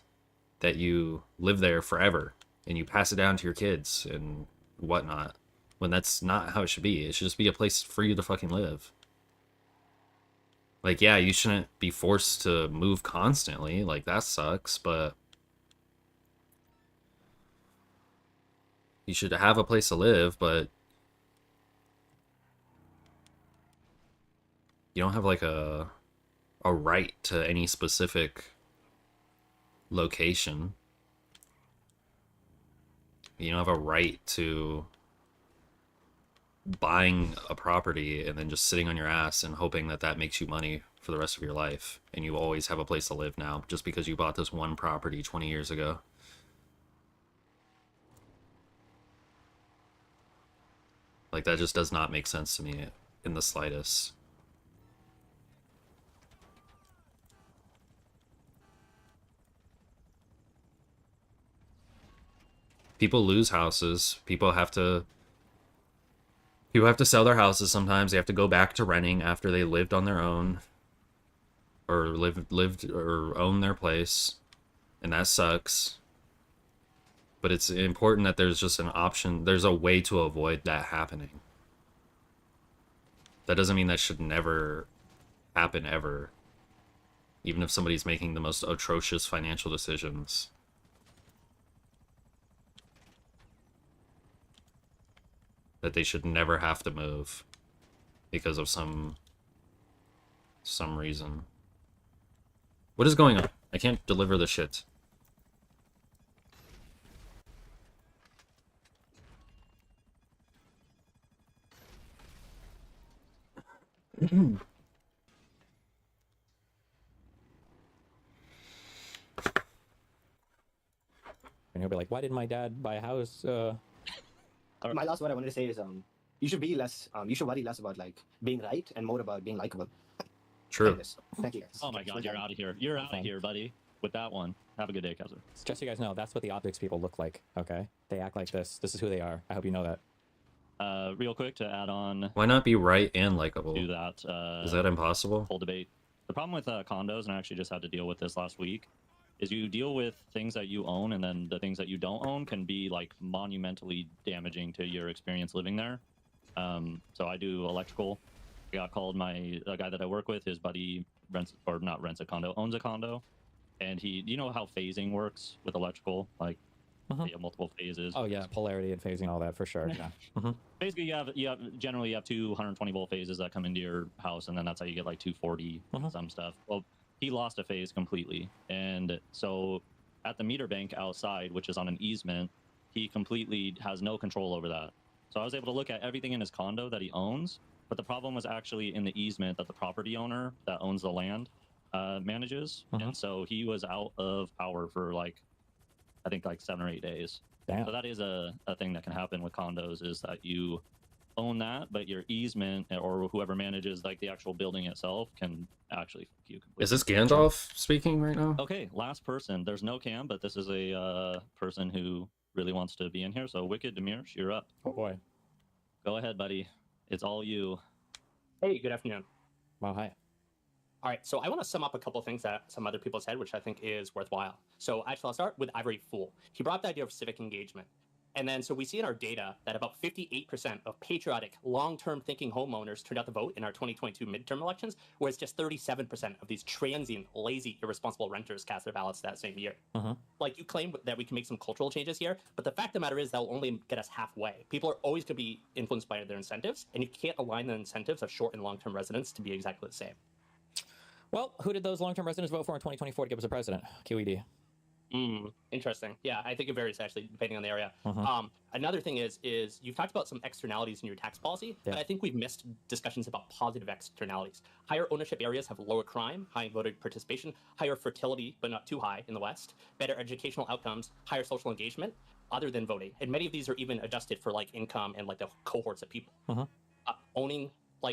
that you live there forever and you pass it down to your kids and whatnot, when that's not how it should be. It should just be a place for you to fucking live. Like, yeah, you shouldn't be forced to move constantly, like, that sucks, but You should have a place to live, but you don't have like a right to any specific location. You don't have a right to buying a property and then just sitting on your ass and hoping that that makes you money for the rest of your life, and you always have a place to live now just because you bought this one property 20 years ago. Like, that just does not make sense to me in the slightest. People lose houses. People have to sell their houses sometimes. They have to go back to renting after they lived on their own, or lived or own their place, and that sucks. But it's important that there's just an option, there's a way to avoid that happening. That doesn't mean that should never happen ever, even if somebody's making the most atrocious financial decisions. That they should never have to move because of some reason. What is going on? I can't deliver the shit. And he'll be like, "Why did my dad buy a house?" My last word I wanted to say is you should be less you should worry less about like being right and more about being likable. True. Thank you guys. Oh my god, you're out of here. You're out of here, buddy. With that one. Have a good day, Kaiser. Just so you guys know, that's what the optics people look like. Okay, they act like this. This is who they are. I hope you know that. Real quick to add on Why not be right and likable? to that Is that impossible? whole debate. The problem with condos, and I actually just had to deal with this last week, is you deal with things that you own, and then the things that you don't own can be like monumentally damaging to your experience living there. So I do electrical. I got called a guy that I work with, his buddy owns a condo, and you know how phasing works with electrical, like you have multiple phases. Oh yeah, polarity and phasing, all that for sure. Yeah. Basically, generally you have two 120 volt phases that come into your house, and then that's how you get like 240 some stuff. Well, he lost a phase completely, and so at the meter bank outside, which is on an easement, he completely has no control over that. So I was able to look at everything in his condo that he owns, but the problem was actually in the easement that the property owner that owns the land manages, and so he was out of power for I think 7 or 8 days. Damn. So that is a thing that can happen with condos, is that you own that, but your easement or whoever manages the actual building itself can actually fuck you completely. Is this Gandalf speaking right now? Okay, last person. There's no cam, but this is a person who really wants to be in here. So Wicked, Demirch, you're up. Oh boy. Go ahead, buddy. It's all you. Hey, good afternoon. Wow. Hi. All right, so I want to sum up a couple things that some other people said, which I think is worthwhile. So actually, I'll start with Ivory Fool. He brought up the idea of civic engagement. And then, so we see in our data that about 58% of patriotic, long-term thinking homeowners turned out to vote in our 2022 midterm elections, whereas just 37% of these transient, lazy, irresponsible renters cast their ballots that same year. Like, you claim that we can make some cultural changes here, but the fact of the matter is that will only get us halfway. People are always going to be influenced by their incentives, and you can't align the incentives of short and long-term residents to be exactly the same. Well, who did those long-term residents vote for in 2024 to give us a president? QED. Interesting. Yeah, I think it varies actually depending on the area. Another thing is you've talked about some externalities in your tax policy, but I think we've missed discussions about positive externalities. Higher ownership areas have lower crime, high voter participation, higher fertility, but not too high in the West, better educational outcomes, higher social engagement, other than voting. And many of these are even adjusted for income and the cohorts of people. Owning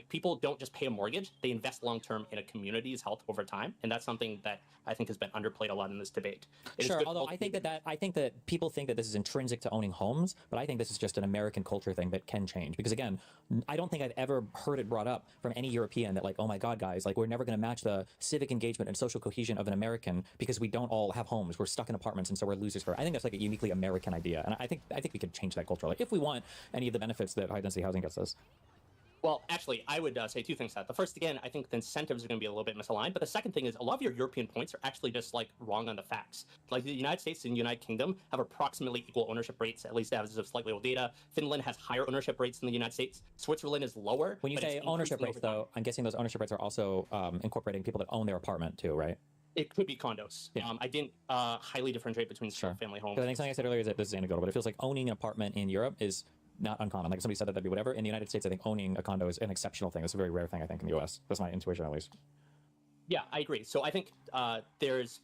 people don't just pay a mortgage, they invest long-term in a community's health over time. And that's something that I think has been underplayed a lot in this debate. Sure, although I think that people think that this is intrinsic to owning homes, but I think this is just an American culture thing that can change. Because again, I don't think I've ever heard it brought up from any European that oh my God, guys, we're never going to match the civic engagement and social cohesion of an American because we don't all have homes. We're stuck in apartments, and so we're losers for it. I think that's a uniquely American idea. And I think we could change that culture. If we want any of the benefits that high-density housing gets us. Well, actually, I would say two things to that. The first, again, I think the incentives are going to be a little bit misaligned. But the second thing is a lot of your European points are actually just like wrong on the facts. Like the United States and United Kingdom have approximately equal ownership rates, at least as of slightly old data. Finland has higher ownership rates than the United States. Switzerland is lower. When you but it's say ownership increasing rates, over time. though, I'm guessing those ownership rates are also incorporating people that own their apartment too, right? It could be condos. Yeah. I didn't highly differentiate between Sure. family homes. Because I think something I said earlier is that this is anecdotal, but it feels like owning an apartment in Europe is not uncommon. Like somebody said that'd be whatever. In the United States, I think owning a condo is an exceptional thing. It's a very rare thing, I think, in the US. That's my intuition, at least. Yeah, I agree. So I think there's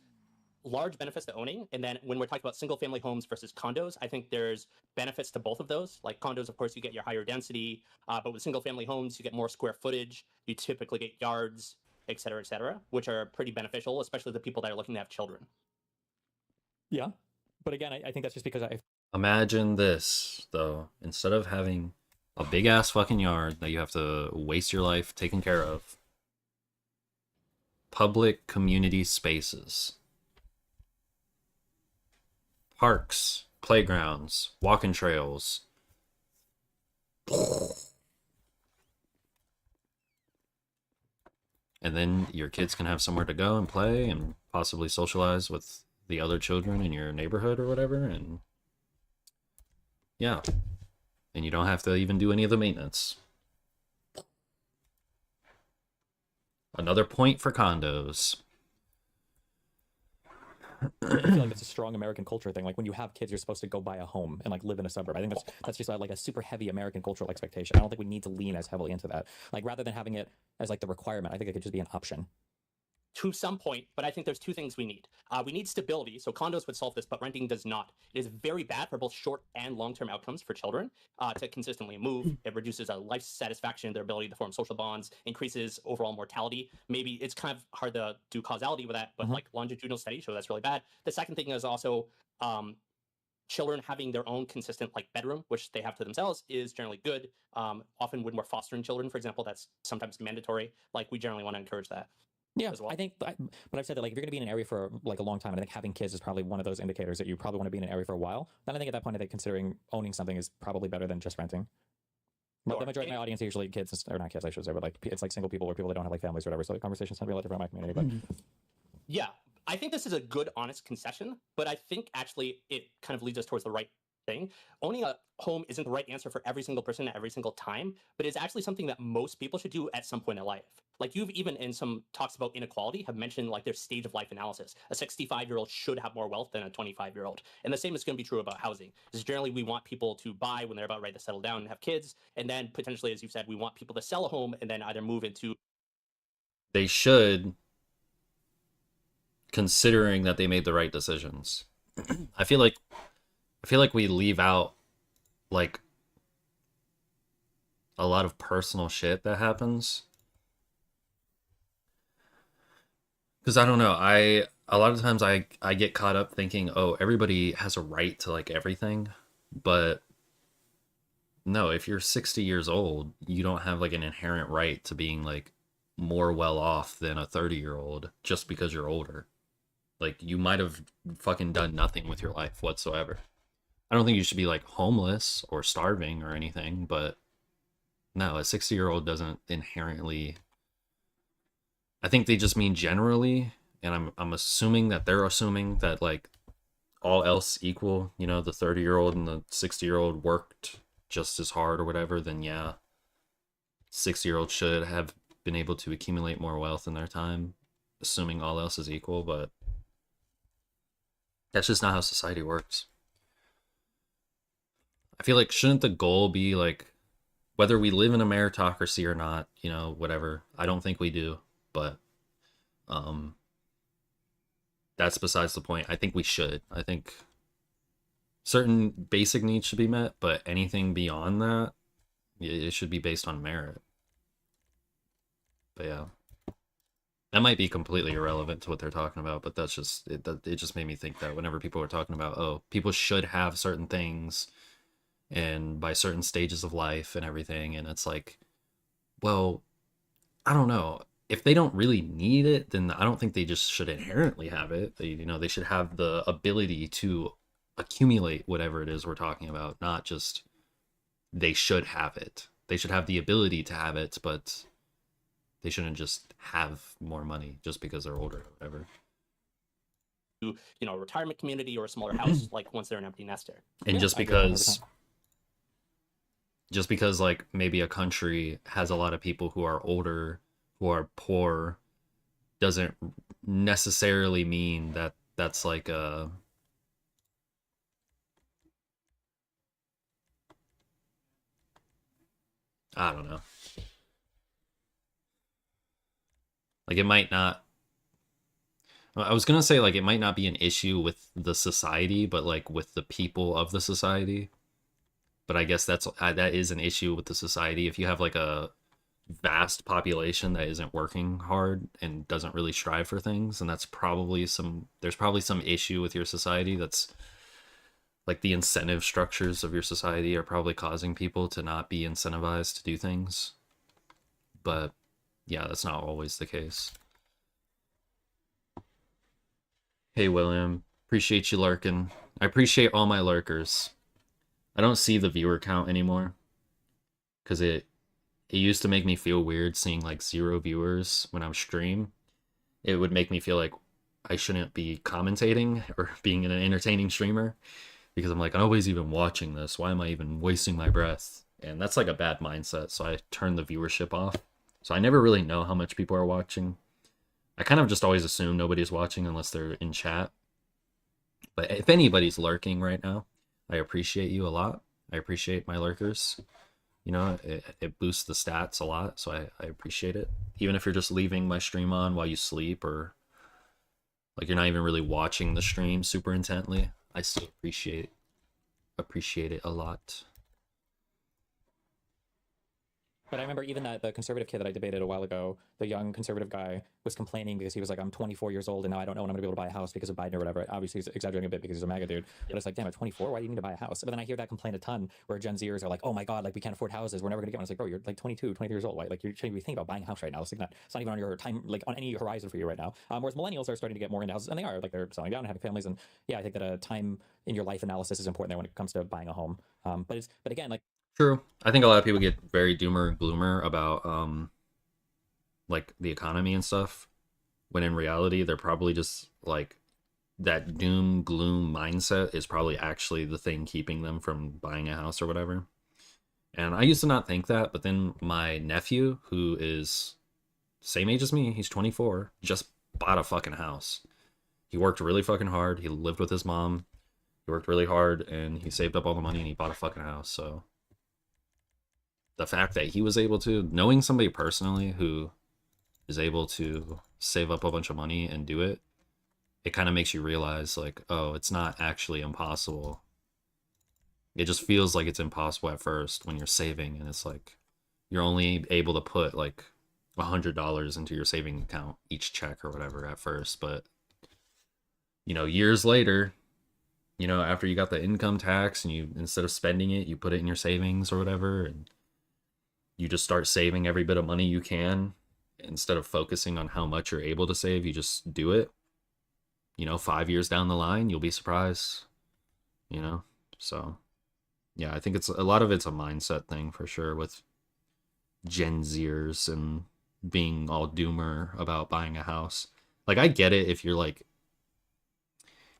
large benefits to owning. And then when we're talking about single family homes versus condos, I think there's benefits to both of those. Like condos, of course, you get your higher density, but with single family homes, you get more square footage. You typically get yards, et cetera, which are pretty beneficial, especially the people that are looking to have children. Yeah. But again, I think that's just because Imagine this, though. Instead of having a big ass fucking yard that you have to waste your life taking care of, public community spaces, parks, playgrounds, walking trails. And then your kids can have somewhere to go and play and possibly socialize with the other children in your neighborhood or whatever. And yeah. And you don't have to even do any of the maintenance. Another point for condos. I feel like it's a strong American culture thing. Like when you have kids, you're supposed to go buy a home and like live in a suburb. I think that's just like a super heavy American cultural expectation. I don't think we need to lean as heavily into that. Like rather than having it as like the requirement, I think it could just be an option. To some point, but I think there's two things we need. We need stability, so condos would solve this, but renting does not. It is very bad for both short and long-term outcomes for children to consistently move. It reduces life satisfaction, their ability to form social bonds, increases overall mortality. Maybe it's kind of hard to do causality with that, but like longitudinal studies show that's really bad. The second thing is also children having their own consistent like bedroom, which they have to themselves, is generally good. Often when we're fostering children, for example, that's sometimes mandatory. Like we generally want to encourage that. Yeah, as well. I think, but I've said that like if you're going to be in an area for like a long time, and I think having kids is probably one of those indicators that you probably want to be in an area for a while. Then I think at that point, I think considering owning something is probably better than just renting. But the majority of my audience are usually kids, or not kids, I should say, but like it's like single people or people that don't have like families or whatever. So the conversations tend to be a lot different in my community. But yeah, I think this is a good, honest concession, but I think actually it kind of leads us towards the right thing. Owning a home isn't the right answer for every single person at every single time, but it's actually something that most people should do at some point in life. Like you've even in some talks about inequality have mentioned like their stage of life analysis. A 65-year-old should have more wealth than a 25-year-old. And the same is going to be true about housing. Is generally we want people to buy when they're about ready to settle down and have kids. And then potentially, as you said, we want people to sell a home and then either move into. They should, considering that they made the right decisions. I feel like we leave out like a lot of personal shit that happens. Because I don't know, a lot of times I get caught up thinking, oh, everybody has a right to like everything, but no, if you're 60 years old, you don't have like an inherent right to being like more well off than a 30-year-old just because you're older. Like you might have fucking done nothing with your life whatsoever. I don't think you should be like homeless or starving or anything, but no, a 60-year-old doesn't inherently. I think they just mean generally, and I'm assuming that they're assuming that like all else equal, you know, the 30-year-old and the 60-year-old worked just as hard or whatever, then yeah, 60-year-old should have been able to accumulate more wealth in their time, assuming all else is equal, but that's just not how society works. I feel like shouldn't the goal be like, whether we live in a meritocracy or not, you know, whatever. I don't think we do, but that's besides the point. I think we should. I think certain basic needs should be met, but anything beyond that, it should be based on merit. But yeah, that might be completely irrelevant to what they're talking about, but that's just it just made me think that whenever people are talking about, oh, people should have certain things and by certain stages of life and everything, and it's like, well, I don't know, if they don't really need it, then I don't think they just should inherently have it. They should have the ability to accumulate whatever it is we're talking about, not just they should have it. they should have the ability to have it, but they shouldn't just have more money just because they're older or whatever. You know, a retirement community or a smaller house, like once they're an empty nester. And Yeah, just I agree because like maybe a country has a lot of people who are older, who are poor, doesn't necessarily mean that that's like a I don't know. Like it might not I was gonna say like it might not be an issue with the society, but like with the people of the society. But I guess that is an issue with the society. If you have like a vast population that isn't working hard and doesn't really strive for things, and there's probably some issue with your society. That's like the incentive structures of your society are probably causing people to not be incentivized to do things. But yeah, that's not always the case. Hey William, appreciate you lurking. I appreciate all my lurkers. I don't see the viewer count anymore because it used to make me feel weird seeing like 0 viewers when I was stream. It would make me feel like I shouldn't be commentating or being an entertaining streamer because I'm like, nobody's even watching this. Why am I even wasting my breath? And that's like a bad mindset. So I turned the viewership off. So I never really know how much people are watching. I kind of just always assume nobody's watching unless they're in chat. But if anybody's lurking right now, I appreciate you a lot. I appreciate my lurkers. You know, it boosts the stats a lot, so I appreciate it. Even if you're just leaving my stream on while you sleep, or like you're not even really watching the stream super intently, I still appreciate it a lot. But I remember even the conservative kid that I debated a while ago, the young conservative guy, was complaining because he was like, I'm 24 years old and now I don't know when I'm going to be able to buy a house because of Biden or whatever. Obviously, he's exaggerating a bit because he's a MAGA dude. But it's like, damn, at 24, why do you need to buy a house? But then I hear that complaint a ton where Gen Zers are like, oh my God, like we can't afford houses. We're never going to get one. It's like, bro, you're like 22, 23 years old. Right? Like you shouldn't be thinking about buying a house right now. It's like it's not even on your time, like on any horizon for you right now. Whereas millennials are starting to get more into houses, and they are, like they're selling down and having families. And yeah, I think that a time in your life analysis is important there when it comes to buying a home. But again, like, True. I think a lot of people get very doomer and gloomer about like the economy and stuff, when in reality they're probably just like that doom gloom mindset is probably actually the thing keeping them from buying a house or whatever. And I used to not think that, but then my nephew, who is same age as me, he's 24, just bought a fucking house. He worked really fucking hard. He lived with his mom. He worked really hard and he saved up all the money and he bought a fucking house. So the fact that he was able to, knowing somebody personally who is able to save up a bunch of money and do it, it kind of makes you realize like, oh, it's not actually impossible. It just feels like it's impossible at first when you're saving, and it's like you're only able to put like $100 into your saving account each check or whatever at first. But you know, years later, you know, after you got the income tax and you, instead of spending it, you put it in your savings or whatever, and you just start saving every bit of money you can instead of focusing on how much you're able to save. You just do it. You know, 5 years down the line, you'll be surprised, you know? So yeah, I think it's a lot of it's a mindset thing for sure with Gen Zers and being all doomer about buying a house. Like, I get it if you're like,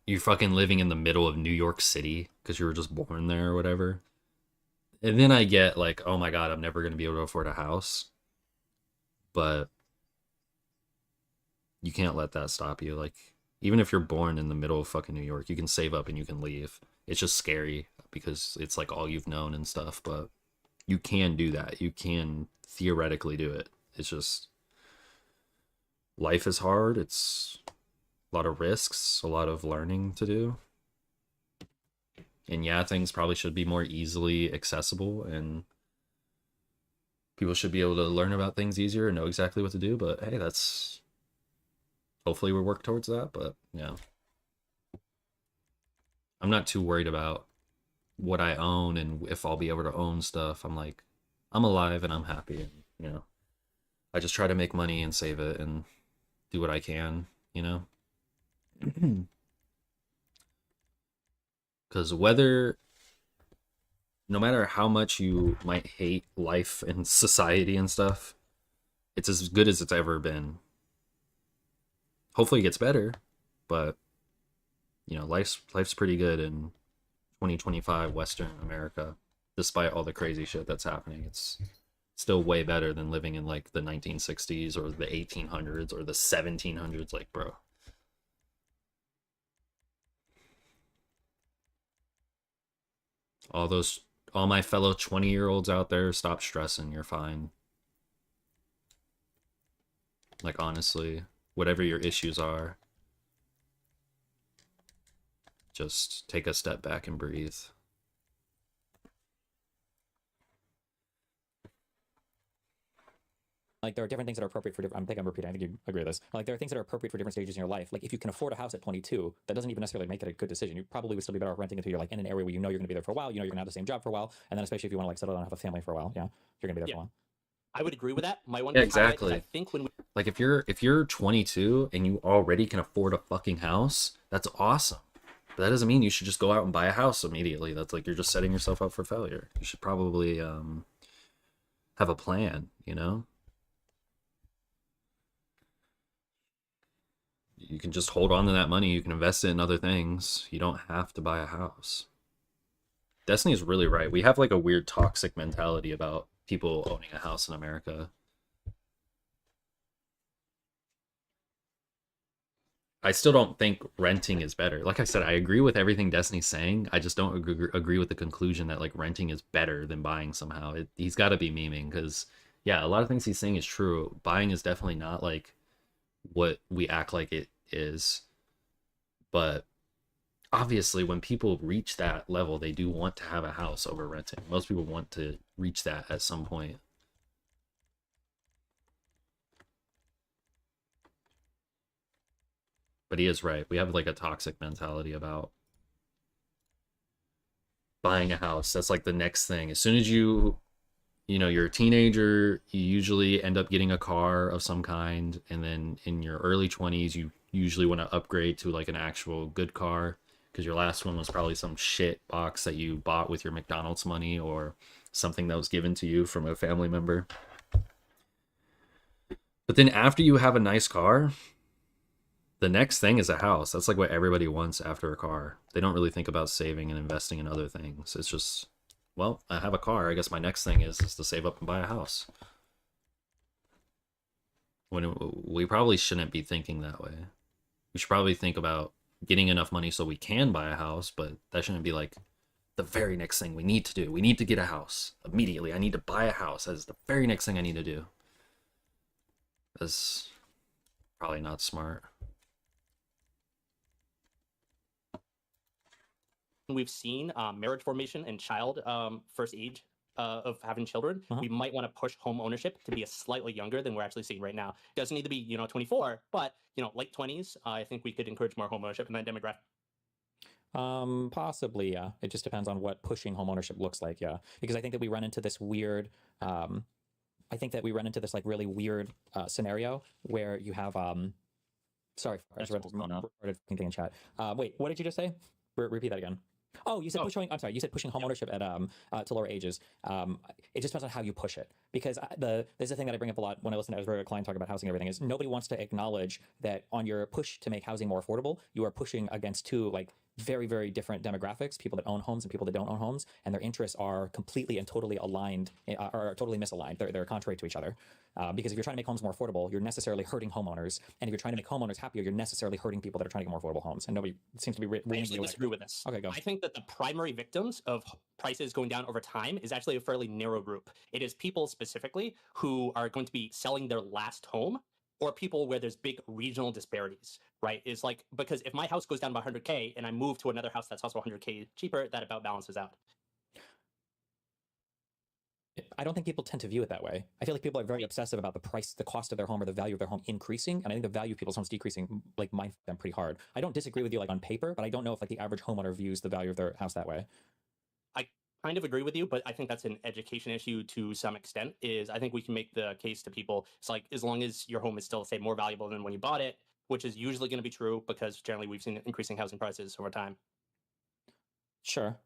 you're fucking living in the middle of New York City because you were just born there or whatever. And then I get like, oh my God, I'm never going to be able to afford a house. But you can't let that stop you. Like, even if you're born in the middle of fucking New York, you can save up and you can leave. It's just scary because it's like all you've known and stuff. But you can do that. You can theoretically do it. It's just, life is hard. It's a lot of risks, a lot of learning to do. And yeah, things probably should be more easily accessible and people should be able to learn about things easier and know exactly what to do. But hey, that's, hopefully we work towards that. But yeah, I'm not too worried about what I own and if I'll be able to own stuff. I'm like, I'm alive and I'm happy. And, you know, I just try to make money and save it and do what I can, you know? Because whether no matter how much you might hate life and society and stuff, it's as good as it's ever been. Hopefully it gets better, but you know, life's pretty good in 2025 Western America, despite all the crazy shit that's happening. It's still way better than living in like the 1960s or the 1800s or the 1700s. Like, bro. All my fellow 20-year-olds out there, stop stressing. You're fine. Like, honestly, whatever your issues are, just take a step back and breathe. Like, there are different things that are appropriate for different. I think I'm repeating. I think you agree with this. Like, there are things that are appropriate for different stages in your life. Like, if you can afford a house at 22, that doesn't even necessarily make it a good decision. You probably would still be better off renting until you're like in an area where you know you're going to be there for a while. You know you're going to have the same job for a while, and then especially if you want to like settle down and have a family for a while, yeah, you're going to be there for a while. I would agree with that. My one Yeah, caveat is exactly. I think when we Like, if you're 22 and you already can afford a fucking house, that's awesome. But that doesn't mean you should just go out and buy a house immediately. That's like you're just setting yourself up for failure. You should probably have a plan, you know? You can just hold on to that money. You can invest it in other things. You don't have to buy a house. Destiny's really right. We have like a weird toxic mentality about people owning a house in America. I still don't think renting is better. Like I said, I agree with everything Destiny's saying. I just don't agree with the conclusion that like renting is better than buying somehow. He's got to be memeing because, yeah, a lot of things he's saying is true. Buying is definitely not like what we act like it is. But obviously, when people reach that level, they do want to have a house over renting. Most people want to reach that at some point. But he is right. We have like a toxic mentality about buying a house. That's like the next thing. As soon as you're a teenager, you usually end up getting a car of some kind. And then in your early 20s, you usually want to upgrade to like an actual good car because your last one was probably some shit box that you bought with your McDonald's money or something that was given to you from a family member. But then after you have a nice car, the next thing is a house. That's like what everybody wants after a car. They don't really think about saving and investing in other things. It's just, well, I have a car. I guess my next thing is to save up and buy a house. When we probably shouldn't be thinking that way. We should probably think about getting enough money so we can buy a house, but that shouldn't be like the very next thing we need to do. We need to get a house immediately. I need to buy a house. That's the very next thing I need to do. That's probably not smart. we've seen marriage formation and child first age of having children, we might want to push home ownership to be a slightly younger than we're actually seeing right now. It doesn't need to be 24, but late 20s. I think we could encourage more home ownership in that demographic. Possibly, yeah. It just depends on what pushing home ownership looks like, yeah. Because I think that we run into this weird, like really weird scenario where you have, sorry, I just read thing in chat. Wait, what did you just say? Repeat that again. Oh, you said pushing. I'm sorry. You said pushing home ownership at to lower ages. It just depends on how you push it. Because there's a thing that I bring up a lot when I listen to Ezra Klein talk about housing and everything is nobody wants to acknowledge that on your push to make housing more affordable, you are pushing against two like very, very different demographics, people that own homes and people that don't own homes, and their interests are completely and totally aligned, or totally misaligned. They're contrary to each other. Because if you're trying to make homes more affordable, you're necessarily hurting homeowners, and if you're trying to make homeowners happier, you're necessarily hurting people that are trying to get more affordable homes. And nobody seems to be. I actually disagree with this. Okay, go. I think that the primary victims of prices going down over time is actually a fairly narrow group. It is people specifically who are going to be selling their last home, or people where there's big regional disparities, right? Is like, because if my house goes down by 100K and I move to another house that's also 100K cheaper, that about balances out. I don't think people tend to view it that way. I feel like people are very obsessive about the cost of their home or the value of their home increasing, and I think the value of people's homes decreasing like mind them pretty hard. I don't disagree with you like on paper, but I don't know if like the average homeowner views the value of their house that way. I kind of agree with you, but I think that's an education issue to some extent. Is I think we can make the case to people. It's like, as long as your home is still, say, more valuable than when you bought it, which is usually going to be true because generally we've seen increasing housing prices over time. Sure.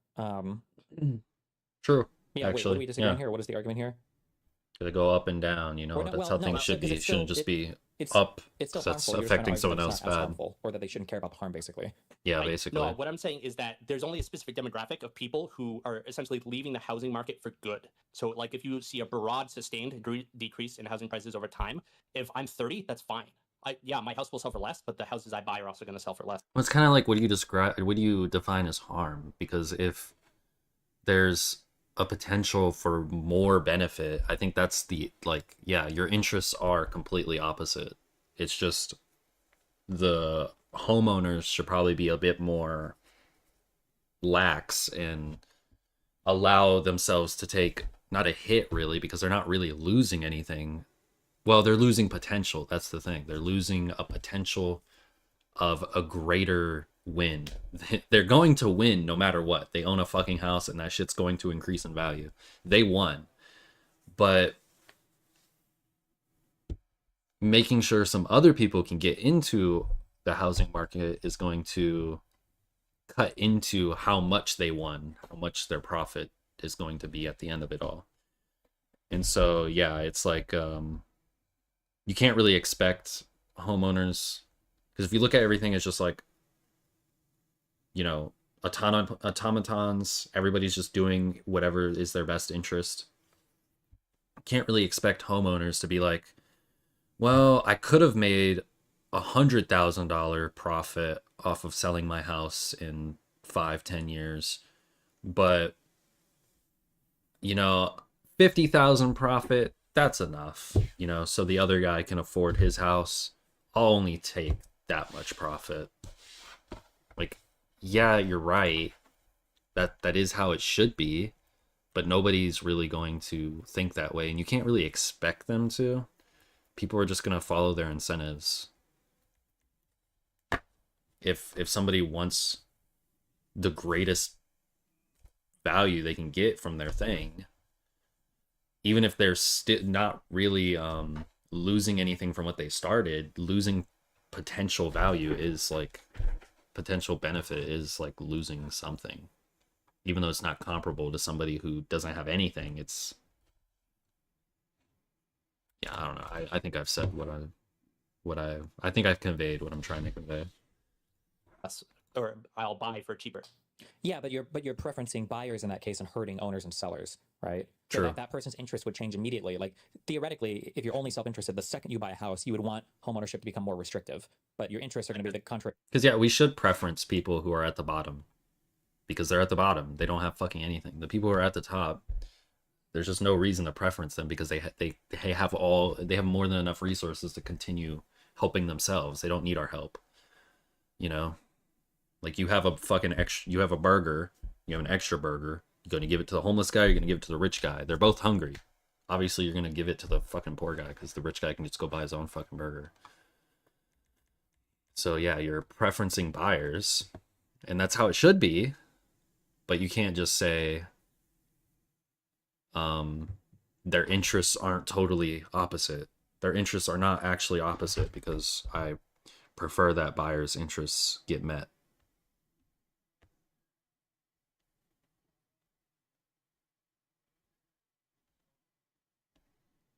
True. Yeah, wait, what Actually, are we disagreeing here? What is the argument here? They go up and down. You know, Or no, that's well, how no, things it's should because be. It it's still shouldn't just be it's up. it's still 'Cause that's harmful. You're just trying affecting to someone argue that else it's not as bad. harmful, or that they shouldn't care about the harm, basically. Yeah, Right. basically. No, what I'm saying is that there's only a specific demographic of people who are essentially leaving the housing market for good. So, like, if you see a broad, sustained decrease in housing prices over time, if I'm 30, that's fine. My house will sell for less, but the houses I buy are also going to sell for less. Well, it's kind of like what do you define as harm? Because if there's a potential for more benefit, I think that's your interests are completely opposite. It's just the homeowners should probably be a bit more lax and allow themselves to take not a hit really, because they're not really losing anything. Well, they're losing potential. That's the thing. They're losing a potential of a greater win. They're going to win no matter what. They own a fucking house and that shit's going to increase in value. They won. But making sure some other people can get into the housing market is going to cut into how much they won, how much their profit is going to be at the end of it all. And so, yeah, it's like you can't really expect homeowners, because if you look at everything, it's just like, you know, automatons, everybody's just doing whatever is their best interest. Can't really expect homeowners to be like, well, I could have made $100,000 profit off of selling my house in 5-10 years, but you know, 50,000 profit, that's enough, you know, so the other guy can afford his house. I'll only take that much profit. Like, yeah, you're right. That is how it should be, but nobody's really going to think that way, and you can't really expect them to. People are just going to follow their incentives. If somebody wants the greatest value they can get from their thing, even if they're not really losing anything from what they started, losing potential value is like, potential benefit is like losing something. Even though it's not comparable to somebody who doesn't have anything, it's, yeah, I don't know. I think I've said I think I've conveyed what I'm trying to convey. Or I'll buy for cheaper. Yeah, but you're preferencing buyers in that case and hurting owners and sellers, right? So True. that person's interest would change immediately. Like, theoretically, if you're only self-interested, the second you buy a house, you would want homeownership to become more restrictive. But your interests are going to be the contrary. Because, yeah, we should preference people who are at the bottom. Because they're at the bottom. They don't have fucking anything. The people who are at the top, there's just no reason to preference them, because they have more than enough resources to continue helping themselves. They don't need our help. You know? Like, you have a burger, you have an extra burger, you're going to give it to the homeless guy, you're going to give it to the rich guy. They're both hungry. Obviously, you're going to give it to the fucking poor guy, because the rich guy can just go buy his own fucking burger. So, yeah, you're preferencing buyers, and that's how it should be, but you can't just say their interests aren't totally opposite. Their interests are not actually opposite, because I prefer that buyers' interests get met.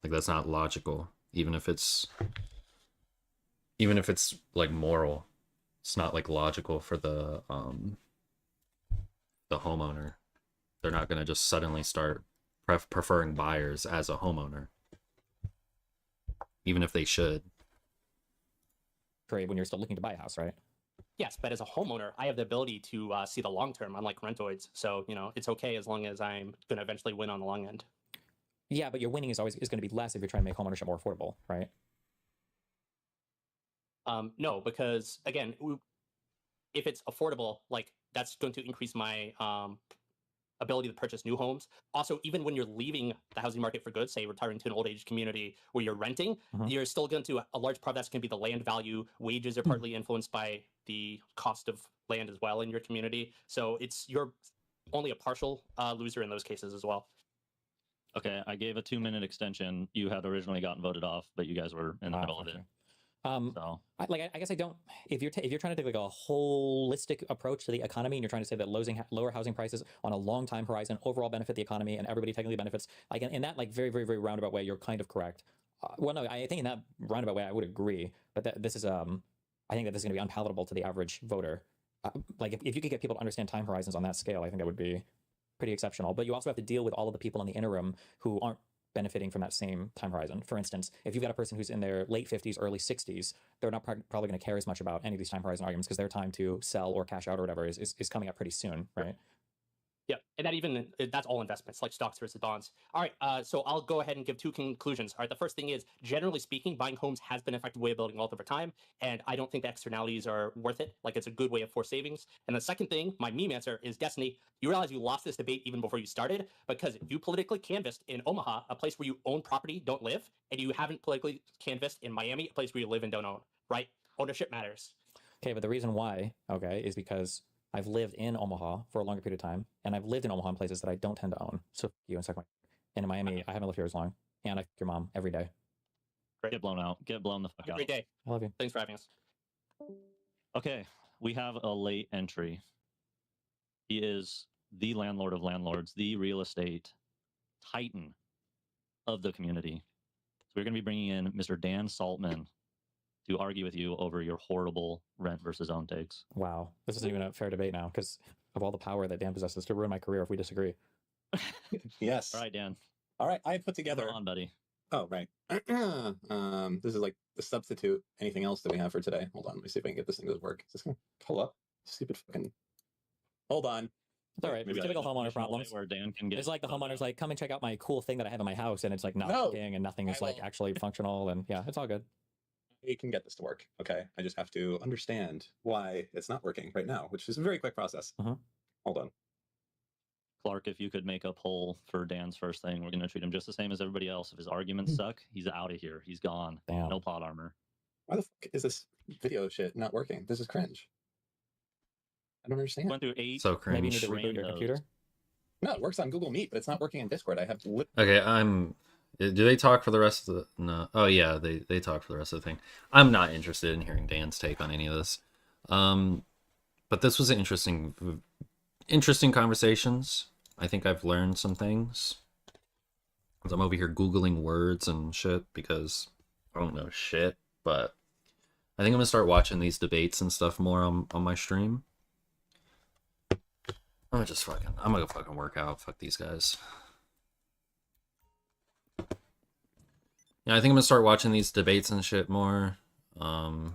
Like, that's not logical. Even if it's like moral, it's not like logical for the homeowner. They're not going to just suddenly start preferring buyers as a homeowner, even if they should. When you're still looking to buy a house, right? Yes, but as a homeowner, I have the ability to see the long term, unlike rentoids. So, you know, it's okay as long as I'm going to eventually win on the long end. Yeah, but your winning is going to be less if you're trying to make homeownership more affordable, right? No, because again, if it's affordable, like, that's going to increase my ability to purchase new homes. Also, even when you're leaving the housing market for good, say retiring to an old age community where you're renting, you're still going to, a large part of that's going to be the land value. Wages are partly influenced by the cost of land as well in your community. So you're only a partial loser in those cases as well. Okay, I gave a 2-minute extension. You had originally gotten voted off, but you guys were in the middle of it. So I guess I don't. If you're trying to take like a holistic approach to the economy, and you're trying to say that lower housing prices on a long time horizon overall benefit the economy, and everybody technically benefits, like in that like very very very roundabout way, you're kind of correct. Well, no, I think in that roundabout way, I would agree. But this is I think that this is going to be unpalatable to the average voter. Like if you could get people to understand time horizons on that scale, I think that would be pretty exceptional. But you also have to deal with all of the people in the interim who aren't benefiting from that same time horizon. For instance, if you've got a person who's in their late 50s, early 60s, they're not probably going to care as much about any of these time horizon arguments because their time to sell or cash out or whatever is coming up pretty soon, right? Yeah, and that's all investments, like stocks versus bonds. All right, so I'll go ahead and give two conclusions. All right, the first thing is, generally speaking, buying homes has been an effective way of building wealth over time, and I don't think the externalities are worth it. Like, it's a good way of forced savings. And the second thing, my meme answer is Destiny. You realize you lost this debate even before you started because you politically canvassed in Omaha, a place where you own property, don't live, and you haven't politically canvassed in Miami, a place where you live and don't own. Right? Ownership matters. Okay, but the reason why, okay, is because I've lived in Omaha for a longer period of time, and I've lived in Omaha in places that I don't tend to own. So you and suck my. And in Miami, I haven't lived here as long, and I f your mom every day. get blown out. Get blown the fuck out. Great day. I love you. Thanks for having us. Okay, we have a late entry. He is the landlord of landlords, the real estate titan of the community. So we're going to be bringing in Mr. Dan Saltman to argue with you over your horrible rent versus own takes. Wow, this isn't even a fair debate now because of all the power that Dan possesses to ruin my career if we disagree. Yes. All right, Dan. All right. I put together. Come on, buddy. Oh, right. This is like the substitute. Anything else that we have for today? Hold on. Let me see if I can get this thing to work. Is this going to pull up? Stupid fucking. Hold on. It's all right. Maybe Typical that's homeowner a problems. where Dan can get. It's like the homeowner's like, come and check out my cool thing that I have in my house, and it's like not No, working, and nothing is I like will- actually functional, and yeah, it's all good. We can get this to work. Okay. I just have to understand why it's not working right now, which is a very quick process. Hold on. Clark, if you could make a poll for Dan's first thing, we're going to treat him just the same as everybody else. If his arguments suck, he's out of here. He's gone. Damn. No plot armor. Why the fuck is this video shit not working? This is cringe. I don't understand. Went through 8. So Maybe you need cringe. to reboot your randos. computer. No, it works on Google Meet, but it's not working in Discord. I have Okay, do they talk for the rest of the... No. Oh, yeah, they talk for the rest of the thing. I'm not interested in hearing Dan's take on any of this. But this was an interesting conversations. I think I've learned some things. I'm over here Googling words and shit because I don't know shit. But I think I'm going to start watching these debates and stuff more on my stream. I'm gonna go fucking work out. Fuck these guys. Yeah, I think I'm gonna start watching these debates and shit more. Try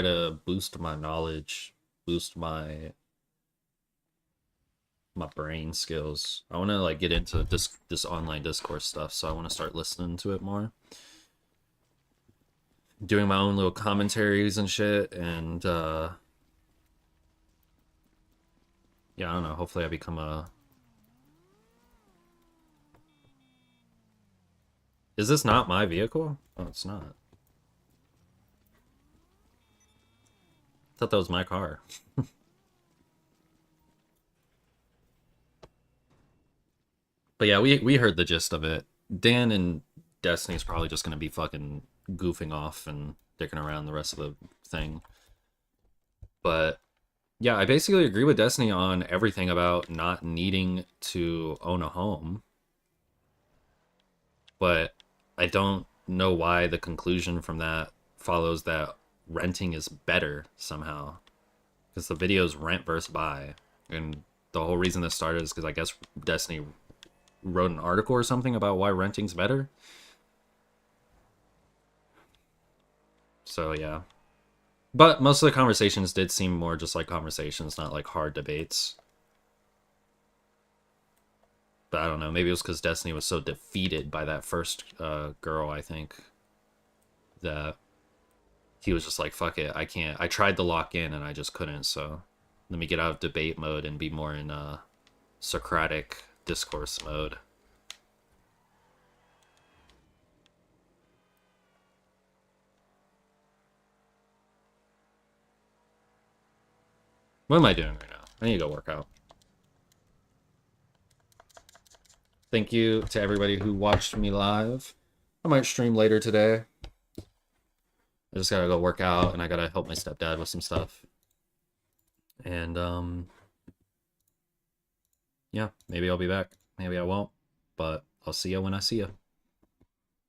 to boost my knowledge, boost my brain skills. I want to like get into this online discourse stuff, so I want to start listening to it more. Doing my own little commentaries and shit, and yeah, I don't know. Hopefully I become a... Is this not my vehicle? Oh, it's not. I thought that was my car. But yeah, we heard the gist of it. Dan and Destiny's probably just going to be fucking goofing off and dicking around the rest of the thing. But... yeah, I basically agree with Destiny on everything about not needing to own a home. But I don't know why the conclusion from that follows that renting is better somehow. Because the video's rent versus buy. And the whole reason this started is because I guess Destiny wrote an article or something about why renting's better. So yeah. But most of the conversations did seem more just like conversations, not like hard debates. But I don't know, maybe it was because Destiny was so defeated by that first girl, I think, that he was just like, fuck it, I can't. I tried to lock in and I just couldn't, so let me get out of debate mode and be more in Socratic discourse mode. What am I doing right now? I need to go work out. Thank you to everybody who watched me live. I might stream later today. I just gotta go work out, and I gotta help my stepdad with some stuff. And yeah, maybe I'll be back. Maybe I won't, but I'll see you when I see you.